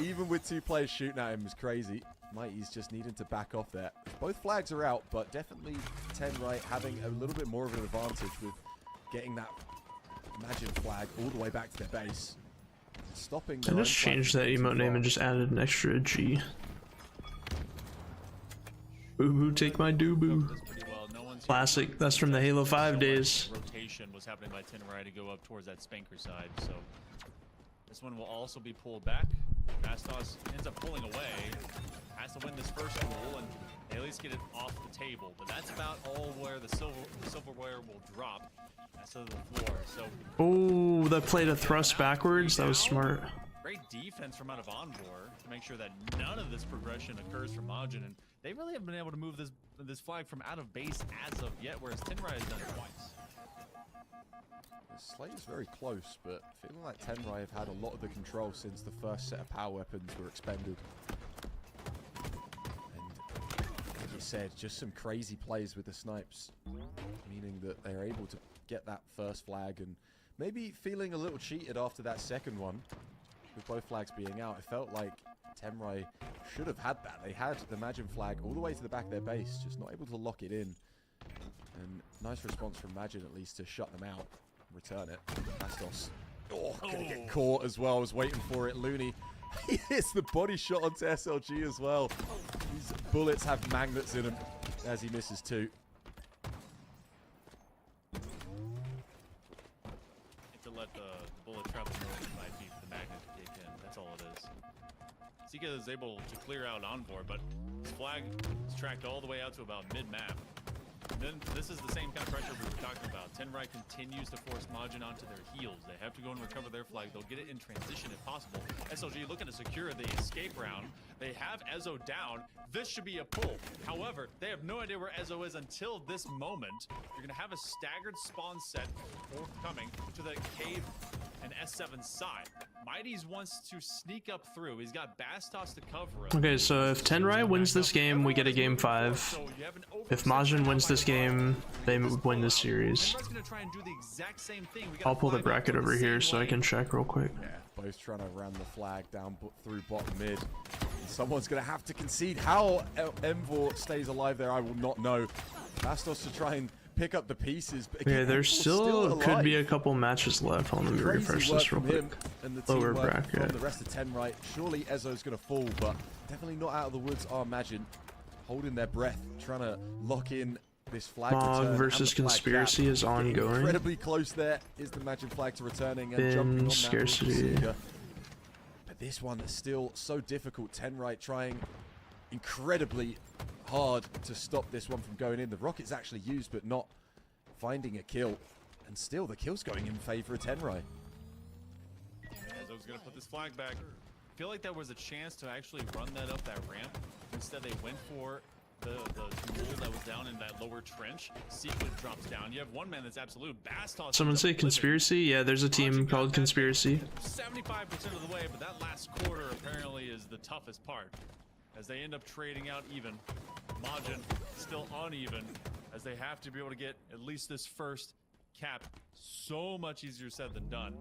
Even with 2 players shooting at him is crazy. Mighty's just needing to back off there. Both flags are out, but definitely 10 right having a little bit more of an advantage with getting that Imagine flag all the way back to their base. Stopping I just changed that emote name and just added an extra G. Boo boo, take my doo boo. Classic. That's from the Halo 5 days. Rotation was happening by Tenrai to go up towards that Spanker side, so this one will also be pulled back. Bastos ends up pulling away, has to win this first duel, and they at least get it off the table. But that's about all where the silverware will drop. That's to the floor. So Oh, that played a thrust backwards. That was smart. great defense from out of Envor to make sure that none of this progression occurs from Majin, and they really haven't been able to move this flag from out of base as of yet, whereas Tenrai has done it twice. The slate is very close, but feeling like Tenrai have had a lot of the control since the first set of power weapons were expended. And like you said, just some crazy plays with the snipes, meaning that they're able to get that first flag and maybe feeling a little cheated after that second one. With both flags being out, it felt like Tenrai should have had that. They had the Majin flag all the way to the back of their base, just not able to lock it in. And nice response from Majin at least to shut them out. Return it. Bastos. Oh, gonna get caught as well. I was waiting for it. Looney. He hits the body shot onto SLG as well. These bullets have magnets in them as he misses 2. Sika is able to clear out Envoy, but his flag is tracked all the way out to about mid-map. And then this is the same kind of pressure we were talking about. Tenrai continues to force Majin onto their heels. They have to go and recover their flag. They'll get it in transition if possible. SLG looking to secure the escape round. They have Ezo down. This should be a pull. However, they have no idea where Ezo is until this moment. You're going to have a staggered spawn set forthcoming to the cave and S7 side. Mighty's wants to sneak up through. He's got Bastos to cover him. Okay, so if Tenrai wins this game, we get a game 5. If Majin wins this game, they win the series. I'll pull the bracket over here so I can check real quick. Yeah, both trying to ram the flag down through bottom mid. Someone's going to have to concede. How Envor stays alive there, I will not know. Bastos to try and pick up the pieces. But Okay, there's still could be a couple matches left. Hold on, let me refresh this real quick. And the Lower teamwork bracket. from the rest of Tenrai. Surely Ezo's going to fall, but definitely not out of the woods are Majin. Holding their breath, trying to lock in this flag Mog return versus and the flag Conspiracy gap. is ongoing. Incredibly close there is the Majin flag to returning and Bin jumping on Scarcity. that. But this one is still so difficult. Tenrai trying incredibly hard to stop this one from going in. The rocket's actually used, but not finding a kill. And still, the kill's going in favor of Tenrai. Ezo's going to put this flag back. I feel like there was a chance to actually run that up that ramp. Instead, they went for the duel that was down in that lower trench. Sequid drops down. You have one man that's absolute. Bastos. Someone say Conspiracy? Yeah, there's a team called Conspiracy. 75% of the way, but that last quarter apparently is the toughest part. As they end up trading out even. Majin still uneven, as they have to be able to get at least this first cap. So much easier said than done.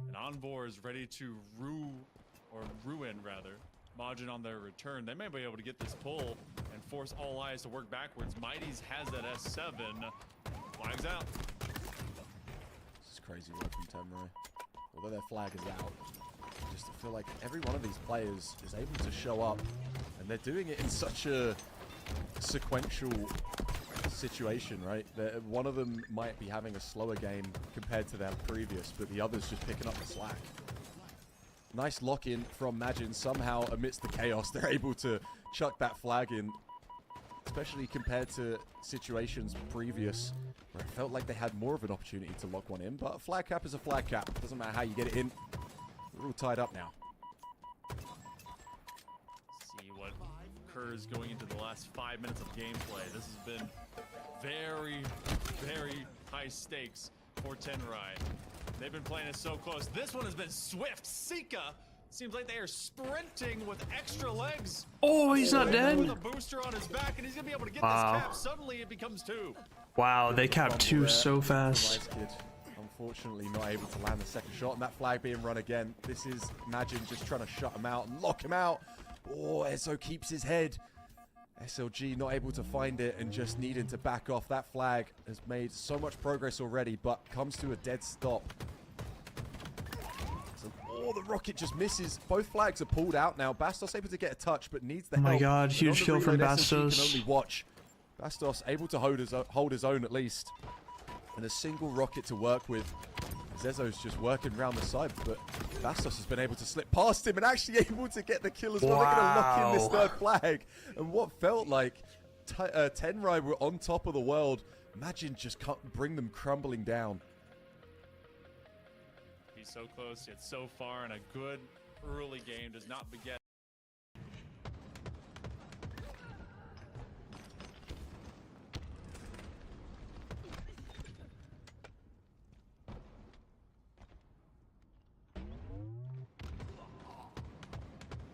And Envor is ready to ruin rather. Majin on their return. They may be able to get this pull and force all eyes to work backwards. Mighty's has that S7. Flags out. This is crazy work from Tenrai. Although their flag is out, I just feel like every one of these players is able to show up, and they're doing it in such a sequential situation, right? One of them might be having a slower game compared to their previous, but the other's just picking up the slack. Nice lock-in from Majin. Somehow, amidst the chaos, they're able to chuck that flag in, especially compared to situations previous, where it felt like they had more of an opportunity to lock one in. But a flag cap is a flag cap. Doesn't matter how you get it in. We're all tied up now. See what occurs going into the last 5 minutes of gameplay. This has been very, very high stakes for Tenrai. They've been playing it so close. This one has been swift. Sika seems like they are sprinting with extra legs. Oh, he's not dead? With a booster on his back, and he's gonna be able to get Wow. this cap. Suddenly, it becomes 2. Wow, they capped 2 so fast. Nice kid. Unfortunately, not able to land the second shot, and that flag being run again. This is Majin just trying to shut him out and lock him out. Oh, Ezo keeps his head. SLG not able to find it and just needing to back off. That flag has made so much progress already, but comes to a dead stop. So, oh, the rocket just misses. Both flags are pulled out now. Bastos able to get a touch, but needs the help. Oh my god, And huge on the kill from reload, SLG Bastos. can only watch. Bastos able to hold his own at least. And a single rocket to work with. Zezo's just working around the side, but Bastos has been able to slip past him and actually able to get the kill as well. They're going to lock in this third flag. And what felt like Tenrai were on top of the world, Majin just can't bring them crumbling down. He's so close, yet so far, and a good early game does not beget.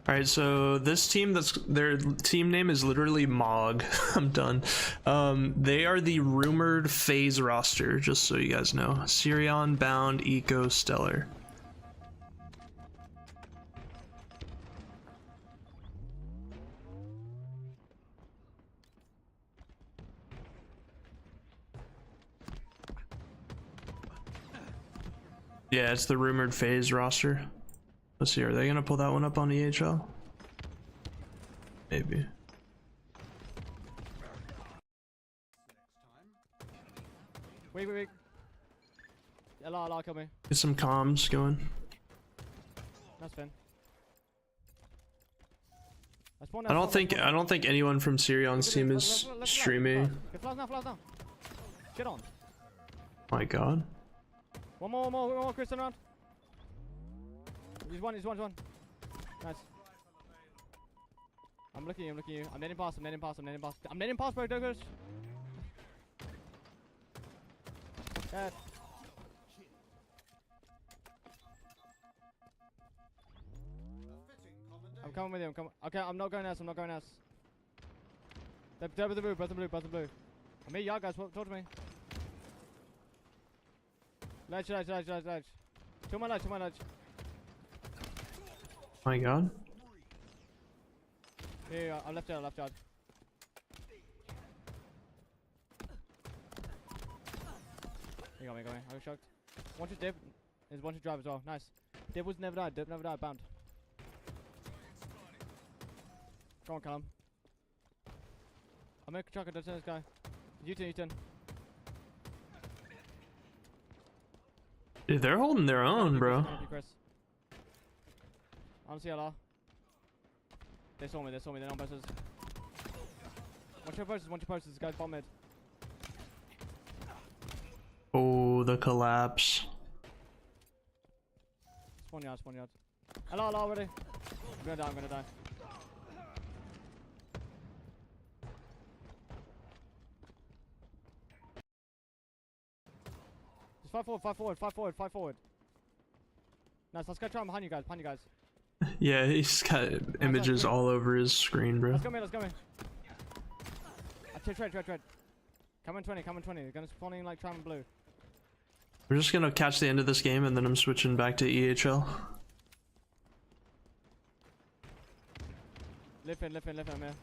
Alright, so this team, their team name is literally Mog. I'm done. They are the rumored phase roster, just so you guys know. Sirion, Bound, Eco, Stellar. Yeah, it's the rumored phase roster. Let's see, are they gonna pull that one up on EHL? Maybe. Wait. LR, coming. Get some comms going. That's fine. I don't think anyone from Sirion's team is streaming. Flash now. Shit on. My God. One more, Chris, turn around. He's one. Nice. I'm looking at you. I'm netting past, bro, don't push. Dead. I'm coming with you, Okay, I'm not going else. They're with the blue, both the blue. I'm here, y'all guys, talk to me. Ledge. To my ledge. My God. Here, I'm left yard. You got me. I was shocked. One should dip. There's one should drive as well. Nice. Dip never died. Bound. Go on, Callum. I'll make a chuck at this guy. U-turn. Dude, they're holding their own, bro. I'm CLR. They saw me. They're on buses. Watch your posters. This guy's bomb mid. Oh, the collapse. Spawn yard. Hello, already. I'm gonna die. Just fight forward. Nice, let's go try behind you guys. Yeah, he's got images all over his screen, bro. Let's go, man. Tread. Come in 20. They're gonna spawn in like tram blue. We're just gonna catch the end of this game and then I'm switching back to EHL. Lift in, man.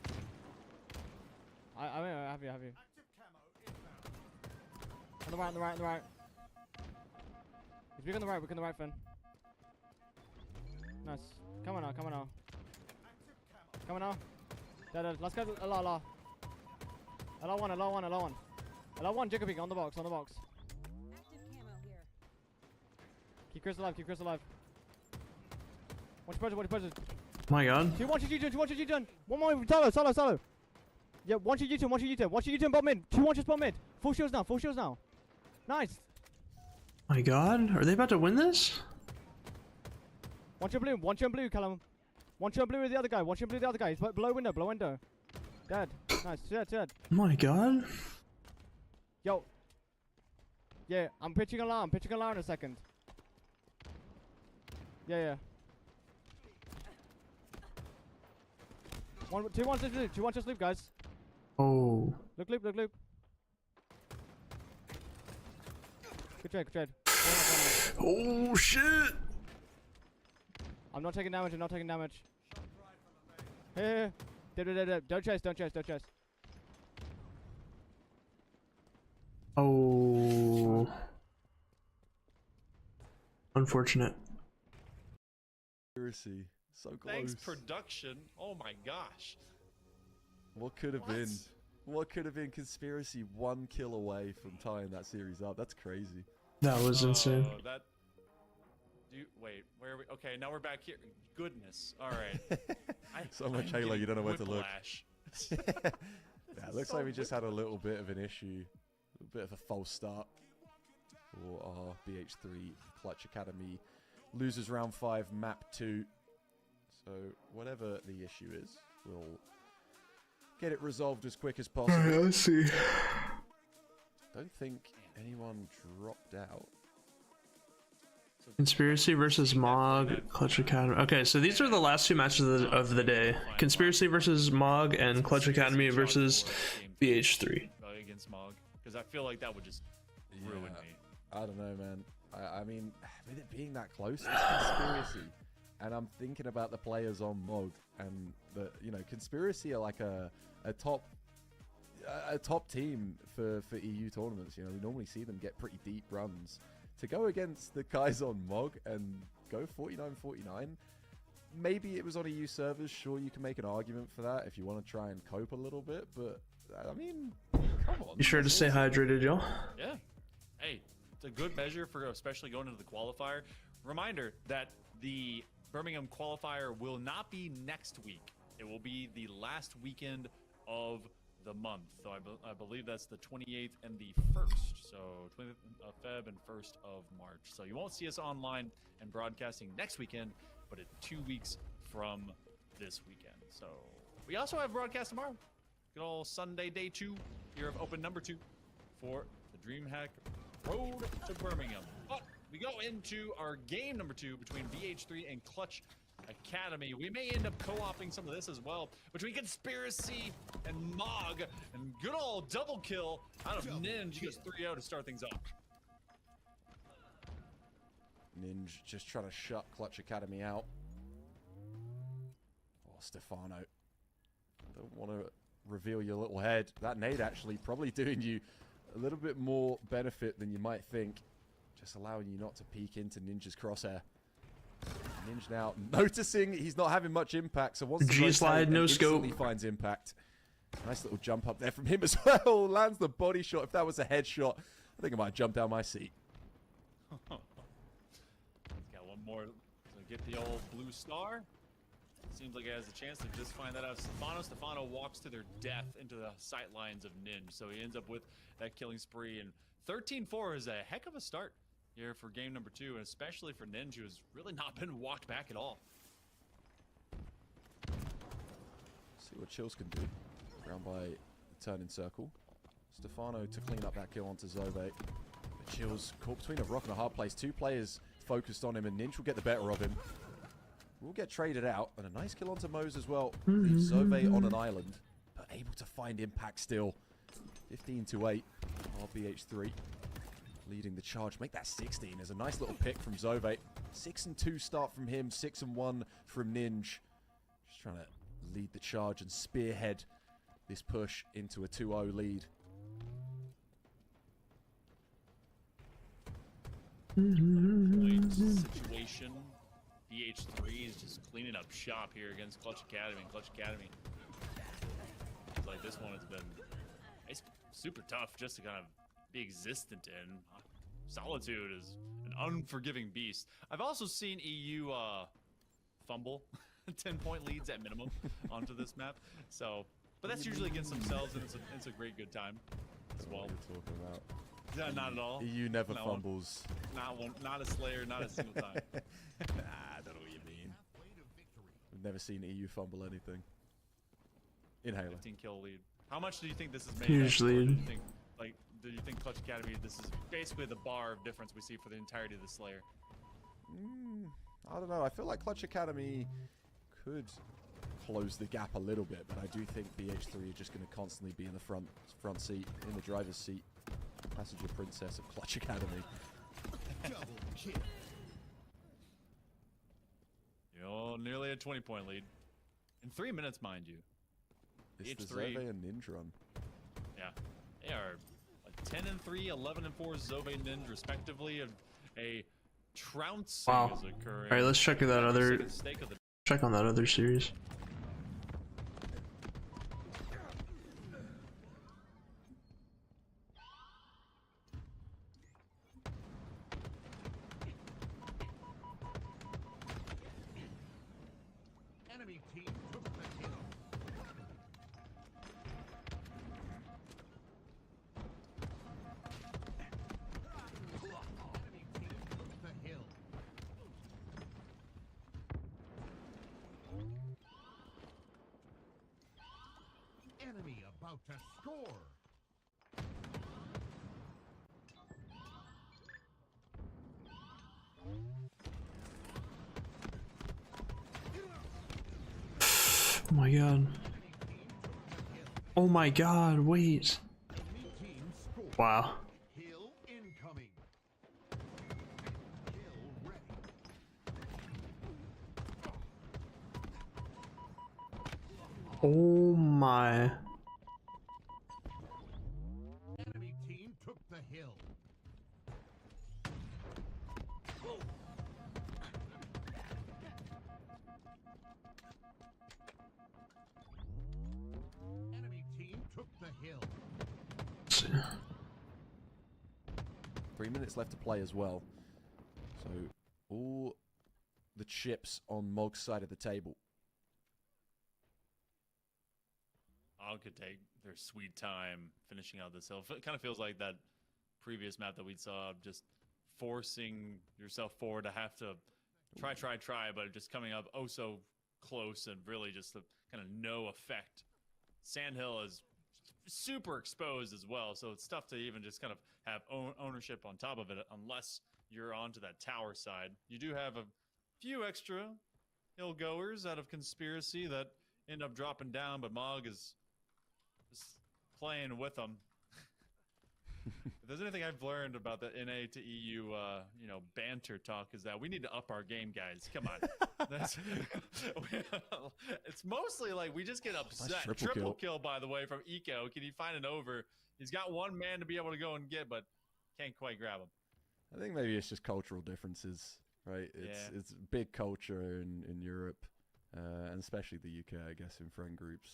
I have you. On the right. He's big on the right, Finn. Nice. Come on now. Dead. Let's go. LR. LR1, Jacoby, on the box. Keep Chris alive. Watch pressure. My God. Two, watch your U-turn. One more, solo. Yeah, watch your U-turn. Watch your U-turn, bomb mid. Two watches bomb mid. Full shields now. Nice. My God, are they about to win this? Watch your blue, Callum. Watch your blue with the other guy. He's below window. Dead. Nice, dead. My God. Yo. Yeah, I'm pitching alarm in a second. Yeah. Two wants just loop, guys. Oh. Look. Good trade. Oh shit! I'm not taking damage. Here. Don't chase. Oh. Unfortunate. Conspiracy. So close. Thanks, production. Oh my gosh. What could have been? What could have been? Conspiracy 1 kill away from tying that series up. That's crazy. That was insane. Wait, where are we? Okay, now we're back here. Goodness. All right. So much Halo, you don't know where to look. Yeah, it looks so like we just had a little bit of an issue. A bit of a false start for our BH3 Clutch Academy. Losers round 5, map 2. So whatever the issue is, we'll get it resolved as quick as possible. Alright, let's see. Don't think anyone dropped out. Conspiracy versus Mog, Clutch Academy. Okay, so these are the last two matches of the day. Conspiracy versus Mog and Clutch Academy versus BH3. Against Mog, because I feel like that would just ruin me. I don't know, man. I mean, with it being that close, it's Conspiracy. And I'm thinking about the players on Mog, and Conspiracy are like a top team for EU tournaments. You know, we normally see them get pretty deep runs. To go against the guys on Mog and go 49-49, maybe it was on EU servers. Sure, you can make an argument for that if you want to try and cope a little bit, but I mean, come on. Be sure to stay hydrated, y'all. Yeah. Hey, it's a good measure for especially going into the qualifier. Reminder that the Birmingham qualifier will not be next week. It will be the last weekend of the month. So I believe that's the 28th and the 1st. So 20th of Feb and 1st of March. So you won't see us online and broadcasting next weekend, but in 2 weeks from this weekend. So we also have broadcast tomorrow. Good old Sunday, day 2 here of open number 2 for the DreamHack Road to Birmingham. But we go into our game number 2 between BH3 and Clutch Academy. We may end up co-opting some of this as well between Conspiracy and Mog, and good old double kill out of Ninja. He goes 3-0 to start things off. Ninja just trying to shut Clutch Academy out. Oh, Stefano. Don't want to reveal your little head. That nade actually probably doing you a little bit more benefit than you might think. Just allowing you not to peek into Ninja's crosshair. Ninja now noticing he's not having much impact, so once G slide, no scope. He finds impact. Nice little jump up there from him as well. Lands the body shot. If that was a headshot, I think I might jump down my seat. Got one more to get the old blue star. Seems like he has a chance to just find that out. Stefano walks to their death into the sight lines of Ninja, so he ends up with that killing spree. And 13-4 is a heck of a start here for game number 2, and especially for Ninja, who's really not been walked back at all. See what Chills can do. Around by the turning circle. Stefano to clean up that kill onto Zove. But Chills caught between a rock and a hard place. 2 players focused on him, and Ninja will get the better of him. Will get traded out, and a nice kill onto Mose as well. Leaves Zove on an island, but able to find impact still. 15-8. RBH3 leading the charge. Make that 16. There's a nice little pick from Zove. 6-2 start from him. 6-1 from Ninja. Just trying to lead the charge and spearhead this push into a 2-0 lead. Point situation. BH3 is just cleaning up shop here against Clutch Academy. And Clutch Academy, it's like this one has been, it's super tough just to kind of be existent in. Solitude is an unforgiving beast. I've also seen EU fumble 10-point leads at minimum onto this map. So, but that's usually against themselves, and it's a great good time as well. What are you talking about? Yeah, not at all. EU never fumbles. Not one, not a Slayer, not a single time. I don't know what you mean. We've never seen EU fumble anything. Inhaler. 15 kill lead. How much do you think this is made? Huge lead. Do you think Clutch Academy, this is basically the bar of difference we see for the entirety of the Slayer? I don't know. I feel like Clutch Academy could close the gap a little bit, but I do think BH3 are just going to constantly be in the front seat, in the driver's seat. Passenger princess of Clutch Academy. Double kill. Nearly a 20-point lead. In 3 minutes, mind you. It's the BH3 Zove and Ninja run. Yeah. They are 10-3, 11-4, Zove and Ninja respectively. A trouncing Wow. is occurring. Alright, let's check that other. Check on that other series. Enemy team took the kill. Enemy team took the hill. Enemy about to score. Oh my god. Oh my god, wait. Enemy team score. Wow. Hill incoming. Hill ready. Oh my. Enemy team took the hill. Enemy team took the hill. 3 minutes left to play as well. So all the chips on Mog's side of the table. Mog could take their sweet time finishing out this hill. It kind of feels like that previous map that we saw, just forcing yourself forward to have to try, but just coming up oh so close and really just the kind of no effect. Sandhill is super exposed as well, so it's tough to even just kind of have ownership on top of it unless you're onto that tower side. You do have a few extra hill goers out of Conspiracy that end up dropping down, but Mog is just playing with them. If there's anything I've learned about the NA to EU, banter talk, is that we need to up our game, guys. Come on. It's mostly like we just get upset. Nice triple kill, by the way, from Eco. Can he find an over? He's got one man to be able to go and get, but can't quite grab him. I think maybe it's just cultural differences, right? It's big culture in Europe, and especially the UK, I guess, in friend groups.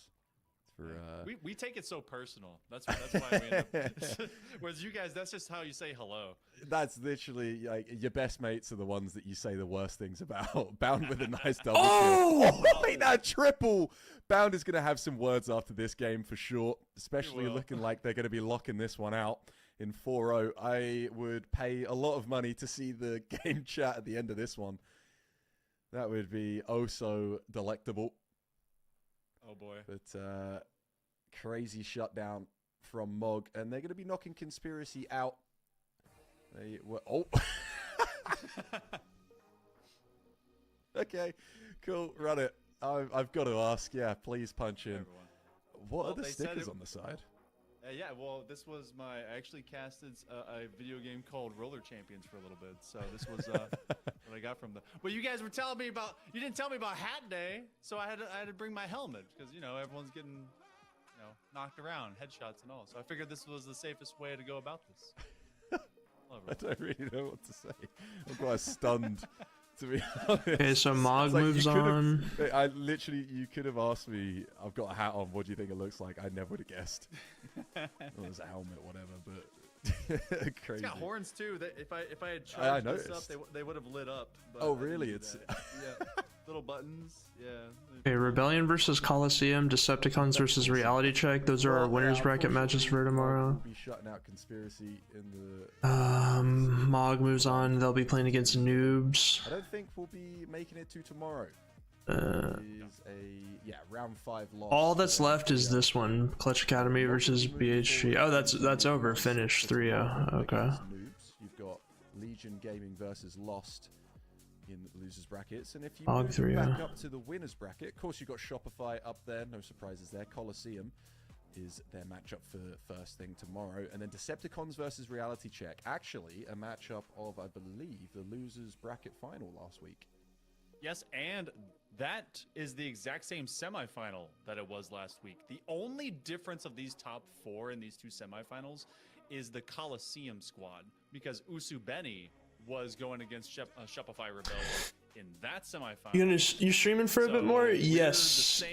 We take it so personal. That's why we end up. Whereas you guys, that's just how you say hello. That's literally like your best mates are the ones that you say the worst things about. Bound with a nice double kill. Oh, wait, that triple! Bound is going to have some words after this game for sure, especially looking like they're going to be locking this one out in 4-0. I would pay a lot of money to see the game chat at the end of this one. That would be oh so delectable. Oh boy. But crazy shutdown from Mog, and they're going to be knocking Conspiracy out. They were Okay, cool, run it. I've got to ask, yeah, please punch in. What are the stickers on the side? Yeah, well, this was I actually casted a video game called Roller Champions for a little bit, so this was what I got from the. Well, you guys were telling me about. You didn't tell me about Hat Day, so I had to bring my helmet because everyone's getting knocked around, headshots and all. So I figured this was the safest way to go about this. I don't really know what to say. I'm quite stunned, to be honest. Okay, so Mog moves on. I literally, you could have asked me, I've got a hat on, what do you think it looks like? I never would have guessed. Well, it was a helmet, whatever, but crazy. It's got horns too. If I had charged this up, they would have lit up. But oh, really? It's yeah, little buttons. Yeah. Okay, Rebellion versus Coliseum, Decepticons versus Reality Check. Those are our winners bracket matches for tomorrow. We'll be shutting out Conspiracy in the. Mog moves on. They'll be playing against Noobs. I don't think we'll be making it to tomorrow. Is a round 5 loss. All that's left is this one, Clutch Academy versus BHG. Oh, that's over. Finished 3-0. Okay. Noobs. You've got Legion Gaming versus Lost in the losers brackets, and if you Mog move 3-0. back up to the winners bracket, of course you've got Shopify up there. No surprises there. Coliseum is their matchup for first thing tomorrow, and then Decepticons versus Reality Check. Actually, a matchup of, I believe, the losers bracket final last week. Yes, and that is the exact same semifinal that it was last week. The only difference of these top 4 in these 2 semifinals is the Coliseum squad, because Usubeni was going against Shopify Rebellion in that semifinal. You streaming for a bit more? Yes.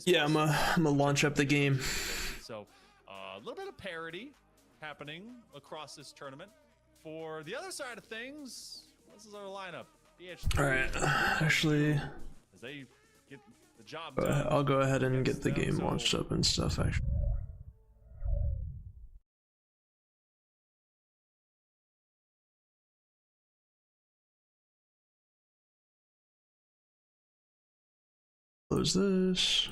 Yeah, I'm gonna launch up the game. So a little bit of parity happening across this tournament. For the other side of things, this is our lineup. All right, actually, as they get the job done. I'll go ahead and get the game launched up and stuff. Actually. Close this.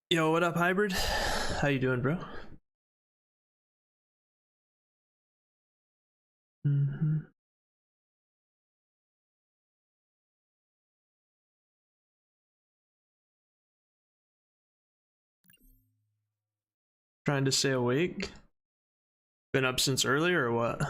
Yo, what up, Hybrid? How you doing, bro? Trying to stay awake? Been up since early or what?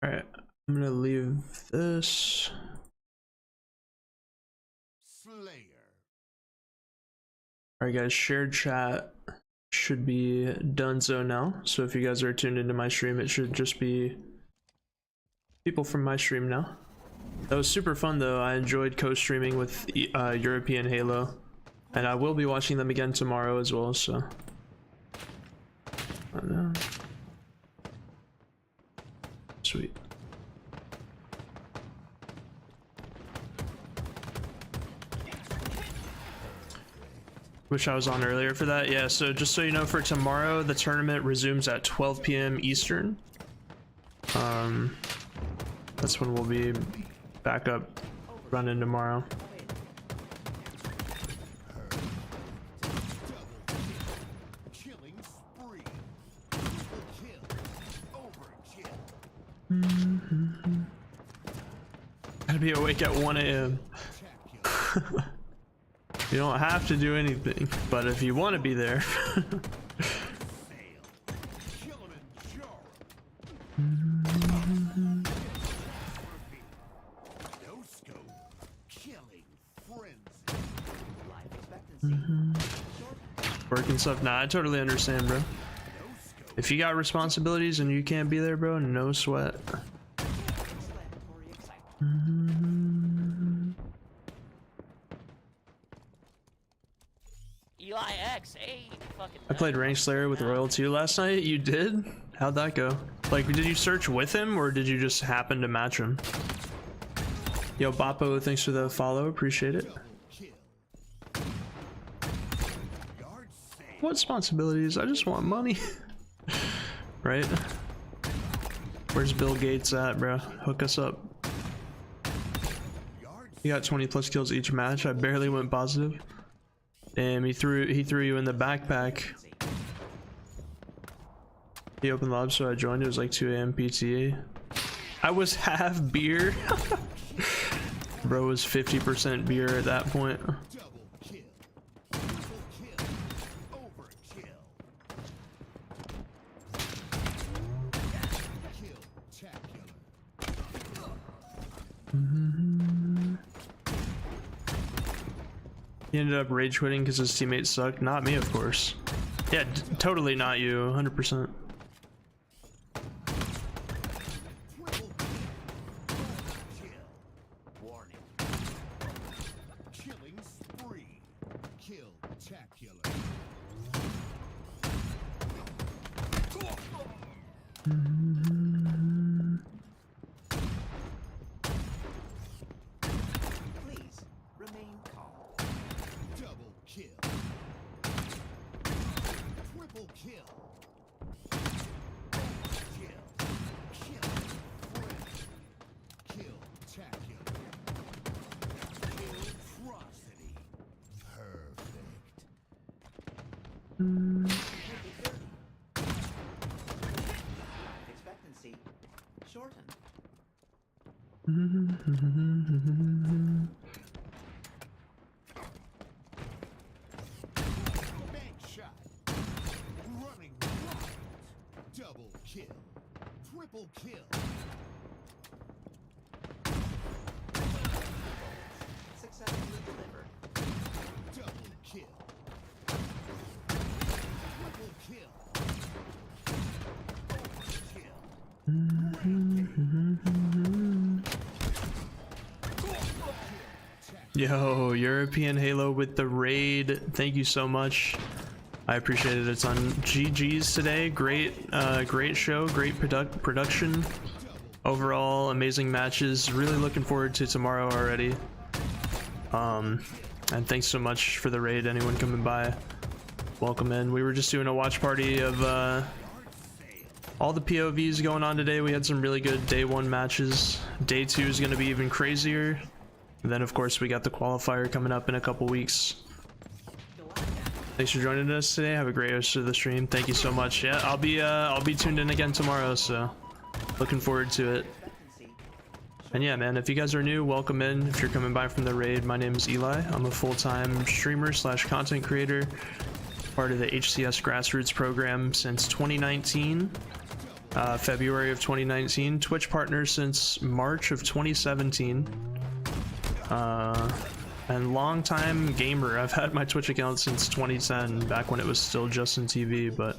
Alright, I'm gonna leave this. Alright guys, shared chat should be donezo now. So if you guys are tuned into my stream, it should just be people from my stream now. That was super fun though. I enjoyed co-streaming with European Halo. And I will be watching them again tomorrow as well, so. I know. Sweet. Wish I was on earlier for that. Yeah, so just so you know, for tomorrow, the tournament resumes at 12 p.m. Eastern. That's when we'll be back up running tomorrow. I'd be awake at 1 a.m. You don't have to do anything, but if you want to be there. Work and stuff. Nah, I totally understand, bro. If you got responsibilities and you can't be there, bro, no sweat. Eli X, hey, fucking I played Rank Slayer with Royal 2 last night. You did? How'd that go? Like, did you search with him or did you just happen to match him? Yo, Boppo, thanks for the follow. Appreciate it. What responsibilities? I just want money. Right? Where's Bill Gates at, bro? Hook us up. You got 20 plus kills each match. I barely went positive. Damn, he threw you in the backpack. He opened the lab, so I joined. It was like 2 a.m. PTA. I was half beer. Bro was 50% beer at that point. He ended up rage quitting because his teammates sucked. Not me, of course. Yeah, totally not you, 100%. Expectancy shortened. Bank shot. Running wild. Double kill. Triple kill. Successfully delivered. Double kill. Triple kill. Yo, European Halo with the raid. Thank you so much. I appreciate it. It's on GG's today. Great show, great production. Overall, amazing matches. Really looking forward to tomorrow already. And thanks so much for the raid, anyone coming by. welcome in. We were just doing a watch party of all the POVs going on today. We had some really good day 1 matches. Day 2 is going to be even crazier. And then of course we got the qualifier coming up in a couple weeks. Thanks for joining us today. Have a great rest of the stream. Thank you so much. Yeah, I'll be tuned in again tomorrow, so looking forward to it. And yeah, man, if you guys are new, welcome in. If you're coming by from the raid, my name is Eli. I'm a full-time streamer / content creator, part of the HCS grassroots program since 2019, February of 2019. Twitch partner since March of 2017. And long-time gamer. I've had my Twitch account since 2010, back when it was still Justin TV, but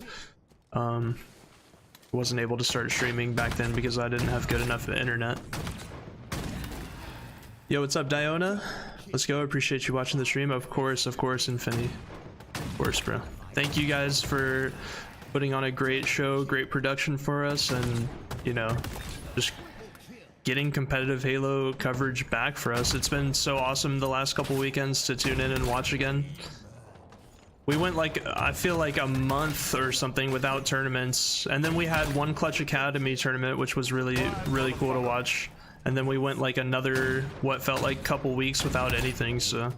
wasn't able to start streaming back then because I didn't have good enough internet. Yo, what's up, Diona? Let's go. Appreciate you watching the stream. Of course, Infinity. Of course, bro. Thank you guys for putting on a great show, great production for us, and, you know, just getting competitive Halo coverage back for us. It's been so awesome the last couple weekends to tune in and watch again. We went like, I feel like a month or something without tournaments, and then we had one Clutch Academy tournament, which was really cool to watch. And then we went like another, what felt like couple weeks without anything, so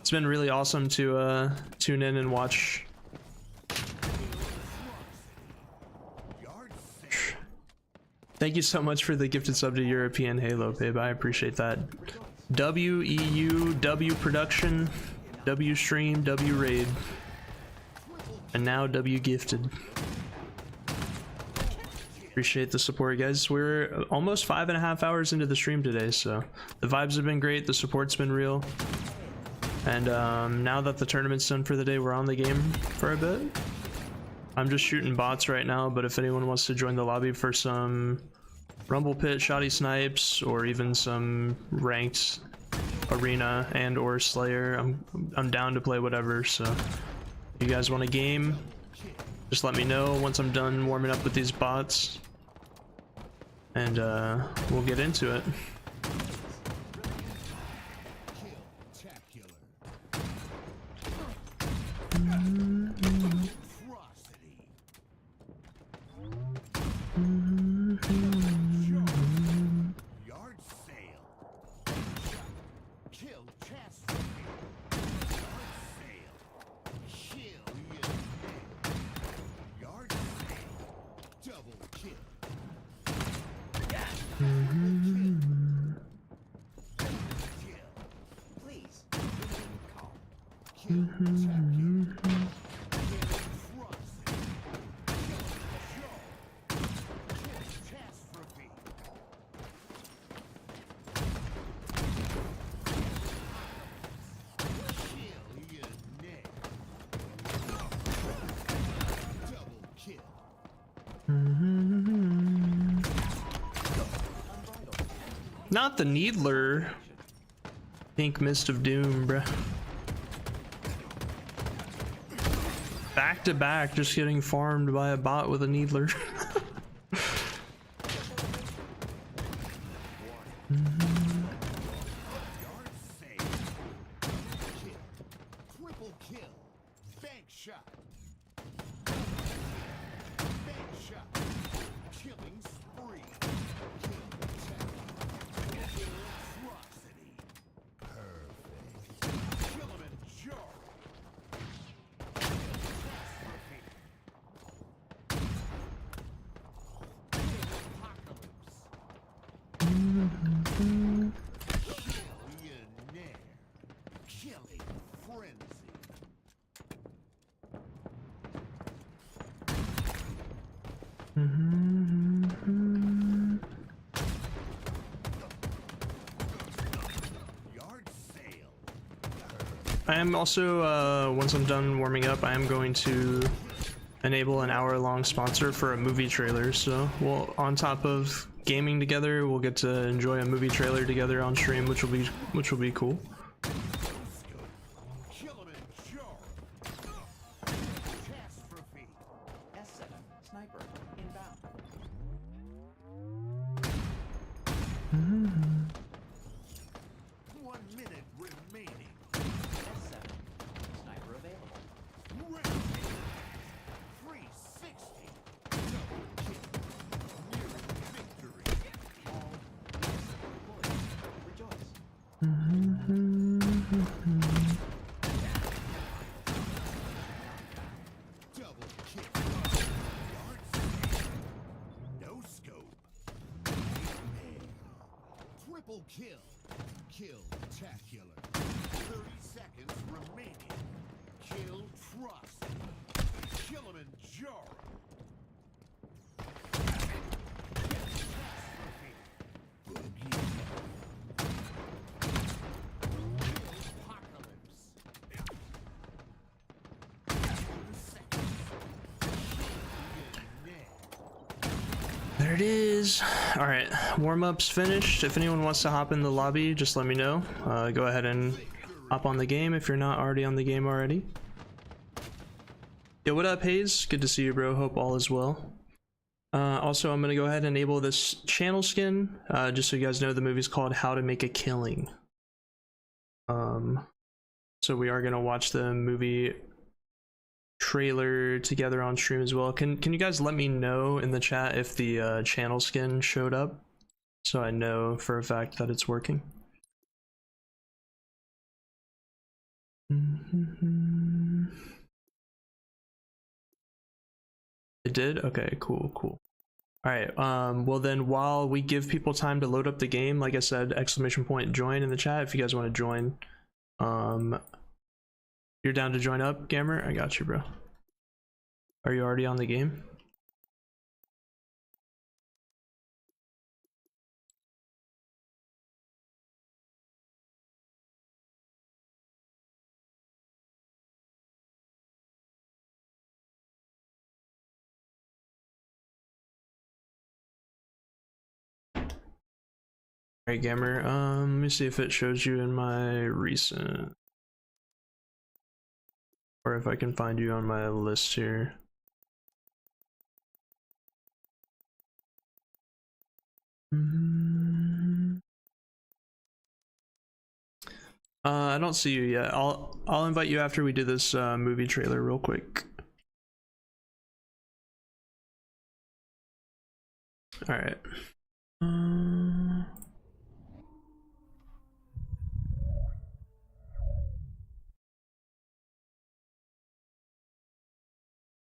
it's been really awesome to tune in and watch. Thank you so much for the gifted sub to European Halo, babe. I appreciate that. WEU, W Production, W Stream, W Raid, and now W Gifted. Appreciate the support, guys. We're almost 5.5 hours into the stream today, so the vibes have been great, the support's been real, and now that the tournament's done for the day, we're on the game for a bit. I'm just shooting bots right now, but if anyone wants to join the lobby for some Rumble Pit, Shoddy Snipes, or even some ranked arena and or Slayer, I'm down to play whatever. So if you guys want a game, just let me know once I'm done warming up with these bots, and we'll get into it. Not the Needler. Pink Mist of Doom, bruh. Back to back, just getting farmed by a bot with a Needler. I am also, once I'm done warming up, I am going to enable an hour-long sponsor for a movie trailer. So we'll, on top of gaming together, we'll get to enjoy a movie trailer together on stream, which will be cool. kill. Kill-tacular. 30 seconds remaining. Kill Trust. Kill him in Jar. There it is. All right, warm-up's finished. If anyone wants to hop in the lobby, just let me know. Go ahead and hop on the game if you're not already on the game already. Yo, what up, Hayes? Good to see you, bro. Hope all is well. Also, I'm gonna go ahead and enable this channel skin, just so you guys know. The movie's called How to Make a Killing. So we are gonna watch the movie trailer together on stream as well. Can you guys let me know in the chat if the channel skin showed up, so I know for a fact that it's working? It did? Okay, cool. All right, well then, while we give people time to load up the game, like I said, !join in the chat if you guys want to join. You're down to join up, Gamer? I got you, bro. Are you already on the game? Alright, Gamer, let me see if it shows you in my recent, or if I can find you on my list here. I don't see you yet. I'll invite you after we do this movie trailer real quick. All right.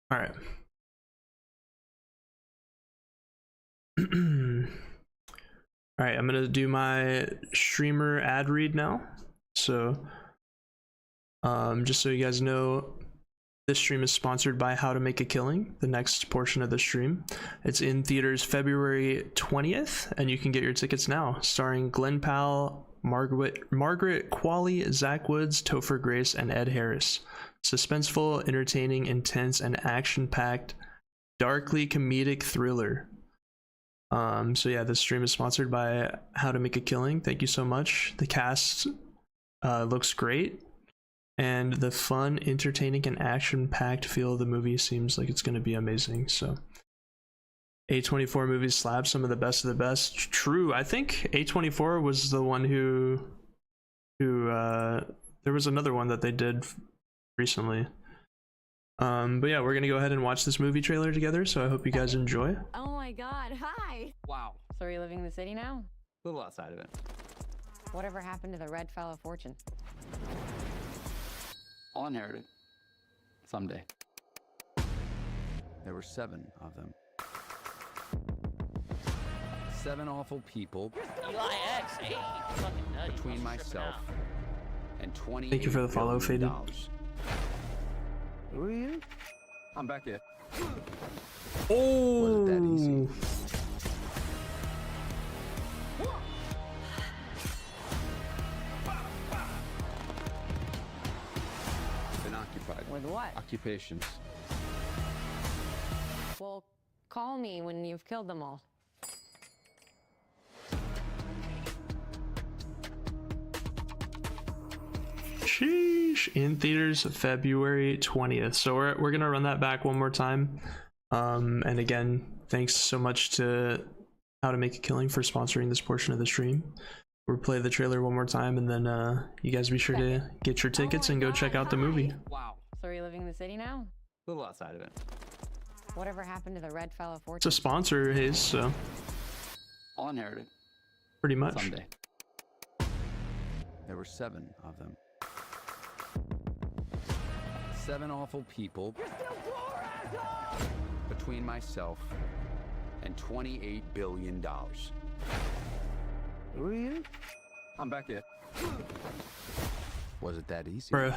All right. All right, I'm gonna do my streamer ad read now. So, just so you guys know, this stream is sponsored by How to Make a Killing, the next portion of the stream. It's in theaters February 20th, and you can get your tickets now. Starring Glenn Powell, Margaret Qualley, Zach Woods, Topher Grace, and Ed Harris. Suspenseful, entertaining, intense, and action-packed, darkly comedic thriller. So yeah, this stream is sponsored by How to Make a Killing. Thank you so much. The cast looks great, and the fun, entertaining, and action-packed feel of the movie seems like it's going to be amazing. So A24 movies slap, some of the best. True. I think A24 was the one who there was another one that they did recently. But yeah, we're gonna go ahead and watch this movie trailer together, so I hope you guys enjoy. Oh my god, hi! Wow. So are you living in the city now? A little outside of it. Whatever happened to the red fellow fortune? I'll inherit it. Someday. There were 7 of them. 7 awful people. Eli X, hey, fucking nutty. Between myself and 20. Thank you for the follow, Faded. Who are you? I'm back there. Oh. Was it that easy? Been occupied. With what? Occupations. Well, call me when you've killed them all. Sheesh. In theaters February 20th. So we're gonna run that back one more time. And again, thanks so much to How to Make a Killing for sponsoring this portion of the stream. We'll play the trailer one more time, and then you guys be sure to get your tickets and go check out the movie. Wow. So are you living in the city now? A little outside of it. Whatever happened to the red fellow fortune? It's a sponsor, Hayes, so I'll inherit it. pretty much. Someday. There were 7 of them. 7 awful people. Between myself and $28 billion. I'm back here. Was it that easy? Bruh.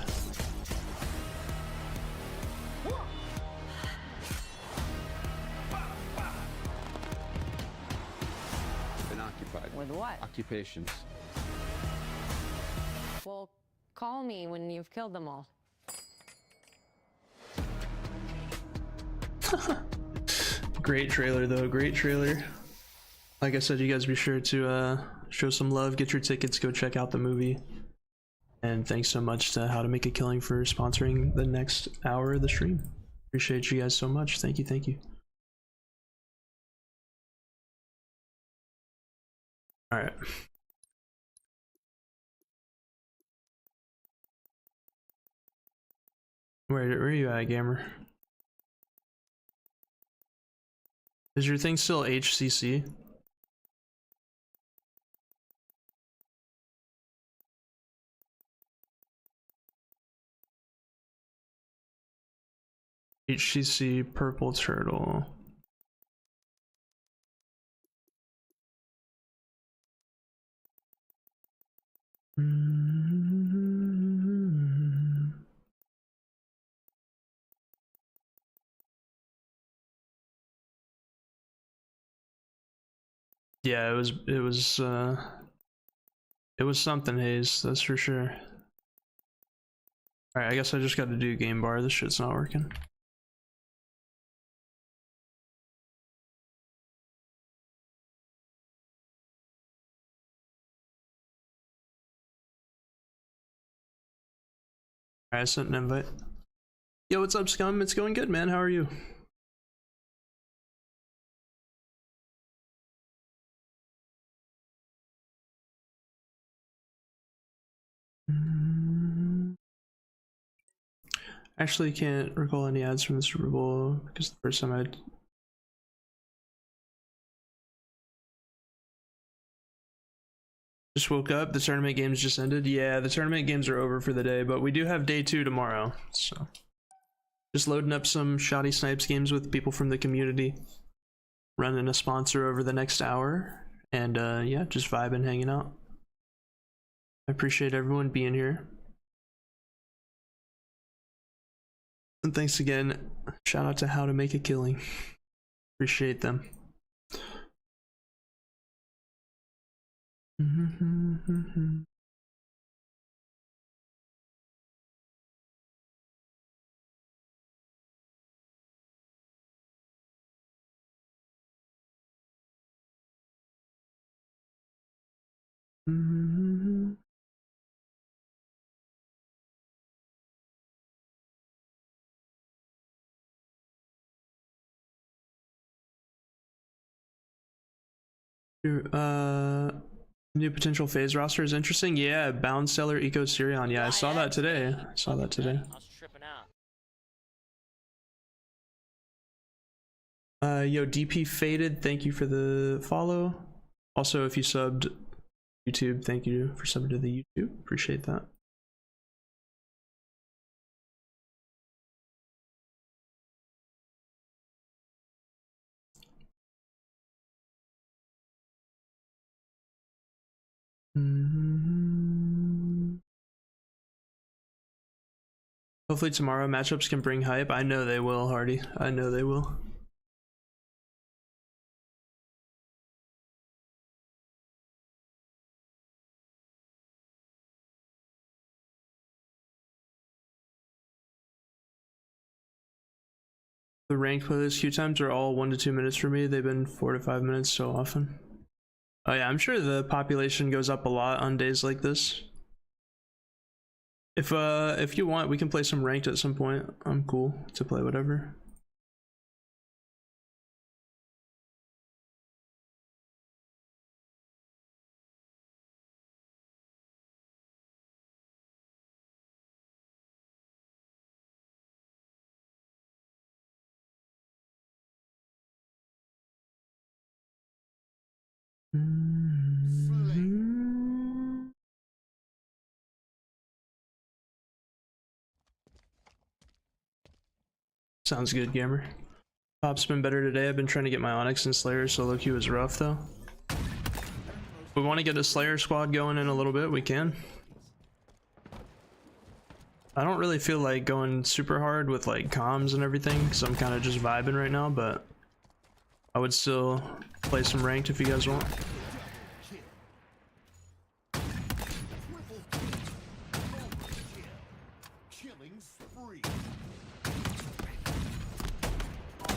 Been occupied. With what? Occupations. Well, call me when you've killed them all. Great trailer though, great trailer. Like I said, you guys be sure to show some love, get your tickets, go check out the movie. And thanks so much to How to Make a Killing for sponsoring the next hour of the stream. Appreciate you guys so much. Thank you, thank you. Alright. Where are you at, gamer? Is your thing still HCC? HCC purple turtle. Yeah, it was something, Hayes, that's for sure. Alright, I guess I just got to do game bar. This shit's not working. Alright, I sent an invite. Yo, what's up, Scum? It's going good, man. How are you? Actually, can't recall any ads from the Super Bowl because the first time I just woke up. The tournament games just ended. Yeah, the tournament games are over for the day, but we do have day 2 tomorrow. So just loading up some Shoddy Snipes games with people from the community. Running a sponsor over the next hour. And yeah, just vibing, hanging out. I appreciate everyone being here. And thanks again. Shout out to How to Make a Killing. Appreciate them. New potential phase roster is interesting. Yeah, Bound Seller, Eco Sirion. Yeah, I saw that today. I saw that today. I was tripping out. Yo, DP Faded, thank you for the follow. Also, if you subbed YouTube, thank you for subbing to the YouTube. Appreciate that. Hopefully tomorrow matchups can bring hype. I know they will, Hardy. I know they will. The ranked playlist queue times are all 1 to 2 minutes for me. They've been 4 to 5 minutes so often. Oh yeah, I'm sure the population goes up a lot on days like this. If you want, we can play some ranked at some point. I'm cool to play whatever. Sounds good, gamer. Pop's been better today. I've been trying to get my Onyx and Slayer solo queue is rough though. we want to get a Slayer squad going in a little bit, we can. I don't really feel like going super hard with like comms and everything because I'm kind of just vibing right now, but I would still play some ranked if you guys want.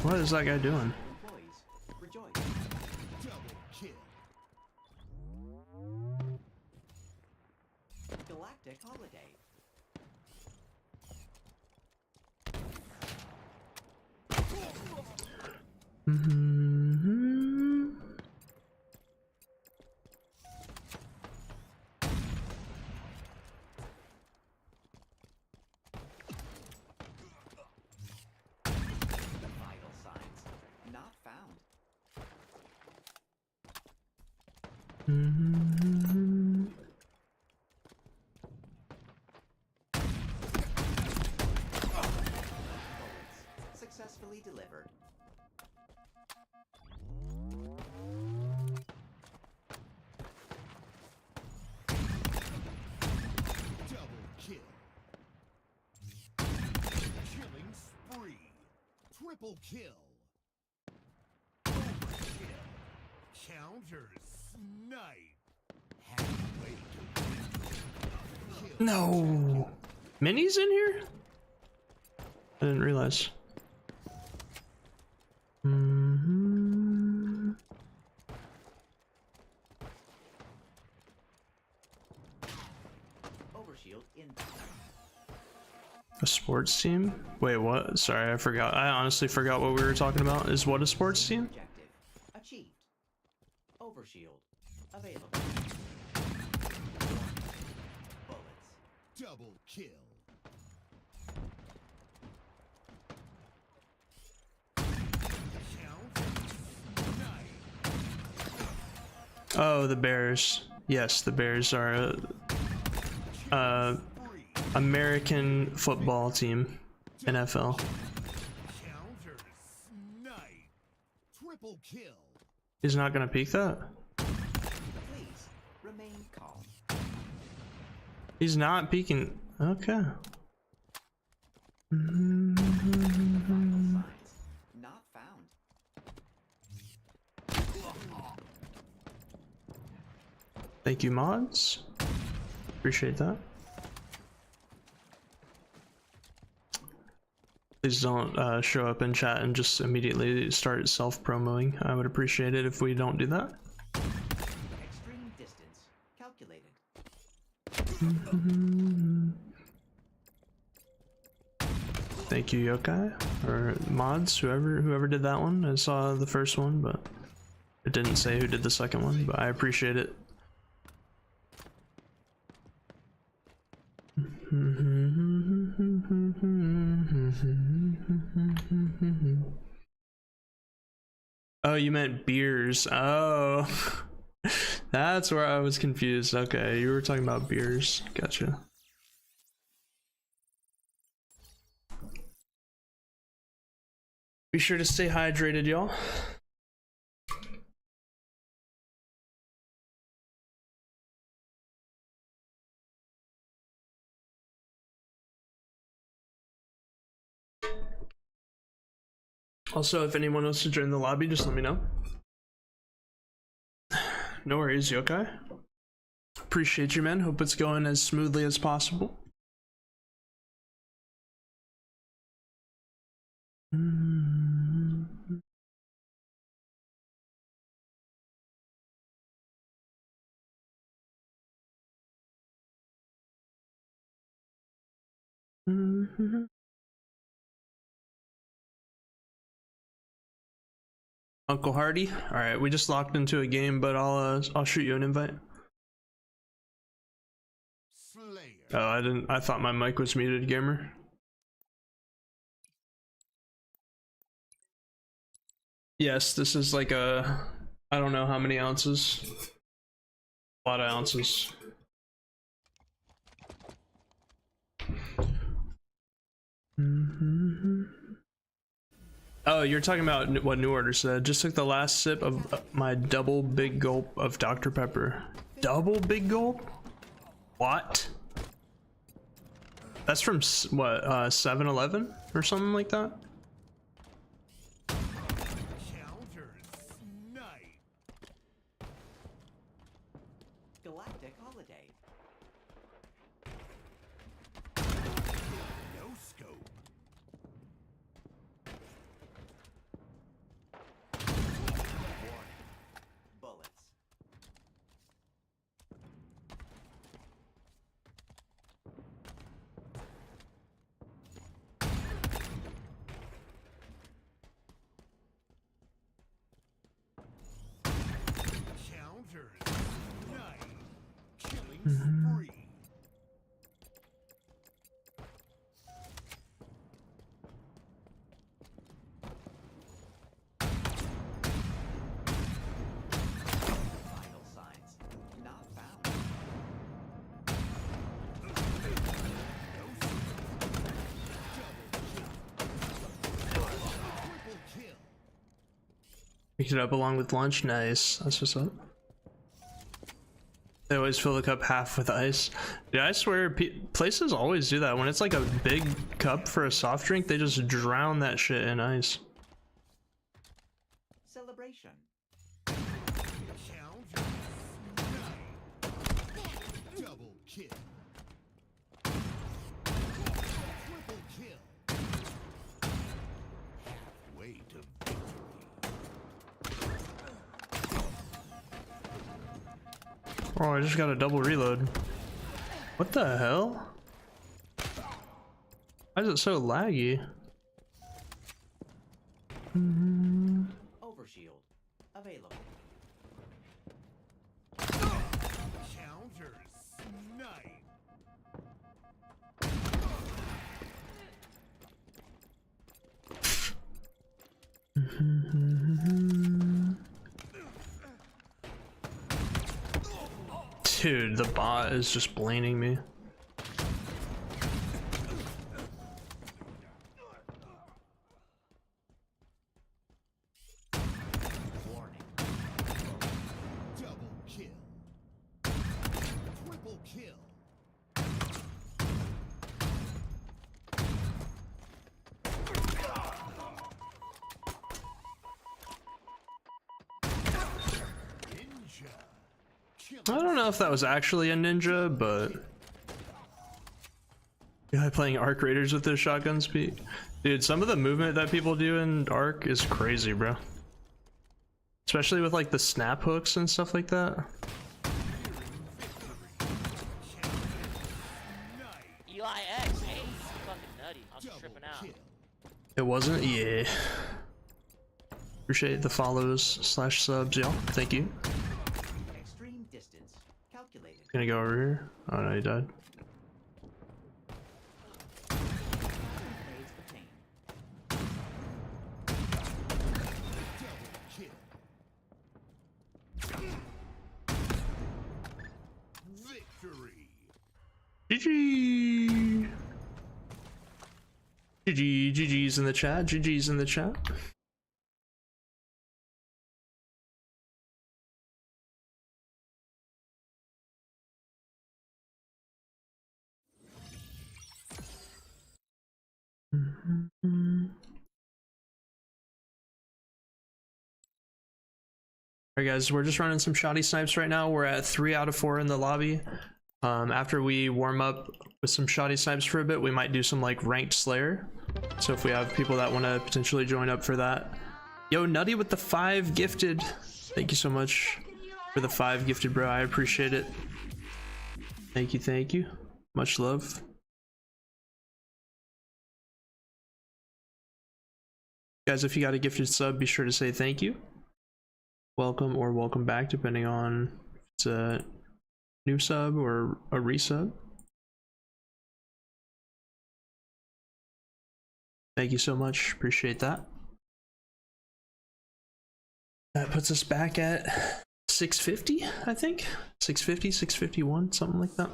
What is that guy doing? Galactic holiday. Vital signs not found. Successfully delivered. Double kill. Killing spree. Triple kill. Overkill. Counter snipe. Halfway to No. Minis in here? I didn't realize. Overshield in. A sports team? Wait, what? Sorry, I forgot. I honestly forgot what we were talking about. Is what a sports team? Objective achieved. Overshield available. Bullets. double kill. Oh, the Bears. Yes, the Bears are a American football team, NFL. Triple kill. He's not gonna peek that? Please remain calm. He's not peeking. Okay. Not found. Thank you, mods. Appreciate that. Please don't show up in chat and just immediately start self-promoing. I would appreciate it if we don't do that. Extreme distance calculated. Thank you, Yokai, or mods, whoever did that one. I saw the first one, but it didn't say who did the second one, but I appreciate it. Oh, you meant beers. Oh, that's where I was confused. Okay, you were talking about beers. Gotcha. Be sure to stay hydrated, y'all. Also, if anyone wants to join the lobby, just let me know. No worries, Yokai. Appreciate you, man. Hope it's going as smoothly as possible. Uncle Hardy. All right, we just locked into a game, but I'll shoot you an invite. Oh, I didn't. I thought my mic was muted, gamer. Yes, this is like a. I don't know how many ounces. A lot of ounces. Oh, you're talking about what New Order said. Just took the last sip of my double big gulp of Dr. Pepper. Double big gulp? What? That's from what, 7-Eleven or something like that? Galactic holiday. No scope. Bullets. Counters. Nice. Killing spree. Vital signs. Not found. Picked it up along with lunch. Nice. That's what's up. They always fill the cup half with ice. Yeah, I swear, places always do that. When it's like a big cup for a soft drink, they just drown that shit in ice. Celebration. Counters. Nice. Double kill. Triple kill. Halfway to victory. Oh, I just got a double reload. What the hell? Why is it so laggy? Overshield. Available. Counters. Nice. Dude, the bot is just blaming me. Warning. Double kill. Triple kill. Ninja. I don't know if that was actually a ninja, but guy playing Arc Raiders with this shotgun speed. Dude, some of the movement that people do in Arc is crazy, bro. Especially with like the snap hooks and stuff like that. Eli X, hey, fucking nutty. I was tripping out. It wasn't? Yeah. Appreciate the follows / subs, y'all. Thank you. Extreme distance. Calculated. Gonna go over here. Oh no, he died. Pays the pain. Victory. GG. GG. GG's in the chat. GG's in the chat. Alright guys, we're just running some shoddy snipes right now. We're at 3 out of 4 in the lobby. After we warm up with some shoddy snipes for a bit, we might do some like ranked Slayer. So if we have people that want to potentially join up for that. Yo, Nutty with the 5 gifted. Thank you so much for the 5 gifted, bro. I appreciate it. Thank you, thank you. Much love. Guys, if you got a gifted sub, be sure to say thank you. Welcome or welcome back, depending on if it's a new sub or a resub. Thank you so much. Appreciate that. That puts us back at 650, I think. 650, 651, something like that.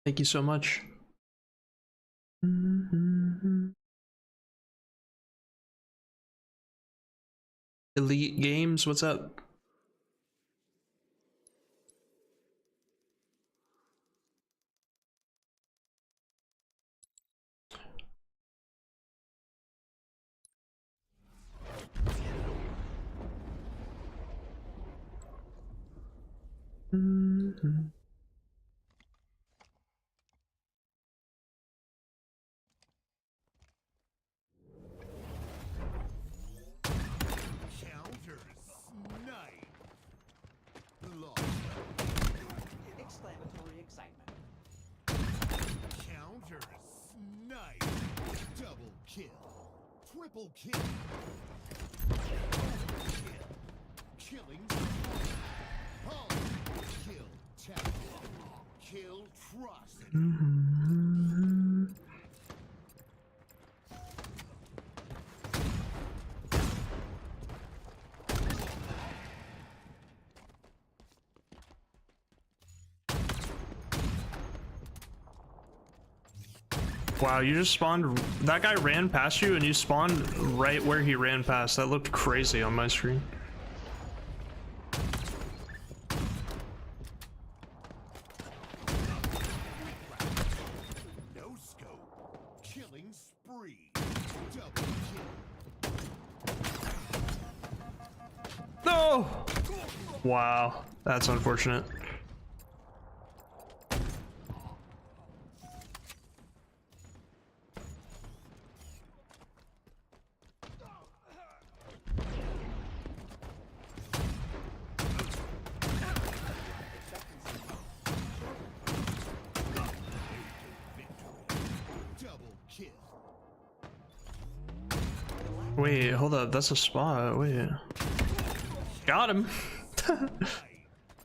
Thank you so much. Elite Games, what's up? Exclamatory excitement. Counter snipe. Double kill. Triple kill. Kill. Killing. Hard kill. Tap. Kill trust. Wow, you just spawned. That guy ran past you and you spawned right where he ran past. That looked crazy on my screen. No scope. Killing spree. Double kill. No! Wow, that's unfortunate. Wait, hold up, that's a spot. Wait. Got him.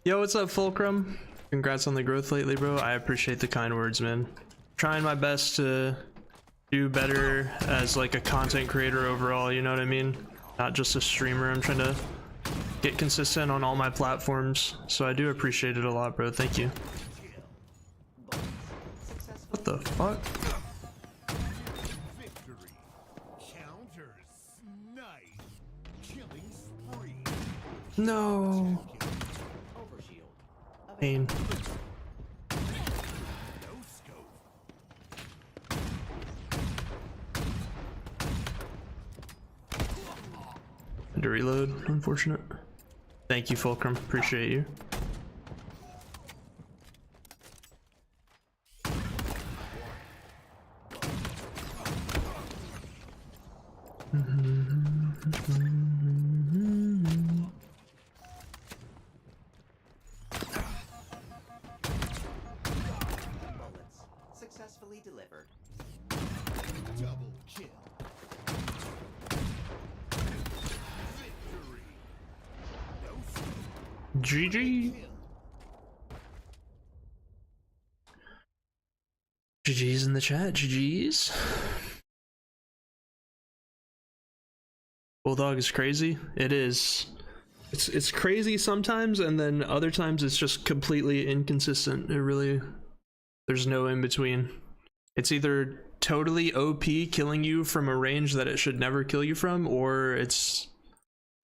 Yo, what's up, Fulcrum? Congrats on the growth lately, bro. I appreciate the kind words, man. Trying my best to do better as like a content creator overall, you know what I mean? Not just a streamer. I'm trying to get consistent on all my platforms, so I do appreciate it a lot, bro. Thank you. What the fuck? No. Pain. Had to reload, unfortunate. Thank you, Fulcrum. Appreciate you. Successfully delivered. Double kill. Victory. No scope. GG. GG's in the chat. GG's. Bulldog is crazy. It is. It's crazy sometimes, and then other times it's just completely inconsistent. It really, there's no in between. It's either totally OP, killing you from a range that it should never kill you from, or it's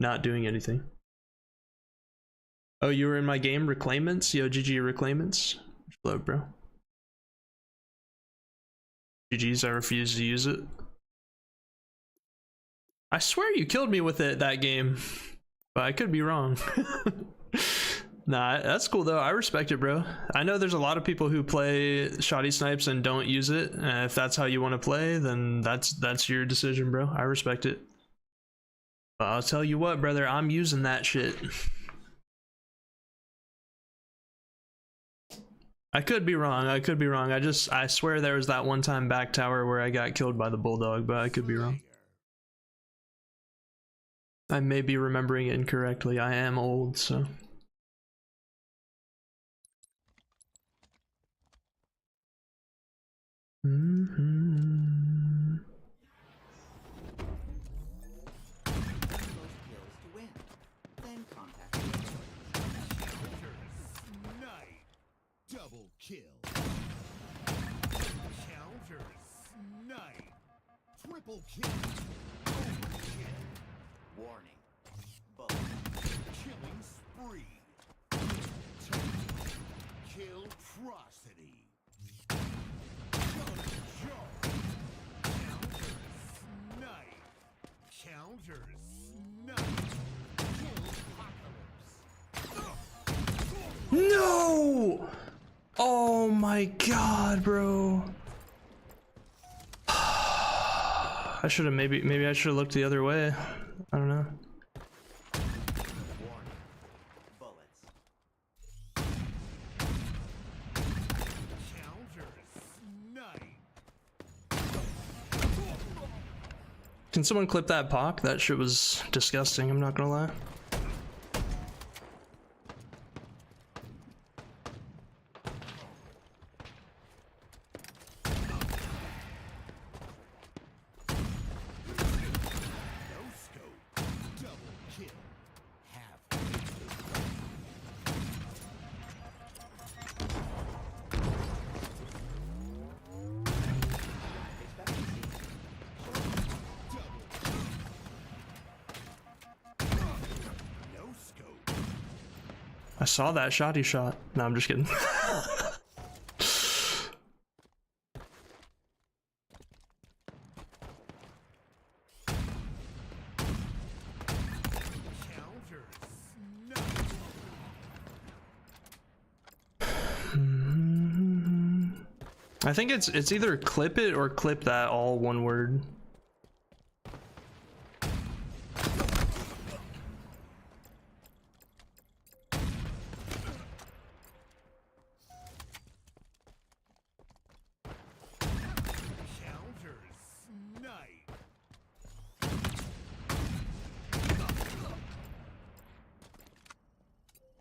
not doing anything. Oh, you were in my game, Reclaimants? Yo, GG Reclaimants. Hello, bro. GG's, I refuse to use it. I swear you killed me with it that game, but I could be wrong. Nah, that's cool though. I respect it, bro. I know there's a lot of people who play shoddy snipes and don't use it. If that's how you want to play, then that's your decision, bro. I respect it. But I'll tell you what, brother, I'm using that shit. I could be wrong. I could be wrong. I swear there was that one time back tower where I got killed by the bulldog, but I could be wrong. I may be remembering it incorrectly. I am old, so. Double kill. Counter snipe. Triple kill. Overkill. Warning. Bullet. Killing spree. Killtrocity. Counter snipe. No! Oh my god, bro. I should have maybe I should have looked the other way. I don't know. Warning. Bullets. Counter snipe. Can someone clip that POC? That shit was disgusting, I'm not gonna lie. I saw that shot he shot. No, I'm just kidding. I think it's either clip it or clip that, all one word.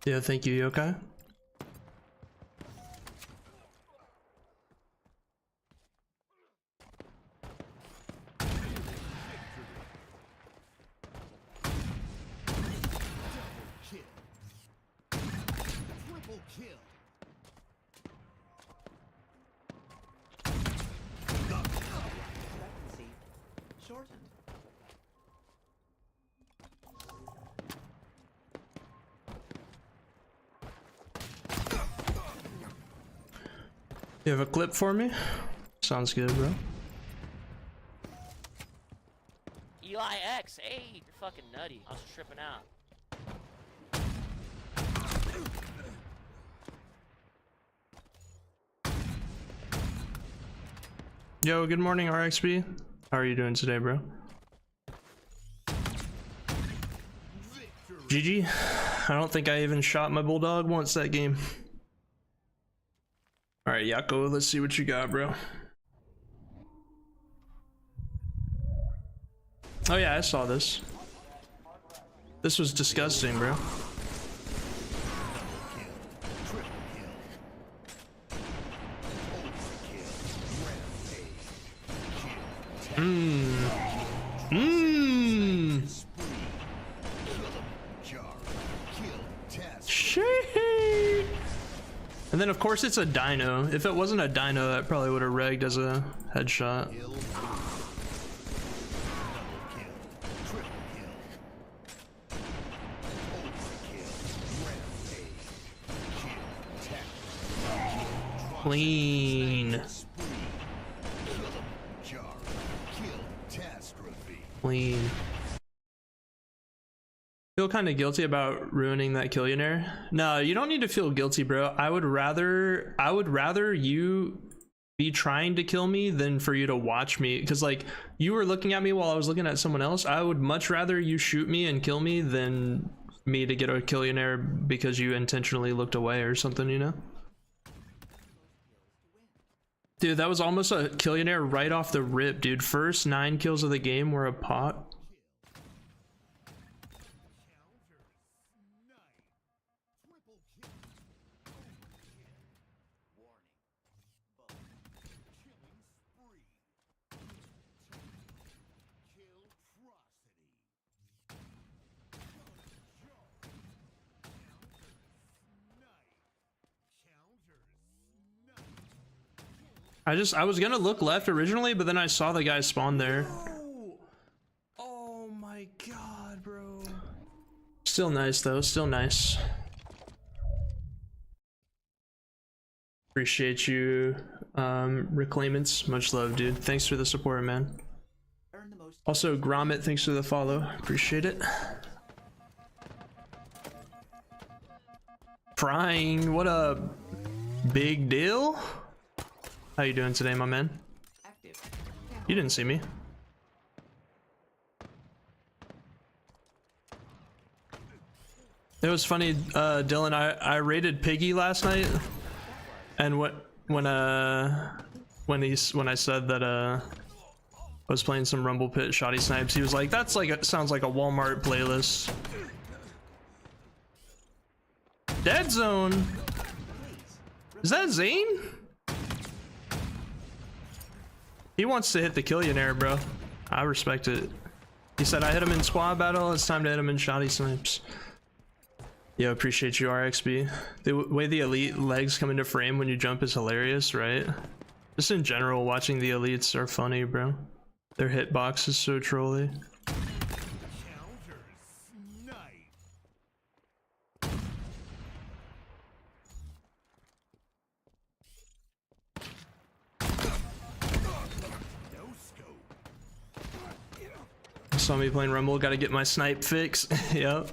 Yeah, thank you, Yokai. Triple kill. Expectancy shortened. You have a clip for me? Sounds good, bro. Eli X, hey, you're fucking nutty. I was tripping out. Yo, good morning, RXB. How are you doing today, bro? GG. I don't think I even shot my bulldog once that game. Alright, Yako, let's see what you got, bro. Oh yeah, I saw this. This was disgusting, bro. Shit. And then of course it's a dino. If it wasn't a dino, that probably would have regged as a headshot. Clean. Clean. Feel kind of guilty about ruining that Killionaire. No, you don't need to feel guilty, bro. I would rather you be trying to kill me than for you to watch me, because like you were looking at me while I was looking at someone else. I would much rather you shoot me and kill me than me to get a Killionaire because you intentionally looked away or something, you know? Dude, that was almost a Killionaire right off the rip, dude. First 9 kills of the game were a pot. I was gonna look left originally, but then I saw the guy spawn there. Oh my god, bro. Still nice though, still nice. Appreciate you, Reclaimants. Much love, dude. Thanks for the support, man. Also, Gromit, thanks for the follow. Appreciate it. Prying, what a big deal. How you doing today, my man? You didn't see me. It was funny, Dylan. I raided Piggy last night, and when I said that I was playing some Rumble Pit Shoddy Snipes, he was like, "That's like sounds like a Walmart playlist." Dead Zone. Is that Zane? He wants to hit the Killionaire, bro. I respect it. He said, "I hit him in squad battle. It's time to hit him in Shoddy Snipes." Yo, appreciate you, RXB. The way the elite legs come into frame when you jump is hilarious, right? Just in general, watching the elites are funny, bro. Their hitbox is so trolly. Saw me playing Rumble, gotta get my snipe fix. Yep.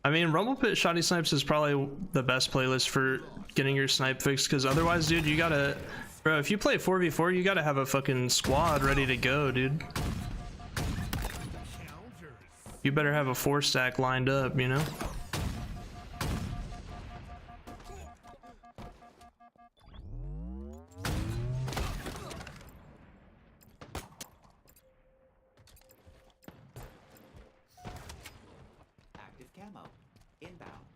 I mean, Rumble Pit Shoddy Snipes is probably the best playlist for getting your snipe fix, because otherwise, dude, you gotta... Bro, if you play 4v4, you gotta have a fucking squad ready to go, dude. You better have a 4-stack lined up, you know? Active camo. Inbound.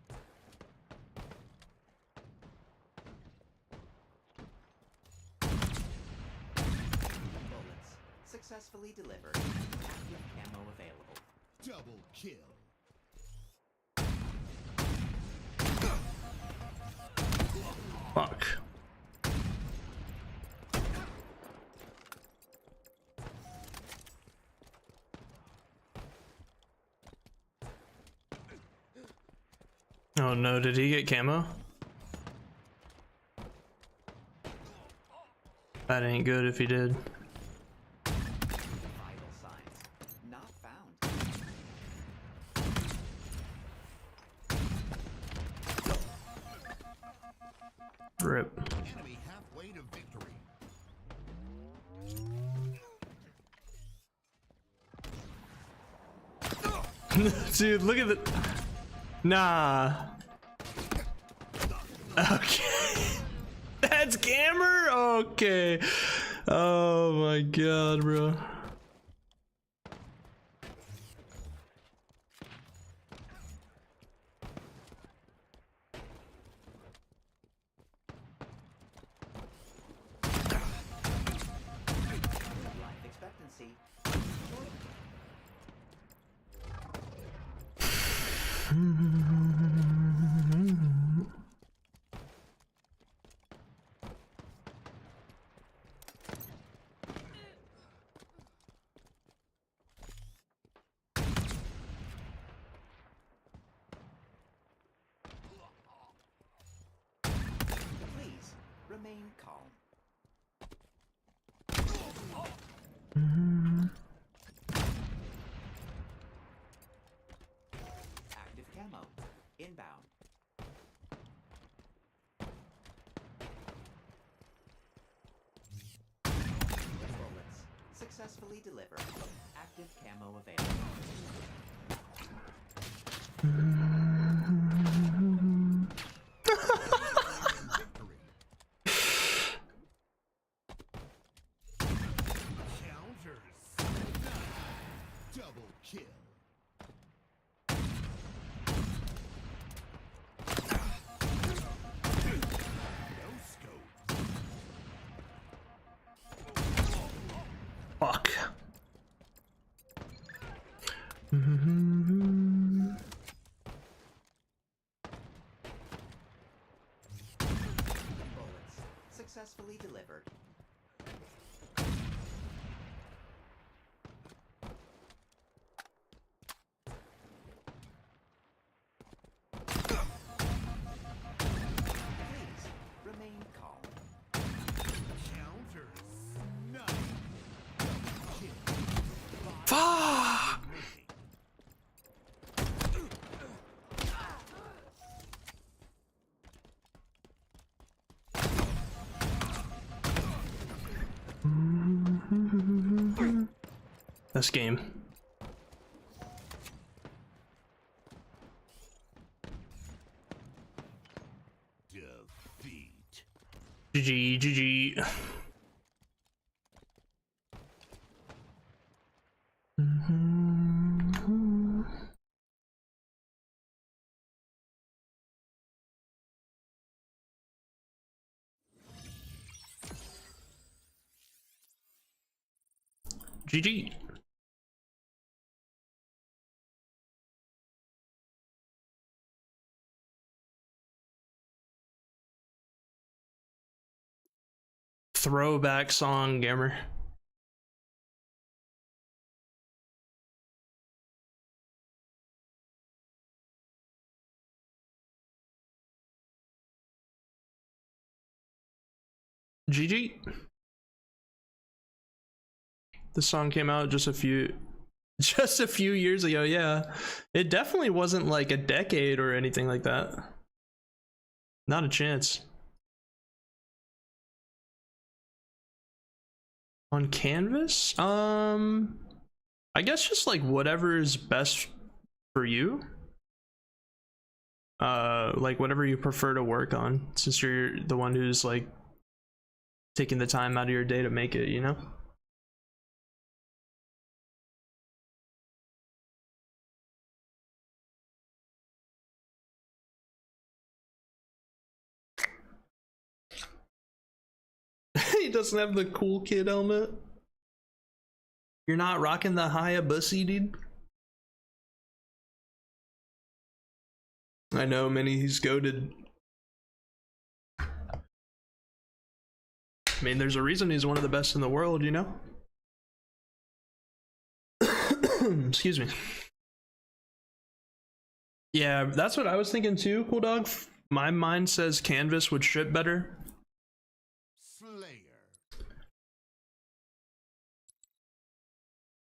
Bullets. Successfully delivered. Active camo available. Double kill. Fuck. Oh no, did he get camo? That ain't good if he did. Vital signs. Not found. Rip. Enemy halfway to victory. Dude, look at the... Nah. Okay. That's Gamer? Okay. Oh my god, bro. Life expectancy. Please remain calm. Active camo. Inbound. Bullets. Successfully delivered. Active camo available. Counters. Double kill. No scope. Fuck. Bullets. Successfully delivered. This game. Defeat. GG, GG. GG. Throwback song, gamer. GG. This song came out just a few years ago. Yeah, it definitely wasn't like a decade or anything like that. Not a chance. On Canvas, I guess just like whatever is best for you. Like whatever you prefer to work on, since you're the one who's like taking the time out of your day to make it, you know? He doesn't have the cool kid helmet. You're not rocking the Hayabusa, dude. I know, Minnie, he's goated. I mean, there's a reason he's one of the best in the world, you know? Excuse me. Yeah, that's what I was thinking too, Cool Dog. My mind says Canvas would ship better.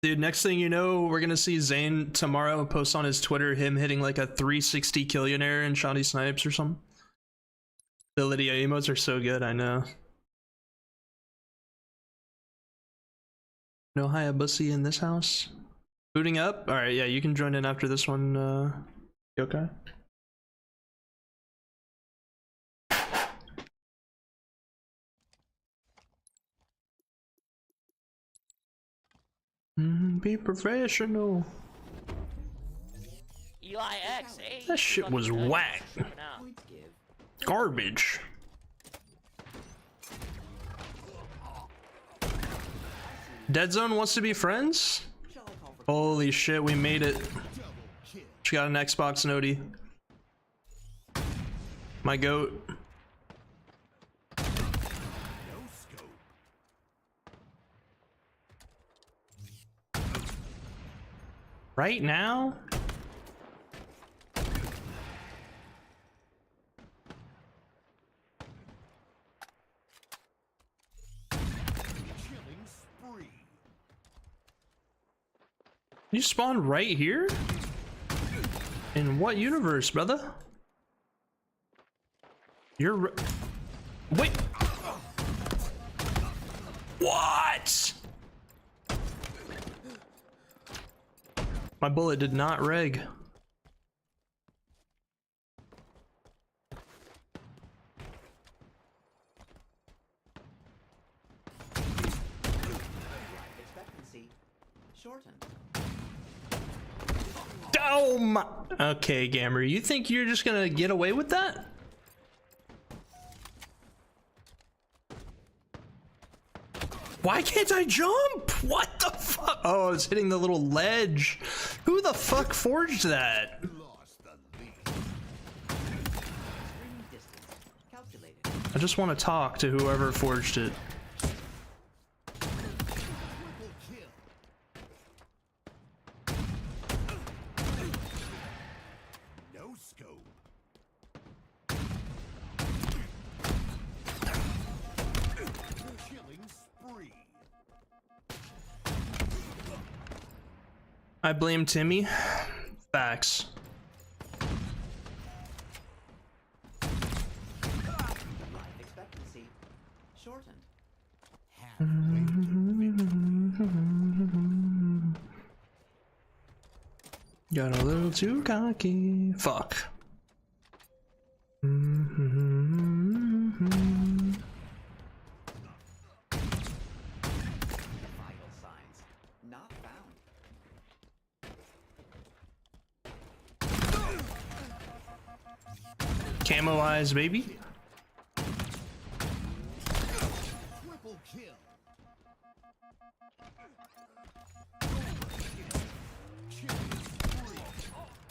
Dude, next thing you know, we're gonna see Zane tomorrow post on his Twitter him hitting like a 360 killionaire in Shoddy Snipes or something. The Lydia emotes are so good, I know. No Hayabusa in this house. Booting up? Alright, yeah, you can join in after this one, okay? Be professional. Eli X, hey, That shit was whack. Garbage. Dead Zone wants to be friends? Holy shit, we made it. She got an Xbox Noti. My goat. Right now? You spawned right here? In what universe, brother? You're... Wait! What? My bullet did not reg. Expectancy shortened. Oh my... Okay, Gamer, you think you're just gonna get away with that? Why can't I jump? What the fuck? Oh, it's hitting the little ledge. Who the fuck forged that? I just want to talk to whoever forged it. No scope. Killing spree. I blame Timmy. Facts. Life expectancy shortened. Got a little too cocky. Fuck. Vital signs not found. Camo eyes, baby. Triple kill.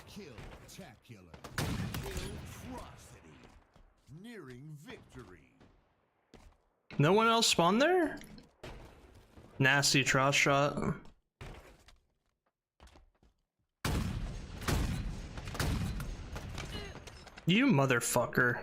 Kill-tacular. Kill-trocity. Nearing victory. No one else spawned there? Nasty tross shot. You motherfucker.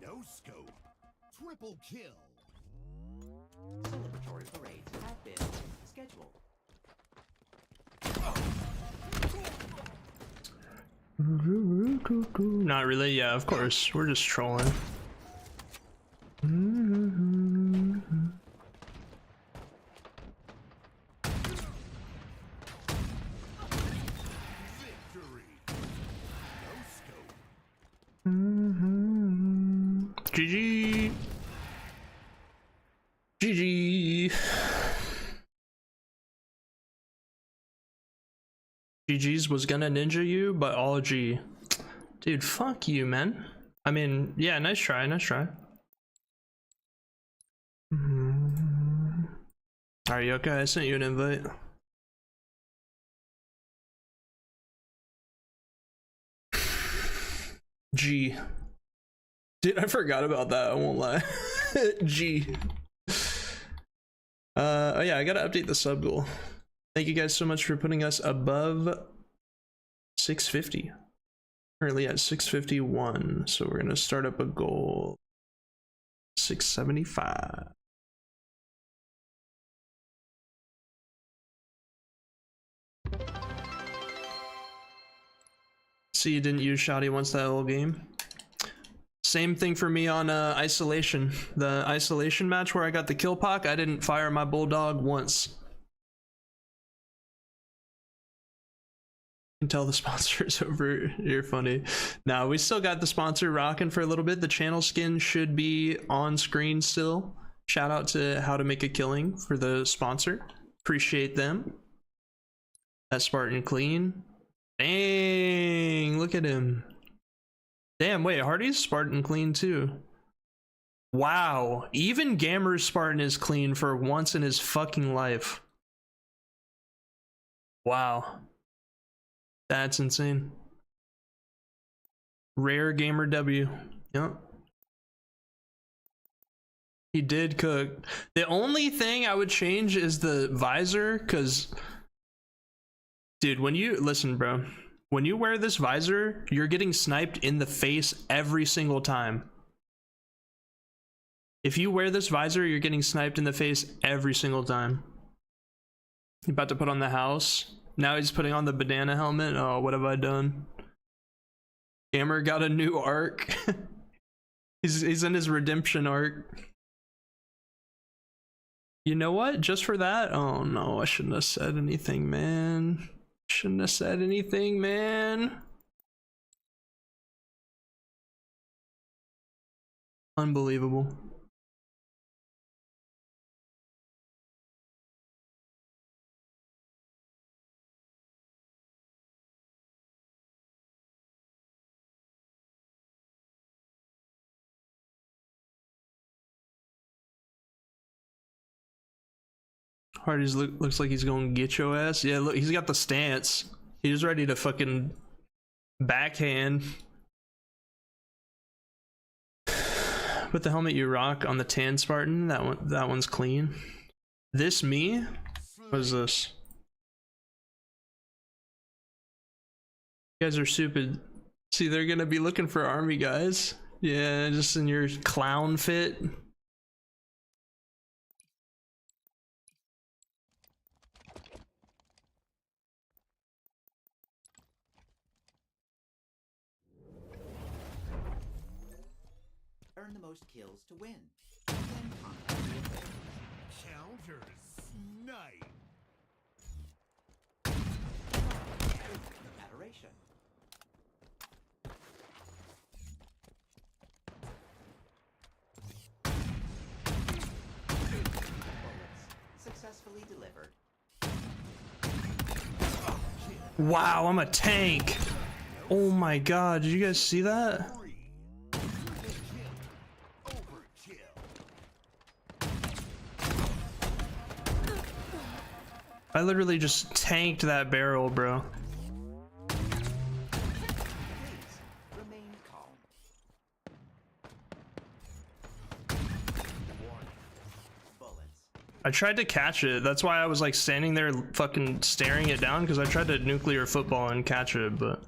No scope. Triple kill. Celebratory parades have been scheduled. Not really, yeah, of course. We're just trolling. GG. GG. GG's was gonna ninja you, but all G. Dude, fuck you, man. I mean, yeah, nice try, nice try. Are you okay? I sent you an invite. G. Dude, I forgot about that, I won't lie. G. Oh yeah, I gotta update the sub goal. Thank you guys so much for putting us above 650. Currently at 651, so we're gonna start up a goal 675. See, you didn't use Shoddy once that whole game. Same thing for me on isolation. The isolation match where I got the kill pock, I didn't fire my bulldog once. You can tell the sponsor's over. You're funny. Now we still got the sponsor rocking for a little bit. The channel skin should be on screen still. Shout out to How to Make a Killing for the sponsor. Appreciate them. That Spartan Clean. Dang, look at him. Damn, wait, Hardy's Spartan Clean too. Wow, even Gammer's Spartan is clean for once in his fucking life. Wow. That's insane. Rare Gamer W. Yep. He did cook. The only thing I would change is the visor, because dude, when you listen, bro, when you wear this visor, you're getting sniped in the face every single time. If you wear this visor, you're getting sniped in the face every single time. You about to put on the house. Now he's putting on the banana helmet. Oh, what have I done? Gamer got a new arc. he's in his redemption arc. You know what? Just for that? Oh no, I shouldn't have said anything, man. Shouldn't have said anything, man. Unbelievable. Hardy's looks like he's gonna get your ass. Yeah, look, he's got the stance. He's ready to fucking backhand. Put the helmet you rock on the tan Spartan. That one's clean. This me? What is this? You guys are stupid. See, they're gonna be looking for army guys. Yeah, just in your clown fit. the most kills to win. Then contact the authorities. Counter snipe. Adoration. Bullets successfully delivered. Wow, I'm a tank. Oh my god, did you guys see that? I literally just tanked that barrel, bro. Remain calm. I tried to catch it. That's why I was like standing there fucking staring it down, because I tried to nuclear football and catch it, but...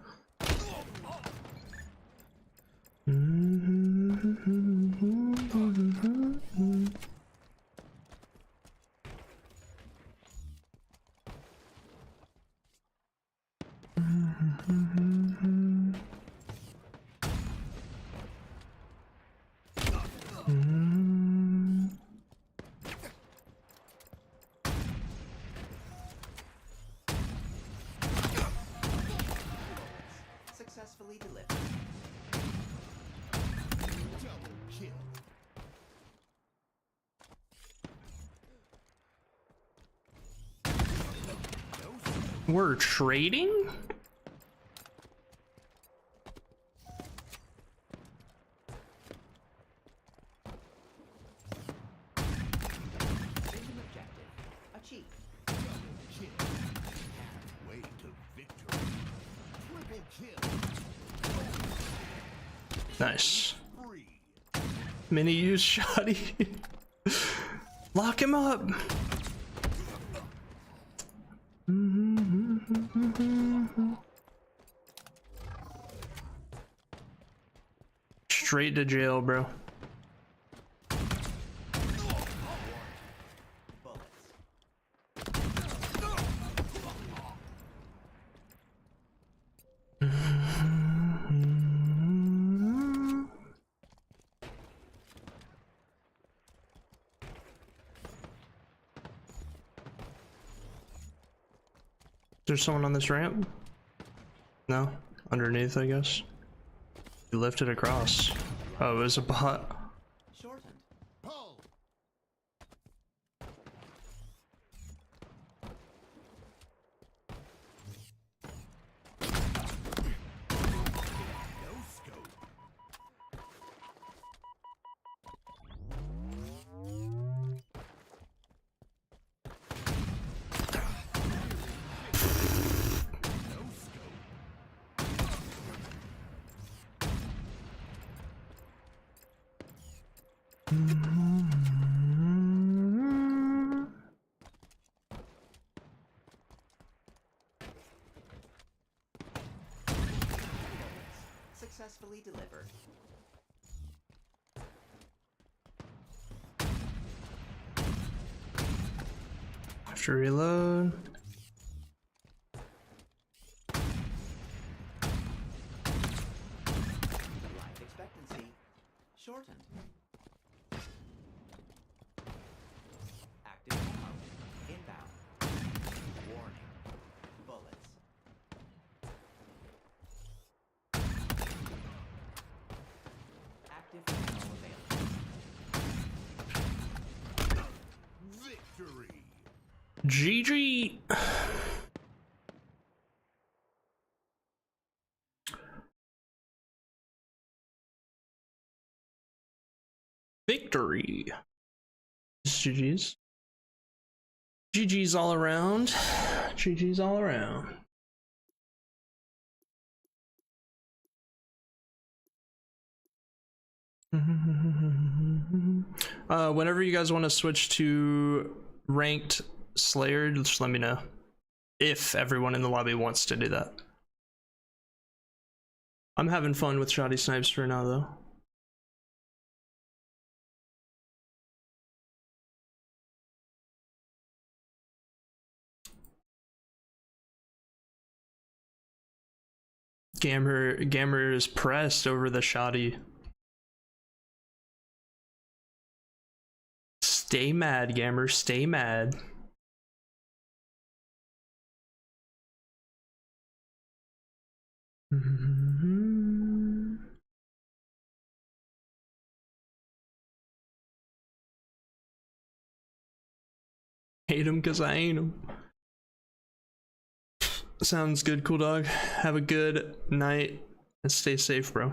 Successfully delivered. Double kill. We're trading? Mission objective achieved. Double kill. Halfway to victory. Triple kill. Nice. Mini use shoddy. Lock him up. Straight to jail, bro. There's someone on this ramp? No? Underneath, I guess. You lifted across. Oh, it was a bot. Shortened. Pull. No scope. Successfully delivered. After reload. Life expectancy shortened. Active ammo inbound. Warning. Bullets. Active ammo available. Victory. GG. Victory. GG's. GG's all around. GG's all around. Whenever you guys want to switch to ranked Slayer, just let me know. If everyone in the lobby wants to do that. I'm having fun with shoddy snipes for now, though. Gamer is pressed over the shoddy. Stay mad, Gammer. Stay mad. Hate him because I ain't him. Sounds good, cool dog. Have a good night and stay safe, bro.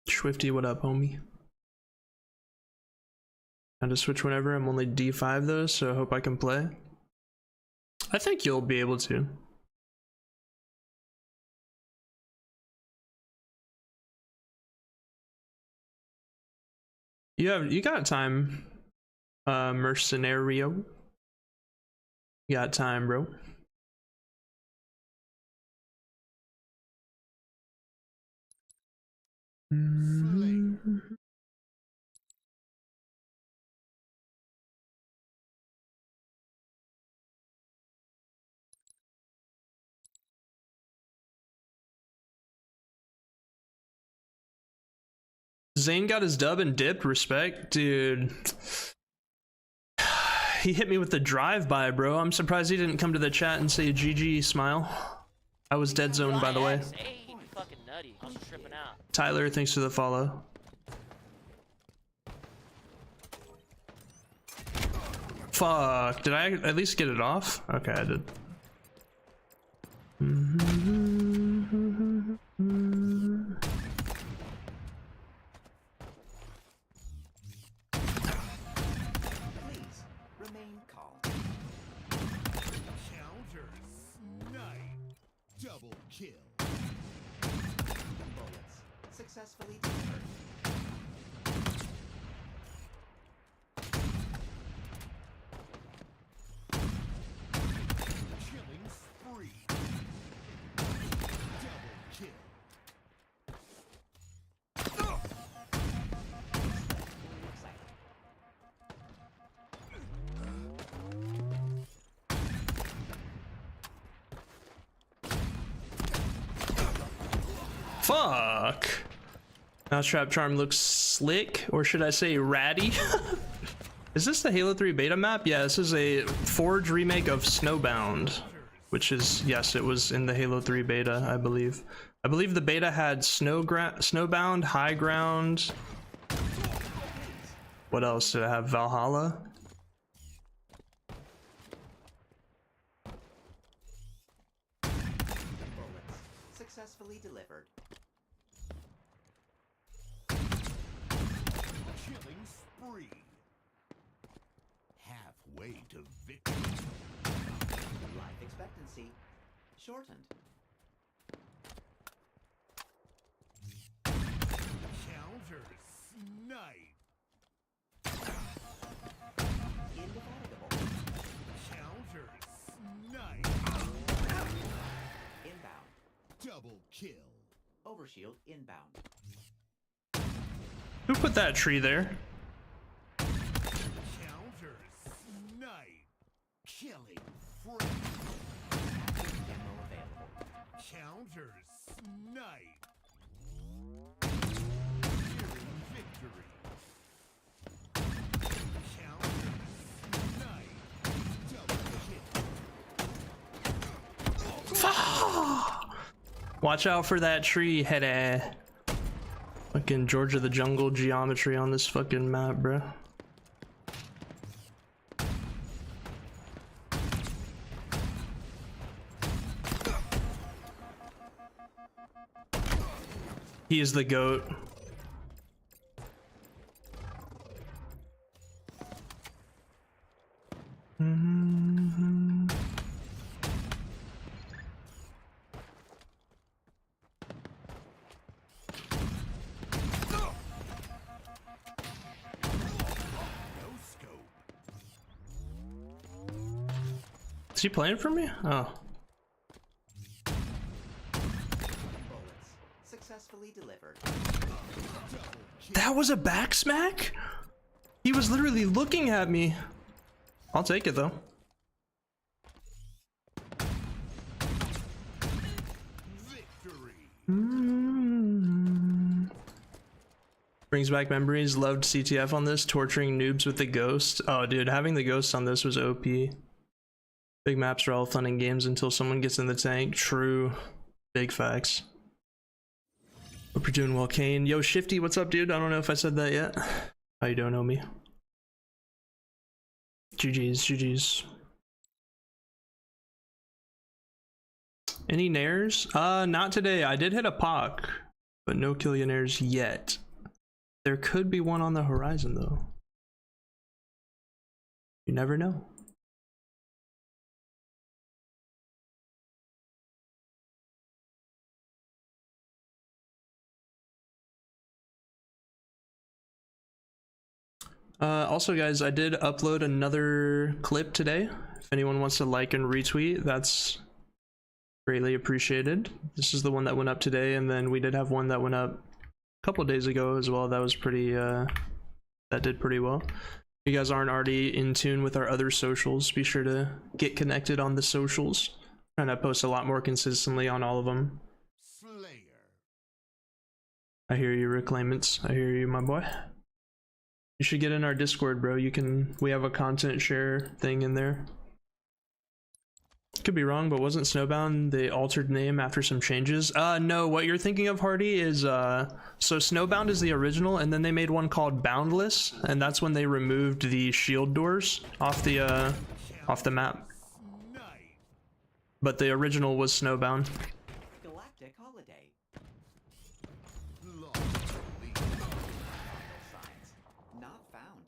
Swifty, what up, homie? I just switch whenever. I'm only D5 though, so I hope I can play. I think you'll be able to. You got time, mercenario. You got time, bro. Zane got his dub and dipped. Respect, dude. He hit me with the drive-by, bro. I'm surprised he didn't come to the chat and say GG, smile. I was dead zoned, by the way. Hey, you fucking nutty. I was tripping out. Tyler, thanks for the follow. Fuck, did I at least get it off? Okay, I did. Remain calm. Counter snipe. Double kill. Bullets successfully delivered. Killing spree. Double kill. Fuck. Mousetrap Charm looks slick, or should I say ratty? Is this the Halo 3 beta map? Yeah, this is a Forge remake of Snowbound, which is, yes, it was in the Halo 3 beta, I believe. I believe the beta had Snowbound, High Ground. What else did I have? Valhalla? Bullets successfully delivered. Killing spree. Halfway to victory. Life expectancy shortened. Counter snipe. Indefatigable. Counter snipe. Inbound. Double kill. Overshield inbound. Who put that tree there? Counter snipe. Killing free. Active ammo available. Counter snipe. Nearing victory. Counter snipe. Double kill. Watch out for that tree, head. Fucking Georgia the Jungle geometry on this fucking map, bro. He is the GOAT. Is he playing for me? Oh. Bullets successfully delivered. That was a back smack? He was literally looking at me. I'll take it though. Brings back memories. Loved CTF on this. Torturing noobs with the ghost. Oh, dude, having the ghost on this was OP. Big maps are all fun and games until someone gets in the tank. True. Big facts. Hope you're doing well, Kane. Yo, Shifty, what's up, dude? I don't know if I said that yet. How you doing, homie? GG's, GG's. Any nairs? Not today. I did hit a POC, but no Killionaires yet. There could be one on the horizon, though. You never know. Also, guys, I did upload another clip today. If anyone wants to like and retweet, that's greatly appreciated. This is the one that went up today, and then we did have one that went up a couple of days ago as well. That was pretty, that did pretty well. If you guys aren't already in tune with our other socials, be sure to get connected on the socials. And I post a lot more consistently on all of them. I hear you, Reclaimants. I hear you, my boy. You should get in our Discord, bro. We have a content share thing in there. Could be wrong, but wasn't Snowbound the altered name after some changes? No, what you're thinking of, Hardy, is so Snowbound is the original, and then they made one called Boundless, and that's when they removed the shield doors off the map. But the original was Snowbound. Galactic holiday. Not found.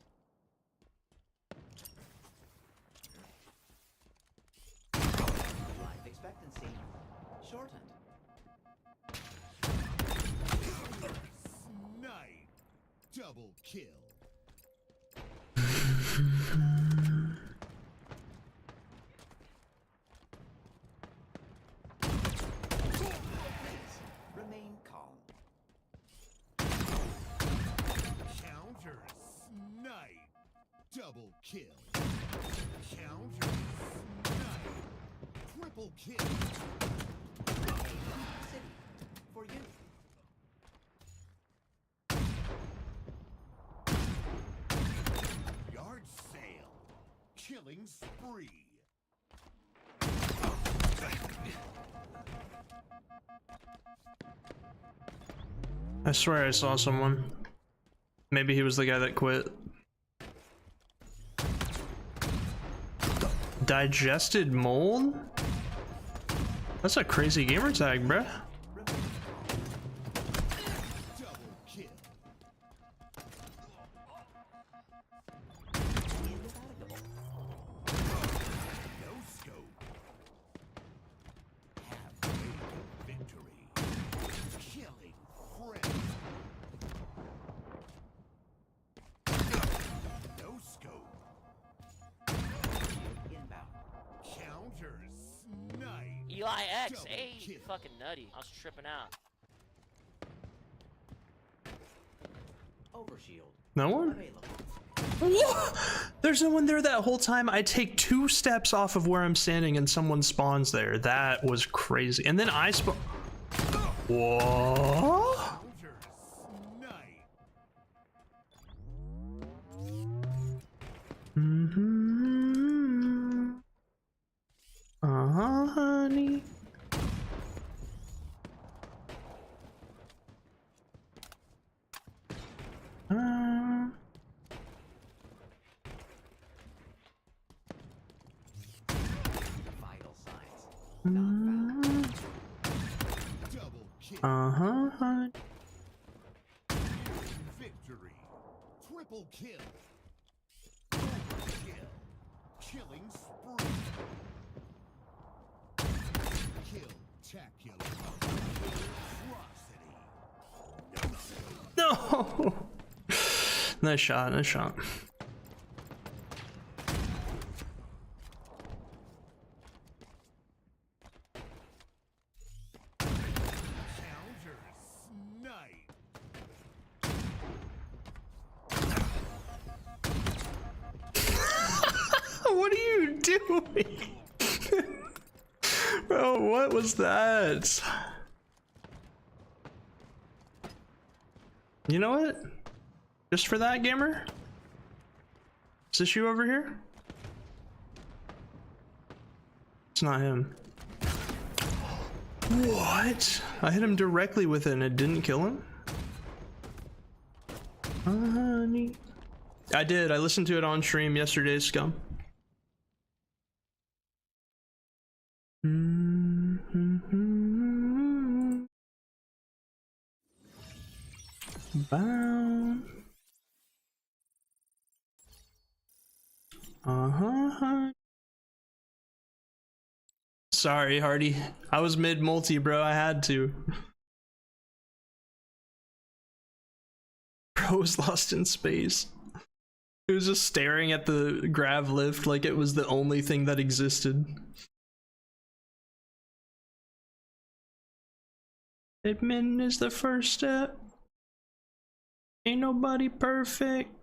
Life expectancy shortened. Snipe. Double kill. Remain calm. Counter snipe. Double kill. Counter snipe. Triple kill. City for you. Yard sale. Killing spree. I swear I saw someone. Maybe he was the guy that quit. Digested mold? That's a crazy gamer tag, bruh. No scope. Have victory. Killing friend. No scope. Inbound. Counter snipe. Eli X, Double hey, kill. fucking nutty. I was tripping out. Overshield. No one? Available. There's no one there that whole time. I take 2 steps off of where I'm standing and someone spawns there. That was crazy. And then I spawn. What? Counter snipe. Honey. Vital signs. Not found. Double kill. Honey. Victory. Triple kill. Overkill. Killing spree. Kill tacular. Atrocity. No. Nice shot. Nice shot. Counter snipe. What are you doing? Bro, what was that? You know what? Just for that, gamer? Is this you over here? It's not him. What? I hit him directly with it and it didn't kill him? Honey. I did. I listened to it on stream yesterday, scum. Bound. Sorry, Hardy. I was mid multi, bro. I had to. Bro was lost in space. He was just staring at the grav lift like it was the only thing that existed. Admin is the first step. Ain't nobody perfect.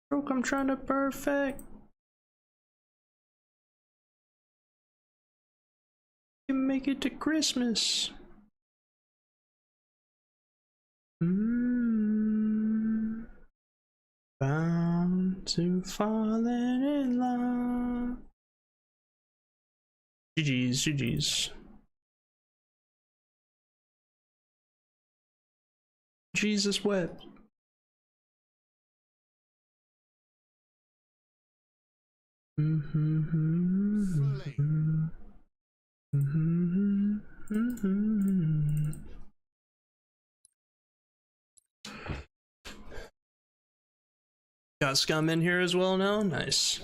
Broke, I'm trying to perfect. Can make it to Christmas. Bound to falling in love. GG's, GG's. Jesus wept. Got scum in here as well now? Nice.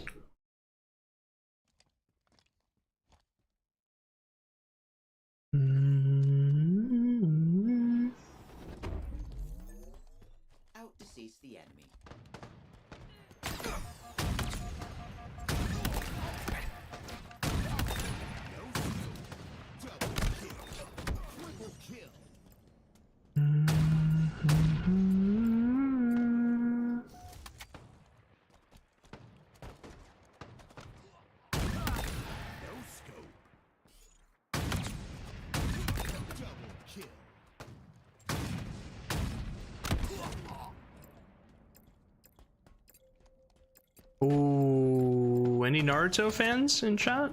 Out to seize the enemy. Ooh, any Naruto fans in chat?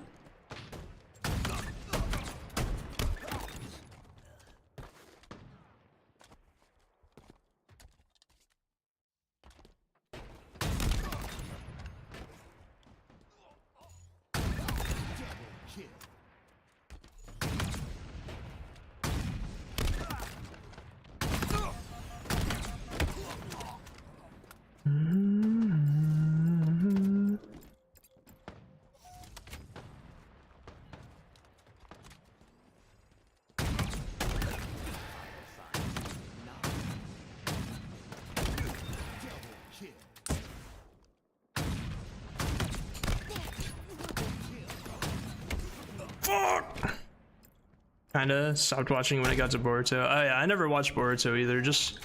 Kinda stopped watching when it got to Boruto. Oh yeah, I never watched Boruto either, just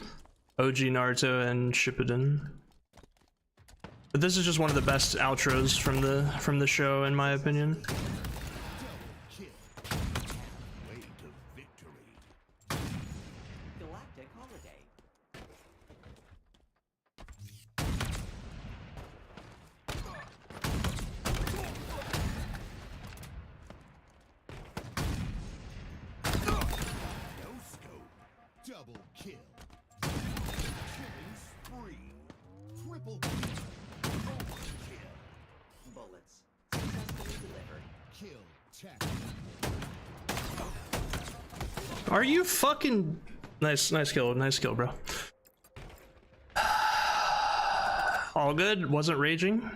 OG Naruto and Shippuden. But this is just one of the best outros from the show in my opinion. Galactic holiday. Double kill. Killing spree. Triple kill. Overkill. Bullets. Successfully delivered. Kill check. Are you fucking nice kill, bro. All good, wasn't raging.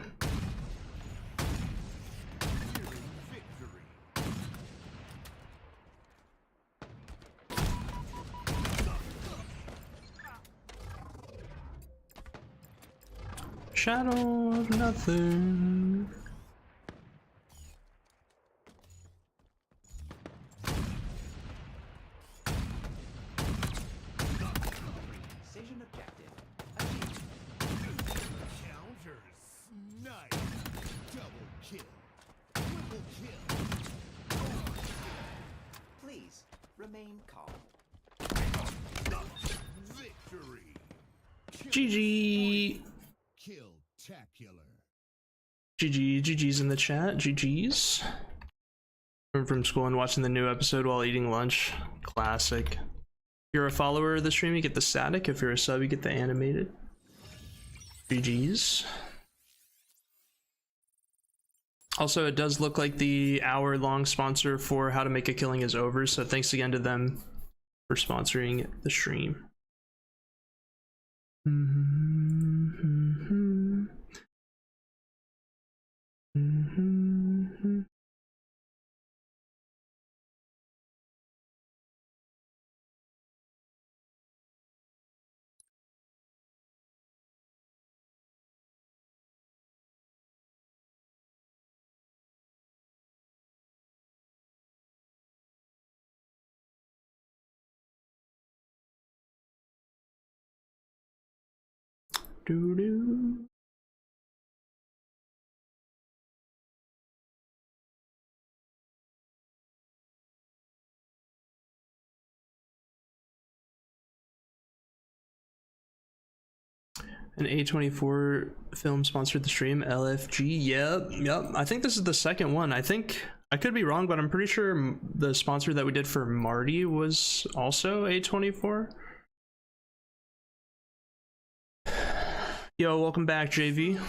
Shadow of nothing. Precision objective. Counters. Nice. Double kill. Triple kill. Overkill. Please remain calm. GG. GG's in the chat. GG's. From school and watching the new episode while eating lunch. Classic. If you're a follower of the stream, you get the static. If you're a sub, you get the animated. GG's. Also, it does look like the hour-long sponsor for How to Make a Killing is over, so thanks again to them for sponsoring the stream. Doo-doo. An A24 film sponsored the stream. LFG. Yep. I think this is the second one. I think I could be wrong, but I'm pretty sure the sponsor that we did for Marty was also A24. Yo, welcome back, JV.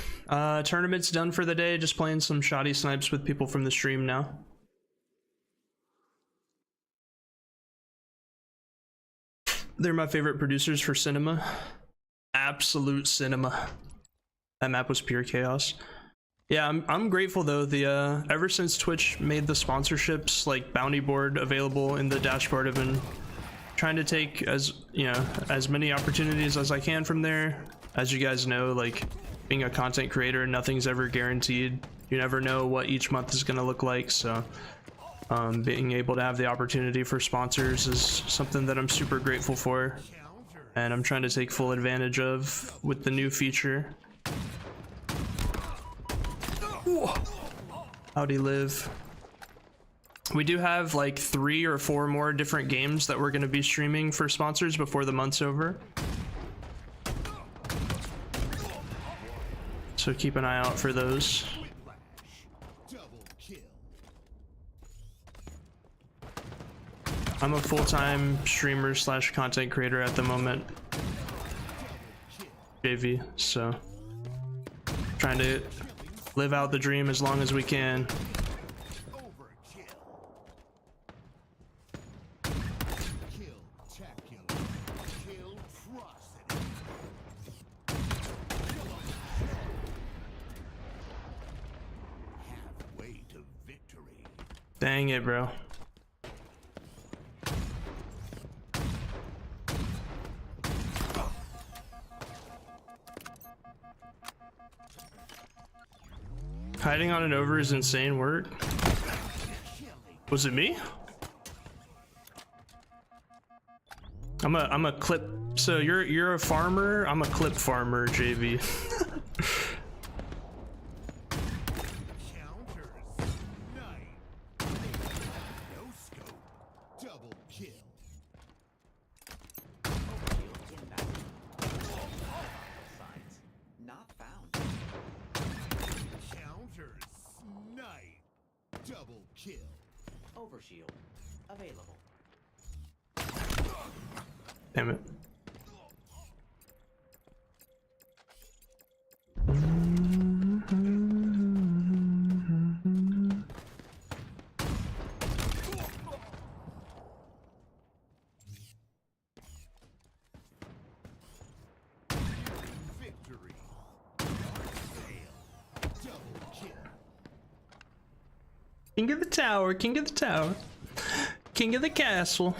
Tournament's done for the day. Just playing some shoddy snipes with people from the stream now. They're my favorite producers for cinema. Absolute cinema. That map was pure chaos. Yeah, I'm grateful though. The ever since Twitch made the sponsorships like bounty board available in the dashboard, I've been trying to take as many opportunities as I can from there. As you guys know, like being a content creator, nothing's ever guaranteed. You never know what each month is going to look like, so being able to have the opportunity for sponsors is something that I'm super grateful for, and I'm trying to take full advantage of with the new feature. Howdy live. We do have like 3 or 4 more different games that we're going to be streaming for sponsors before the month's over. So keep an eye out for those. I'm a full-time streamer / content creator at the moment, JV, so trying to live out the dream as long as we can. Dang it, bro. Hiding on an over is insane work. Was it me? I'm a clip. So you're a farmer. I'm a clip farmer, JV. Overshield available. Damn it. King of the tower, king of the tower, king of the castle.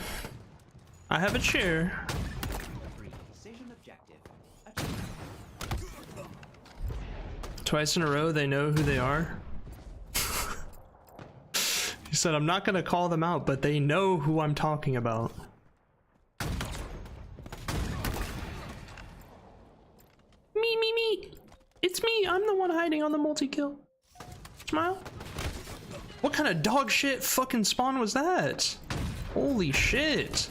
I have a chair. Twice in a row, they know who they are. He said, I'm not gonna call them out, but they know who I'm talking about. Me. It's me. I'm the one hiding on the multi-kill. Smile. What kind of dog shit fucking spawn was that? Holy shit.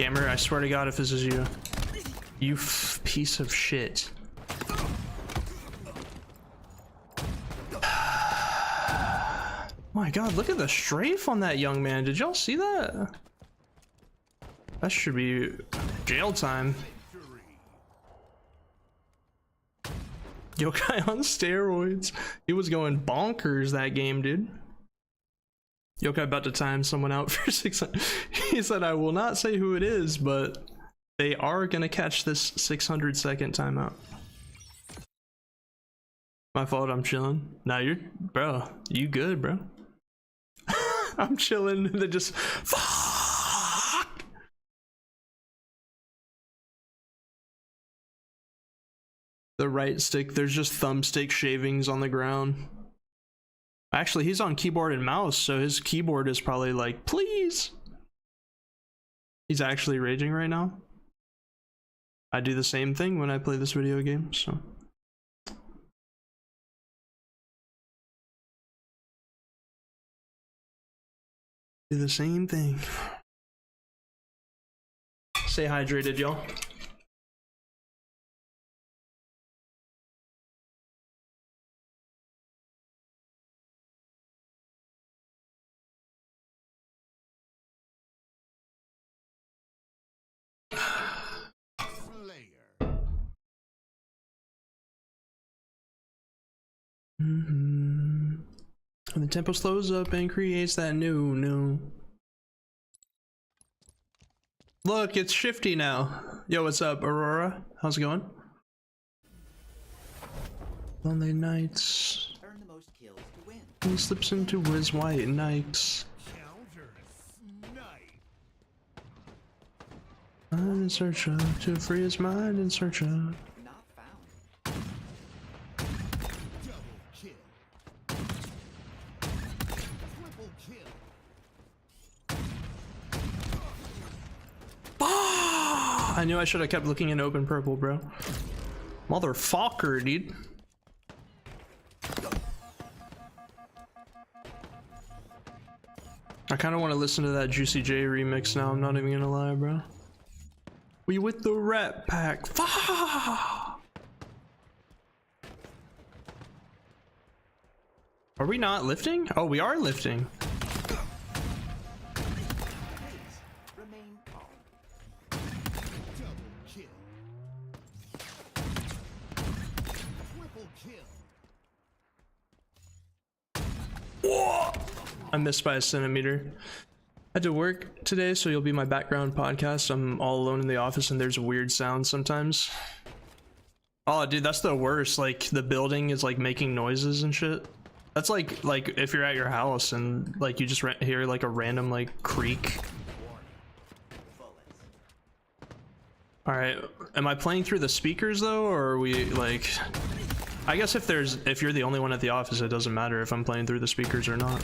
scammer. I swear to God, if this is you. You piece of shit. My God, look at the strafe on that young man. Did y'all see that? That should be jail time. Yokai on steroids. He was going bonkers that game, dude. Yokai about to time someone out for 600. He said, I will not say who it is, but they are gonna catch this 600-second timeout. My fault, I'm chilling. Nah, you're, bro, you good, bro. I'm chilling and then just, fuck! The right stick, there's just thumbstick shavings on the ground. Actually, he's on keyboard and mouse, so his keyboard is probably like, please. He's actually raging right now. I do the same thing when I play this video game, so. Do the same thing. Stay hydrated, y'all. And the tempo slows up and creates that new. Look, it's shifty now. Yo, what's up, Aurora? How's it going? Lonely nights. Earn the most kills to win. He slips into his white nights. Mind in search of, to free his mind in search of. Not found. Double kill. Triple kill. I knew I should have kept looking in open purple, bro. Motherfucker, dude. I kind of want to listen to that Juicy J remix now. I'm not even gonna lie, bro. We with the Rat Pack. Fuck! Are we not lifting? Oh, we are lifting. Remain calm. Double kill. Triple kill. Whoa! I missed by a centimeter. I had to work today, so you'll be my background podcast. I'm all alone in the office and there's weird sounds sometimes. Oh, dude, that's the worst. Like, the building is like making noises and shit. That's like if you're at your house and like you just hear like a random like creak. Alright, am I playing through the speakers though, or are we like... I guess if you're the only one at the office, it doesn't matter if I'm playing through the speakers or not.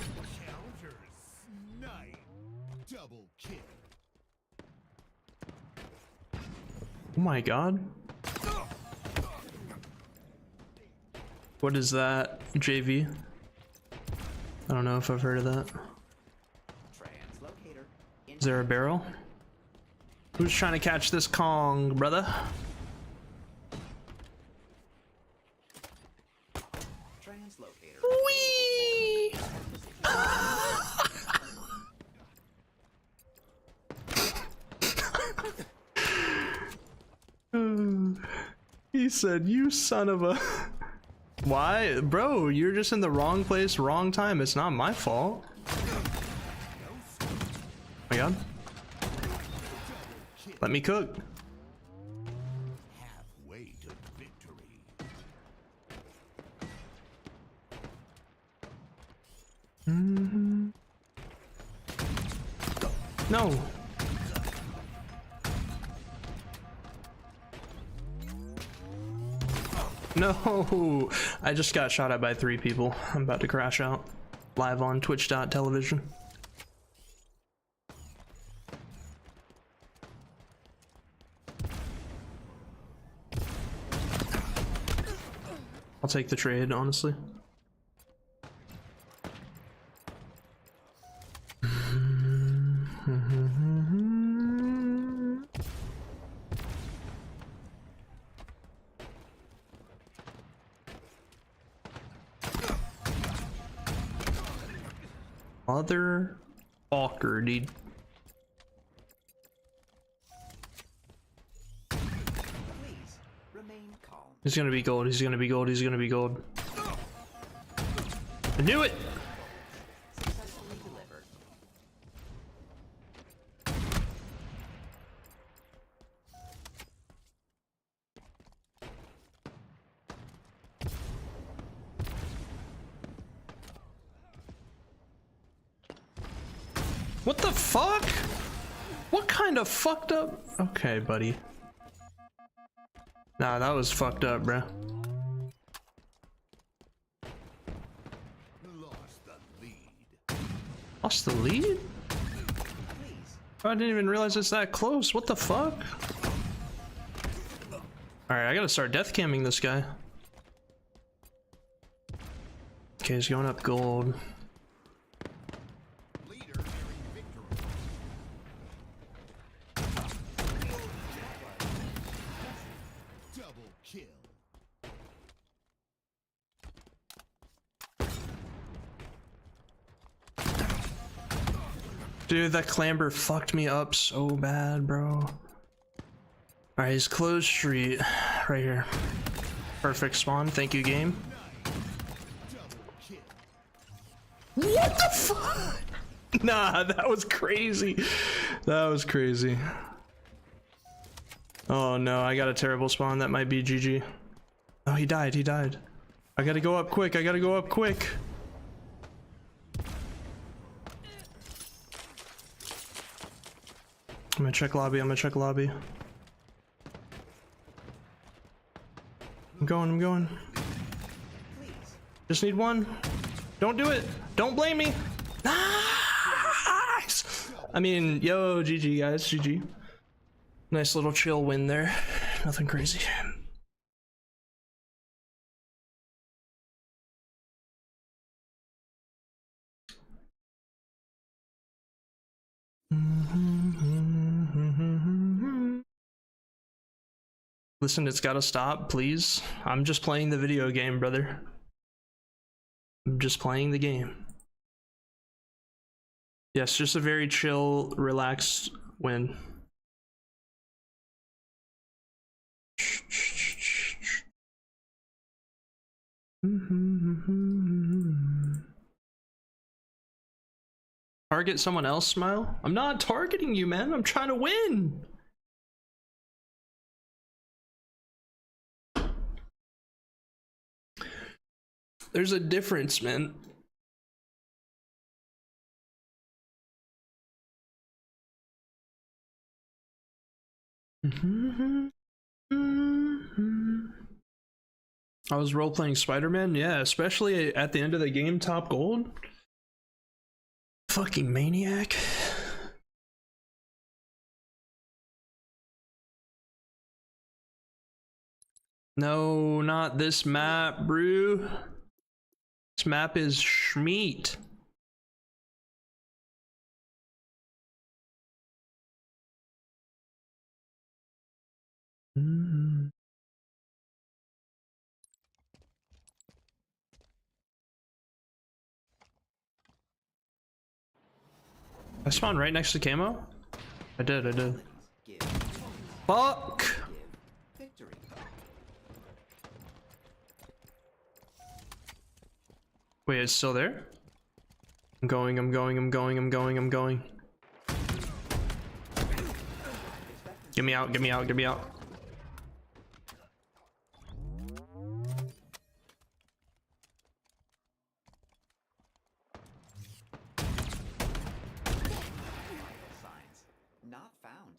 Oh my God. What is that? JV? I don't know if I've heard of that. Is there a barrel? Who's trying to catch this Kong, brother? Whee! He said, you son of a... Why? Bro, you're just in the wrong place, wrong time. It's not my fault. Oh my God. Let me cook. Halfway to victory. No. No, I just got shot at by 3 people. I'm about to crash out. Live on twitch.tv. I'll take the trade, honestly. Mother fucker, dude. Please remain calm. He's gonna be gold, he's gonna be gold, he's gonna be gold. I knew it! Successfully delivered. What the fuck? What kind of fucked up? Okay, buddy. Nah, that was fucked up, bro. Lost the lead? I didn't even realize it's that close. What the fuck? Alright, I gotta start death camming this guy. Okay, he's going up gold. Dude, that clamber fucked me up so bad, bro. Alright, he's closed street. Right here. Perfect spawn. Thank you, game. What the fuck? Nah, that was crazy. That was crazy. Oh no, I got a terrible spawn. That might be GG. Oh, he died. He died. I gotta go up quick. I gotta go up quick. I'm gonna check lobby, I'm gonna check lobby. I'm going. Just need one. Don't do it. Don't blame me. Nice. I mean, yo, GG guys, GG. Nice little chill win there. Nothing crazy. Listen, it's gotta stop, please. I'm just playing the video game, brother. I'm just playing the game. Yes, just a very chill, relaxed win. Target someone else, Smile? I'm not targeting you, man. I'm trying to win. There's a difference, man. I was role-playing Spider-Man, yeah, especially at the end of the game, top gold. Fucking maniac. No, not this map, bro. This map is schmeat. I spawned right next to camo? I did. Fuck! Wait, it's still there? I'm going. Get me out. Signs not found.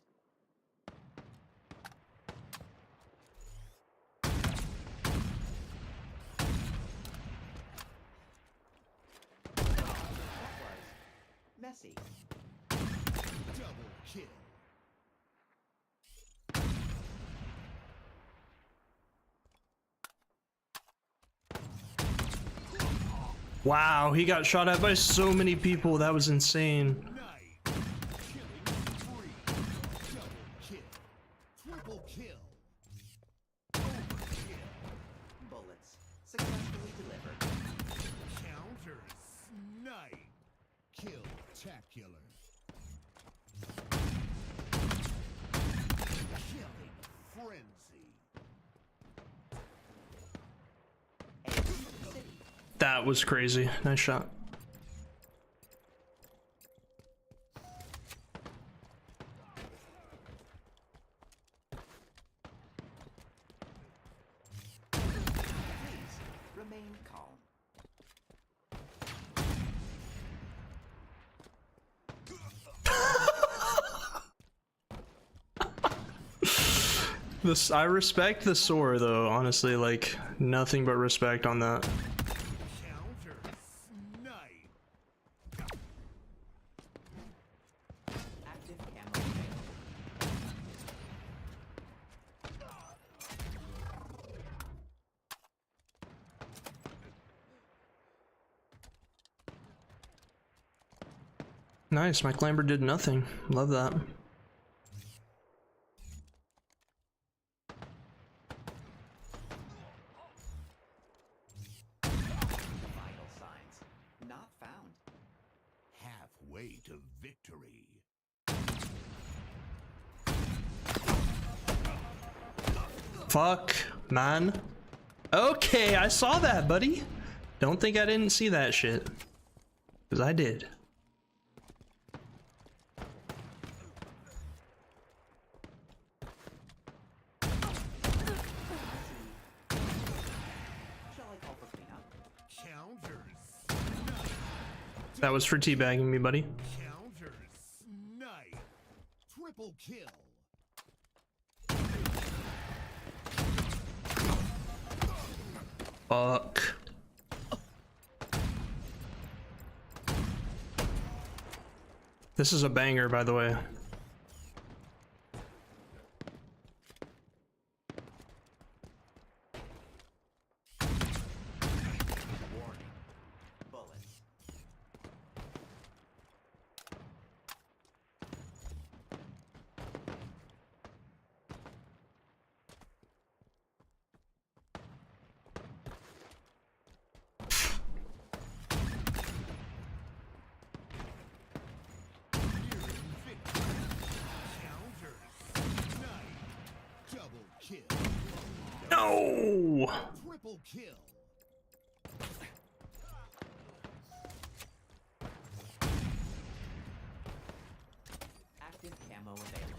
Messy. Double kill. Wow, he got shot at by so many people. That was insane. Triple kill. Bullets successfully delivered. Counter snipe. Spectacular. Killing frenzy. That was crazy. Nice shot. Remain calm. This, I respect the soar though, honestly, like nothing but respect on that. Counter snipe. Active camo Nice, my clamber did nothing. Love that. vital signs not found. Halfway to victory. Fuck, man. Okay, I saw that, buddy. Don't think I didn't see that shit. Because I did. Shall I call for cleanup? Counters. That was for teabagging me, buddy. Counters. Snipe. Triple kill. Fuck. This is a banger, by the way. Warning. Bullets. Double kill. No! Triple kill. Active camo available.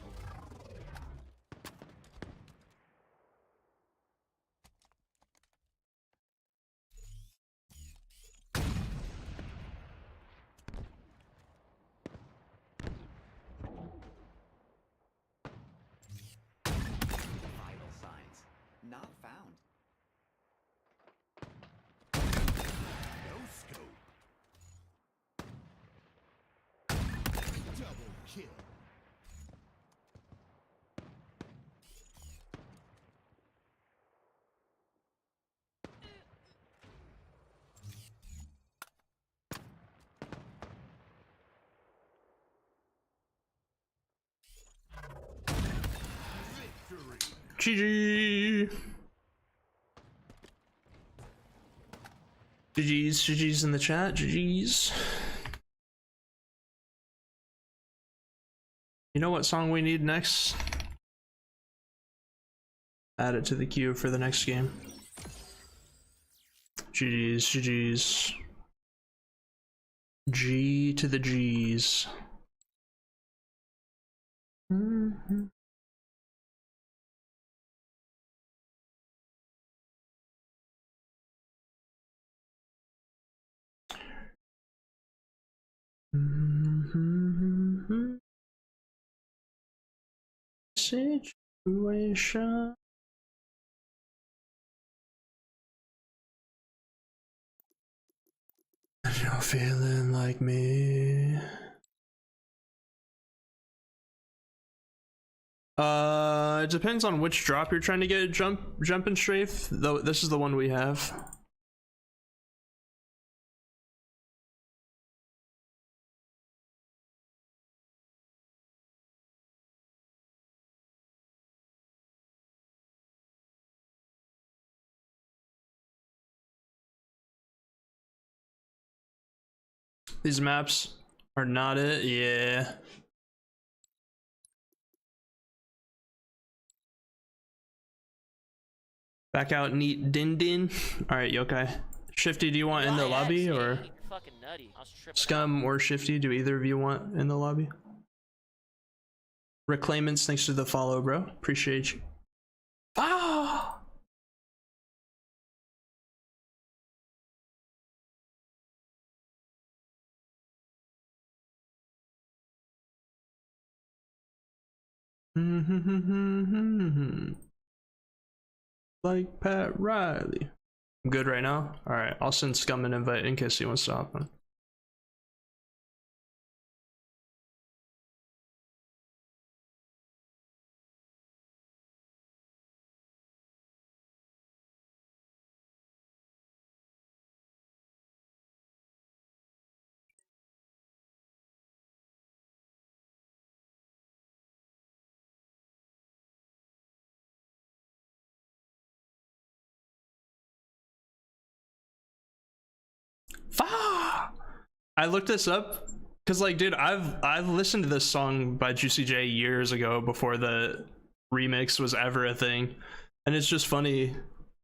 Vital signs not found. No scope. Double kill. Victory. GG! GG's in the chat, GG's. You know what song we need next? Add it to the queue for the next game. GG's. G to the G's. Situation. You're feeling like me. It depends on which drop you're trying to get. Jump and strafe. Though this is the one we have. These maps Or not it? Yeah. Back out, neat din din. All right, Yokai. Shifty, do you want in the lobby or Fucking nutty. I was tripping Scum or Shifty? Do either of you want in the lobby? Reclaimants, thanks to the follow, bro. Appreciate you. Ah! Like Pat Riley. I'm good right now? Alright, I'll send Scum an invite in case he wants to hop on. I looked this up because, like, dude, I've listened to this song by Juicy J years ago before the remix was ever a thing, and it's just funny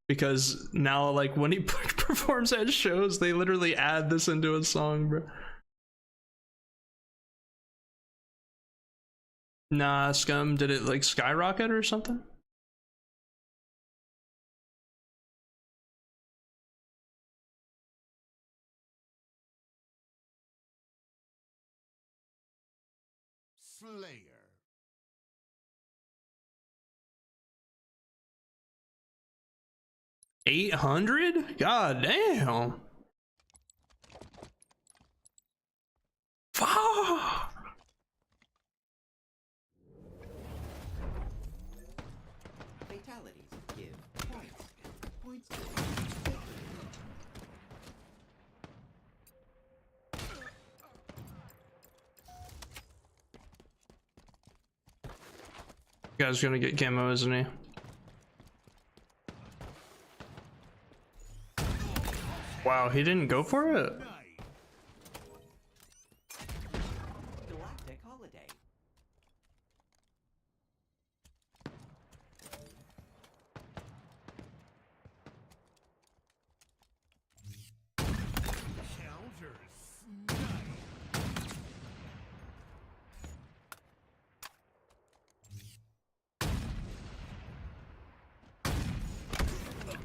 because now, like, when he performs at shows, they literally add this into a song, bro. Nah, Scum, did it like skyrocket or something? Slayer. 800? God damn. Fuck. Fatalities give points. Points give victory. Guy's gonna get camo, isn't he? Wow, he didn't go for it? Galactic holiday.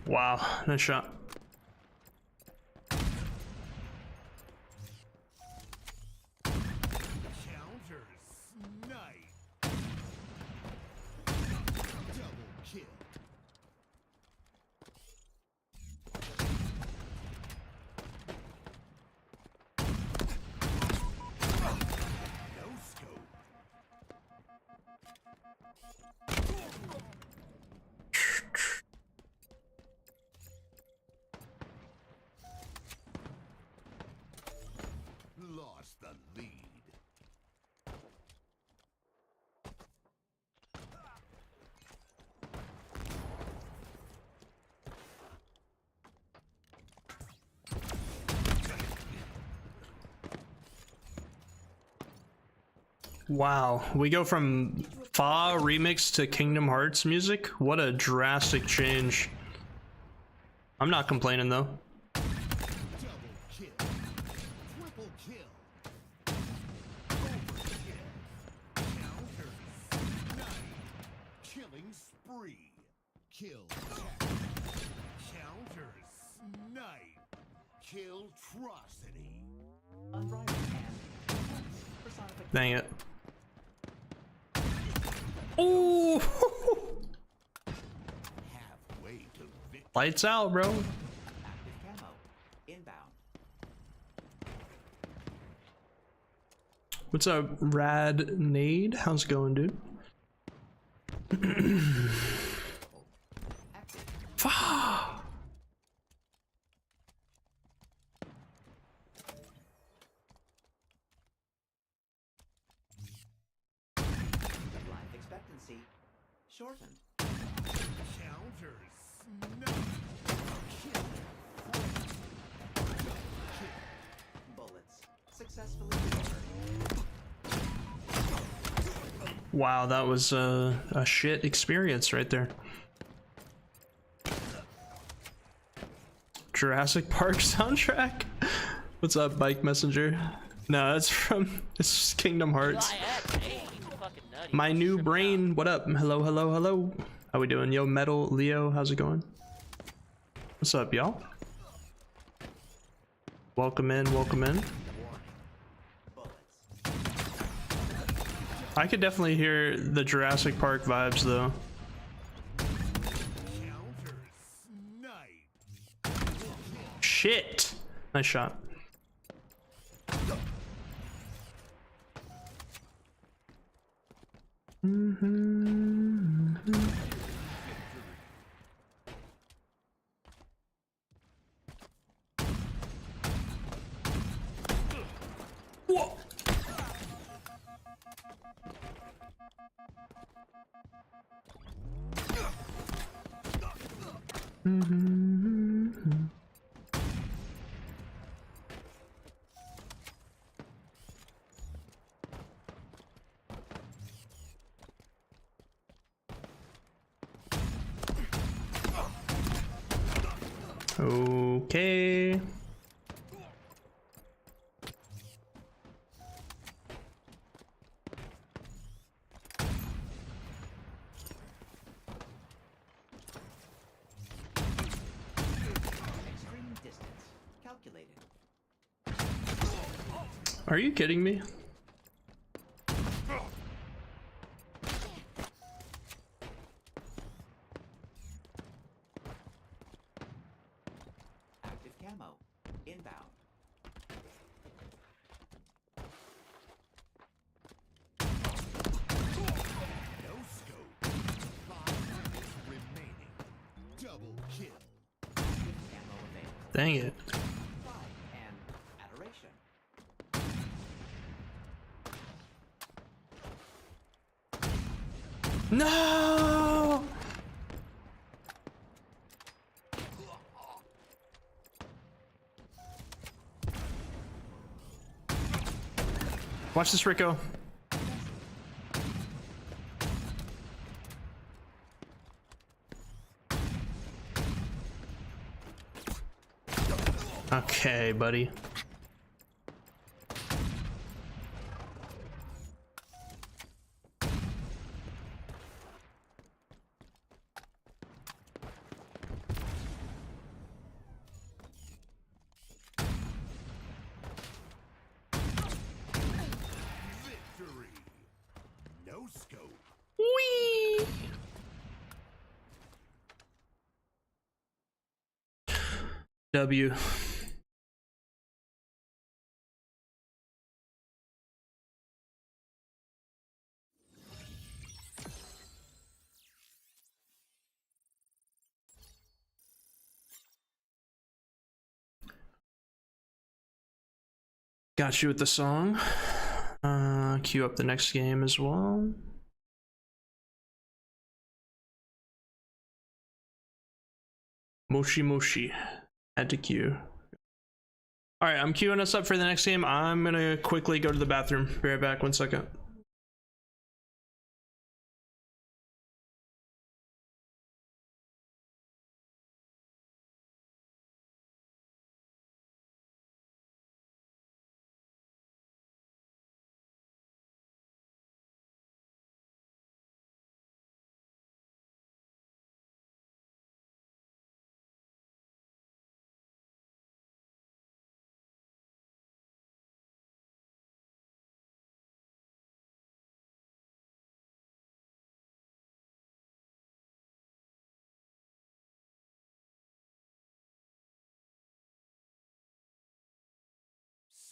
Wow, nice shot. Lost the lead. Wow, we go from Fa remix to Kingdom Hearts music? What a drastic change. I'm not complaining though. Killing spree. Kill tech. Counter snipe. Kill trocity. Unrivaled hand. Personification. Dang it. Ooh! Halfway to victory. Lights out, bro. Active camo. Inbound. What's up, Rad Nade? How's it going, dude? Fuck. Life expectancy shortened. Counters. Bullets successfully delivered. Wow, that was a shit experience right there. Jurassic Park soundtrack? What's up, Bike Messenger? No, it's Kingdom Hearts. My new brain, what up? Hello, hello, hello. How we doing? Yo, Metal Leo, how's it going? What's up, y'all? Welcome in, welcome in. I could definitely hear the Jurassic Park vibes though. Shit! Nice shot. Whoa! Okay. Extreme distance. Calculated. Are you kidding me? Active camo. Inbound. No scope. 5 minutes remaining. Double kill. Active camo available. Dang it. Pride and adoration. No! Watch this, Rico. Okay, buddy. Victory. No scope. Whee! W. Got you with the song. Queue up the next game as well. Moshi Moshi. Add to queue. Alright, I'm queuing us up for the next game. I'm gonna quickly go to the bathroom. Be right back, 1 second.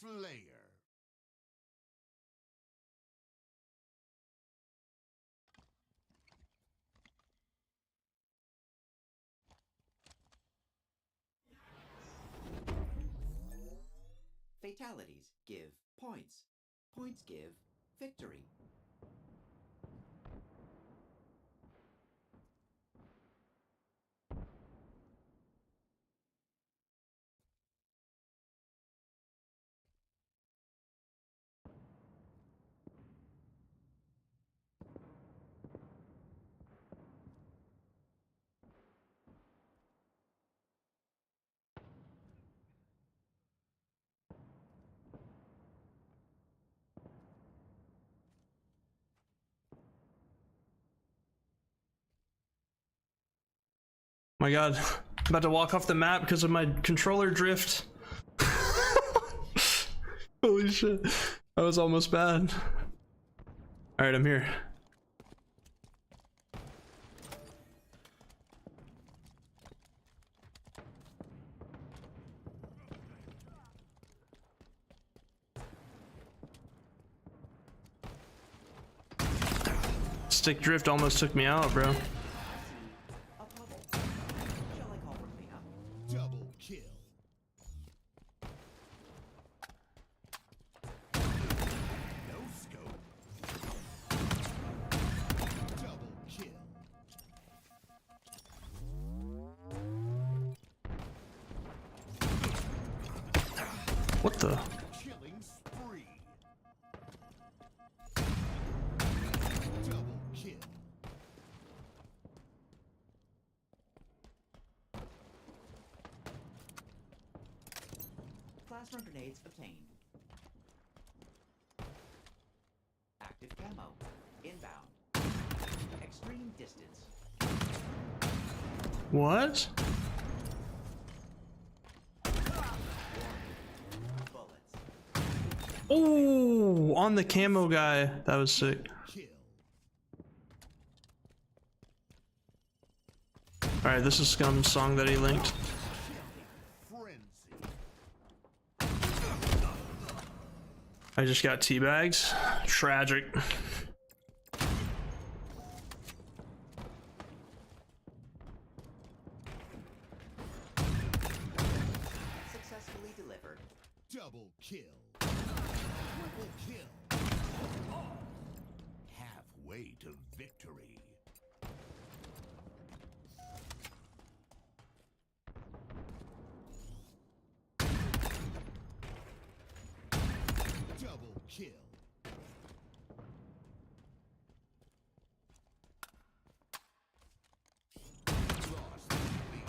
Slayer. Fatalities give points. Points give victory. My god. I'm about to walk off the map because of my controller drift. Holy shit. That was almost bad. Alright, I'm here. Stick drift almost took me out, bro. Double kill. No scope. Double kill. What the? Killing spree. Double kill. Plasma grenades obtained. Active camo. Inbound. Extreme distance. What? Oh, on the camo guy. That was sick. Alright, this is Scum's song that he linked. I just got teabags. Tragic. Successfully delivered. Double kill. Triple kill. Halfway to victory. Double kill. Lost the lead.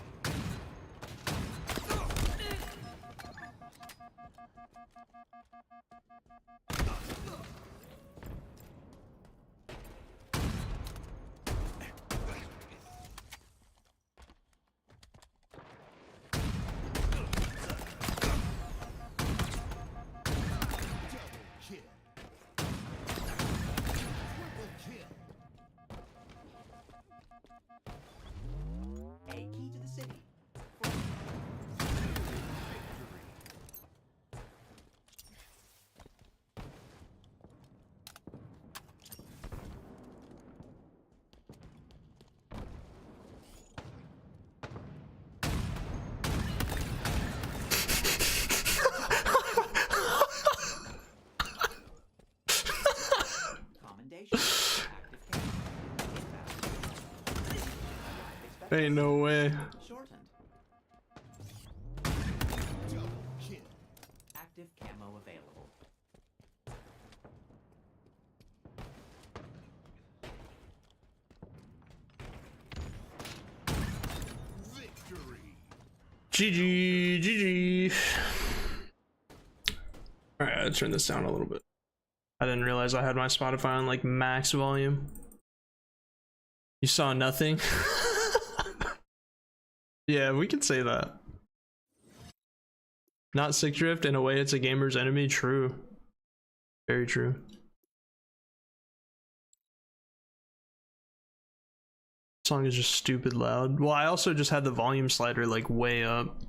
A key to the city. Commendation. Ain't no way. Shortened. Double kill. Active camo available. Victory. GG, GG. Alright, I'll turn this down a little bit. I didn't realize I had my Spotify on like max volume. You saw nothing? Yeah, we can say that. Not sick drift, in a way it's a gamer's enemy. True. Very true. Song is just stupid loud. Well, I also just had the volume slider like way up.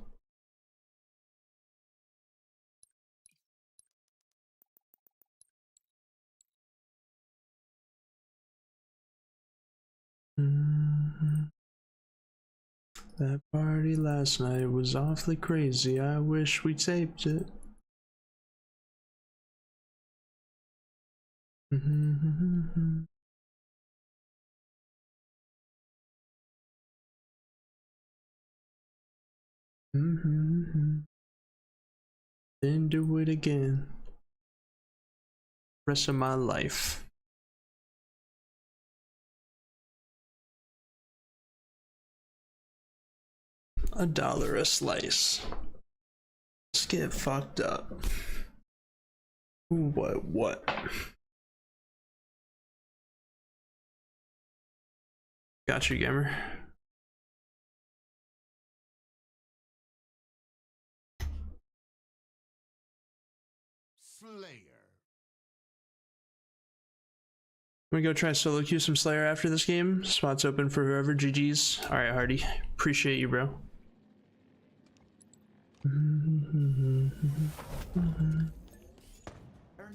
That party last night was awfully crazy. I wish we taped it. Then do it again. Rest of my life. $1 a slice. Let's get fucked up. Ooh, what? Got you, gamer. Slayer. We go try solo queue some Slayer after this game. Spots open for whoever. GG's. All right, Hardy. Appreciate you, bro. Earn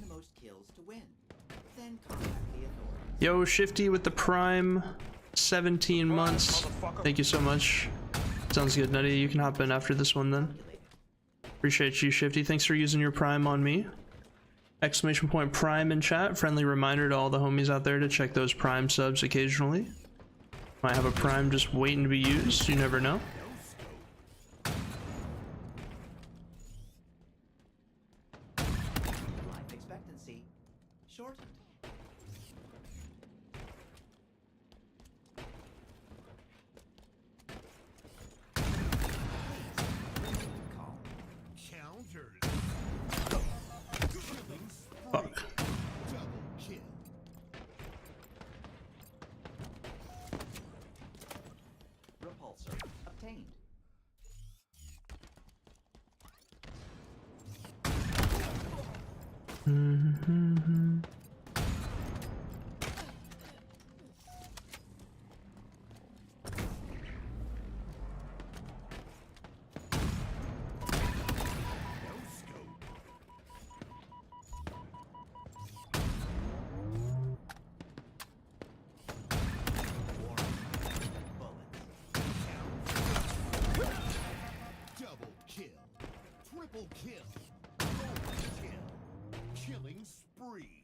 the most kills to win. Then contact the authorities. Yo, Shifty with the Prime. 17 months. Thank you so much. Sounds good, Nutty. You can hop in after this one then. Appreciate you, Shifty. Thanks for using your Prime on me. Exclamation point Prime in chat. Friendly reminder to all the homies out there to check those Prime subs occasionally. Might have a Prime just waiting to be used. You never know. Life expectancy shortened. Counters. Fuck. Double kill. Repulsor obtained. Double kill. Triple kill. Overkill. Killing spree.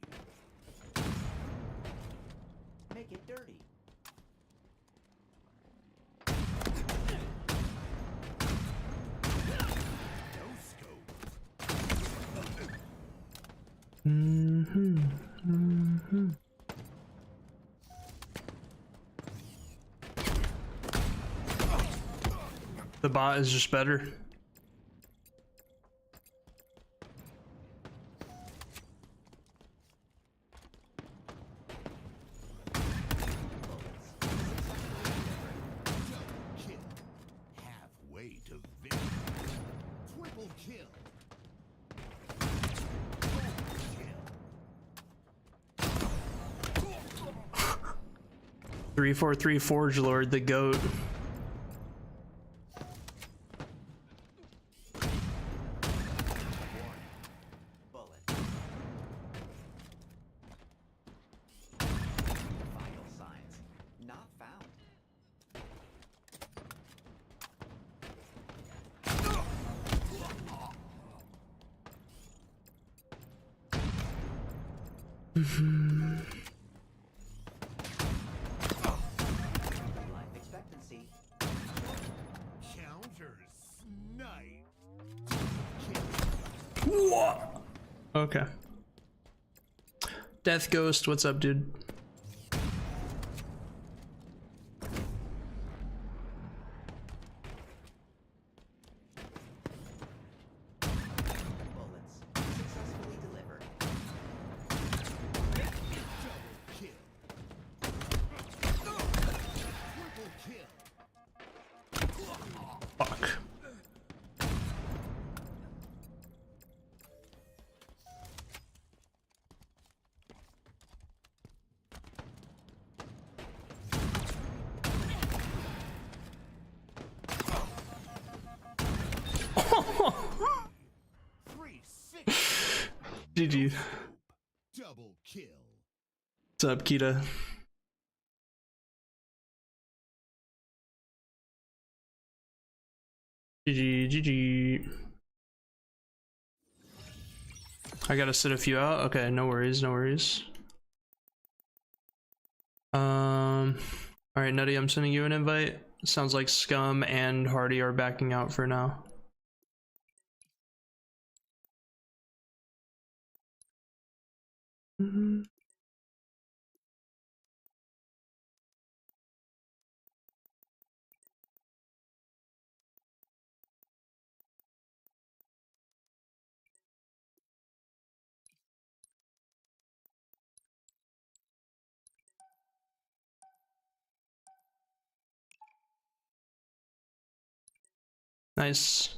Make it dirty. No scope. The bot is just better. Kill. Halfway to victory. Triple kill. Overkill. 343 Forge Lord, the GOAT. Bullet. Vital signs not found. Life expectancy. Counter snipe. What? Okay. Death Ghost, what's up, dude? Bullets successfully delivered. Kill. Triple kill. Fuck. GG. Double kill. What's up, Kita? GG, GG. I gotta sit a few out. Okay, no worries, no worries. Alright, Nutty, I'm sending you an invite. Sounds like Scum and Hardy are backing out for now. Nice.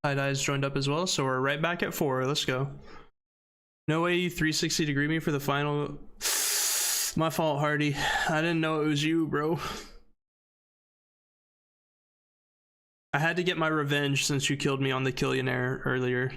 Tie-Dye's joined up as well, so we're right back at 4. Let's go. No way you 360 degree me for the final. My fault, Hardy. I didn't know it was you, bro. I had to get my revenge since you killed me on the Killionaire earlier.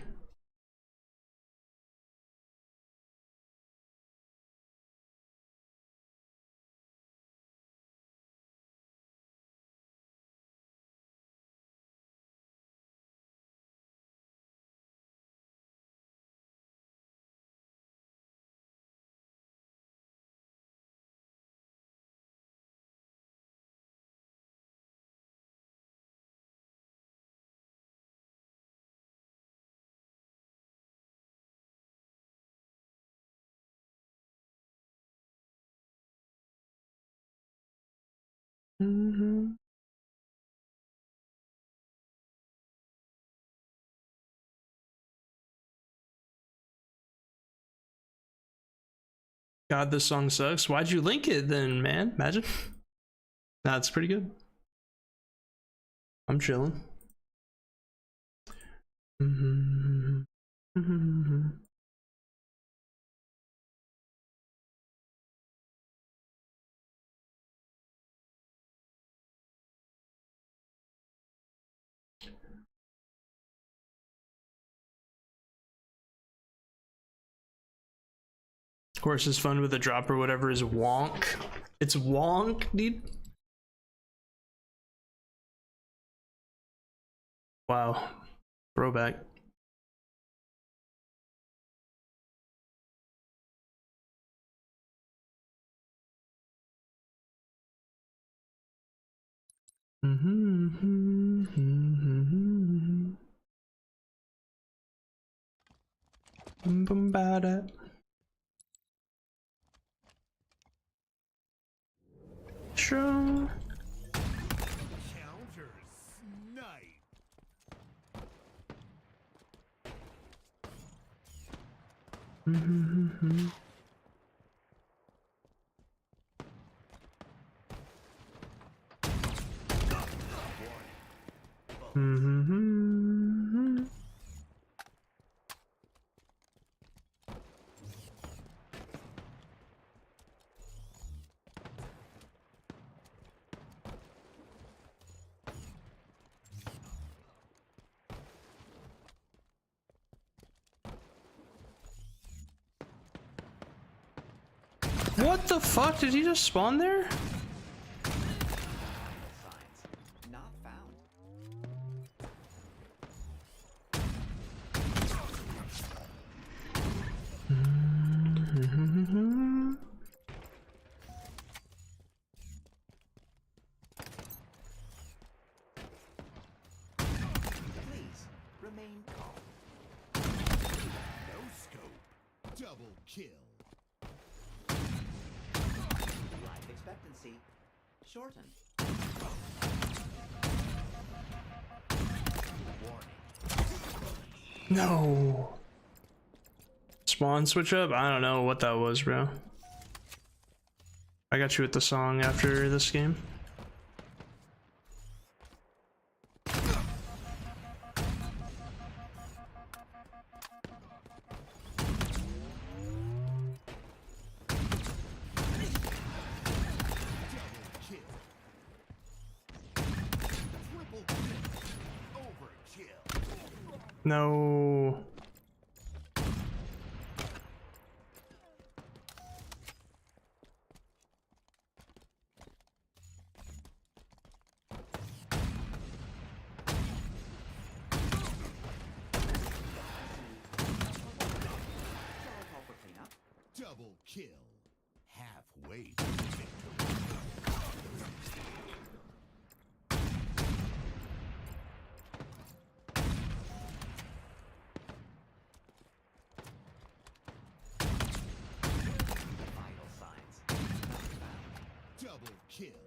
God, this song sucks. Why'd you link it then, man? Imagine. Nah, it's pretty good. I'm chilling. Of course, it's fun with a drop or whatever is wonk. It's wonk, dude. Wow. Throwback. Bombada. Sure. Counter snipe. What the fuck? Did he just spawn there? Not found. Please remain calm. No scope. Double kill. Life expectancy shortened. No. Spawn switch up? I don't know what that was, bro. I got you with the song after this game. No. Double kill. Halfway to victory. Vital signs not found. Double kill.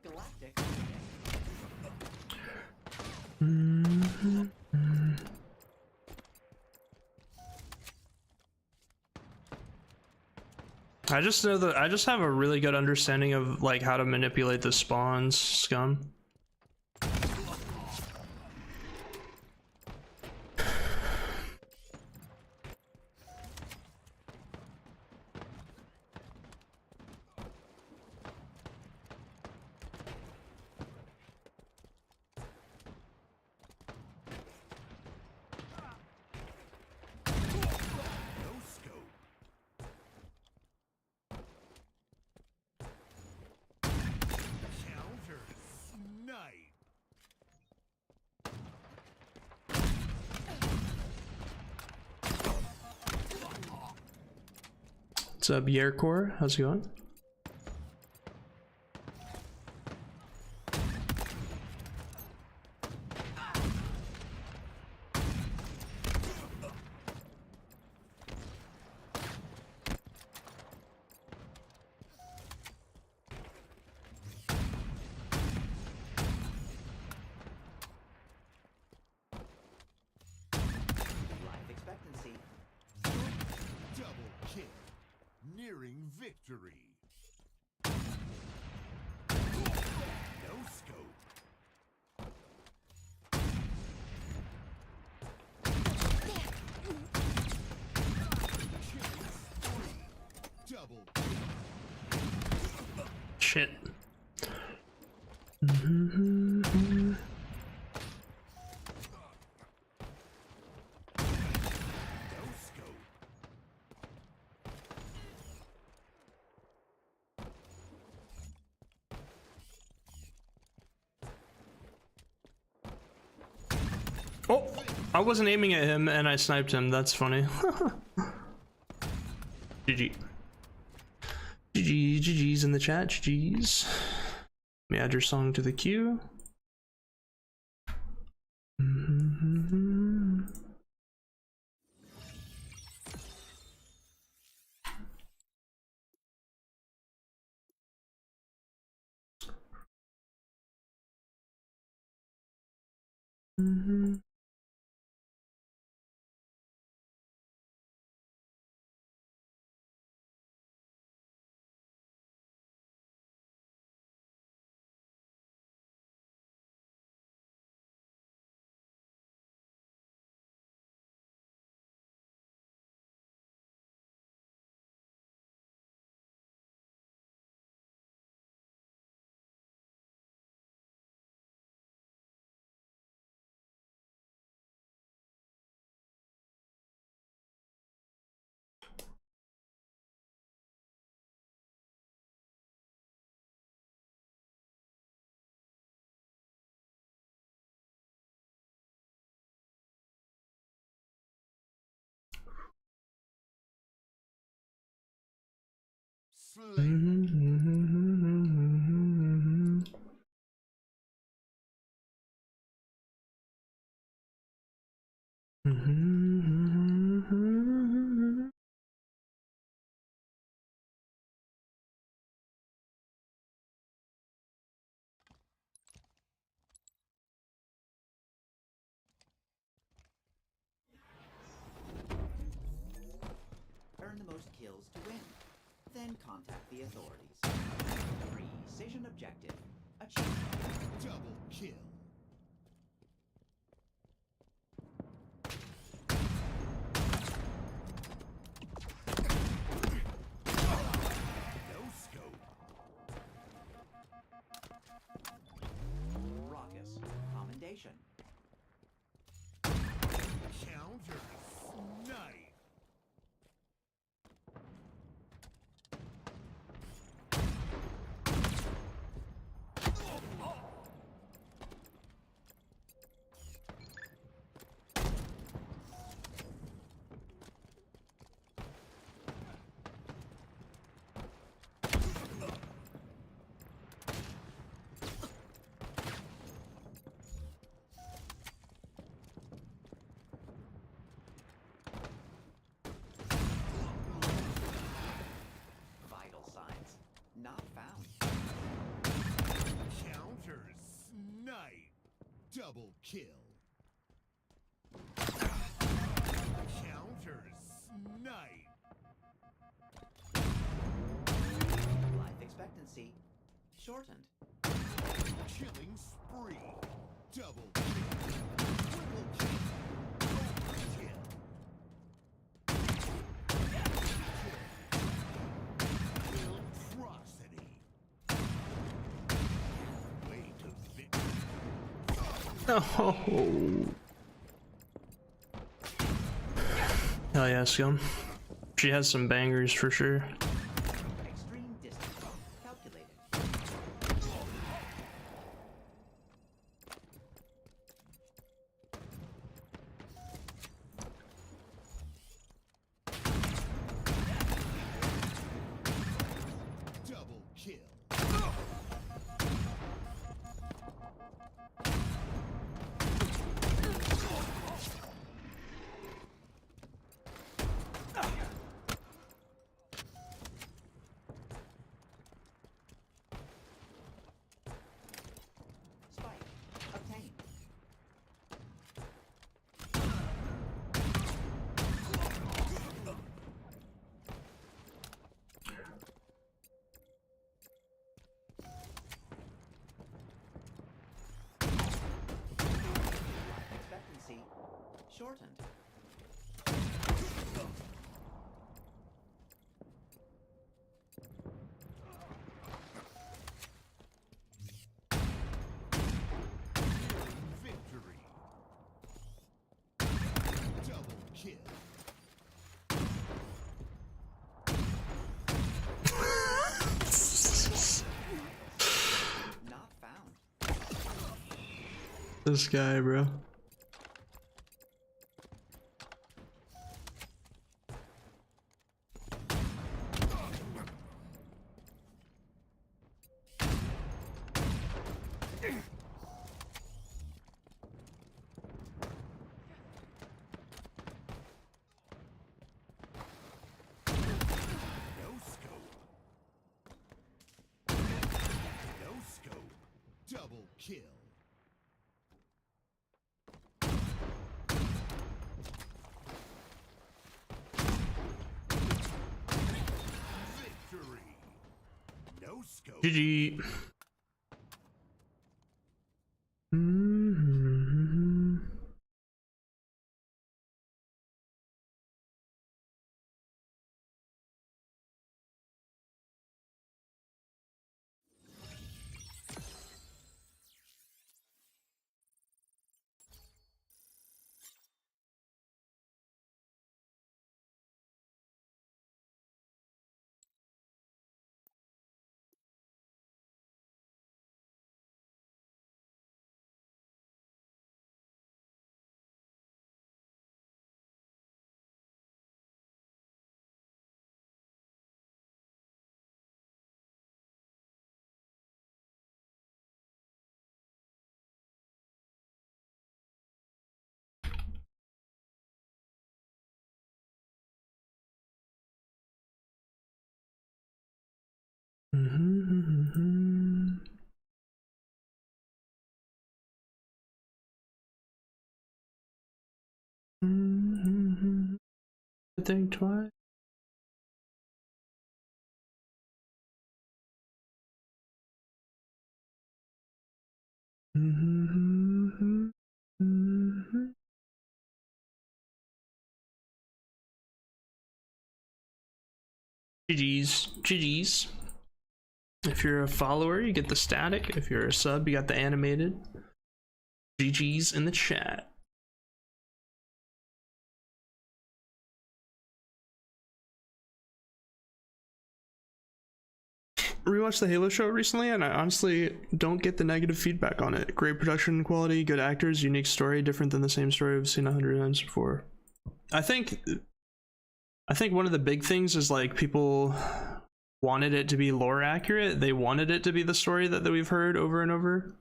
Galactic. I just know that I just have a really good understanding of like how to manipulate the spawns, scum. What's up, Yerkor? How's it going? Life expectancy. Double kill. Nearing victory. No scope. Double Shit. Oh, I wasn't aiming at him and I sniped him. That's funny. GG. GG's in the chat. GG's. Let me add your song to the queue. Earn the most kills to win. Then contact the authorities. Precision objective achieved. double kill. No scope. Raucous commendation. Counter snipe. Vital signs not found. Counter snipe. Double kill. Counter snipe. Life expectancy shortened. Killing spree. Double kill. Triple kill. Overkill. Atrocity. Way to victory. Oh. Hell yeah, Scum. She has some bangers for sure. Extreme distance calculated. shortened. Victory. Double kill. Not found. This guy, bro. No scope. No scope. Double kill. Victory. No scope. GG. Think twice. GG's. GG's. If you're a follower, you get the static. If you're a sub, you got the animated. GG's in the chat. Rewatched the Halo show recently, and I honestly don't get the negative feedback on it. Great production quality, good actors, unique story, different than the same story we've seen 100 times before. I think one of the big things is like people wanted it to be lore accurate. They wanted it to be the story that we've heard over and over.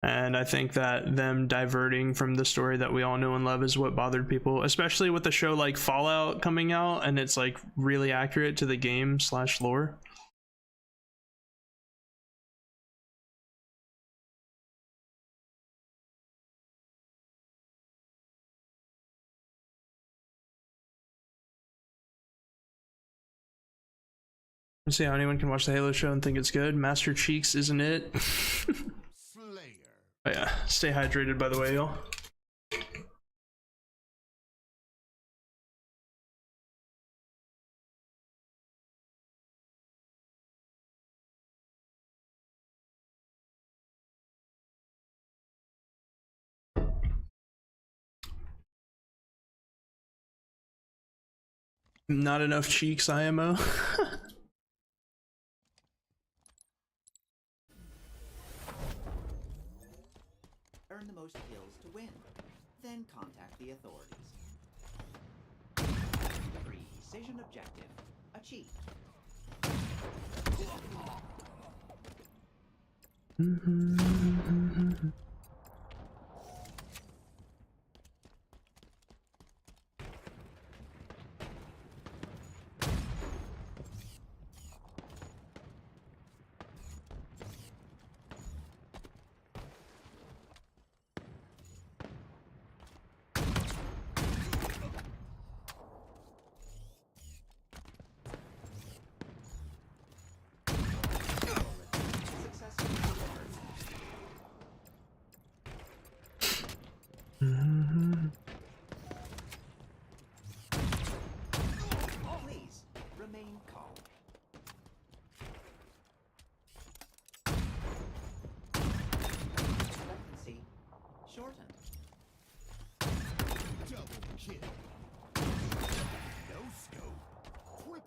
And I think that them diverting from the story that we all know and love is what bothered people, especially with the show like Fallout coming out and it's like really accurate to the game / lore. Let's see how anyone can watch the Halo show and think it's good. Master Cheeks isn't it? Oh yeah, stay hydrated by the way, y'all. Not enough cheeks, IMO. Earn the most kills to win. Then contact the authorities. Precision objective achieved.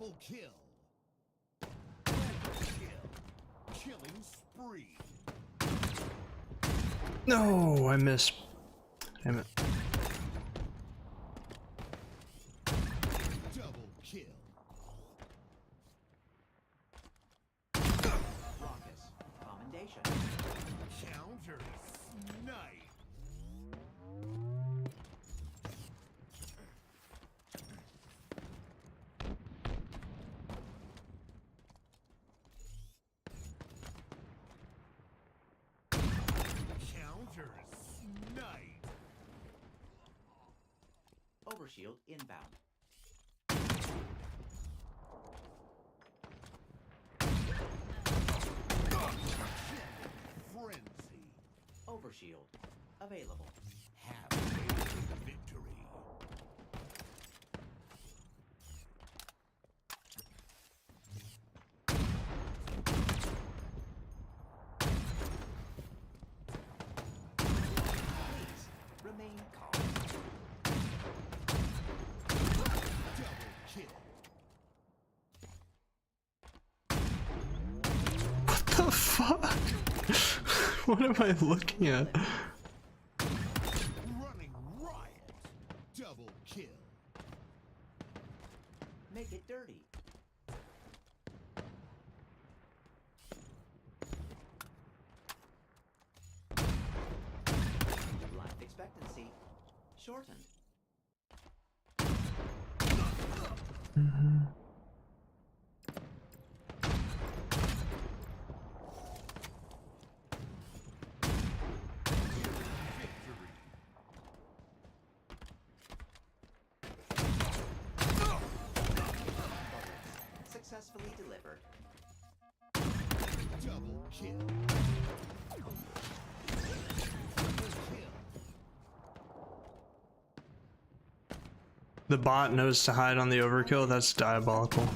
Double kill. Overkill. Killing spree. No, I missed. Damn it. Double kill. Raucous. Commendation. Counter snipe. Counter snipe. Overshield inbound. Frenzy. Overshield available. Have a victory. Please remain calm. Double kill. What the fuck? What am I looking at? Running riot. Double kill. Make it dirty. Life expectancy shortened. Victory. Successfully delivered. Double kill. Triple kill. The bot knows to hide on the overkill. That's diabolical.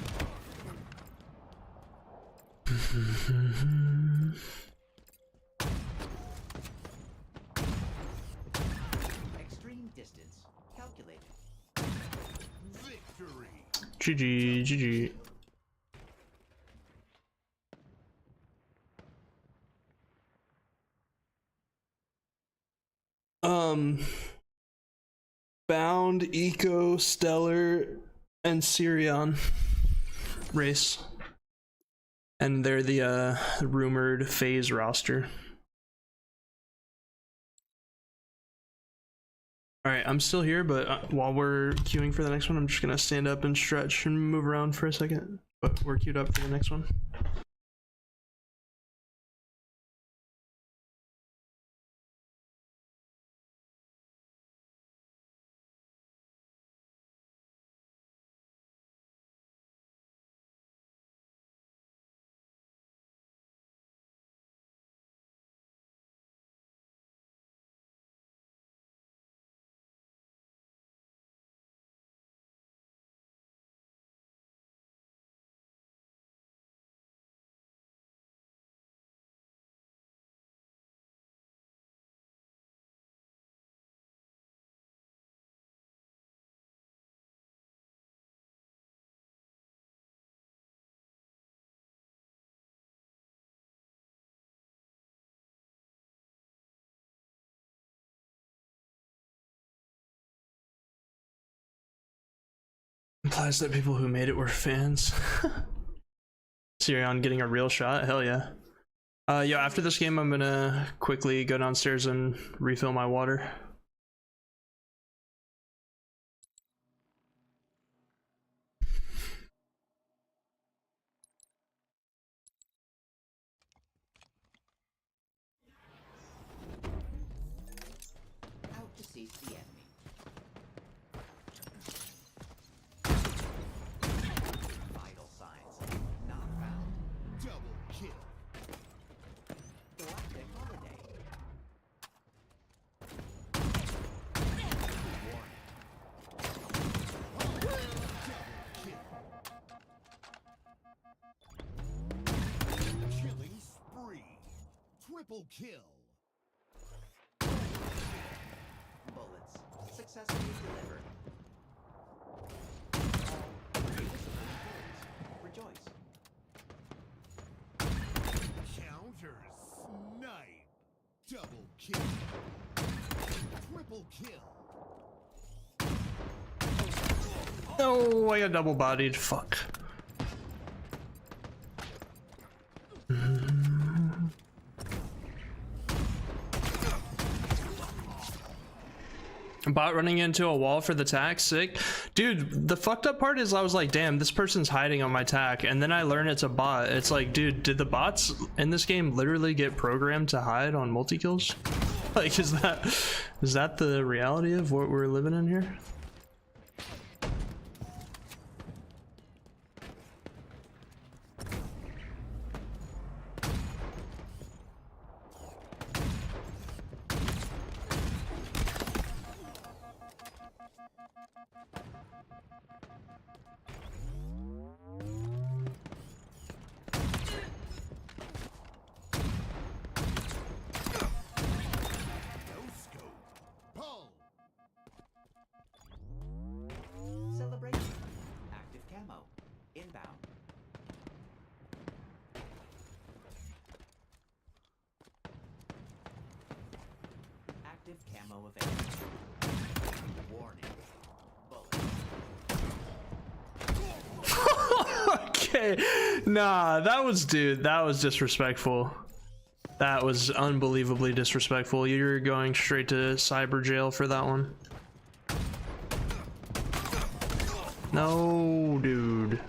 Extreme distance calculated. Victory. GG, GG. Bound, Eco, Stellar, and Sirion race. And they're the rumored phase roster. Alright, I'm still here, but while we're queuing for the next one, I'm just gonna stand up and stretch and move around for a second. But we're queued up for the next one. Implies that people who made it were fans. Sirion getting a real shot? Hell yeah. Yo, after this game, I'm gonna quickly go downstairs and refill my water. Out to seize the enemy. Vital signs not found. Double kill. Galactic holiday. Killing spree. Triple kill. Bullets successfully delivered. Double kill. Triple kill. No, I got double bodied. Fuck. Bot running into a wall for the tack, sick. Dude, the fucked up part is I was like, damn, this person's hiding on my tack, and then I learn it's a bot. It's like, dude, did the bots in this game literally get programmed to hide on multi-kills? Like, is that the reality of what we're living in here? Celebration. Active camo. Inbound. Active camo available. Warning. Bullet. Okay, nah, that was, dude, that was disrespectful. That was unbelievably disrespectful. You're going straight to cyber jail for that one. No, dude.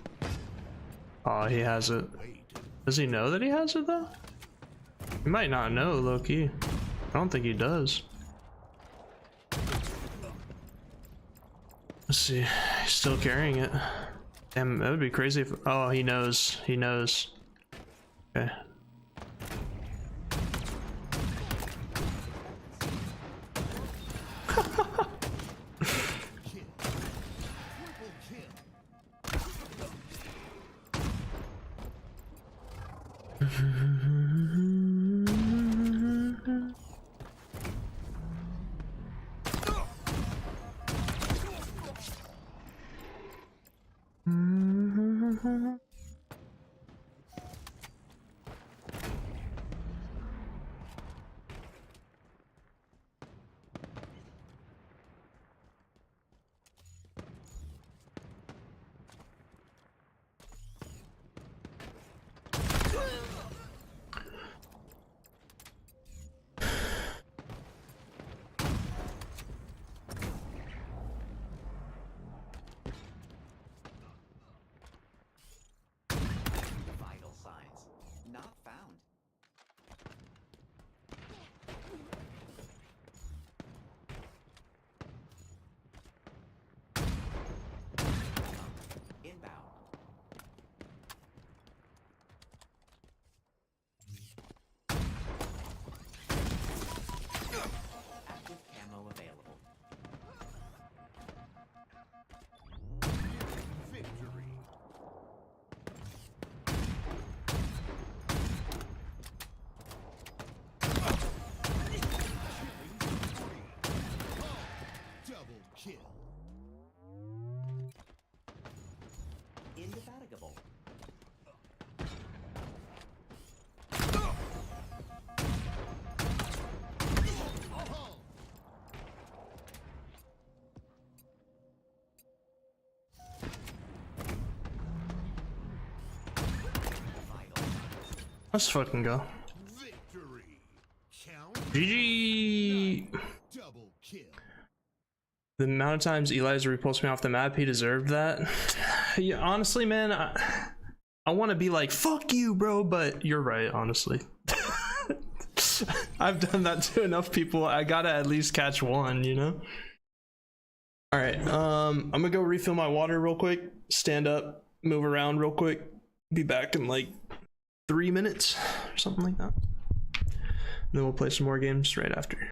Oh, he has it. Does he know that he has it though? He might not know, low-key. I don't think he does. Let's see. He's still carrying it. Damn, that would be crazy if... Oh, he knows. He knows. Okay. Vital signs. Not found. Inbound. Active camo available. Victory. Double kill. Indefatigable. Let's fucking go. Victory. Count. GG. Double kill. The amount of times Eli's repulsed me off the map, he deserved that. Yeah, honestly, man, I want to be like, fuck you, bro, but you're right, honestly. I've done that to enough people. I gotta at least catch one, you know? All right, I'm gonna go refill my water real quick, stand up, move around real quick, be back in like 3 minutes or something like that. And then we'll play some more games right after.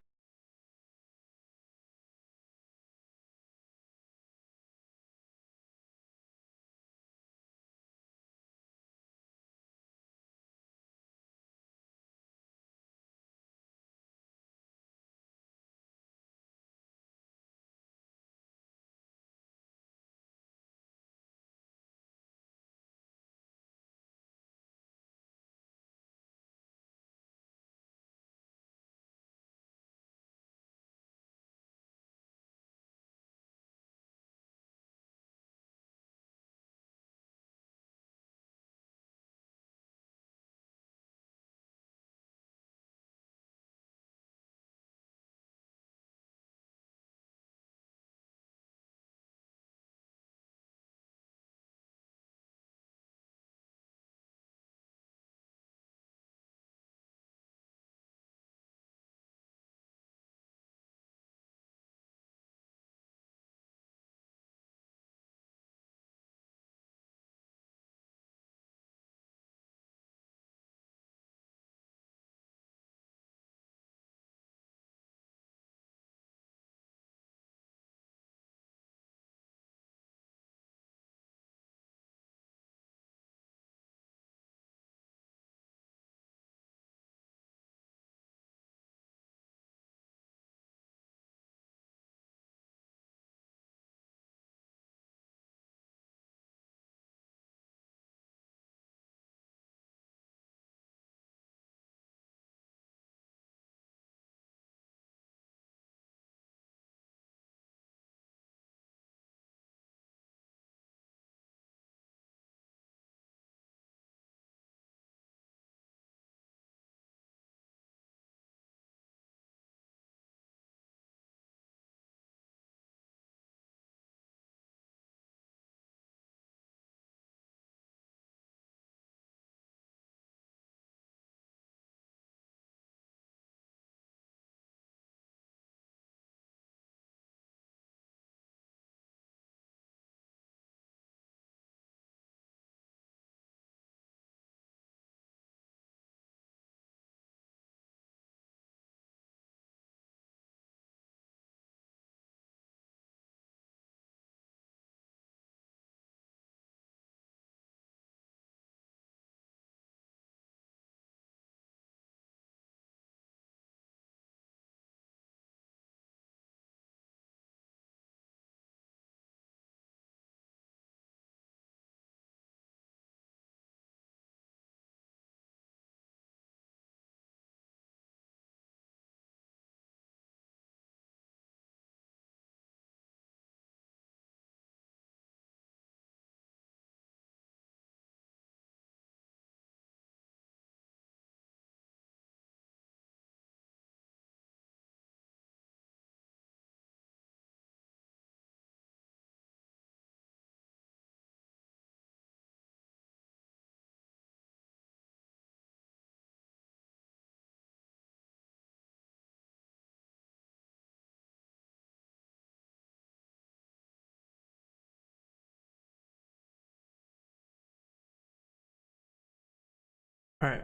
All right.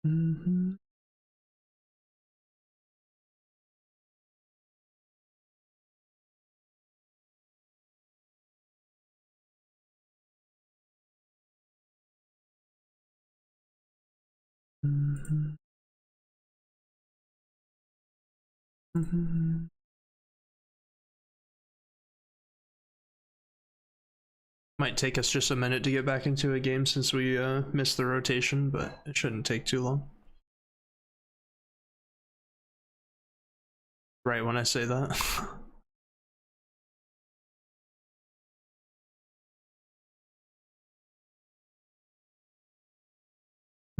Mm-hmm. Mm-hmm. Mm-hmm. Might take us just a minute to get back into a game since we missed the rotation, but it shouldn't take too long. Right when I say that.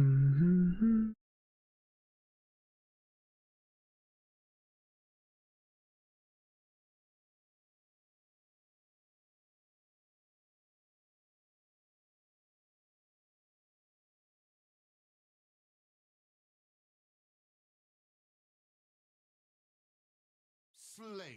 Mm-hmm. Slayer.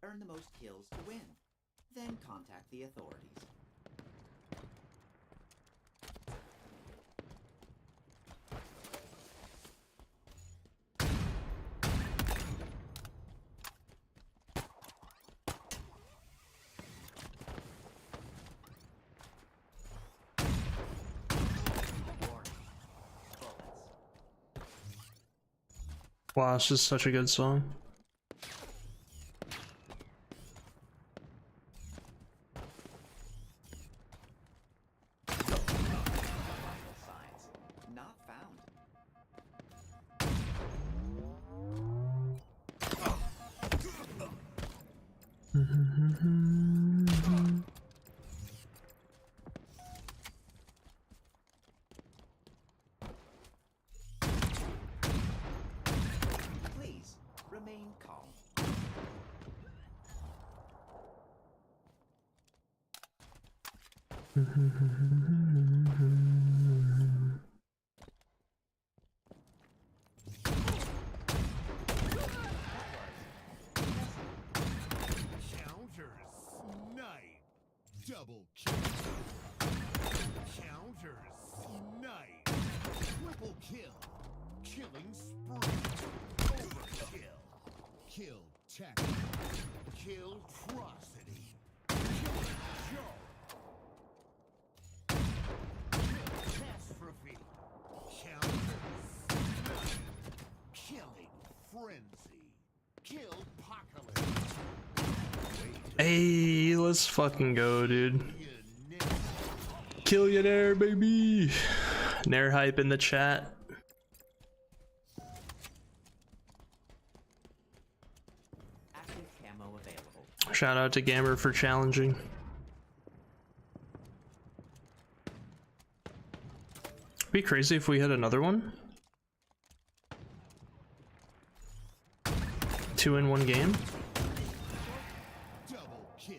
Earn the most kills to win. Then contact the authorities. Wow, this is such a good song. Not found. Please remain calm. Counter snipe. Double kill. Counter snipe. Triple kill. Killing spree. Overkill. Kill tech. Kill trocity. Killing joke. Kill catastrophe. Counter snipe. Killing frenzy. Kill apocalypse. Hey, let's fucking go, dude. Killionaire, baby. Nair hype in the chat. Active camo available. Shout out to Gamer for challenging. Be crazy if we hit another one. 2 in 1 game. Double kill.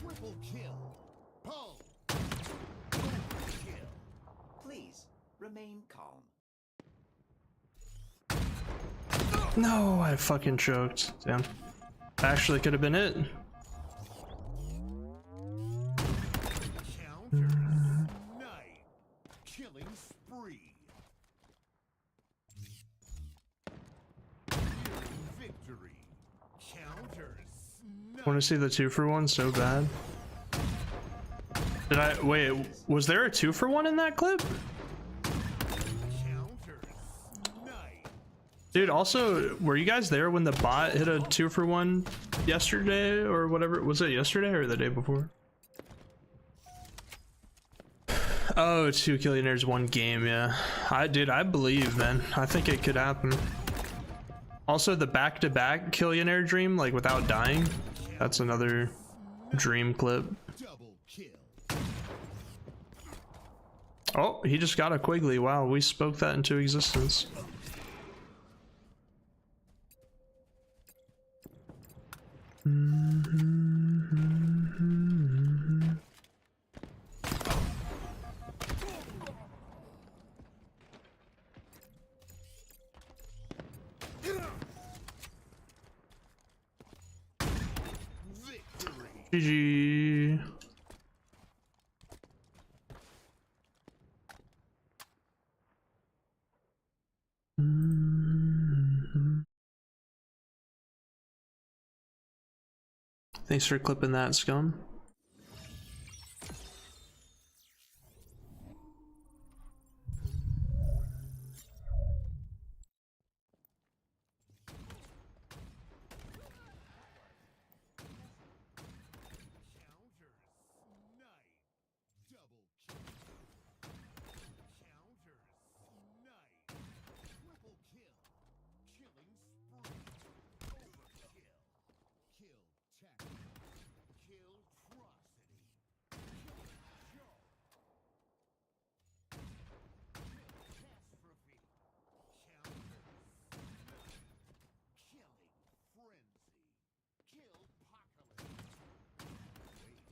Triple kill. Pull. Overkill. Please remain calm. No, I fucking choked. Damn. Actually could have been it. Counter snipe. Killing spree. Victory. Counter snipe. Want to see the 2-for-1 so bad. Did I wait? Was there a 2-for-1 in that clip? Counter snipe. Dude, also, were you guys there when the bot hit a 2-for-1 yesterday or whatever? Was it yesterday or the day before? Oh, 2 Killionaires, 1 game, yeah. I believe, man. I think it could happen. Also, the back-to-back Killionaire dream, like without dying, that's another dream clip. Oh, he just got a Quigley. Wow, we spoke that into existence. GG. Thanks for clipping that, Scum.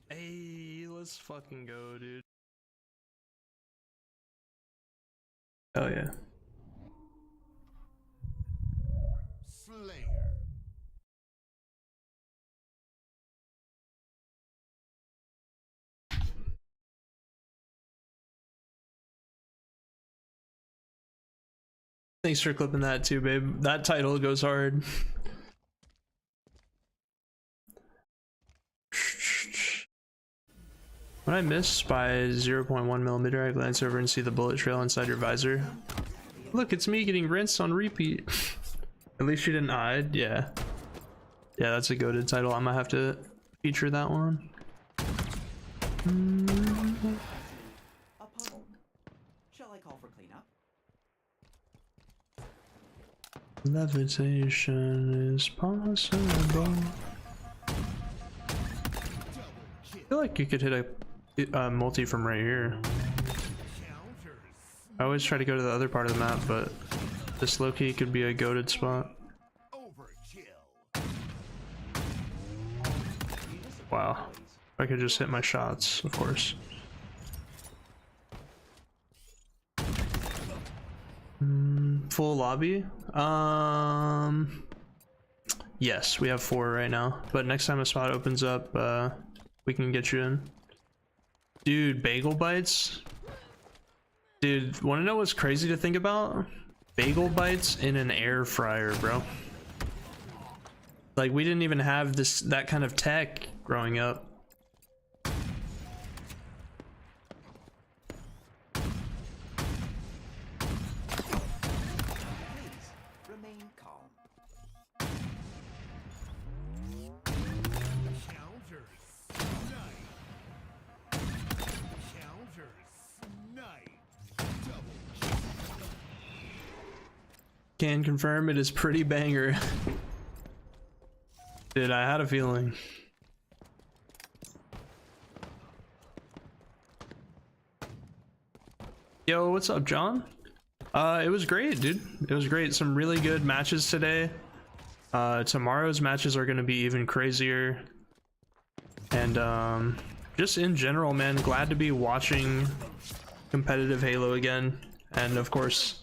Hey, let's fucking go, dude. Oh yeah. Slayer. Thanks for clipping that too, babe. That title goes hard. When I miss by 0.1 millimeter, I glance over and see the bullet trail inside your visor. Look, it's me getting rinsed on repeat. At least you didn't hide. Yeah. Yeah, that's a goated title. I might have to feature that one. A puddle. Shall I call for cleanup? Levitation is possible. I feel like you could hit a multi from right here. I always try to go to the other part of the map, but this low-key could be a goated spot. Wow. If I could just hit my shots, of course. Full lobby? Yes, we have 4 right now, but next time a spot opens up, we can get you in. Dude, bagel bites? Dude, wanna know what's crazy to think about? Bagel bites in an air fryer, bro. Like, we didn't even have that kind of tech growing up. Remain calm. Can confirm it is pretty banger. Dude, I had a feeling. Yo, what's up, John? It was great, dude. It was great. Some really good matches today. Tomorrow's matches are gonna be even crazier. And just in general, man, glad to be watching competitive Halo again. And of course,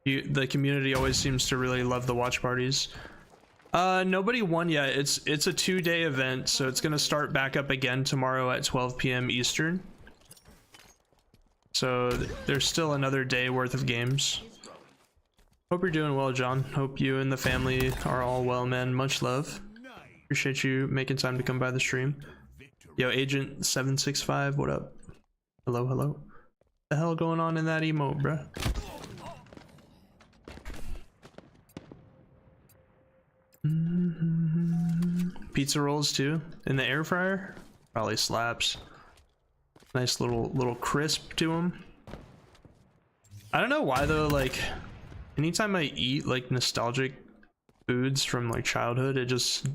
the community always seems to really love the watch parties. Nobody won yet. It's a 2-day event, so it's gonna start back up again tomorrow at 12 p.m. Eastern. So there's still another day worth of games. Hope you're doing well, John. Hope you and the family are all well, man. Much love. Appreciate you making time to come by the stream. Yo, Agent 765, what up? Hello, hello. What the hell going on in that emote, bruh? Pizza rolls too in the air fryer. Probably slaps. Nice little crisp to them. I don't know why though, like anytime I eat like nostalgic foods from like childhood, it just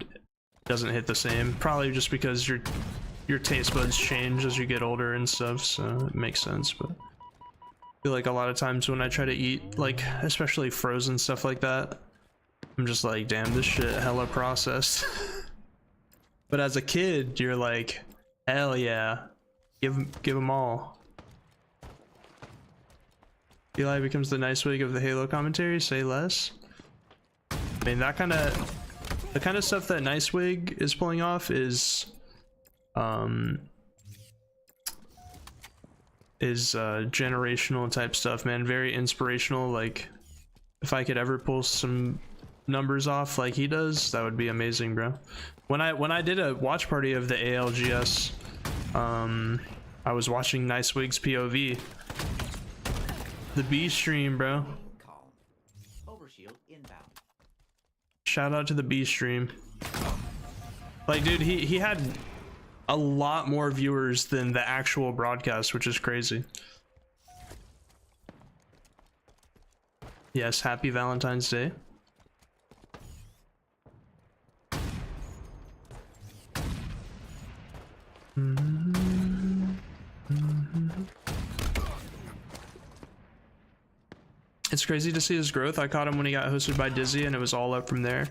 doesn't hit the same. Probably just because your taste buds change as you get older and stuff, so it makes sense. But I feel like a lot of times when I try to eat like especially frozen stuff like that, I'm just like, damn, this shit hella processed. But as a kid, you're like, hell yeah, give them all. Eli becomes the nice wig of the Halo commentary, say less. I mean, the kind of stuff that Nice Wig is pulling off is generational type stuff, man. Very inspirational. Like, if I could ever pull some numbers off like he does, that would be amazing, bro. When I did a watch party of the ALGS, I was watching Nice Wig's POV. The B stream, bro. Shout out to the B stream. Like, dude, he had a lot more viewers than the actual broadcast, which is crazy. Yes, happy Valentine's Day. It's crazy to see his growth. I caught him when he got hosted by Dizzy and it was all up from there.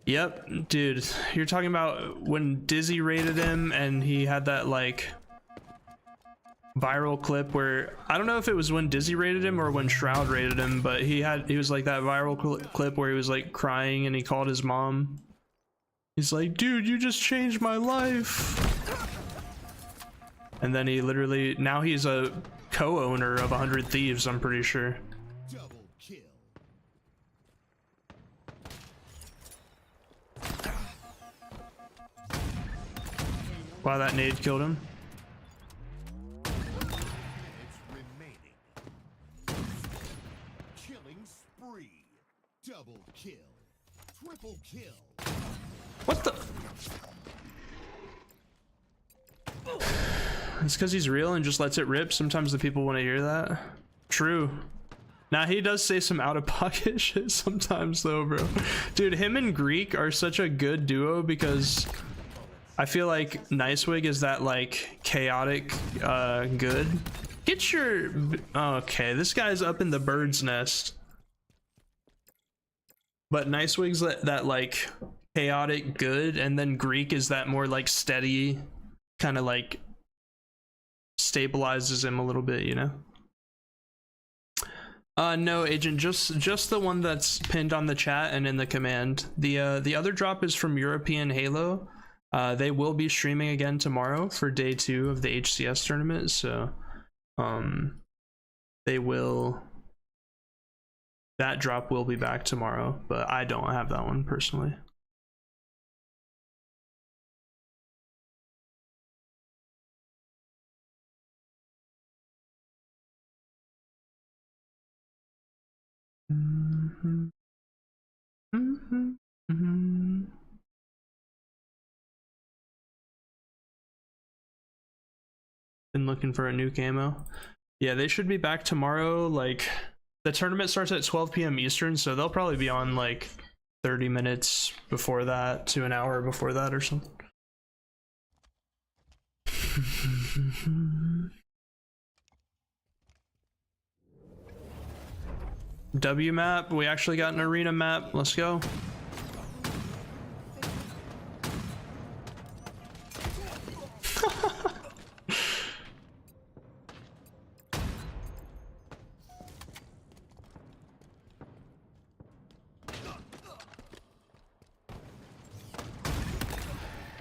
Yep, dude, you're talking about when Dizzy rated him and he had that like viral clip where, I don't know if it was when Dizzy rated him or when Shroud rated him, but he was like that viral clip where he was like crying and he called his mom. He's like, dude, you just changed my life. And then he literally, now he's a co-owner of 100 Thieves, I'm pretty sure. Wow, that nade killed him. Killing spree. Double kill. Triple kill. What the? It's because he's real and just lets it rip. Sometimes the people want to hear that. True. Now he does say some out-of-pocket shit sometimes though, bro. Dude, him and Greek are such a good duo because I feel like Nicewig is that like chaotic good. Get your, okay, this guy's up in the bird's nest. But Nicewig's that like chaotic good, and then Greek is that more like steady, kind of like stabilizes him a little bit, you know? No, Agent, just the one that's pinned on the chat and in the command. The other drop is from European Halo. They will be streaming again tomorrow for day 2 of the HCS tournament, so that drop will be back tomorrow, but I don't have that one personally. Been looking for a new camo. Yeah, they should be back tomorrow. Like, the tournament starts at 12 p.m. Eastern, so they'll probably be on like 30 minutes before that to an hour before that or something. W map, we actually got an arena map. Let's go.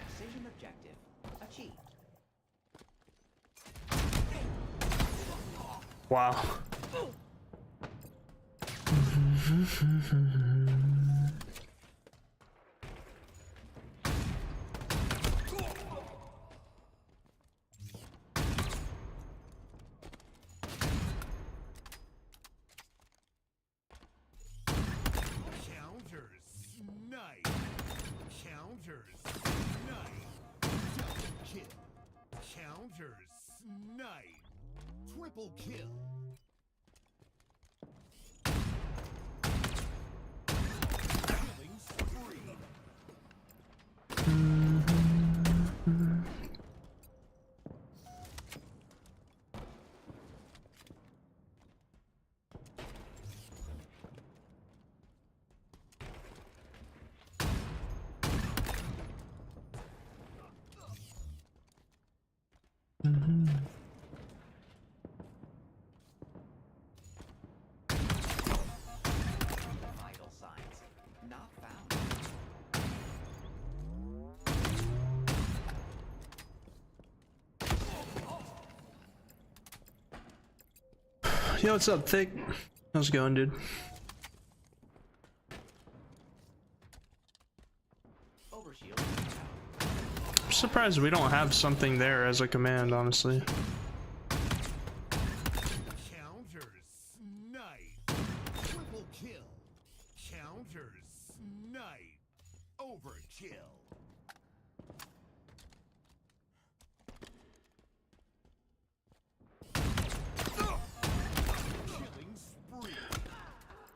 Decision objective achieved. Wow. Counters. Nice. Counters. Snipe. Double kill. Counters. Snipe. Triple kill. Killing spree. Vital signs not found. Yo, what's up, Thick? How's it going, dude? Overshield. I'm surprised we don't have something there as a command, honestly. Counters. Snipe. Triple kill. Counters. Snipe. Overkill. Killing spree.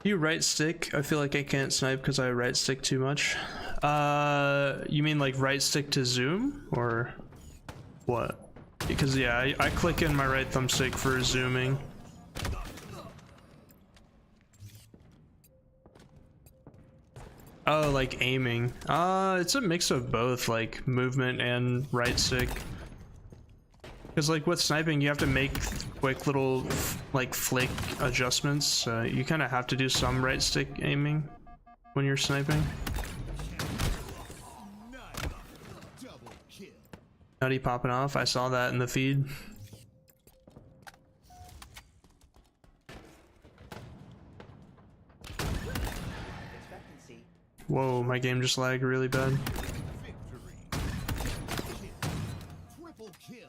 You right stick? I feel like I can't snipe because I right stick too much. You mean like right stick to zoom or what? Because yeah, I click in my right thumbstick for zooming. Oh, like aiming. It's a mix of both, like movement and right stick. Because like with sniping, you have to make quick little like flick adjustments. So you kind of have to do some right stick aiming when you're sniping. Double kill. Nutty popping off. I saw that in the feed. Expectancy. Whoa, my game just lagged really bad. Victory. Triple kill.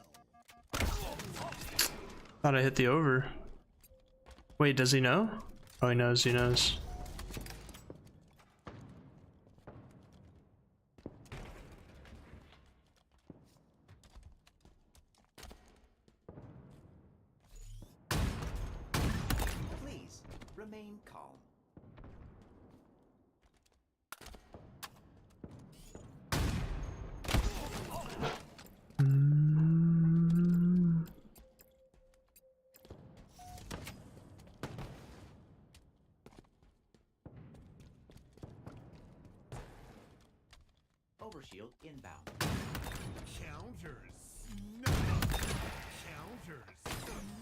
Thought I hit the over. Wait, does he know? Oh, he knows, he knows. Please remain calm. Overshield inbound. Counters. Snipe. Counters.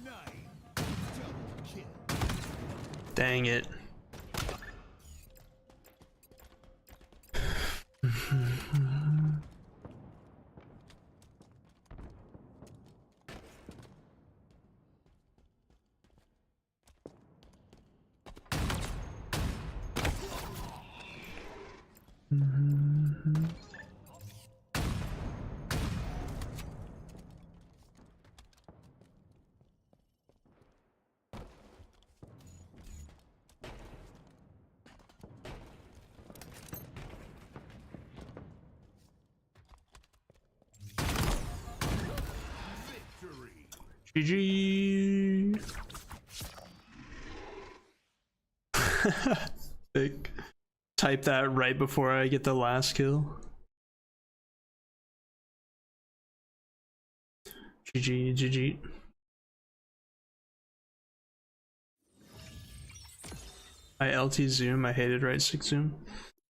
Snipe. Double kill. Dang it. Victory. GG. Thick. Type that right before I get the last kill. GG, GG. I LT zoom, I hated right stick zoom.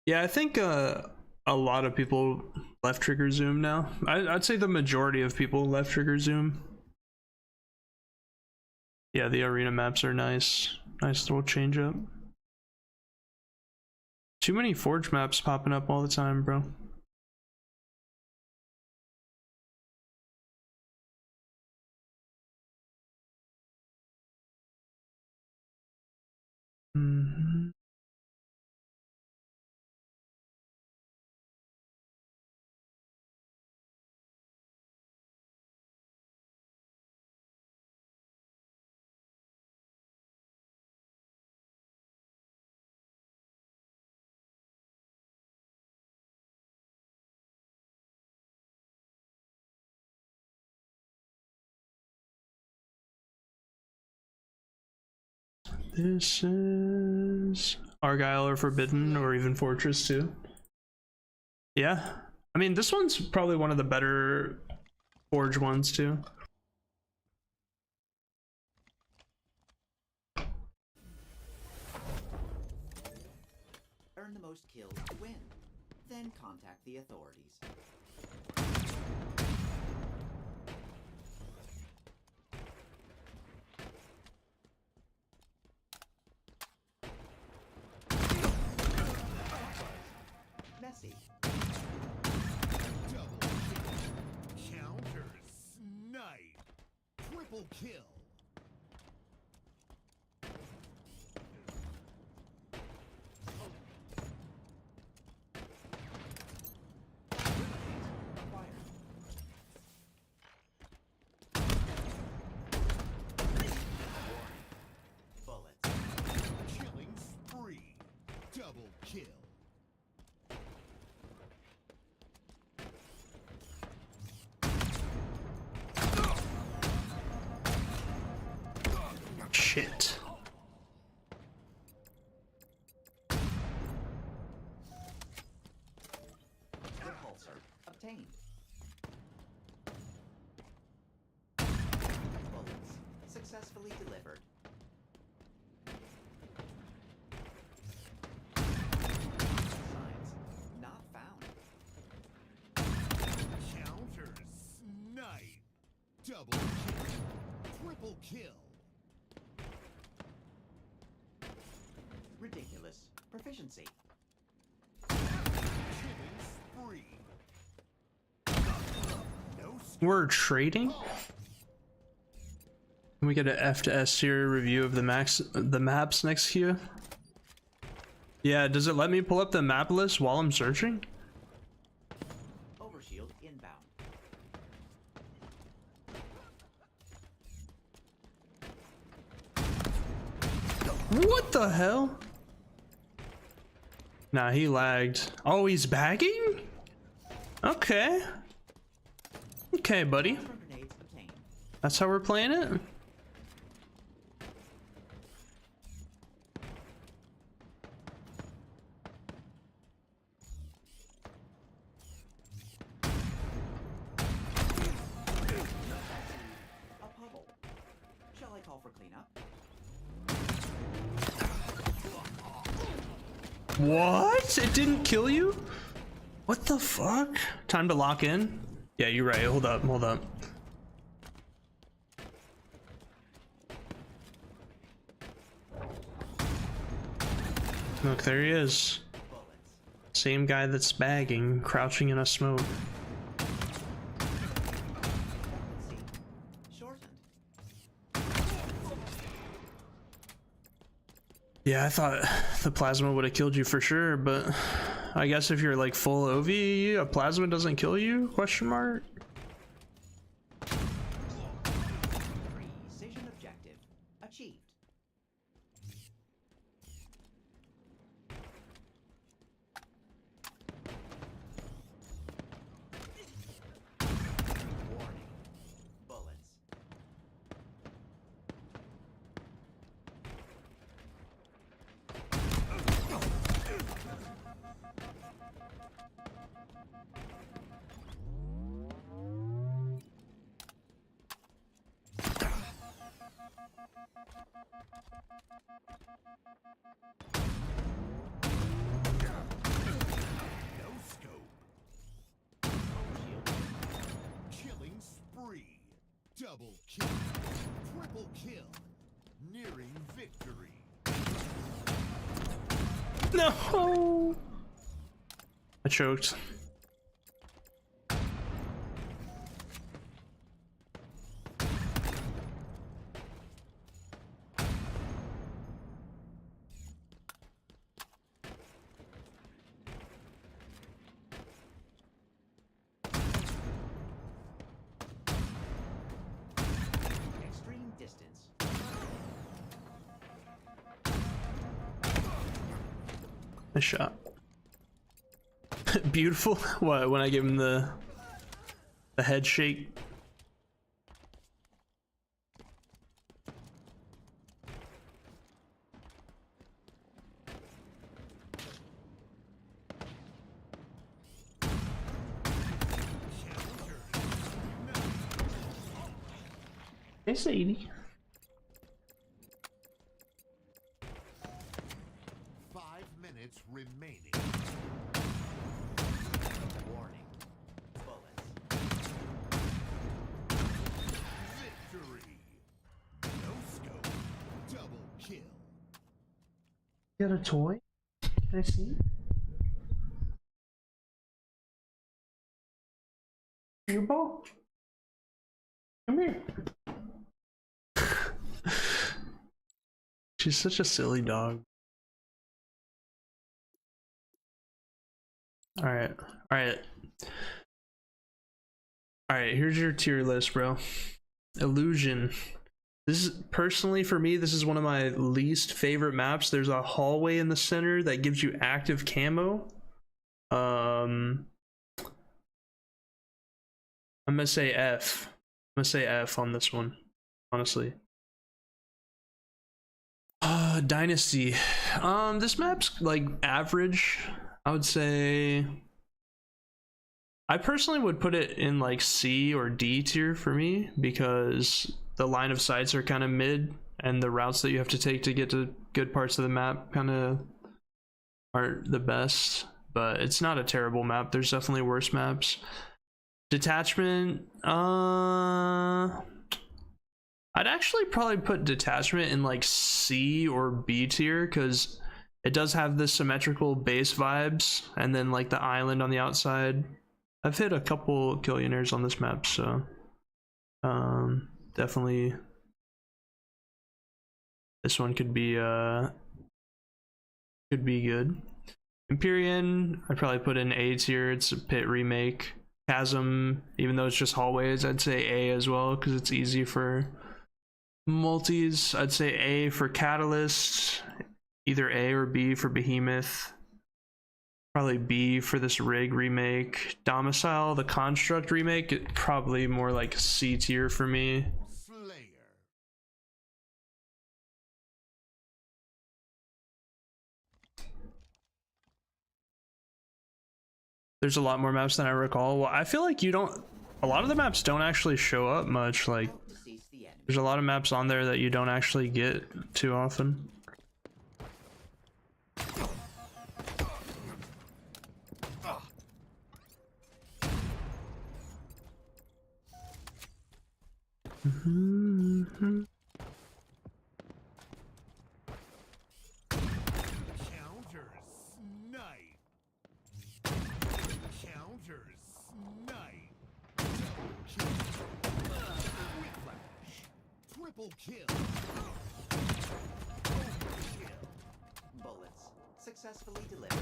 Yeah, I think a lot of people left trigger zoom now. I'd say the majority of people left trigger zoom. Yeah, the arena maps are nice. Nice little change up. Too many Forge maps popping up all the time, bro. This is Argyle or Forbidden or even Fortress too. Yeah, I mean this one's probably one of the better Forge ones too. Earn the most kills to win. Then contact the authorities. Messy. Double kill. Counter snipe. Triple kill. Bullets. Killing spree. Double kill. Shit. Repulsor obtained. Bullets successfully delivered. Signs not found. Counter snipe. Double kill. Triple kill. Ridiculous proficiency. Killing spree. No We're trading? Can we get an F to S tier review of the maps next queue? Yeah, does it let me pull up the map list while I'm searching? Overshield inbound. What the hell? Nah, he lagged. Oh, he's bagging? Okay. Okay, buddy. Grenades obtained. That's how we're playing it? A puddle. Shall I call for cleanup? What? It didn't kill you? What the fuck? Time to lock in? Yeah, you're right. Hold up, hold up. Look, there he is. Same guy that's bagging, crouching in a smoke. Shortened. Yeah, I thought the plasma would have killed you for sure, but I guess if you're like full OV, a plasma doesn't kill you? Question mark? Precision objective achieved. Warning. Bullets. No scope. Killing spree. Double kill. Triple kill. Nearing victory. No! I choked. Extreme distance. Nice shot. Beautiful. What, when I give him the head shake? Hey, Sadie. 5 minutes remaining. Warning. Bullets. Victory. No scope. Double kill. Got a toy? Can I see? Your ball. Come here. She's such a silly dog. Alright. Here's your tier list, bro. Illusion. This is, personally for me, this is one of my least favorite maps. There's a hallway in the center that gives you active camo. I'm gonna say F. I'm gonna say F on this one, honestly. Dynasty. This map's like average. I would say I personally would put it in like C or D tier for me, because the line of sights are kind of mid, and the routes that you have to take to get to good parts of the map kind of aren't the best. But it's not a terrible map. There's definitely worse maps. Detachment, I'd actually probably put Detachment in like C or B tier, because it does have the symmetrical base vibes, and then like the island on the outside. I've hit a couple Killionaires on this map, so definitely this one could be good. Empyrean, I'd probably put in A tier. It's a pit remake. Chasm, even though it's just hallways, I'd say A as well, because it's easy for multis. I'd say A for Catalyst, either A or B for Behemoth. Probably B for this Rig remake. Domicile, the Construct remake, probably more like C tier for me. There's a lot more maps than I recall. Well, I feel like a lot of the maps don't actually show up much. Like, there's a lot of maps on there that you don't actually get too often. Triple kill. Bullets successfully delivered.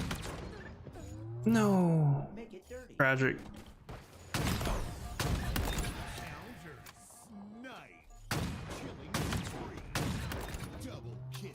No. Make it dirty. Tragic. Killing spree. Double kill.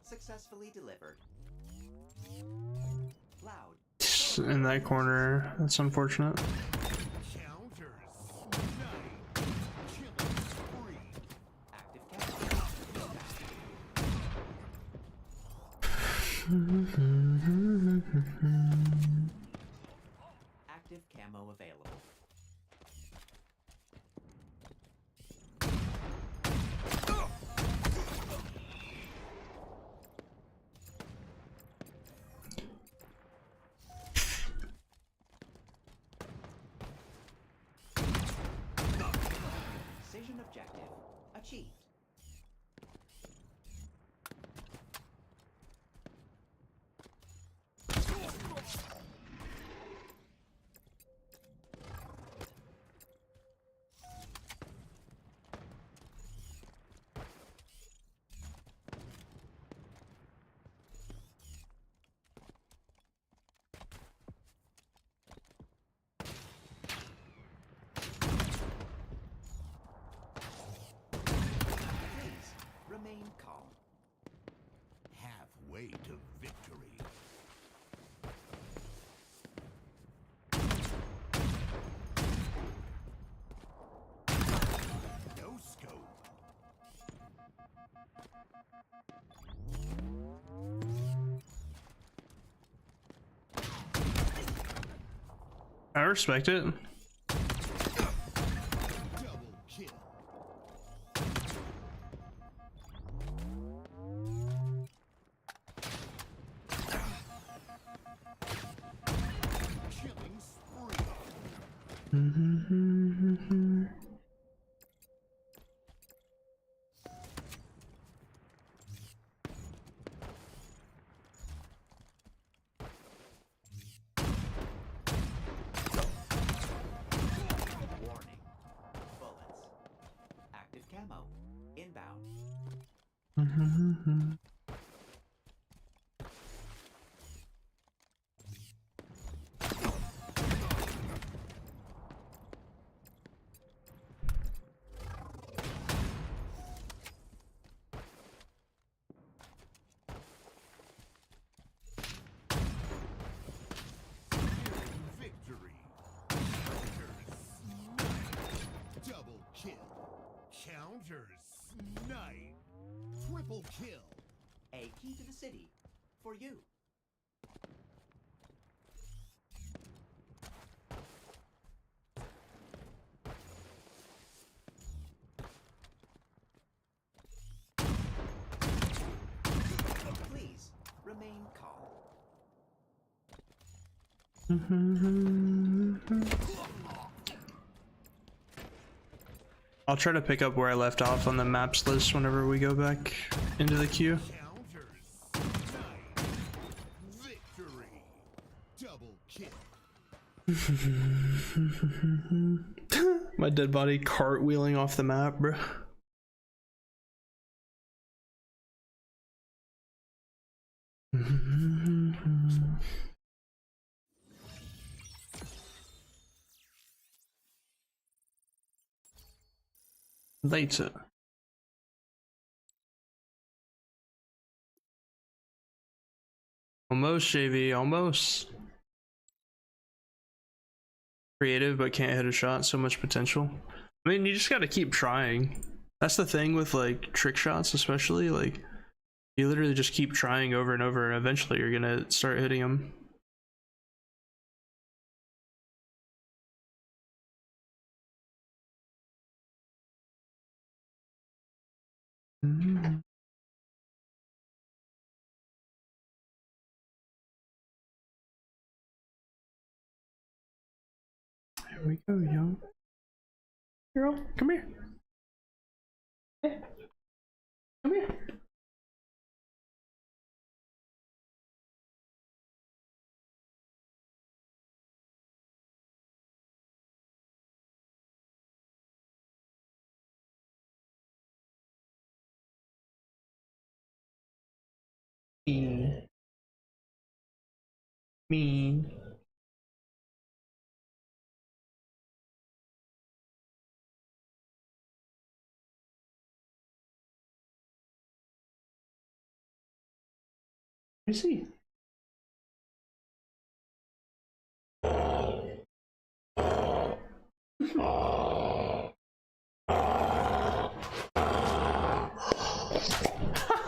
Successfully delivered. Loud. In that corner, that's unfortunate. Active camo available. Precision objective achieved. way to victory. No scope. I respect it. Warning. Bullets. Active camo. Inbound. Victory. Counters snipe. Double kill. Counters snipe. Triple kill. A key to the city. For you. Please remain calm. I'll try to pick up where I left off on the maps list whenever we go back into the queue. Victory. Double kill. My dead body cartwheeling off the map, bro. Later. Almost, JV, almost. Creative, but can't hit a shot. So much potential. I mean, you just gotta keep trying. That's the thing with like trick shots, especially. Like, you literally just keep trying over and over, and eventually you're gonna start hitting them. Here we go, yo. Girl, come here. Hey. Come here. Mean. Mean. Let me see.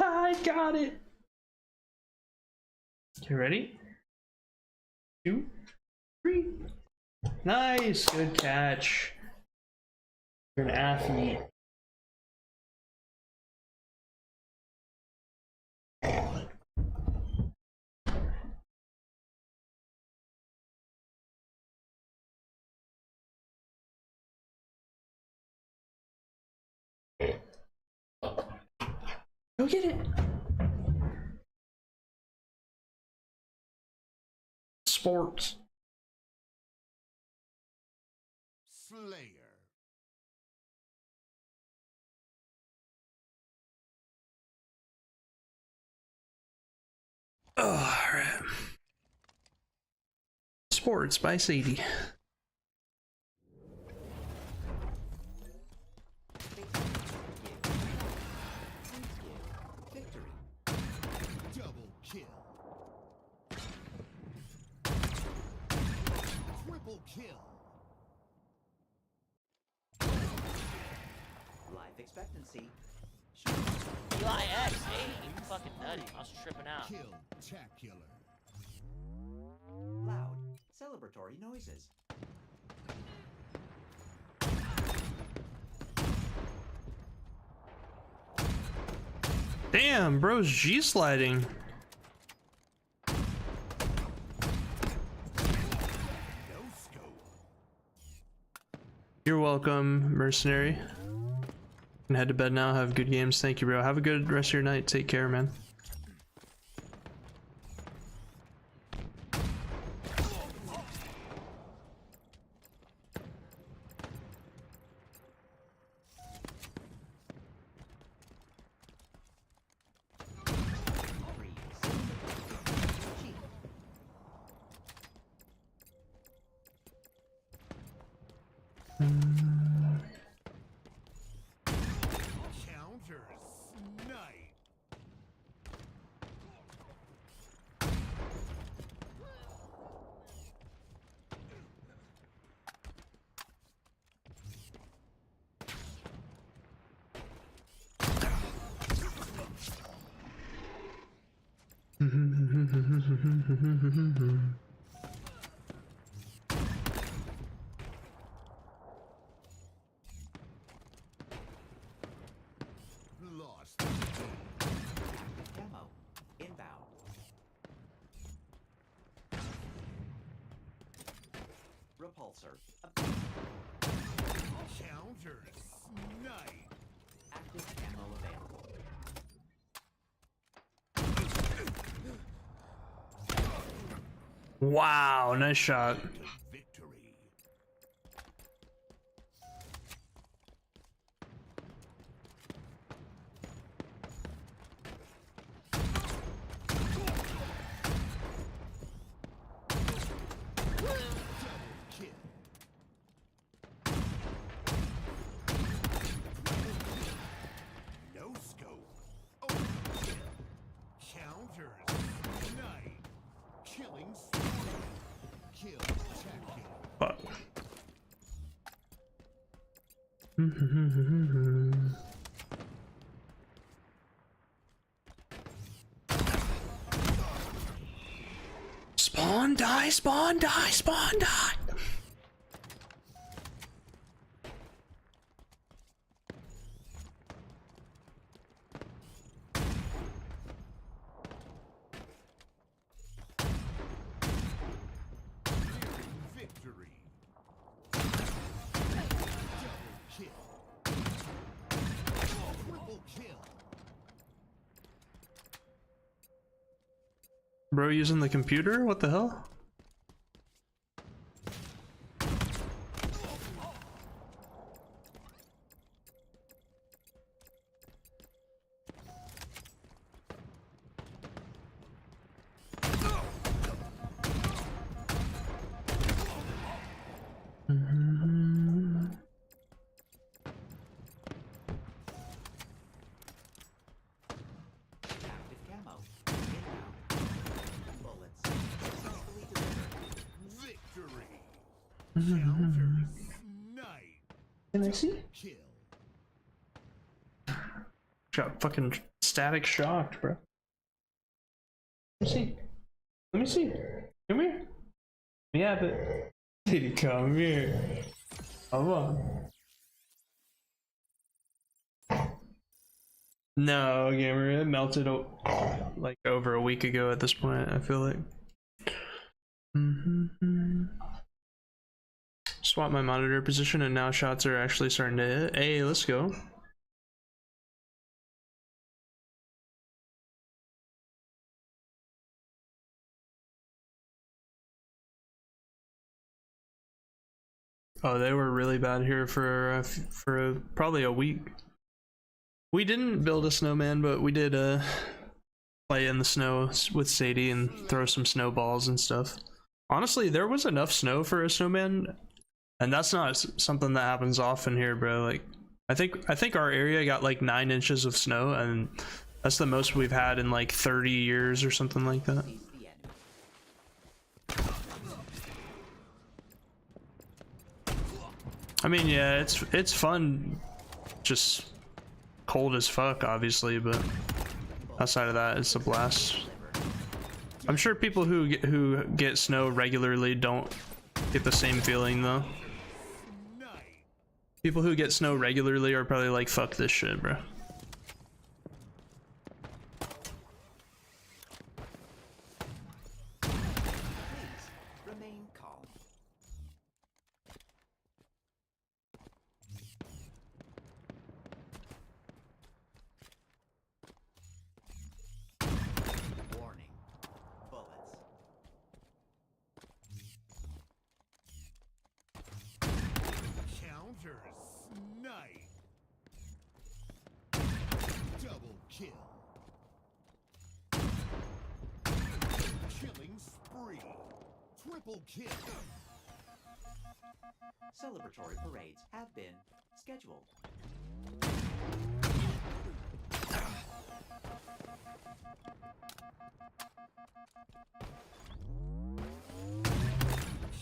I got it. You ready? 2, 3. Nice, good catch. You're an athlete. Go get it. Sports. Slayer. All right. Sports by Sadie. Victory. Double expectancy. Eli X, hey, you fucking nutty. I was tripping out. Kill-tacular. Loud, celebratory noises. Damn, bro's G sliding. You're welcome, mercenary. And head to bed now. Have good games. Thank you, bro. Have a good rest of your night. Take care, man. Lost. Demo. Inbound. Repulsor. Counter snipe. Active ammo available. Wow, nice shot. Victory. No scope. Oh, counter snipe. Killing spree. Kill-tacular. Fuck. Spawn die, spawn die, spawn die. Victory. Double kill. Triple kill. Bro using the computer? What the hell? Active camo. Inbound. Bullets. Successfully delivered. Victory. Counter snipe. Can I see? Kill. Got fucking static shocked, bro. Let me see. Let me see. Come here. Let me have it. Did come here? Come on. No, gamer, it melted like over a week ago at this point, I feel like. Swap my monitor position and now shots are actually starting to hit. Hey, let's go. Oh, they were really bad here for probably a week. We didn't build a snowman, but we did play in the snow with Sadie and throw some snowballs and stuff. Honestly, there was enough snow for a snowman, and that's not something that happens often here, bro. Like, I think our area got like 9 inches of snow, and that's the most we've had in like 30 years or something like that. I mean, yeah, it's fun just cold as fuck, obviously, but outside of that, it's a blast. I'm sure people who get snow regularly don't get the same feeling though. People who get snow regularly are probably like, fuck this shit, bro. Remain calm. Warning. Bullets. Counter snipe. Double kill. Killing spree. Triple kill. Celebratory parades have been scheduled.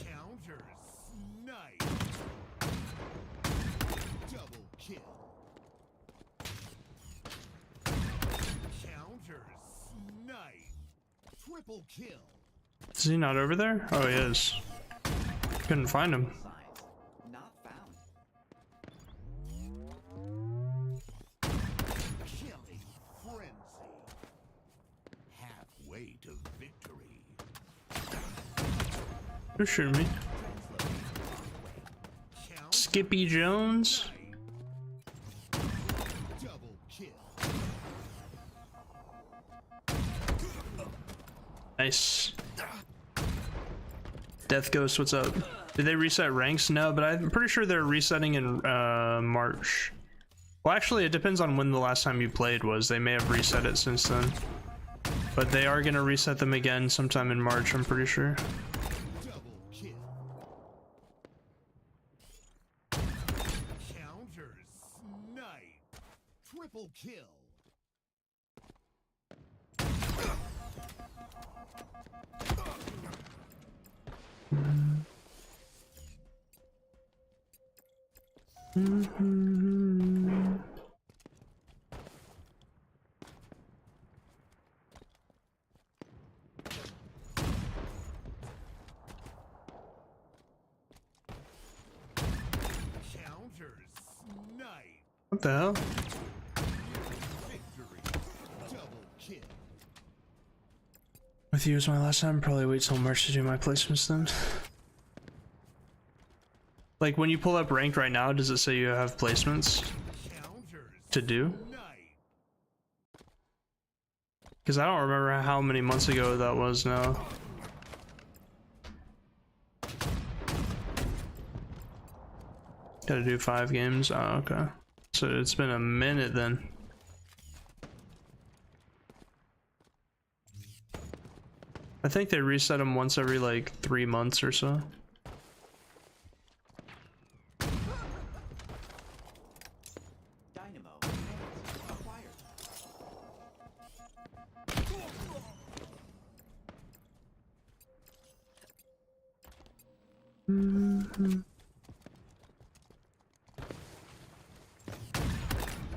Counter snipe. Double kill. Counter snipe. Triple kill. Is he not over there? Oh, he is. Couldn't find him. Not found. Killing frenzy. Halfway to victory. Who's shooting me? Skippy Jones? Double kill. Nice. Death Ghost, what's up? Did they reset ranks? No, but I'm pretty sure they're resetting in March. Well, actually, it depends on when the last time you played was. They may have reset it since then. But they are going to reset them again sometime in March, I'm pretty sure. Double kill. Counter snipe. Triple kill. Counter snipe. What the hell? Victory. Double kill. With you as my last time, probably wait till March to do my placements then. Like when you pull up ranked right now, does it say you have placements to do? Because I don't remember how many months ago that was now. Gotta do 5 games? Oh, okay. So it's been a minute then. I think they reset them once every like 3 months or so. Dynamo units acquired.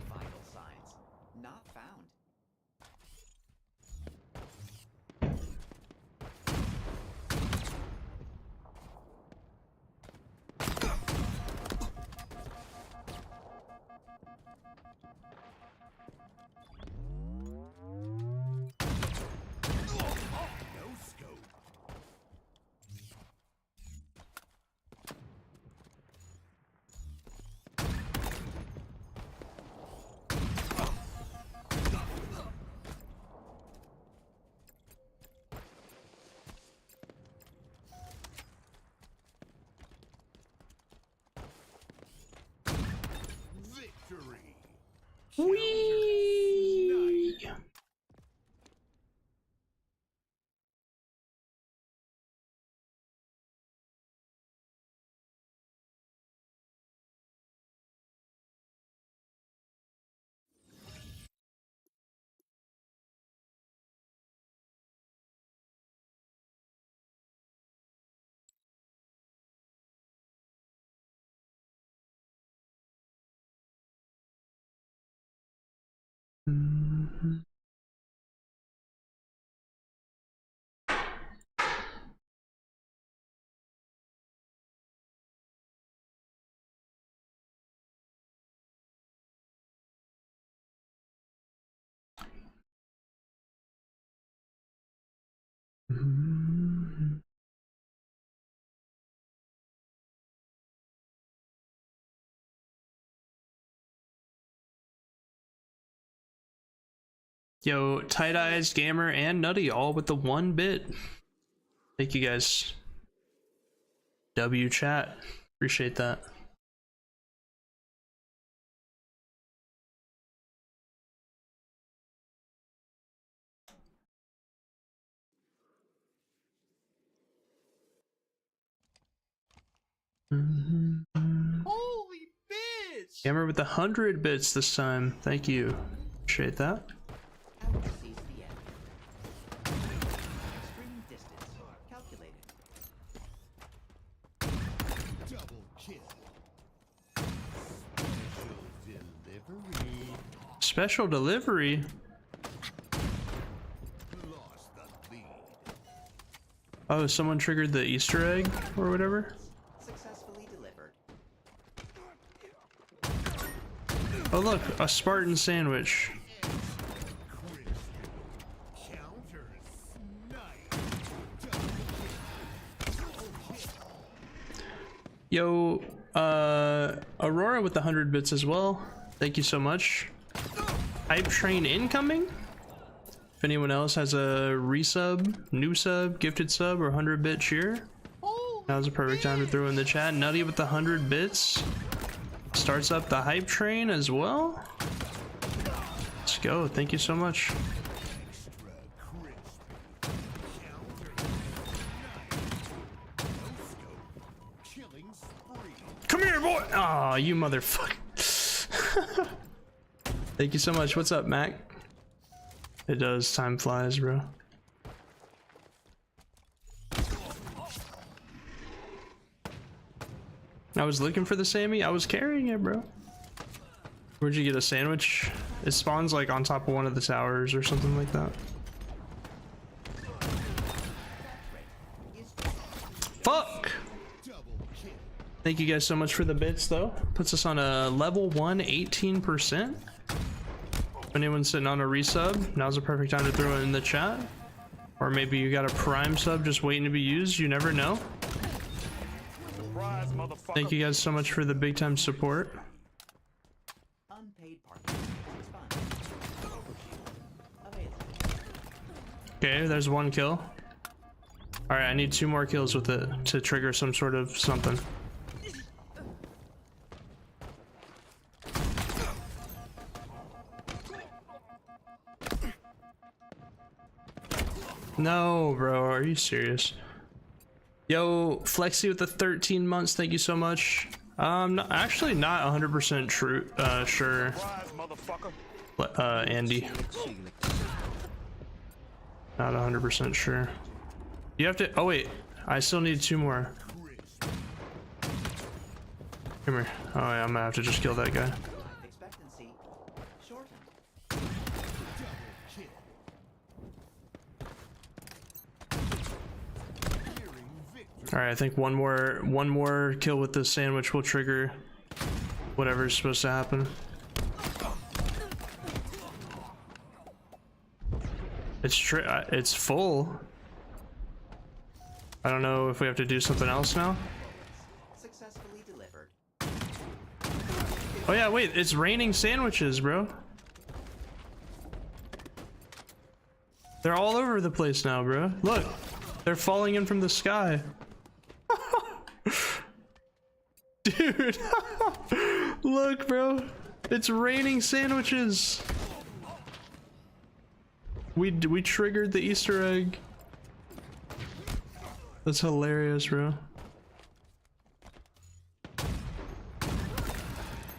Vital signs not found. No scope. Yo, Tight Eyes, Gamer, and Nutty all with the 1 bit. Thank you guys. W chat. Appreciate that. Holy bitch! Gamer with 100 bits this time. Thank you. Appreciate that. Outsees the enemy. Extreme distance calculated. Double kill. Special delivery. Special delivery. Lost the lead. Oh, someone triggered the Easter egg or whatever. Successfully delivered. Oh look, a Spartan sandwich. Yo, Aurora with the 100 bits as well. Thank you so much. Hype train incoming. If anyone else has a resub, new sub, gifted sub, or 100 bit cheer, now's the perfect time to throw in the chat. Nutty with the 100 bits starts up the hype train as well. Let's go. Thank you so much. Come here, boy! Aw, you motherfucker. Thank you so much. What's up, Mac? It does. Time flies, bro. I was looking for the Sammy. I was carrying it, bro. Where'd you get a sandwich? It spawns like on top of one of the towers or something like that. Fuck! Thank you guys so much for the bits, though. Puts us on a level 1, 18%. If anyone's sitting on a resub, now's the perfect time to throw it in the chat. Or maybe you got a prime sub just waiting to be used. You never know. Thank you guys so much for the big time support. Unpaid parking. Okay, there's 1 kill. Alright, I need 2 more kills with it to trigger some sort of something. No, bro, are you serious? Yo, Flexi with the 13 months, thank you so much. Actually not 100% true, sure. Andy. Not 100% sure. You have to, oh wait, I still need 2 more. Come here. Oh yeah, I'm gonna have to just kill that guy. Expectancy shortened. Alright, I think one more kill with this sandwich will trigger whatever's supposed to happen. It's full. I don't know if we have to do something else now. Successfully delivered. Oh yeah, wait, it's raining sandwiches, bro. They're all over the place now, bro. Look, they're falling in from the sky. Dude, look, bro. It's raining sandwiches. We triggered the Easter egg. That's hilarious, bro.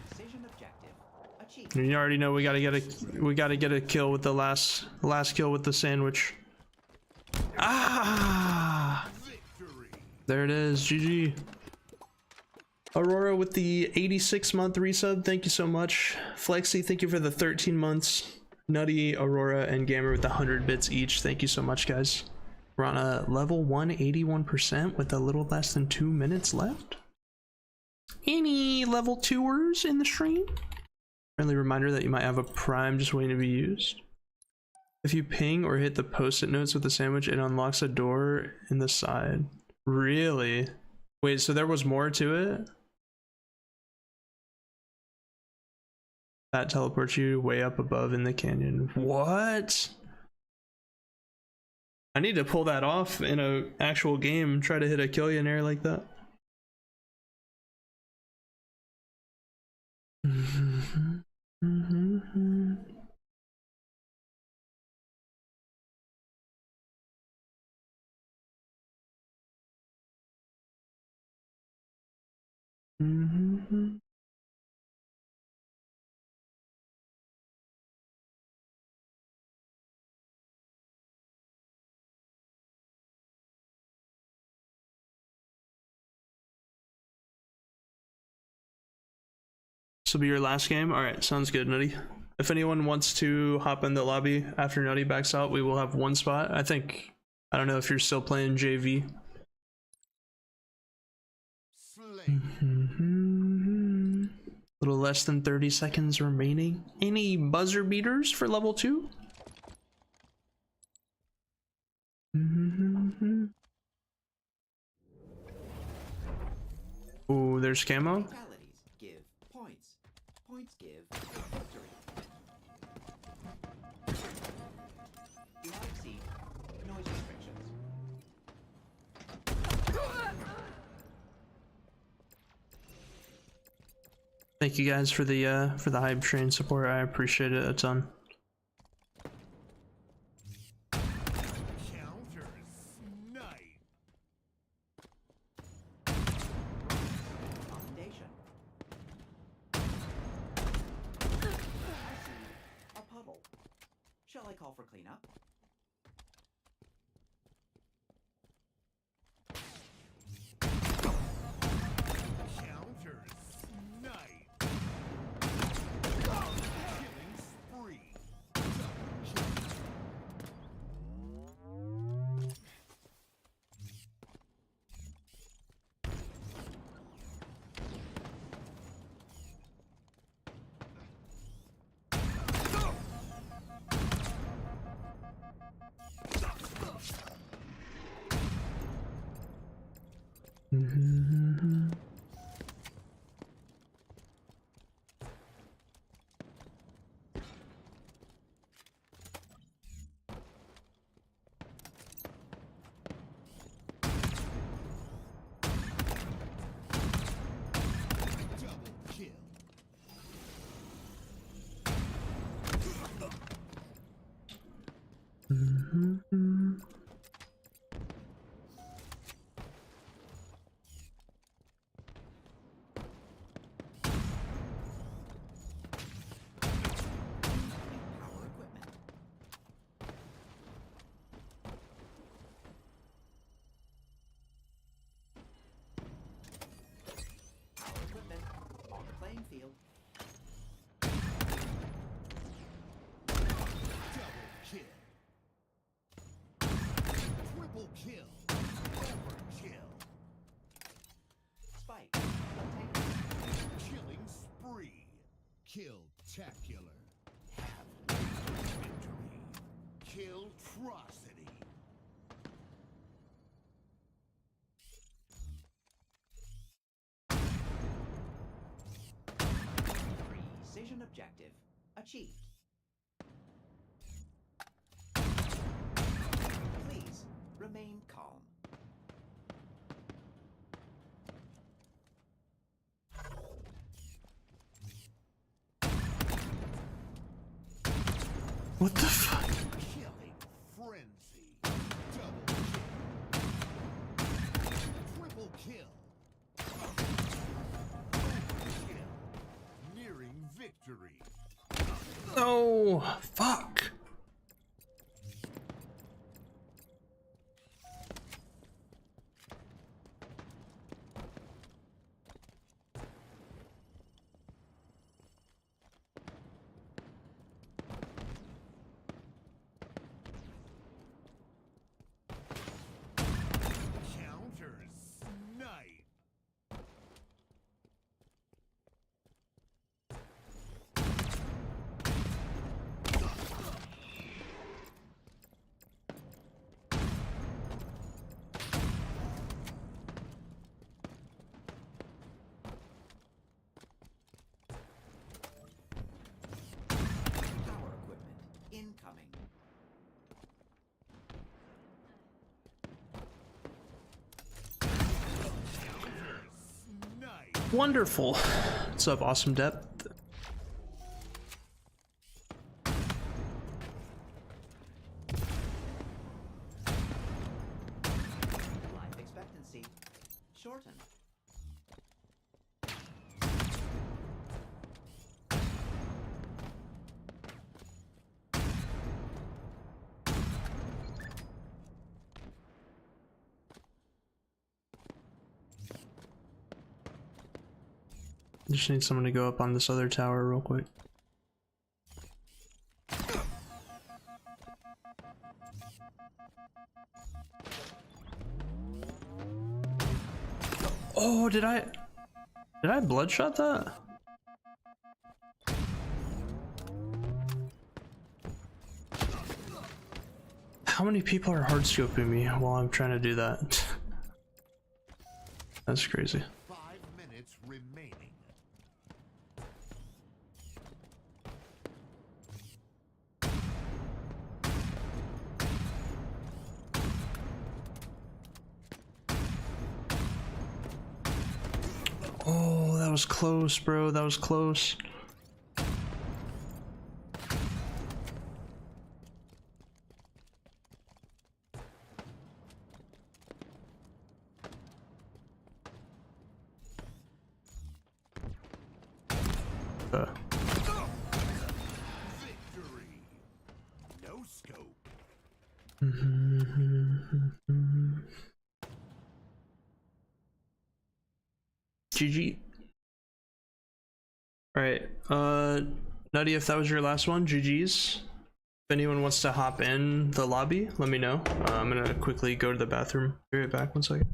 Decision objective achieved. You already know we gotta get a kill with the last kill with the sandwich. Ah! There it is. GG. Aurora with the 86-month resub. Thank you so much. Flexi, thank you for the 13 months. Nutty, Aurora, and Gamer with 100 bits each. Thank you so much, guys. We're on a level 181% with a little less than 2 minutes left. Any level 2ers in the stream? Friendly reminder that you might have a prime just waiting to be used. If you ping or hit the post-it notes with the sandwich, it unlocks a door in the side. Really? Wait, so there was more to it? That teleports you way up above in the canyon. What? I need to pull that off in an actual game and try to hit a kill in air like that. This will be your last game? Alright, sounds good, Nutty. If anyone wants to hop in the lobby after Nutty backs out, we will have one spot. I don't know if you're still playing JV. A little less than 30 seconds remaining. Any buzzer beaters for level 2? Oh, there's camo. Fatalities give points. Points give victory. Do not exceed noise restrictions. Thank you guys for the hype train support. I appreciate it a ton. Commendation. A puddle. Shall I call for cleanup? Power equipment. Power equipment on the playing field. Triple kill. Overkill. Spike. Obtained. Killing spree. Kill-tacular. Have victory. Kill-trocity. Precision objective achieved. Please remain calm. What the fuck? Killing frenzy. Double kill. Triple kill. Overkill. Nearing victory. Oh, fuck. Wonderful. What's up, awesome depth? Life expectancy shortened. Just need someone to go up on this other tower real quick. Oh, did I bloodshot that? How many people are hard scoping me while I'm trying to do that? That's crazy. 5 minutes remaining. Oh, that was close, bro. That was close. Victory. No scope. GG. Alright, Nutty, if that was your last one, GG's. If anyone wants to hop in the lobby, let me know. I'm gonna quickly go to the bathroom. Be right back, 1 second.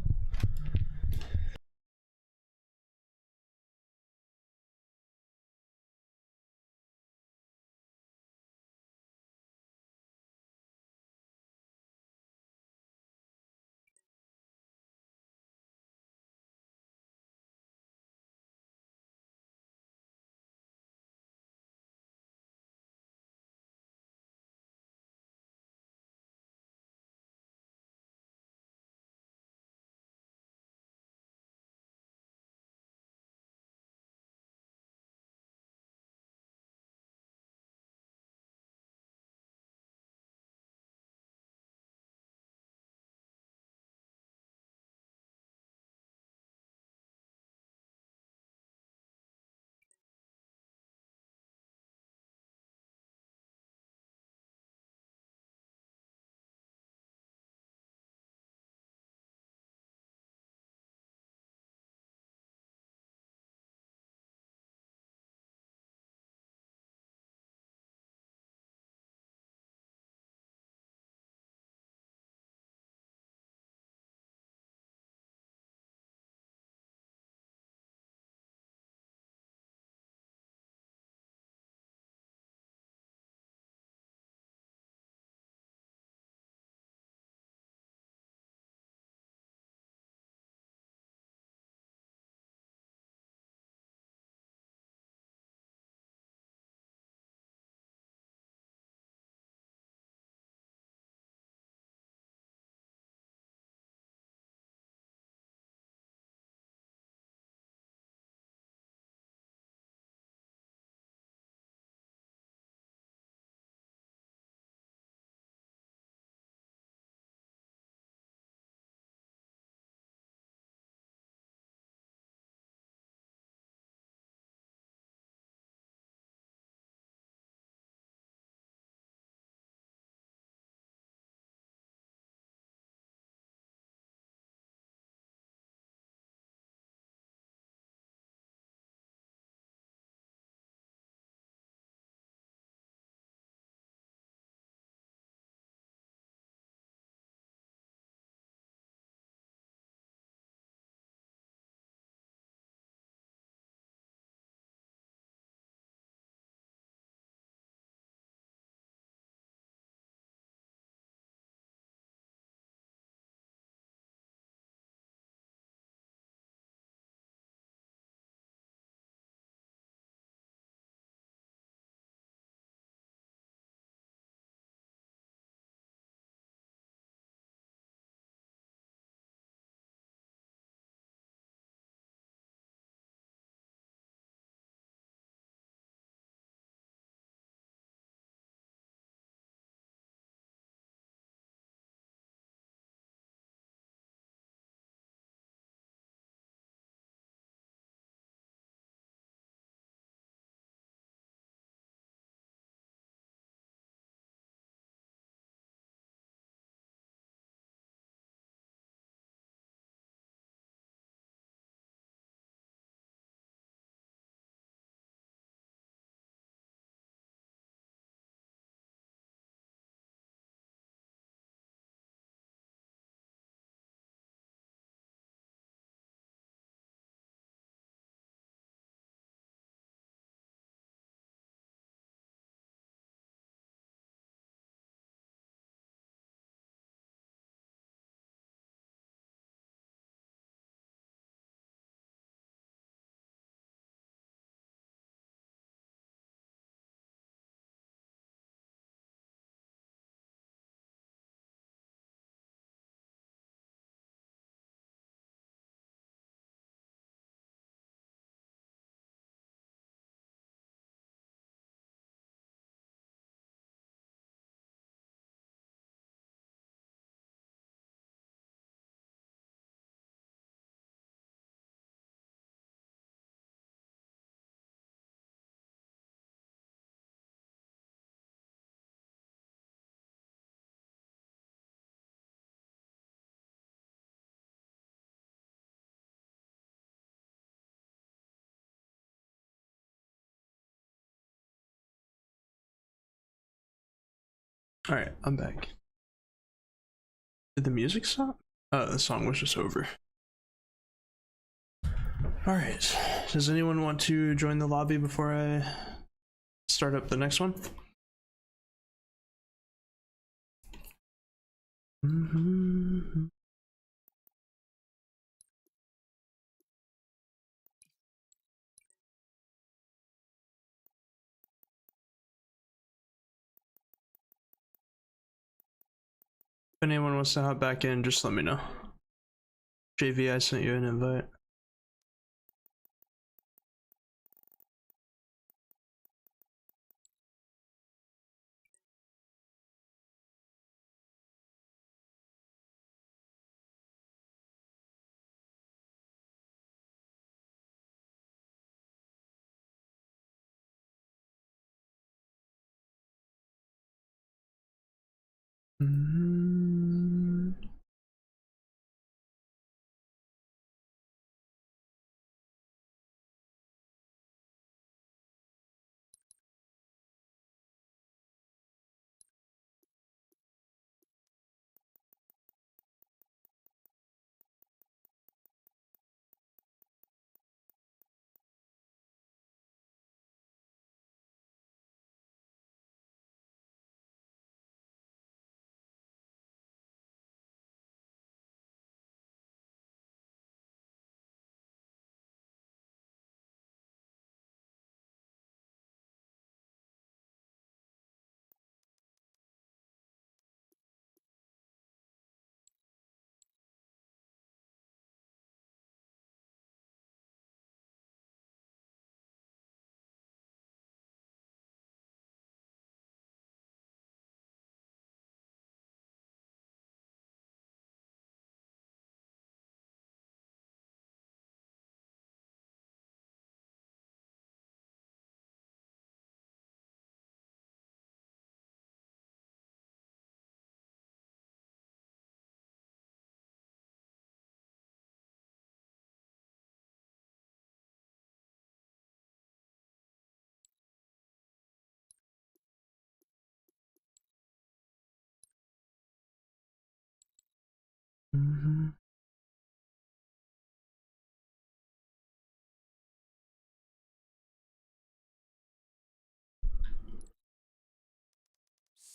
Alright, I'm back. Did the music stop? Oh, the song was just over. Alright, does anyone want to join the lobby before I start up the next one? If anyone wants to hop back in, just let me know. JV, I sent you an invite.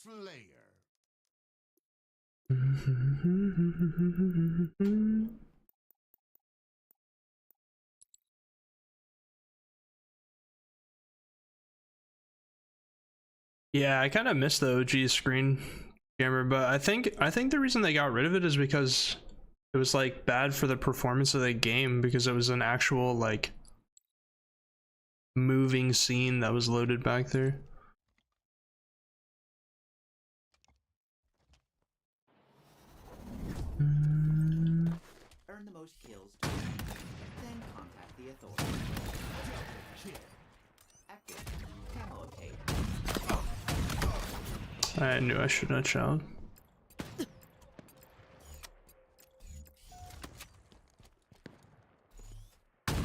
Slayer. Yeah, I kind of miss the OG screen jammer, but I think the reason they got rid of it is because it was like bad for the performance of the game, because it was an actual like moving scene that was loaded back there. Earn the most kills to win. Then contact the authorities. Active camo obtained. I knew I shouldn't have child. Please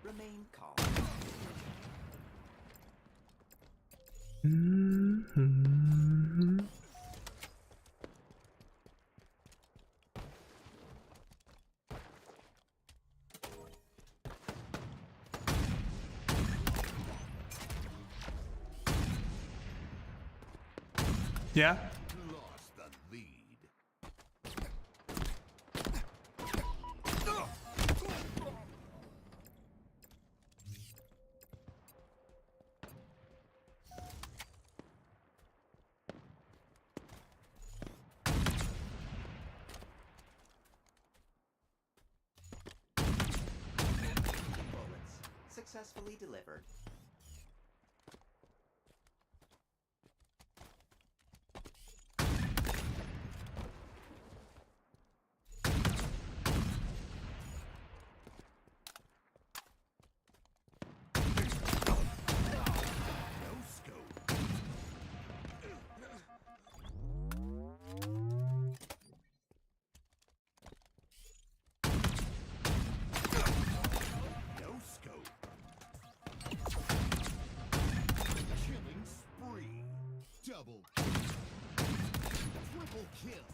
remain calm. Yeah. Lost the lead. Bullets successfully delivered. Double. Triple kill.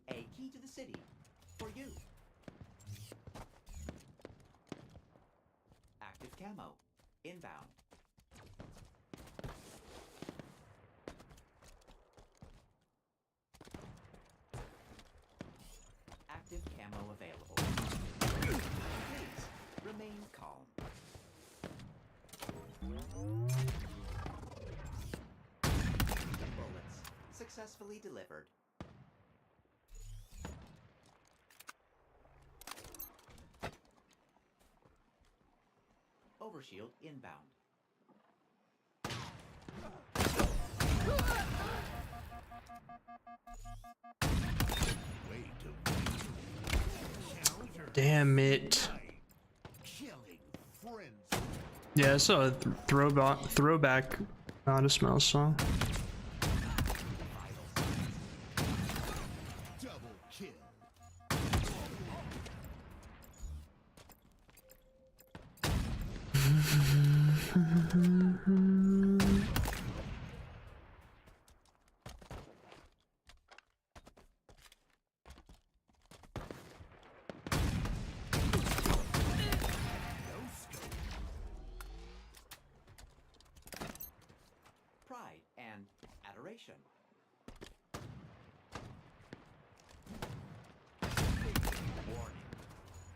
A key to the city for you. Active camo. Inbound. Active camo available. Please remain calm. Bullets successfully delivered. Overshield inbound. Damn it. Killing friends. Yeah, I saw a throwback Not a Smell song. Double kill. Pride and adoration. Warning.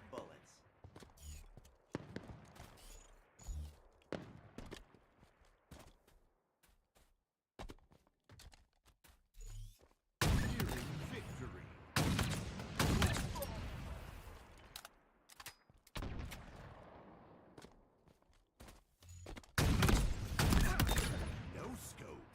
Bullets. Victory. No scope.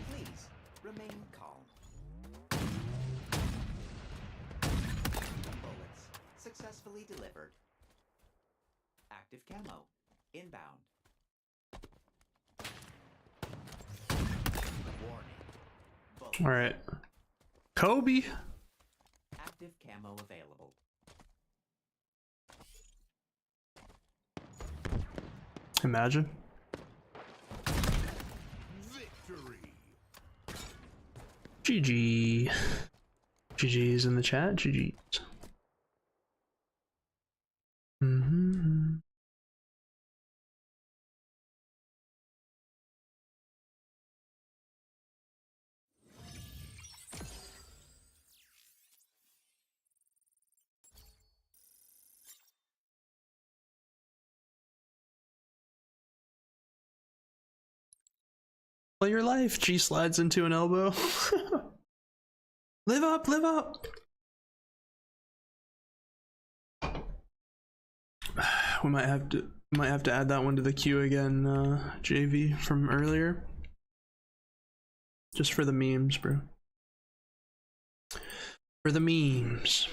Please remain calm. Bullets successfully delivered. Active camo inbound. Warning. Bullets. All right, Kobe. Active camo available. Imagine. Victory. GG. GG's in the chat. GG's. Play your life. G slides into an elbow. Live up, live up. We might have to add that one to the queue again, JV from earlier. Just for the memes, bro. For the memes.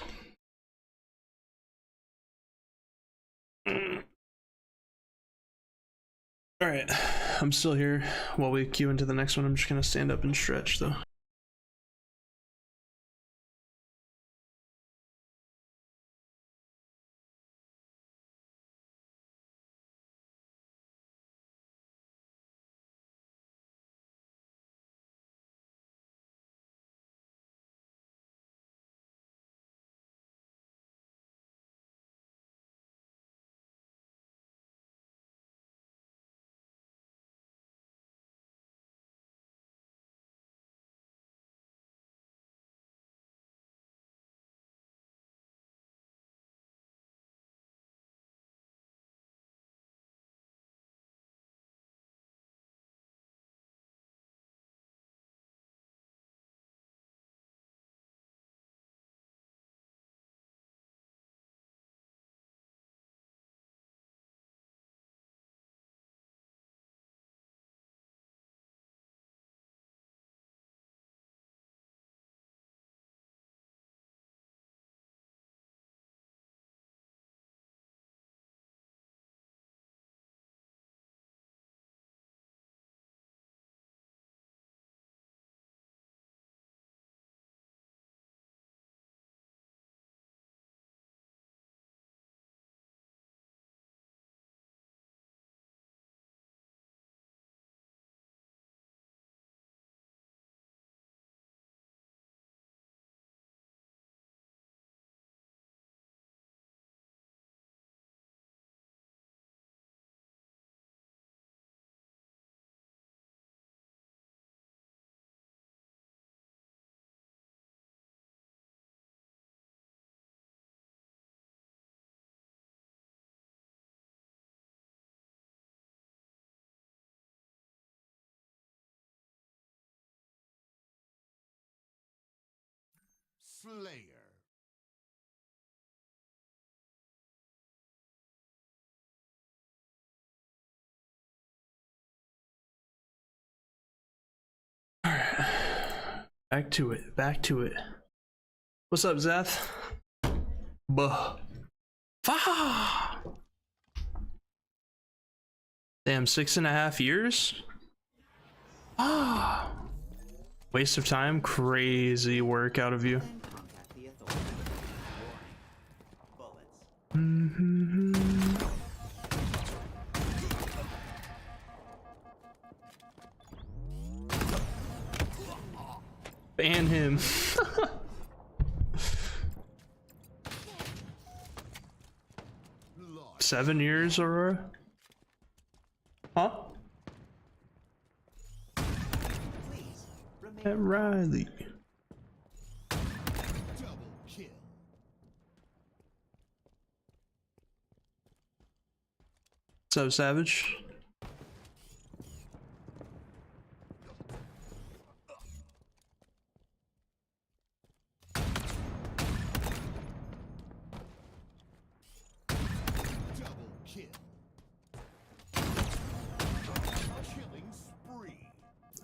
Alright, I'm still here while we queue into the next one. I'm just gonna stand up and stretch though. Slayer. Back to it. Back to it. What's up, Zeth? Buh. Fah! Damn, 6.5 years? Ah. Waste of time. Crazy work out of you. Ban him. 7 years, Aurora? Huh? At Riley. What's up, Savage?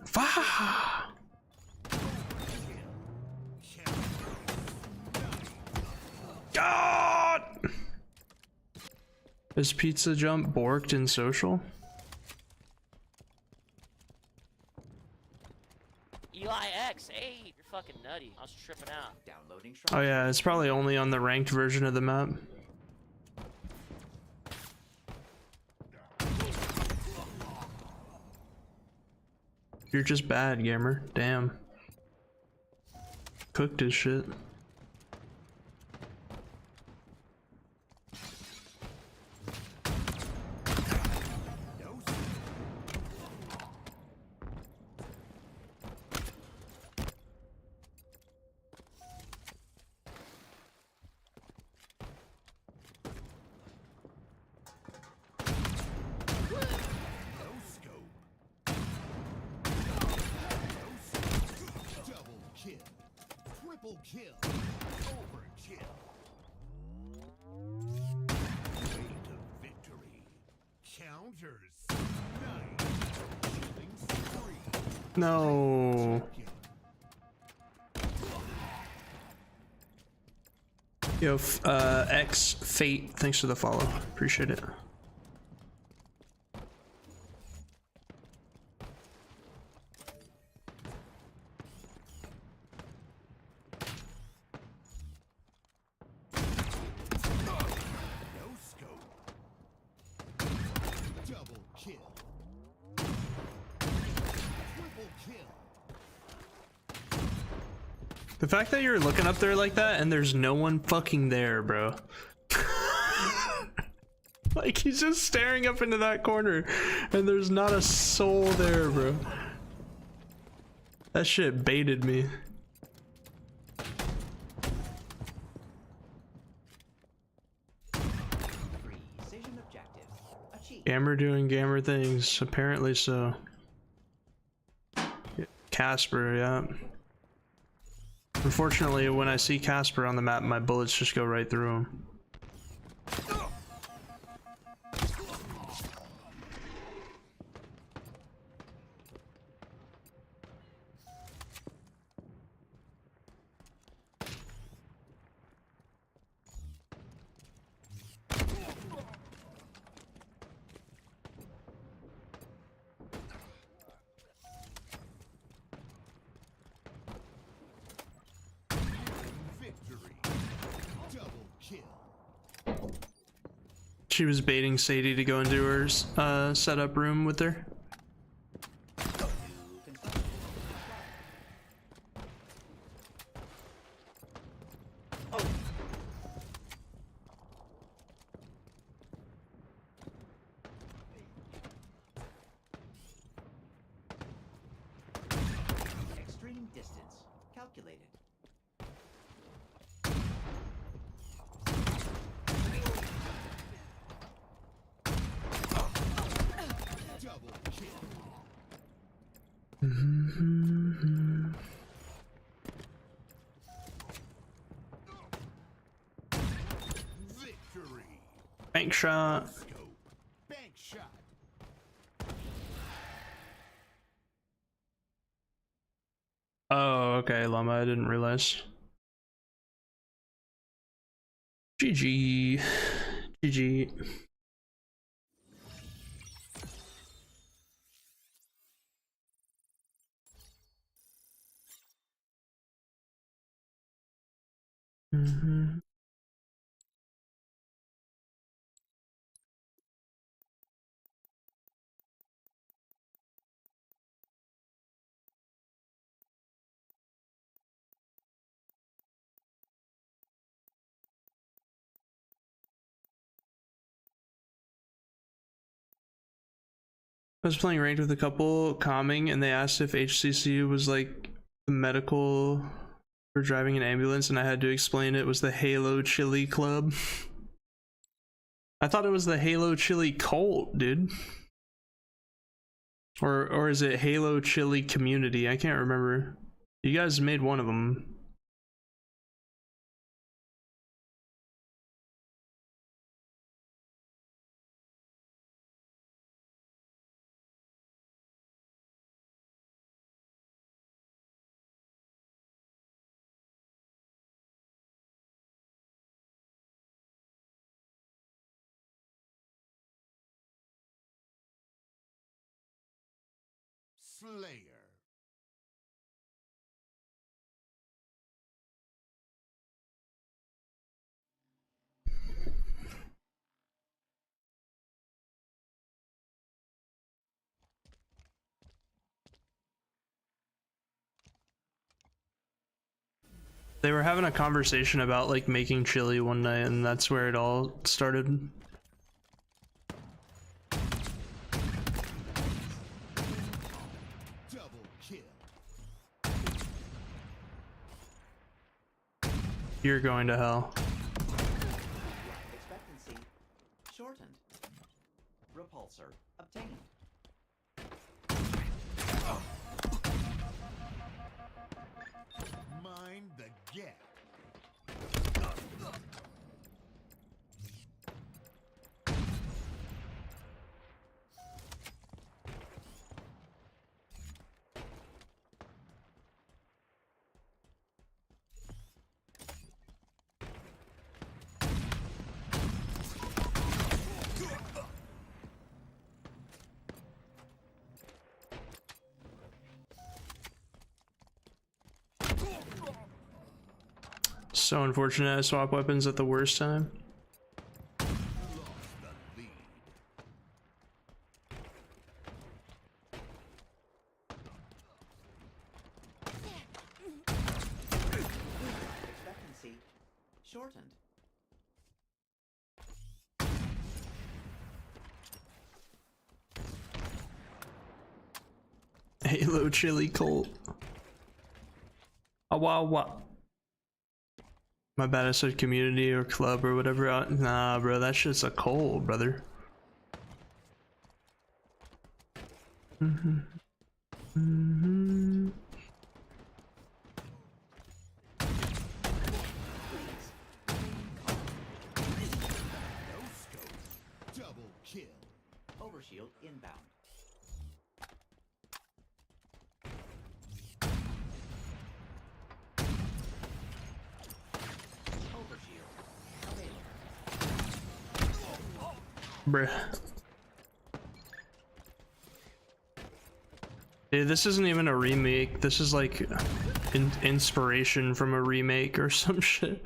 Fah! God! Is Pizza Jump borked in social? Eli X, hey, you're fucking nutty. I was tripping out. Downloading. Oh yeah, it's probably only on the ranked version of the map. You're just bad, gamer. Damn. Cooked his shit. Triple kill. Overkill. Way to victory. Counters. Nice. Killing spree. No. Yo, X Fate, thanks for the follow. Appreciate it. The fact that you're looking up there like that and there's no one fucking there, bro. Like, he's just staring up into that corner and there's not a soul there, bro. That shit baited me. Gamer doing gamer things, apparently so. Casper, yeah. Unfortunately, when I see Casper on the map, my bullets just go right through him. She was baiting Sadie to go into her setup room with her. Extreme distance. Calculated. Bank shot. Bank shot. Oh, okay, Llama, I didn't realize. GG. GG. Mm-hmm. I was playing ranked with a couple calming, and they asked if HCC was like the medical for driving an ambulance, and I had to explain it was the Halo Chili Club. I thought it was the Halo Chili Cult, dude. Or is it Halo Chili Community? I can't remember. You guys made one of them. Slayer. They were having a conversation about like making chili one night, and that's where it all started. Double kill. You're going to hell. Expectancy shortened. Repulsor obtained. Mind the gap. So unfortunate I swap weapons at the worst time. Expectancy shortened. Halo Chili Cult. Wow. My bad, I said community or club or whatever. Nah, bro, that shit's a cult, brother. Double kill. Overshield inbound. Bruh. Dude, this isn't even a remake. This is like inspiration from a remake or some shit.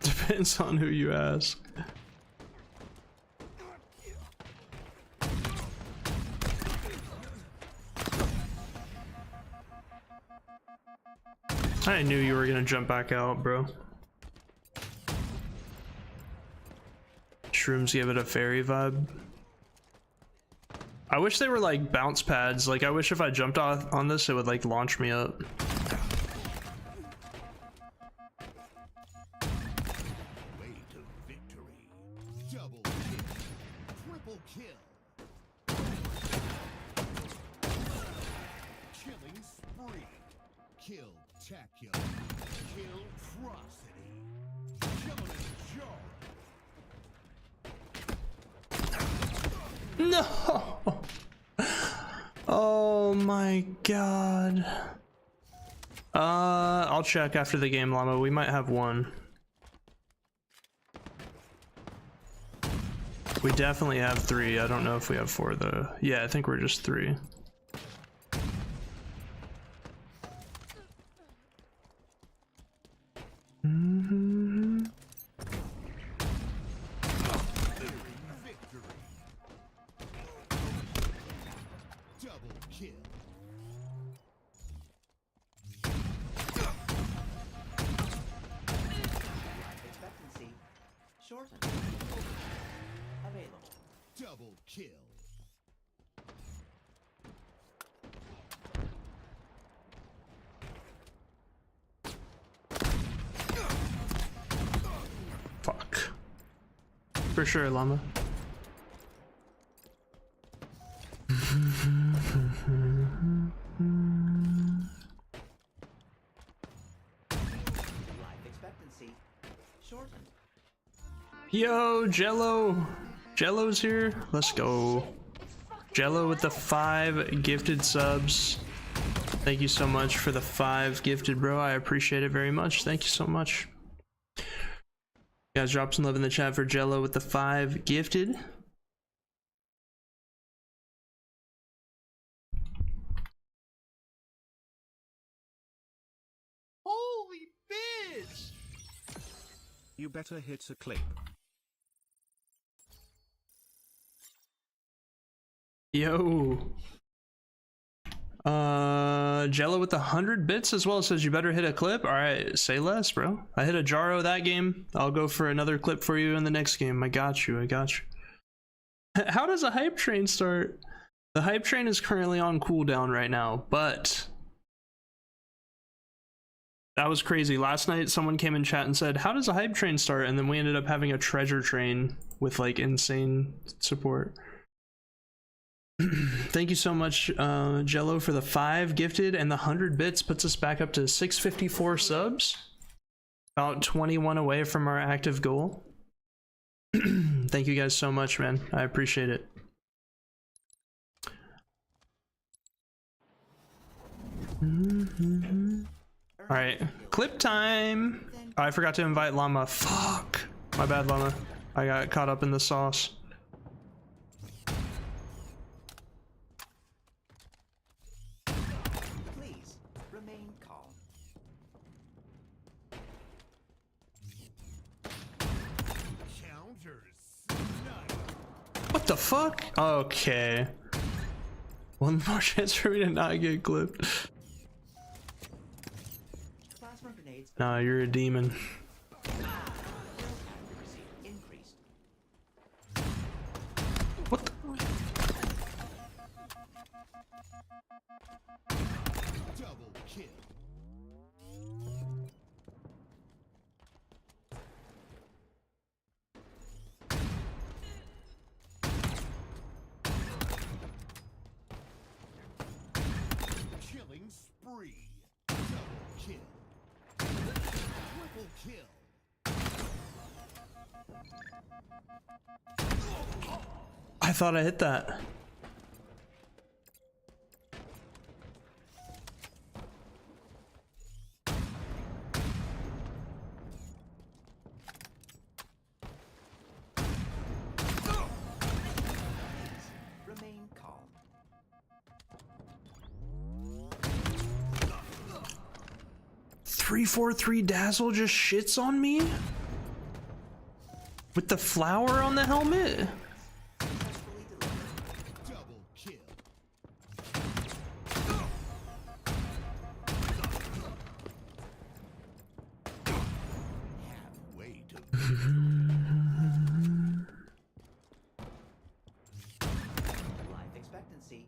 Depends on who you ask. I knew you were gonna jump back out, bro. Shrooms give it a fairy vibe. I wish they were like bounce pads. Like, I wish if I jumped off on this, it would like launch me up. Triple kill. Killing spree. Kill tacular. Kill frosty. Killing jar. No. Oh my god. I'll check after the game, Llama. We might have one. We definitely have 3. I don't know if we have 4 though. Yeah, I think we're just 3. Shortened. Available. Double kill. Fuck. For sure, Llama. Life expectancy shortened. Yo, Jello. Jello's here. Let's go. Jello with the 5 gifted subs. Thank you so much for the 5 gifted, bro. I appreciate it very much. Thank you so much. Guys, drop some love in the chat for Jello with the 5 gifted. Holy bitch! You better hit a clip. Yo. Jello with 100 bits as well says you better hit a clip. All right, say less, bro. I hit a Jaro that game. I'll go for another clip for you in the next game. I got you. I got you. How does a hype train start? The hype train is currently on cooldown right now, but that was crazy. Last night someone came in chat and said, how does a hype train start? And then we ended up having a treasure train with like insane support. Thank you so much, Jello, for the 5 gifted, and the 100 bits puts us back up to 654 subs. About 21 away from our active goal. Thank you guys so much, man. I appreciate it. All right, clip time. Oh, I forgot to invite Llama. Fuck. My bad, Llama. I got caught up in the sauce. Please remain calm. What the fuck? Okay. One more chance for me to not get clipped. Plasma grenades. Nah, you're a demon. Increased. What the? Double kill. Killing spree. Double kill. Triple kill. I thought I hit that. Remain calm. 343 Dazzle just shits on me? With the flower on the helmet? Double kill. Halfway to Life expectancy.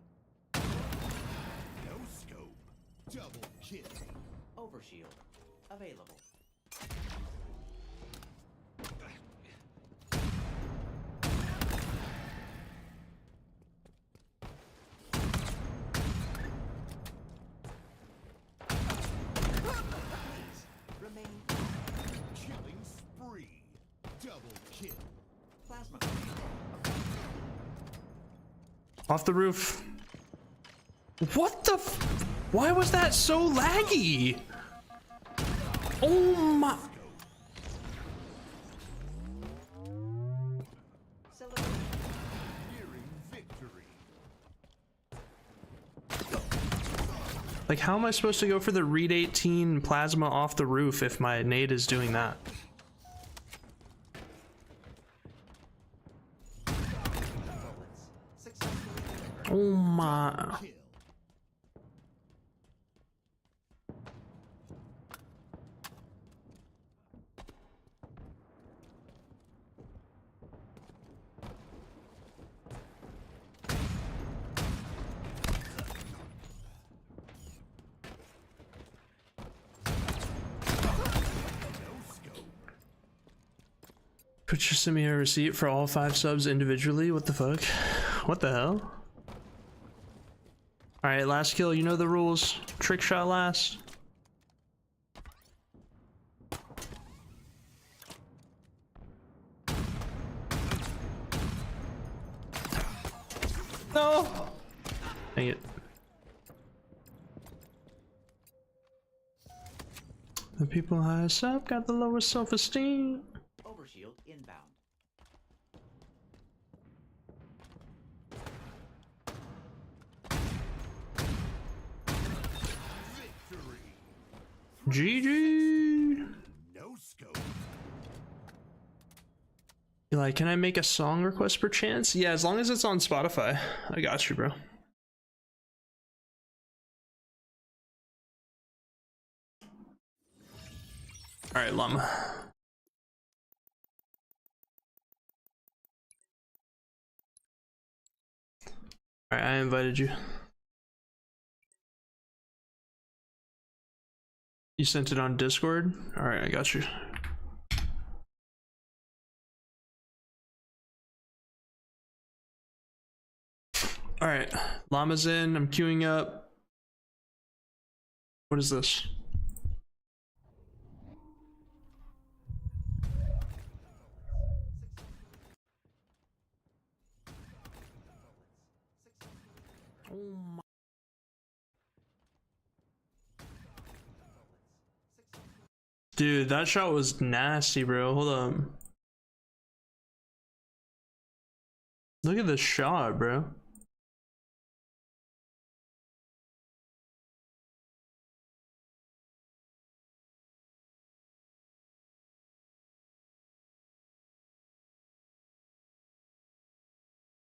no scope. Double kill. Overshield. Available. Off the roof. What the why was that so laggy? Oh my. Like, how am I supposed to go for the Reed 18 plasma off the roof if my nade is doing that? Oh my. Could you send me a receipt for all 5 subs individually? What the fuck? What the hell? Alright, last kill, you know the rules. Trick shot last. No! Dang it. The people highest up got the lowest self-esteem. Overshield inbound. GG. No scope. Like, can I make a song request per chance? Yeah, as long as it's on Spotify. I got you, bro. Alright, llama. Alright, I invited you. You sent it on Discord? Alright, I got you. Alright, llama's in, I'm queuing up. What is this? Oh my. Dude, that shot was nasty, bro. Hold up. Look at this shot, bro.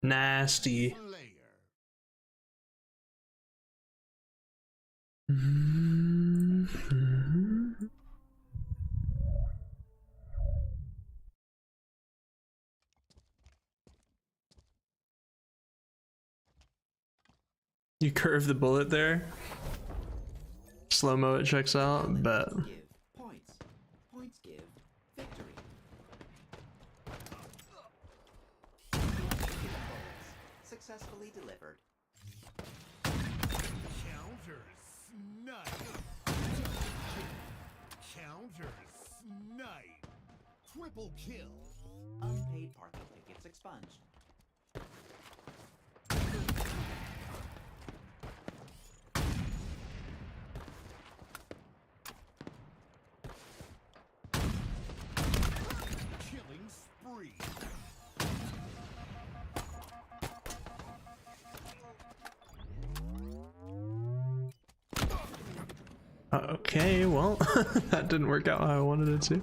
Nasty. You curve the bullet there. Slow-mo, it checks out, but Points. Points give victory. Successfully delivered. Counter snipe. Counter snipe. Triple kill. Unpaid parking tickets expunged. Killing spree. okay, well, that didn't work out how I wanted it to.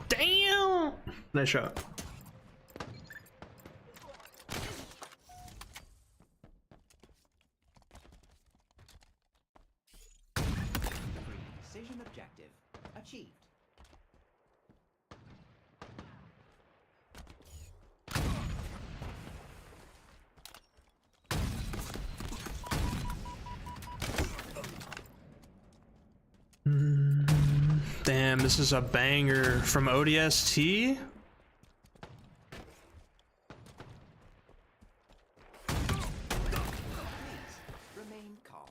Damn! Nice shot. Precision objective achieved. Damn, this is a banger from ODST. Remain calm.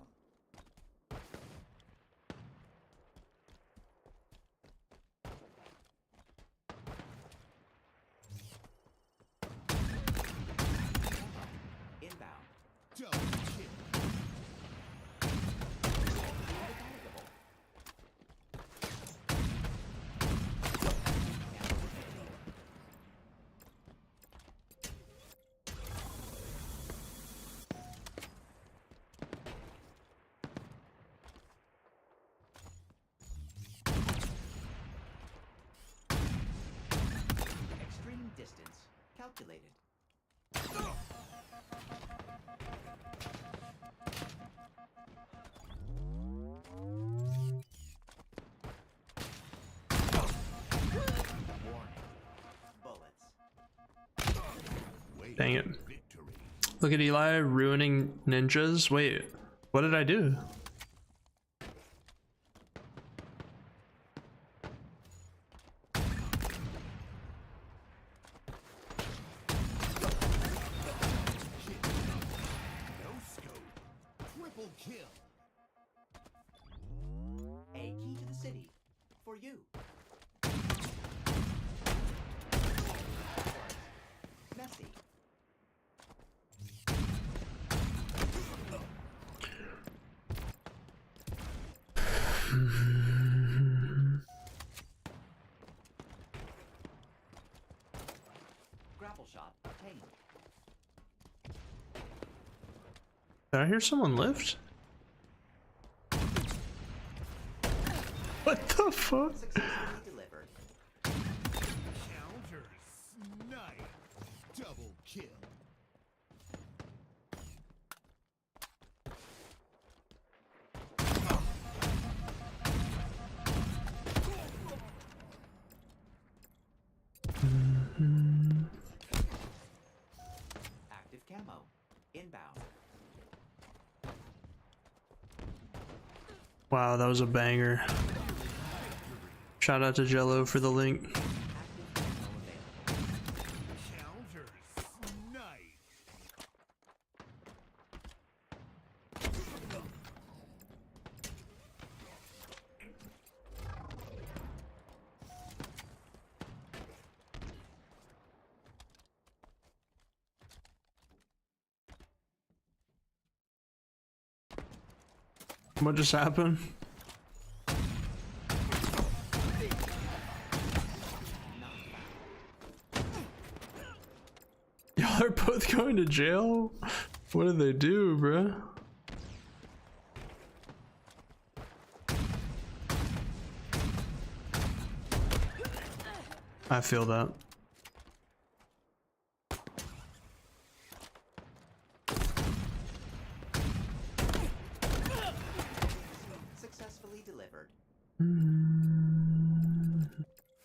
Extreme distance calculated. Dang it. Look at Eli ruining ninjas. Wait, what did I do? Triple kill. A key to the city for you. Messy. Grapple shot obtained. Did I hear someone lift? What the fuck? Successfully delivered. Counter snipe. Double kill. Active camo. Inbound. Wow, that was a banger. Shout out to Jello for the link. Counter snipe. What just happened? Y'all are both going to jail? What did they do, bruh? I feel that. Successfully delivered.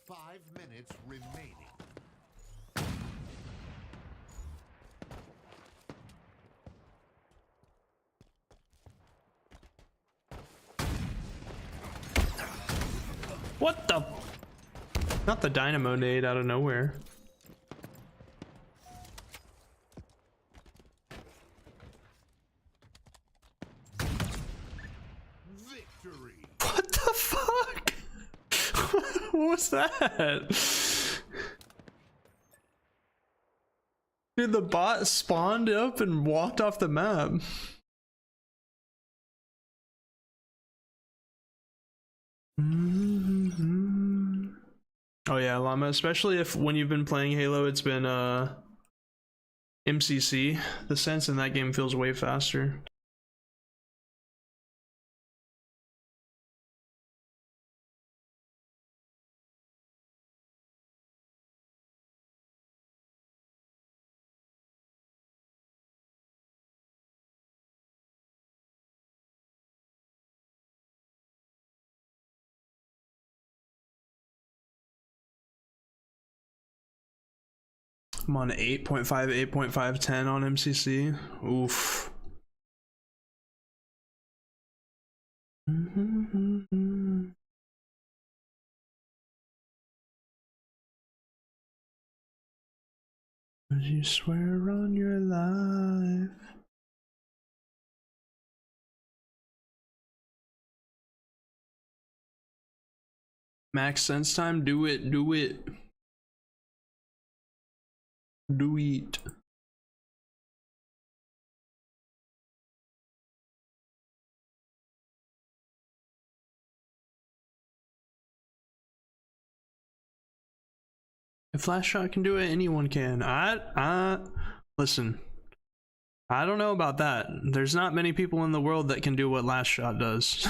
5 minutes remaining. What the? Not the dynamo nade out of nowhere. Victory. What the fuck? What was that? Dude, the bot spawned up and walked off the map. Oh yeah, Llama, especially if when you've been playing Halo, it's been MCC. The sense in that game feels way faster. I'm on 8.5, 8.5, 10 on MCC. Oof. Would you swear on your life? Max sense time, do it, do it. Do it. If last shot can do it, anyone can. Listen. I don't know about that. There's not many people in the world that can do what last shot does.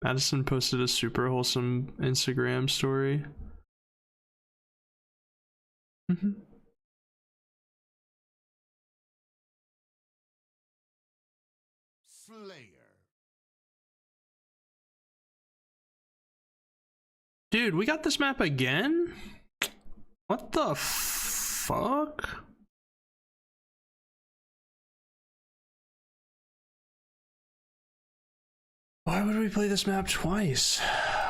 Madison posted a super wholesome Instagram story. Slayer. Dude, we got this map again? What the fuck? Why would we play this map twice?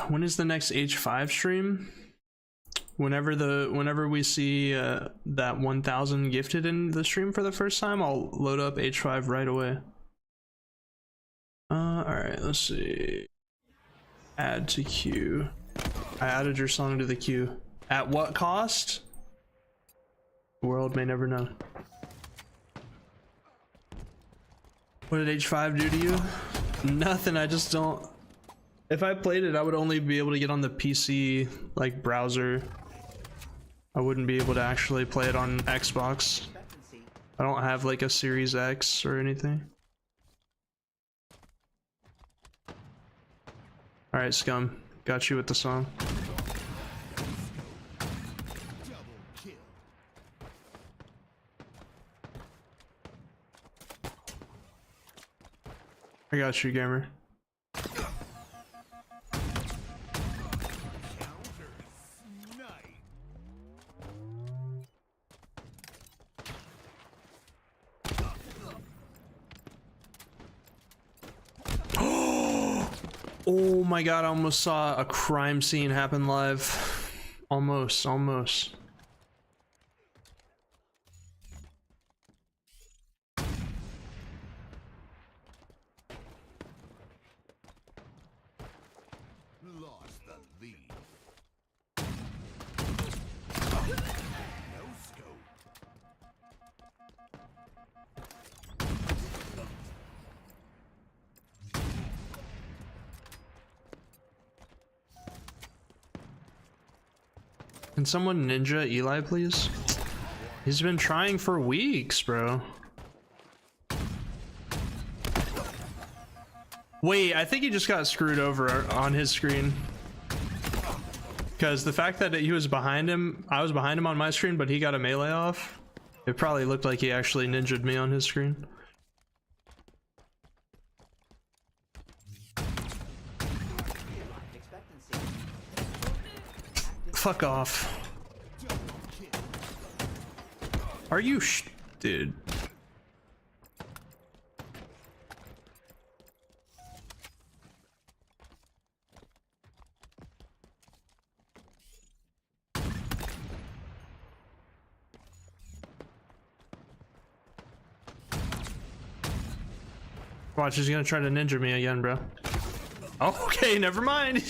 When is the next H5 stream? Whenever we see that 1000 gifted in the stream for the first time, I'll load up H5 right away. Alright, let's see. Add to queue. I added your song to the queue. At what cost? The world may never know. What did H5 do to you? Nothing, I just don't... If I played it, I would only be able to get on the PC, like, browser. I wouldn't be able to actually play it on Xbox. I don't have, like, a Series X or anything. Alright, Scum. Got you with the song. I got you, gamer. Oh my god, I almost saw a crime scene happen live. Almost. Lost the lead. No scope. Can someone ninja Eli, please? He's been trying for weeks, bro. Wait, I think he just got screwed over on his screen. Because the fact that he was behind him, I was behind him on my screen, but he got a melee off. It probably looked like he actually ninja'd me on his screen. Fuck off. Are you dude? Watch, he's gonna try to ninja me again, bro. Okay, never mind.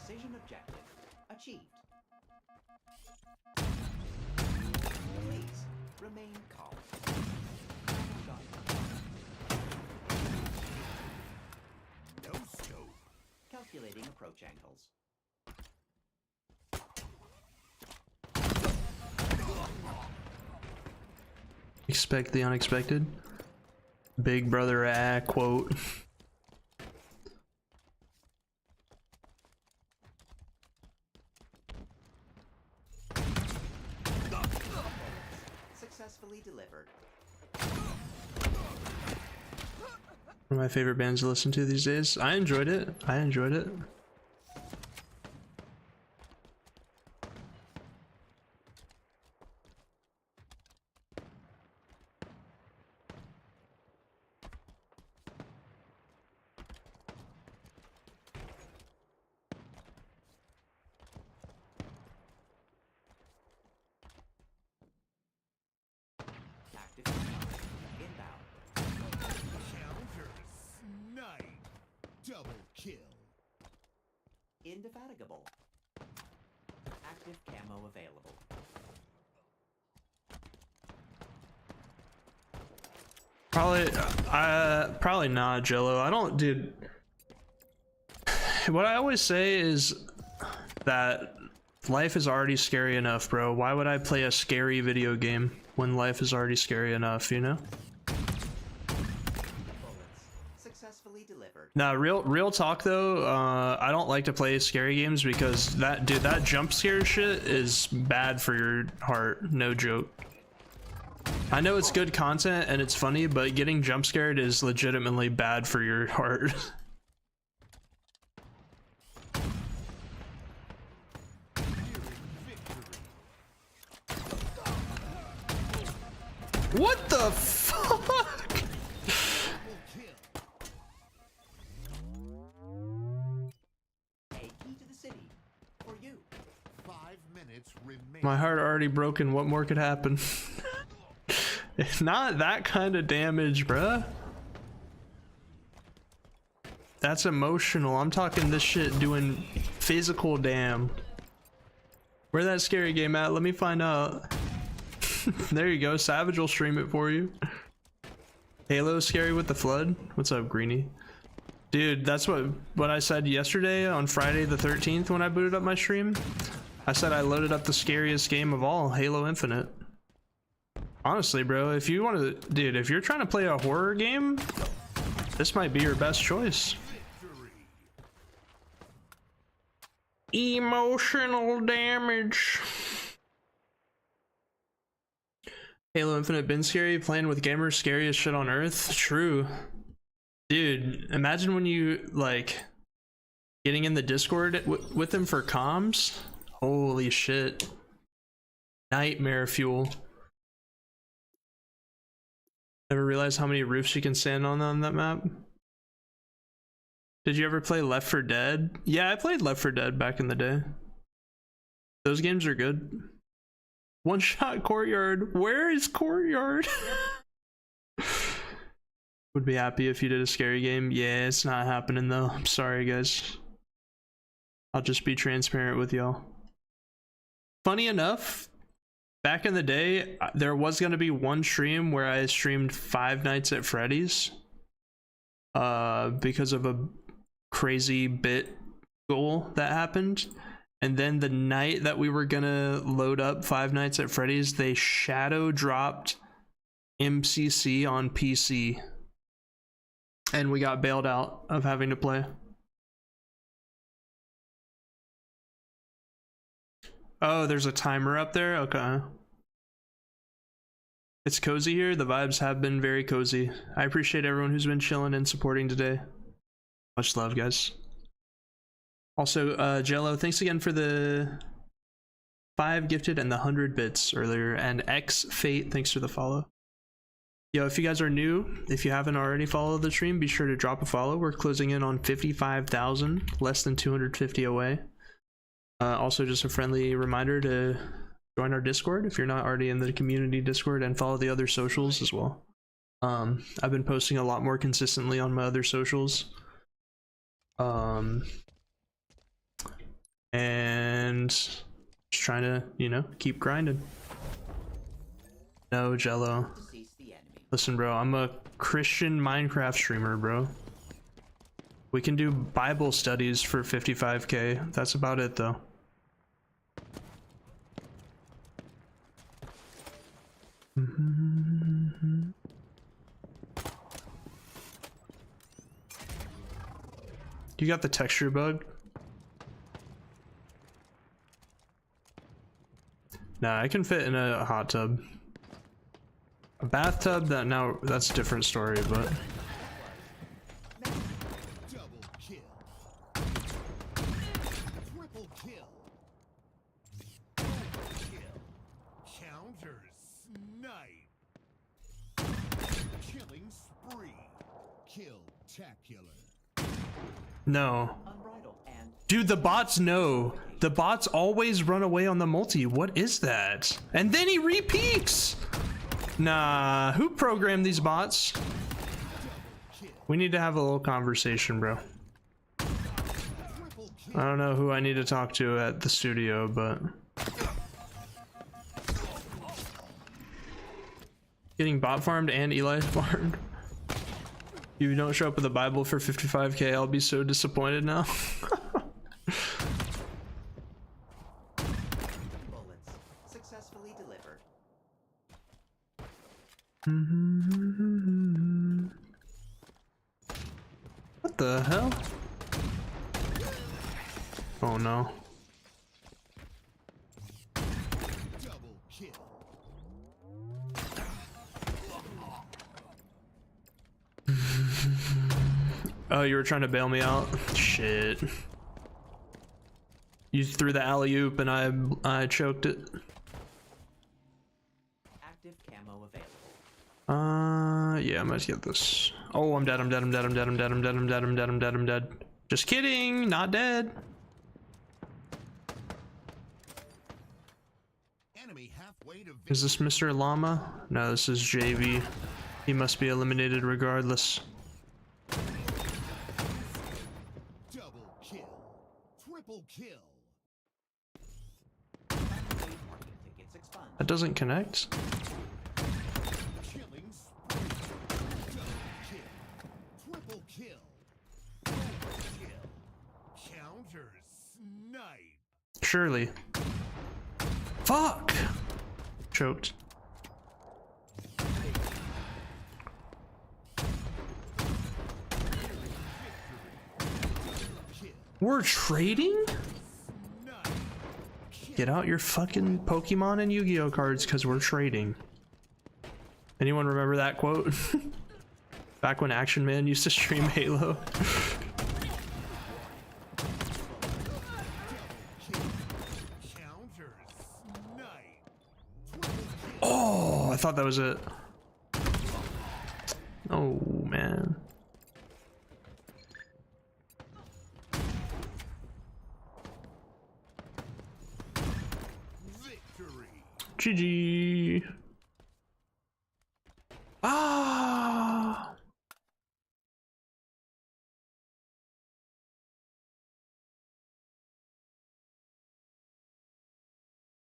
Precision objective achieved. Please remain calm. No scope. Calculating approach angles. Expect the unexpected. Big brother quote. Successfully delivered. One of my favorite bands to listen to these days. I enjoyed it. Counter snipe. Double kill. Indefatigable. Active camo available. Probably not, Jello. I don't, dude. What I always say is that life is already scary enough, bro. Why would I play a scary video game when life is already scary enough, you know? Successfully delivered. Nah, real talk though, I don't like to play scary games because that jump scare shit is bad for your heart, no joke. I know it's good content and it's funny, but getting jump scared is legitimately bad for your heart. What the fuck? A key to the city for you. 5 minutes remain. My heart already broken. What more could happen? Not that kind of damage, bruh. That's emotional. I'm talking this shit doing physical damn. Where that scary game at? Let me find out. There you go. Savage will stream it for you. Halo scary with the flood. What's up, Greenie? Dude, that's what I said yesterday on Friday the 13th when I booted up my stream. I said I loaded up the scariest game of all, Halo Infinite. Honestly, bro, if you want to, dude, if you're trying to play a horror game, this might be your best choice. Emotional damage. Halo Infinite been scary. Playing with gamers, scariest shit on earth. True. Dude, imagine when you, like, getting in the Discord with them for comms. Holy shit. Nightmare fuel. Never realized how many roofs you can stand on that map. Did you ever play Left 4 Dead? Yeah, I played Left 4 Dead back in the day. Those games are good. One shot Courtyard. Where is Courtyard? Would be happy if you did a scary game. Yeah, it's not happening though. I'm sorry, guys. I'll just be transparent with y'all. Funny enough, back in the day, there was going to be one stream where I streamed 5 Nights at Freddy's. Because of a crazy bit goal that happened. And then the night that we were gonna load up 5 Nights at Freddy's, they shadow dropped MCC on PC. And we got bailed out of having to play. Oh, there's a timer up there? Okay. It's cozy here. The vibes have been very cozy. I appreciate everyone who's been chilling and supporting today. Much love, guys. Also, Jello, thanks again for the 5 gifted and the 100 bits earlier. And X Fate, thanks for the follow. Yo, if you guys are new, if you haven't already followed the stream, be sure to drop a follow. We're closing in on 55,000, less than 250 away. Also, just a friendly reminder to join our Discord if you're not already in the community Discord, and follow the other socials as well. I've been posting a lot more consistently on my other socials. And just trying to, you know, keep grinding. No, Jello. Listen, bro, I'm a Christian Minecraft streamer, bro. We can do Bible studies for 55k. That's about it, though. You got the texture bug? Nah, I can fit in a hot tub. A bathtub, that's a different story, but... Double kill. Triple kill. Counter snipe. Killing spree. Kill-tacular. No. Dude, the bots know. The bots always run away on the multi. What is that? And then he repeats! Nah, who programmed these bots? We need to have a little conversation, bro. I don't know who I need to talk to at the studio, but getting bot farmed and Eli farmed. If you don't show up with a Bible for 55k, I'll be so disappointed now. Bullets successfully delivered. What the hell? Oh no. Double kill. Oh, you were trying to bail me out? Shit. You threw the alley-oop and I choked it. Active camo available. Yeah, I might get this. Oh, I'm dead, I'm dead, I'm dead, I'm dead, I'm dead, I'm dead, I'm dead, I'm dead, I'm dead, I'm dead. Just kidding, not dead. Enemy halfway to Is this Mr. Llama? No, this is JV. He must be eliminated regardless. double kill. Triple kill. Tickets expunged. That doesn't connect? Killing spree. Double kill. Triple kill. Overkill. Counter snipe. Surely. Fuck! Choked. We're trading? Get out your fucking Pokemon and Yu-Gi-Oh cards because we're trading. Anyone remember that quote? Back when Action Man used to stream Halo. Oh, I thought that was it. Oh, man. GG. Ah.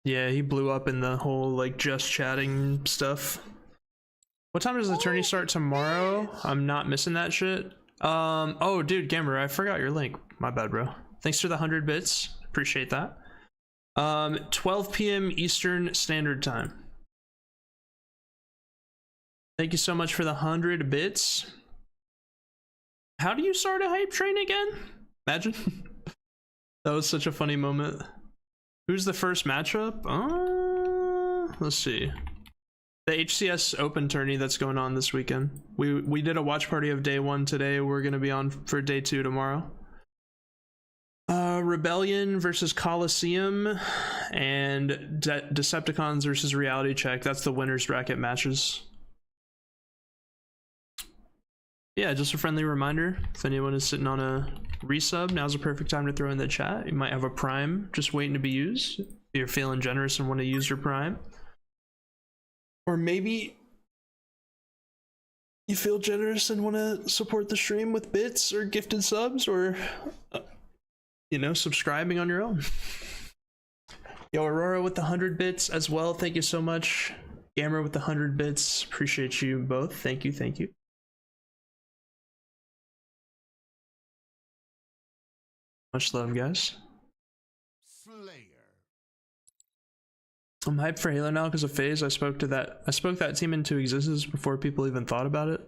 Yeah, he blew up in the whole like just chatting stuff. What time does the tourney start tomorrow? I'm not missing that shit. Oh dude, Gamer, I forgot your link. My bad, bro. Thanks for the 100 bits. Appreciate that. 12 p.m. Eastern Standard Time. Thank you so much for the 100 bits. How do you start a hype train again? Imagine. That was such a funny moment. Who's the first matchup? Let's see. The HCS Open tourney that's going on this weekend. We did a watch party of day 1 today. We're gonna be on for day 2 tomorrow. Rebellion versus Coliseum and Decepticons versus Reality Check. That's the winner's bracket matches. Yeah, just a friendly reminder, if anyone is sitting on a resub, now's a perfect time to throw in the chat. You might have a prime just waiting to be used. If you're feeling generous and want to use your prime. Or maybe you feel generous and want to support the stream with bits or gifted subs or, you know, subscribing on your own. Yo, Aurora with the 100 bits as well. Thank you so much. Gamer with the 100 bits. Appreciate you both. Thank you. Thank you. Much love, guys. Slayer. I'm hyped for Halo now because of FaZe. I spoke that team into existence before people even thought about it.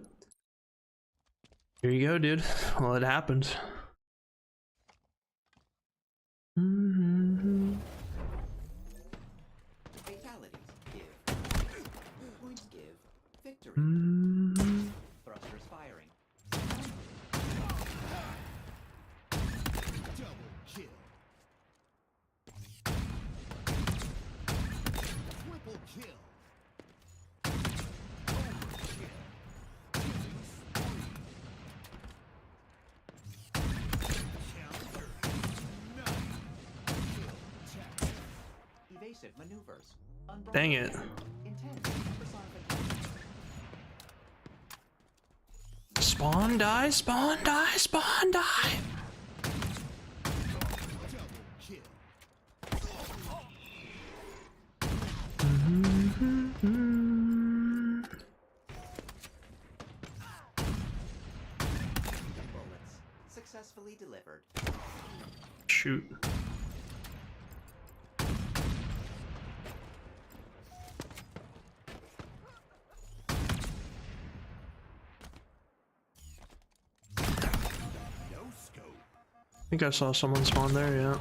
Here you go, dude. Well, it happened. Fatalities give. Points give. Victory. Thrusters firing. Double kill. Triple kill. Overkill. Killing spree. Counter snipe. Kill tech. Evasive maneuvers. Dang it. Intense personification. Spawn die, spawn die, spawn die. Successfully delivered. Shoot. I think I saw someone spawn there, yeah.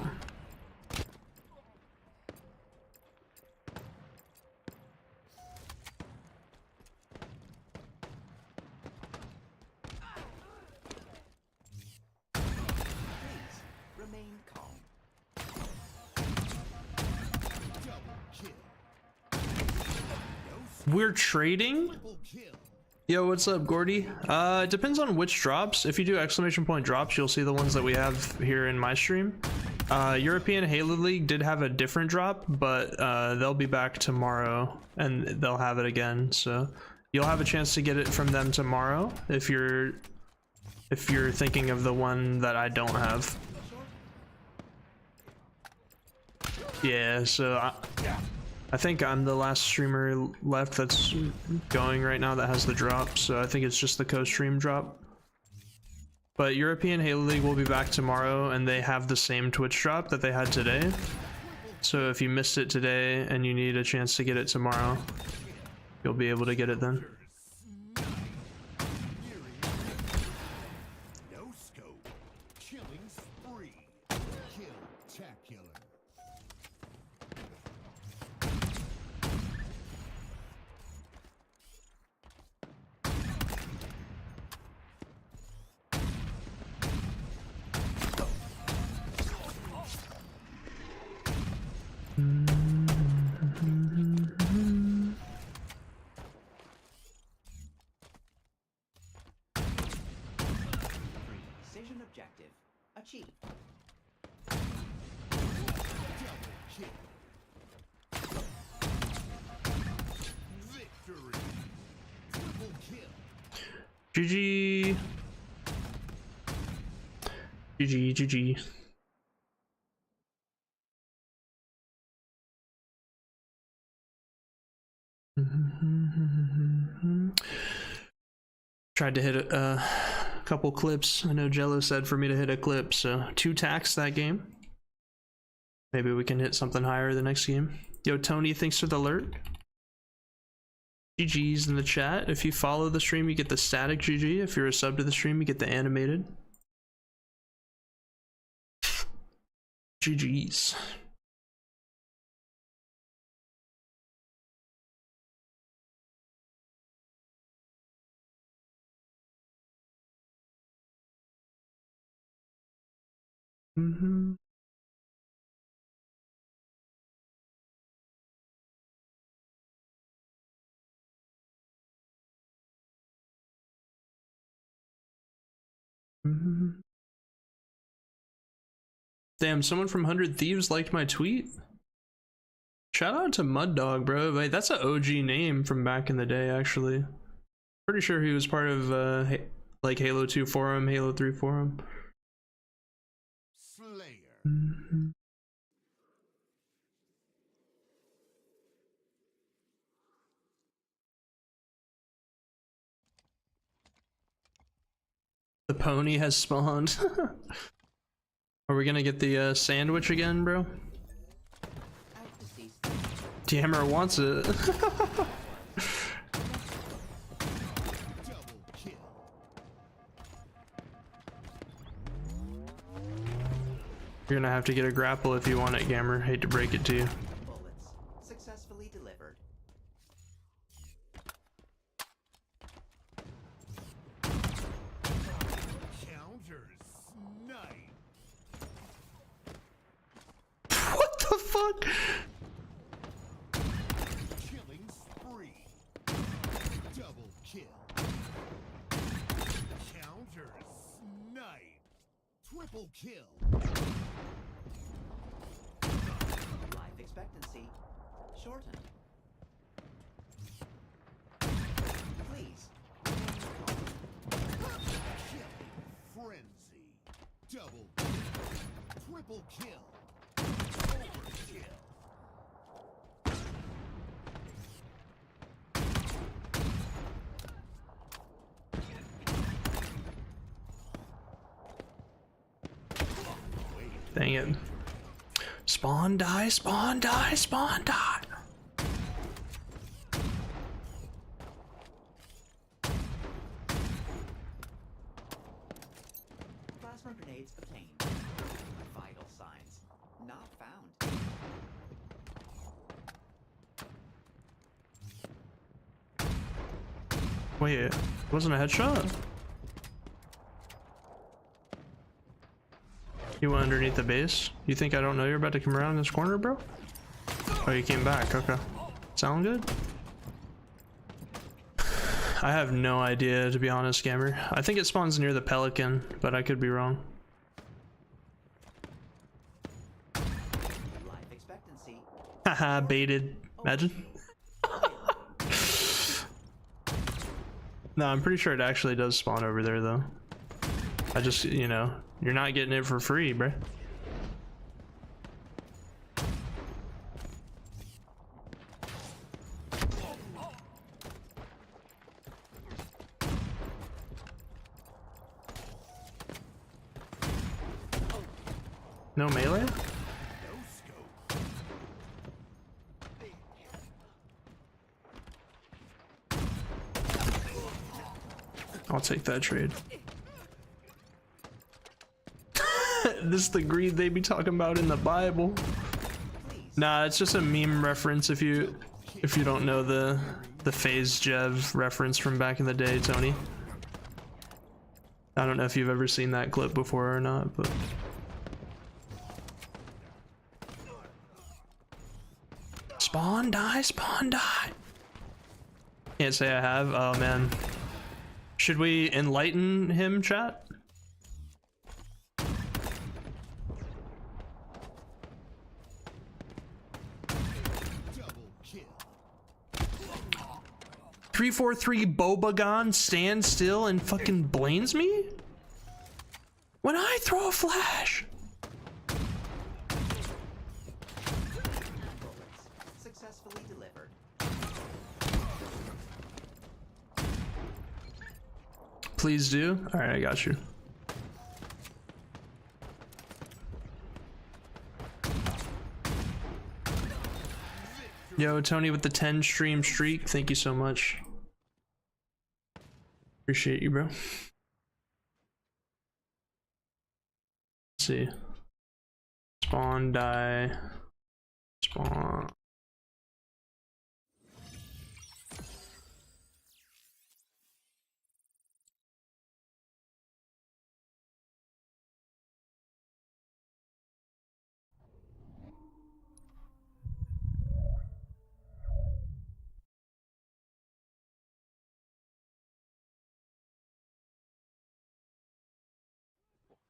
Remain calm. We're trading? Yo, what's up, Gordy? It depends on which drops. If you do exclamation point drops, you'll see the ones that we have here in my stream. European Halo League did have a different drop, but they'll be back tomorrow and they'll have it again. So you'll have a chance to get it from them tomorrow if you're thinking of the one that I don't have. Yeah, so I think I'm the last streamer left that's going right now that has the drop, so I think it's just the co-stream drop. But European Halo League will be back tomorrow, and they have the same Twitch drop that they had today. So if you missed it today and you need a chance to get it tomorrow, you'll be able to get it then. No scope. Killing spree. Kill-tacular. Precision objective achieved. Victory. Triple kill. GG. GG. Tried to hit a couple clips. I know Jello said for me to hit a clip, so 2 tacks that game. Maybe we can hit something higher the next game. Yo, Tony, thanks for the alert. GG's in the chat. If you follow the stream, you get the static GG. If you're a sub to the stream, you get the animated. GG's. Damn, someone from 100 Thieves liked my tweet. Shout out to Mud Dog, bro. Like, that's an OG name from back in the day, actually. Pretty sure he was part of like Halo 2 forum, Halo 3 forum. Slayer. The pony has spawned. Are we gonna get the sandwich again, bro? Jammer wants it. You're gonna have to get a grapple if you want it, Gammer. Hate to break it to you. Bullets successfully delivered. Counter snipe. What the fuck? Killing spree. Double kill. Counter snipe. Triple kill. Life expectancy shortened. Please. Killing frenzy. Double kill. Triple kill. Overkill. Dang it. Spawn die, spawn die, spawn die. Plasma grenades obtained. Vital signs not found. Wait, it wasn't a headshot? You went underneath the base? You think I don't know you're about to come around this corner, bro? Oh, you came back. Okay. Sound good? I have no idea, to be honest, Gamer. I think it spawns near the Pelican, but I could be wrong. Life expectancy. Haha, baited. Imagine. No, I'm pretty sure it actually does spawn over there, though. I just, you know, you're not getting it for free, bruh. No melee? I'll take that trade. This is the greed they be talking about in the Bible. Nah, it's just a meme reference if you don't know the phase Jev reference from back in the day, Tony. I don't know if you've ever seen that clip before or not, but spawn die, spawn die. Can't say I have. Oh man. Should we enlighten him, chat? Double kill. 343 Bobagon stands still and fucking blames me? When I throw a flash. Successfully delivered. Please do. All right, I got you. Yo, Tony with the 10 stream streak. Thank you so much. Appreciate you, bro. Let's see. Spawn, die. Spawn.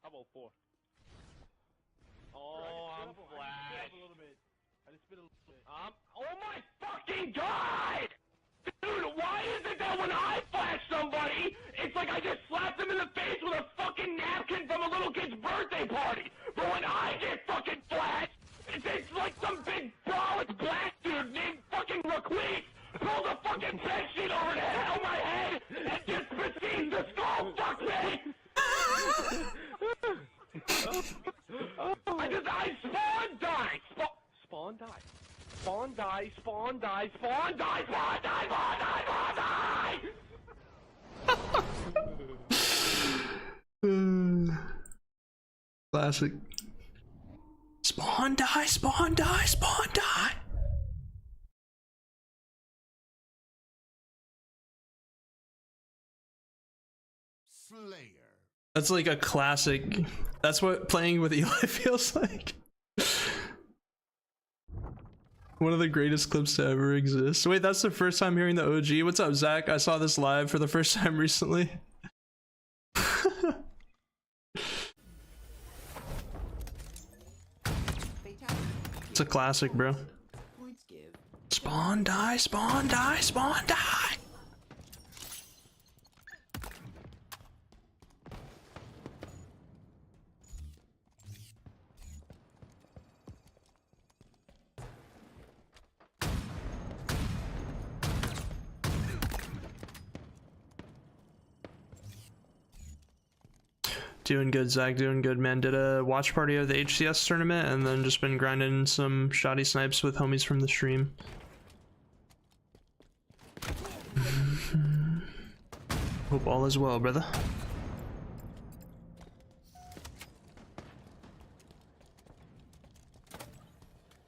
How about 4? Oh, I'm flat. A little bit. I just spit a little bit. Oh my fucking god! Dude, why is it that when I flash somebody, it's like I just slapped them in the face with a fucking napkin from a little kid's birthday party? But when I get fucking flashed, it's like some big brolic black dude named fucking Raquise pulled a fucking bed sheet over the head of my head and just proceeds to skull fuck me! I spawn die! Spawn die. Spawn die, spawn die, spawn die, spawn die, spawn die, spawn die! Classic. Spawn die, spawn die, spawn die! Slayer. That's like a classic. That's what playing with Eli feels like. One of the greatest clips to ever exist. Wait, that's the first time hearing the OG. What's up, Zach? I saw this live for the first time recently. It's a classic, bro. Spawn die, spawn die, spawn die! Doing good, Zach. Doing good, man. Did a watch party of the HCS tournament and then just been grinding some shoddy snipes with homies from the stream. Hope all is well, brother.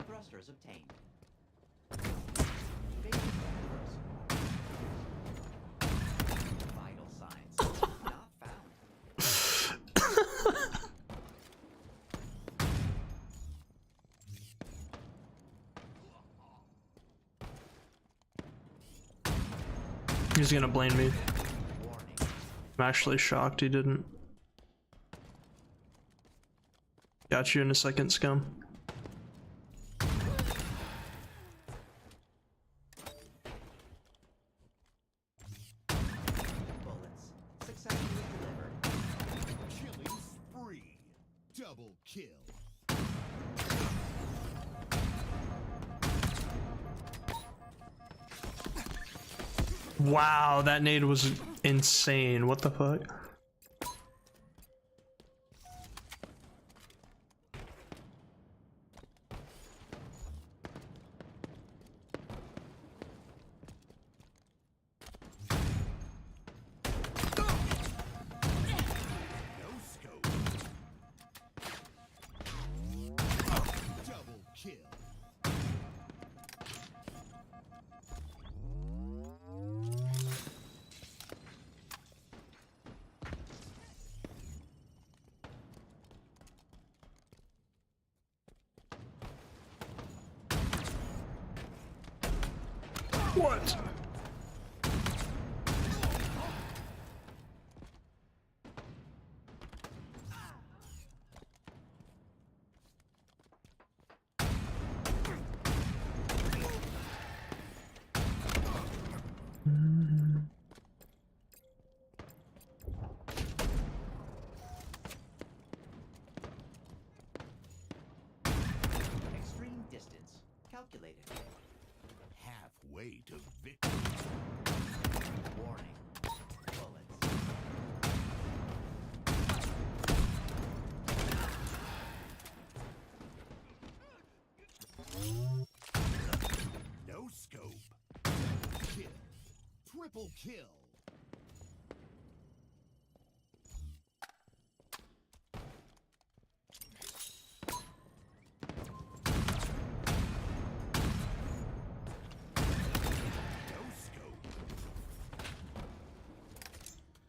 Thrusters obtained. Vital signs not found. He's gonna blame me. I'm actually shocked he didn't. Got you in a second, scum. Bullets successfully delivered. Killing spree. Double kill. Wow, that nade was insane. What the fuck? No scope. Double kill. What? Extreme distance calculated. Halfway to victory. Warning. Bullets. No scope. Double kill. Triple kill. No scope.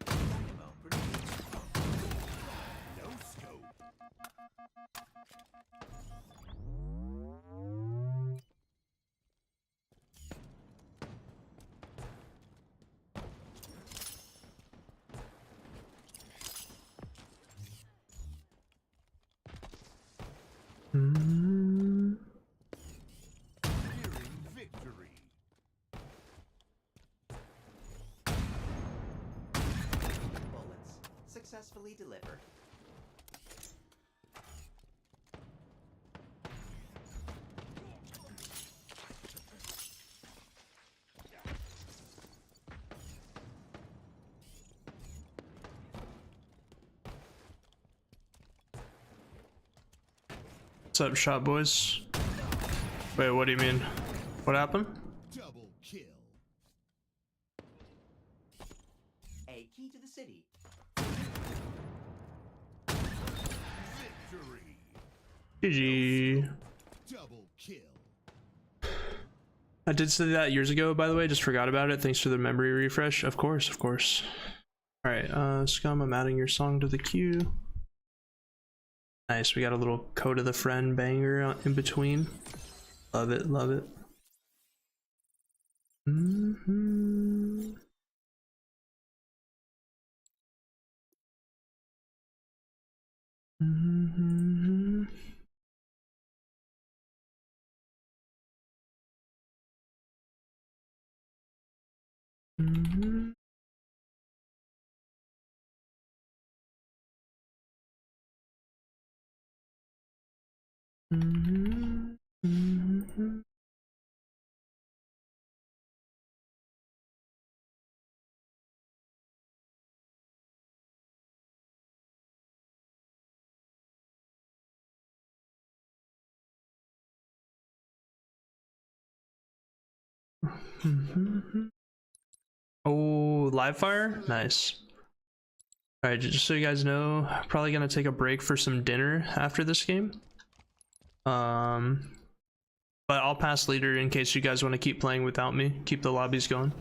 Dynamo produced. No scope. Nearing victory. Bullets successfully delivered. What's up, shot boys? Wait, what do you mean? What happened? Double kill. A key to the city. Victory. GG. Double kill. I did say that years ago, by the way, just forgot about it. Thanks for the memory refresh. Of course, of course. Alright, Scum, I'm adding your song to the queue. Nice, we got a little code of the friend banger in between. Love it, love it. Oh, live fire? Nice. Alright, just so you guys know, probably gonna take a break for some dinner after this game. But I'll pass leader in case you guys want to keep playing without me. Keep the lobbies going.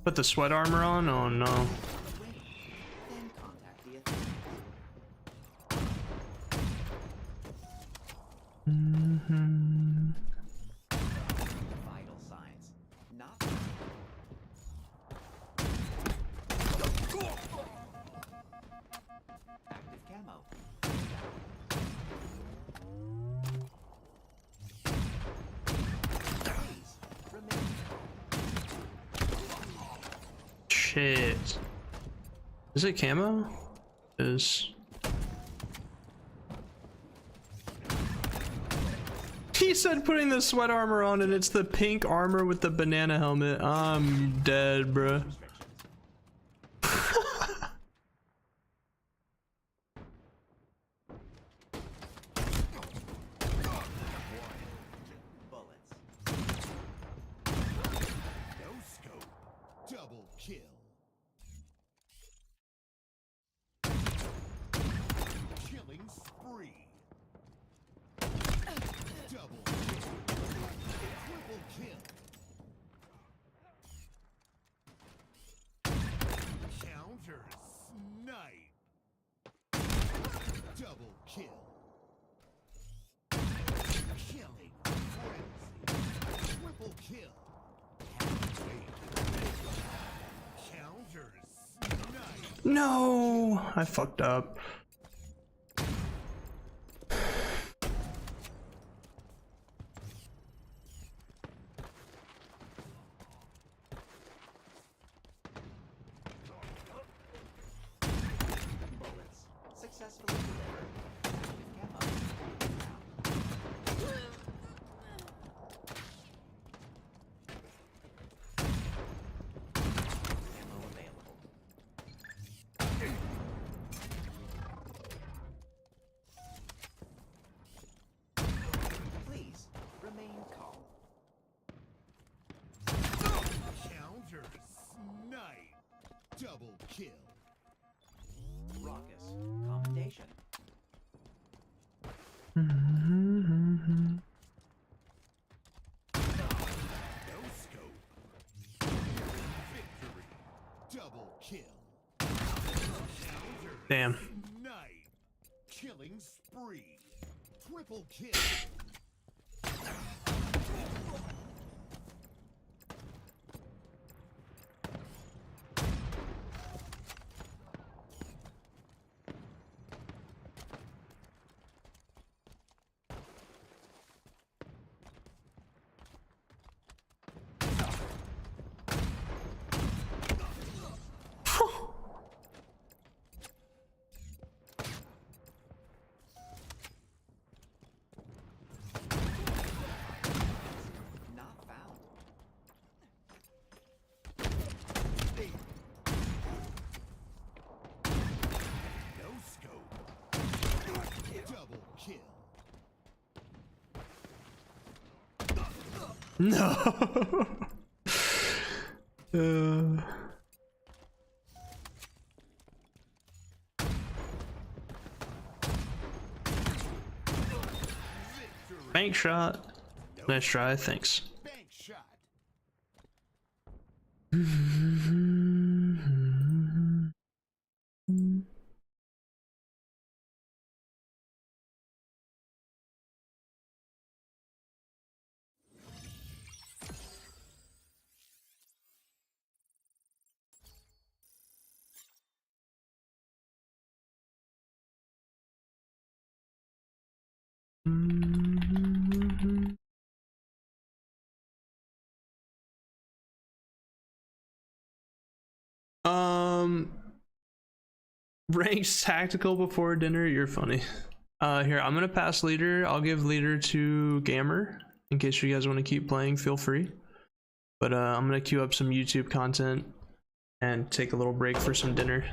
Put the sweat armor on? Oh no. Then contact the authorities. Vital signs. Not active camo. Please remain. Shit. Is it camo? Is he said putting the sweat armor on and it's the pink armor with the banana helmet. I'm dead, bruh. Bullets. No scope. Double kill. Killing spree. Double kill. Triple kill. Counter snipe. Double kill. Killing frenzy. Triple kill. Counter snipe. No, I fucked up. Bullets. Successfully delivered. Active camo. Ammo available. Please remain calm. Counter snipe. Double kill. Raucous commendation. No scope. Victory. Double kill. Counter Damn. snipe. Killing spree. Triple kill. Not found. No scope. Double kill. No. Bank shot. Nice try, thanks. Bank shot. Ranks tactical before dinner, you're funny. Here, I'm gonna pass leader. I'll give leader to Gamer in case you guys want to keep playing, feel free. But I'm gonna queue up some YouTube content and take a little break for some dinner.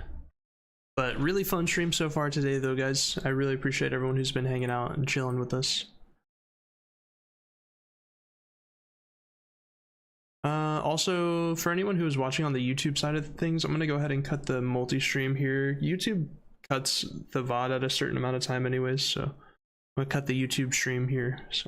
But really fun stream so far today though, guys. I really appreciate everyone who's been hanging out and chilling with us. also, for anyone who is watching on the YouTube side of things, I'm gonna go ahead and cut the multi-stream here. YouTube cuts the VOD at a certain amount of time anyways, so I'm gonna cut the YouTube stream here. So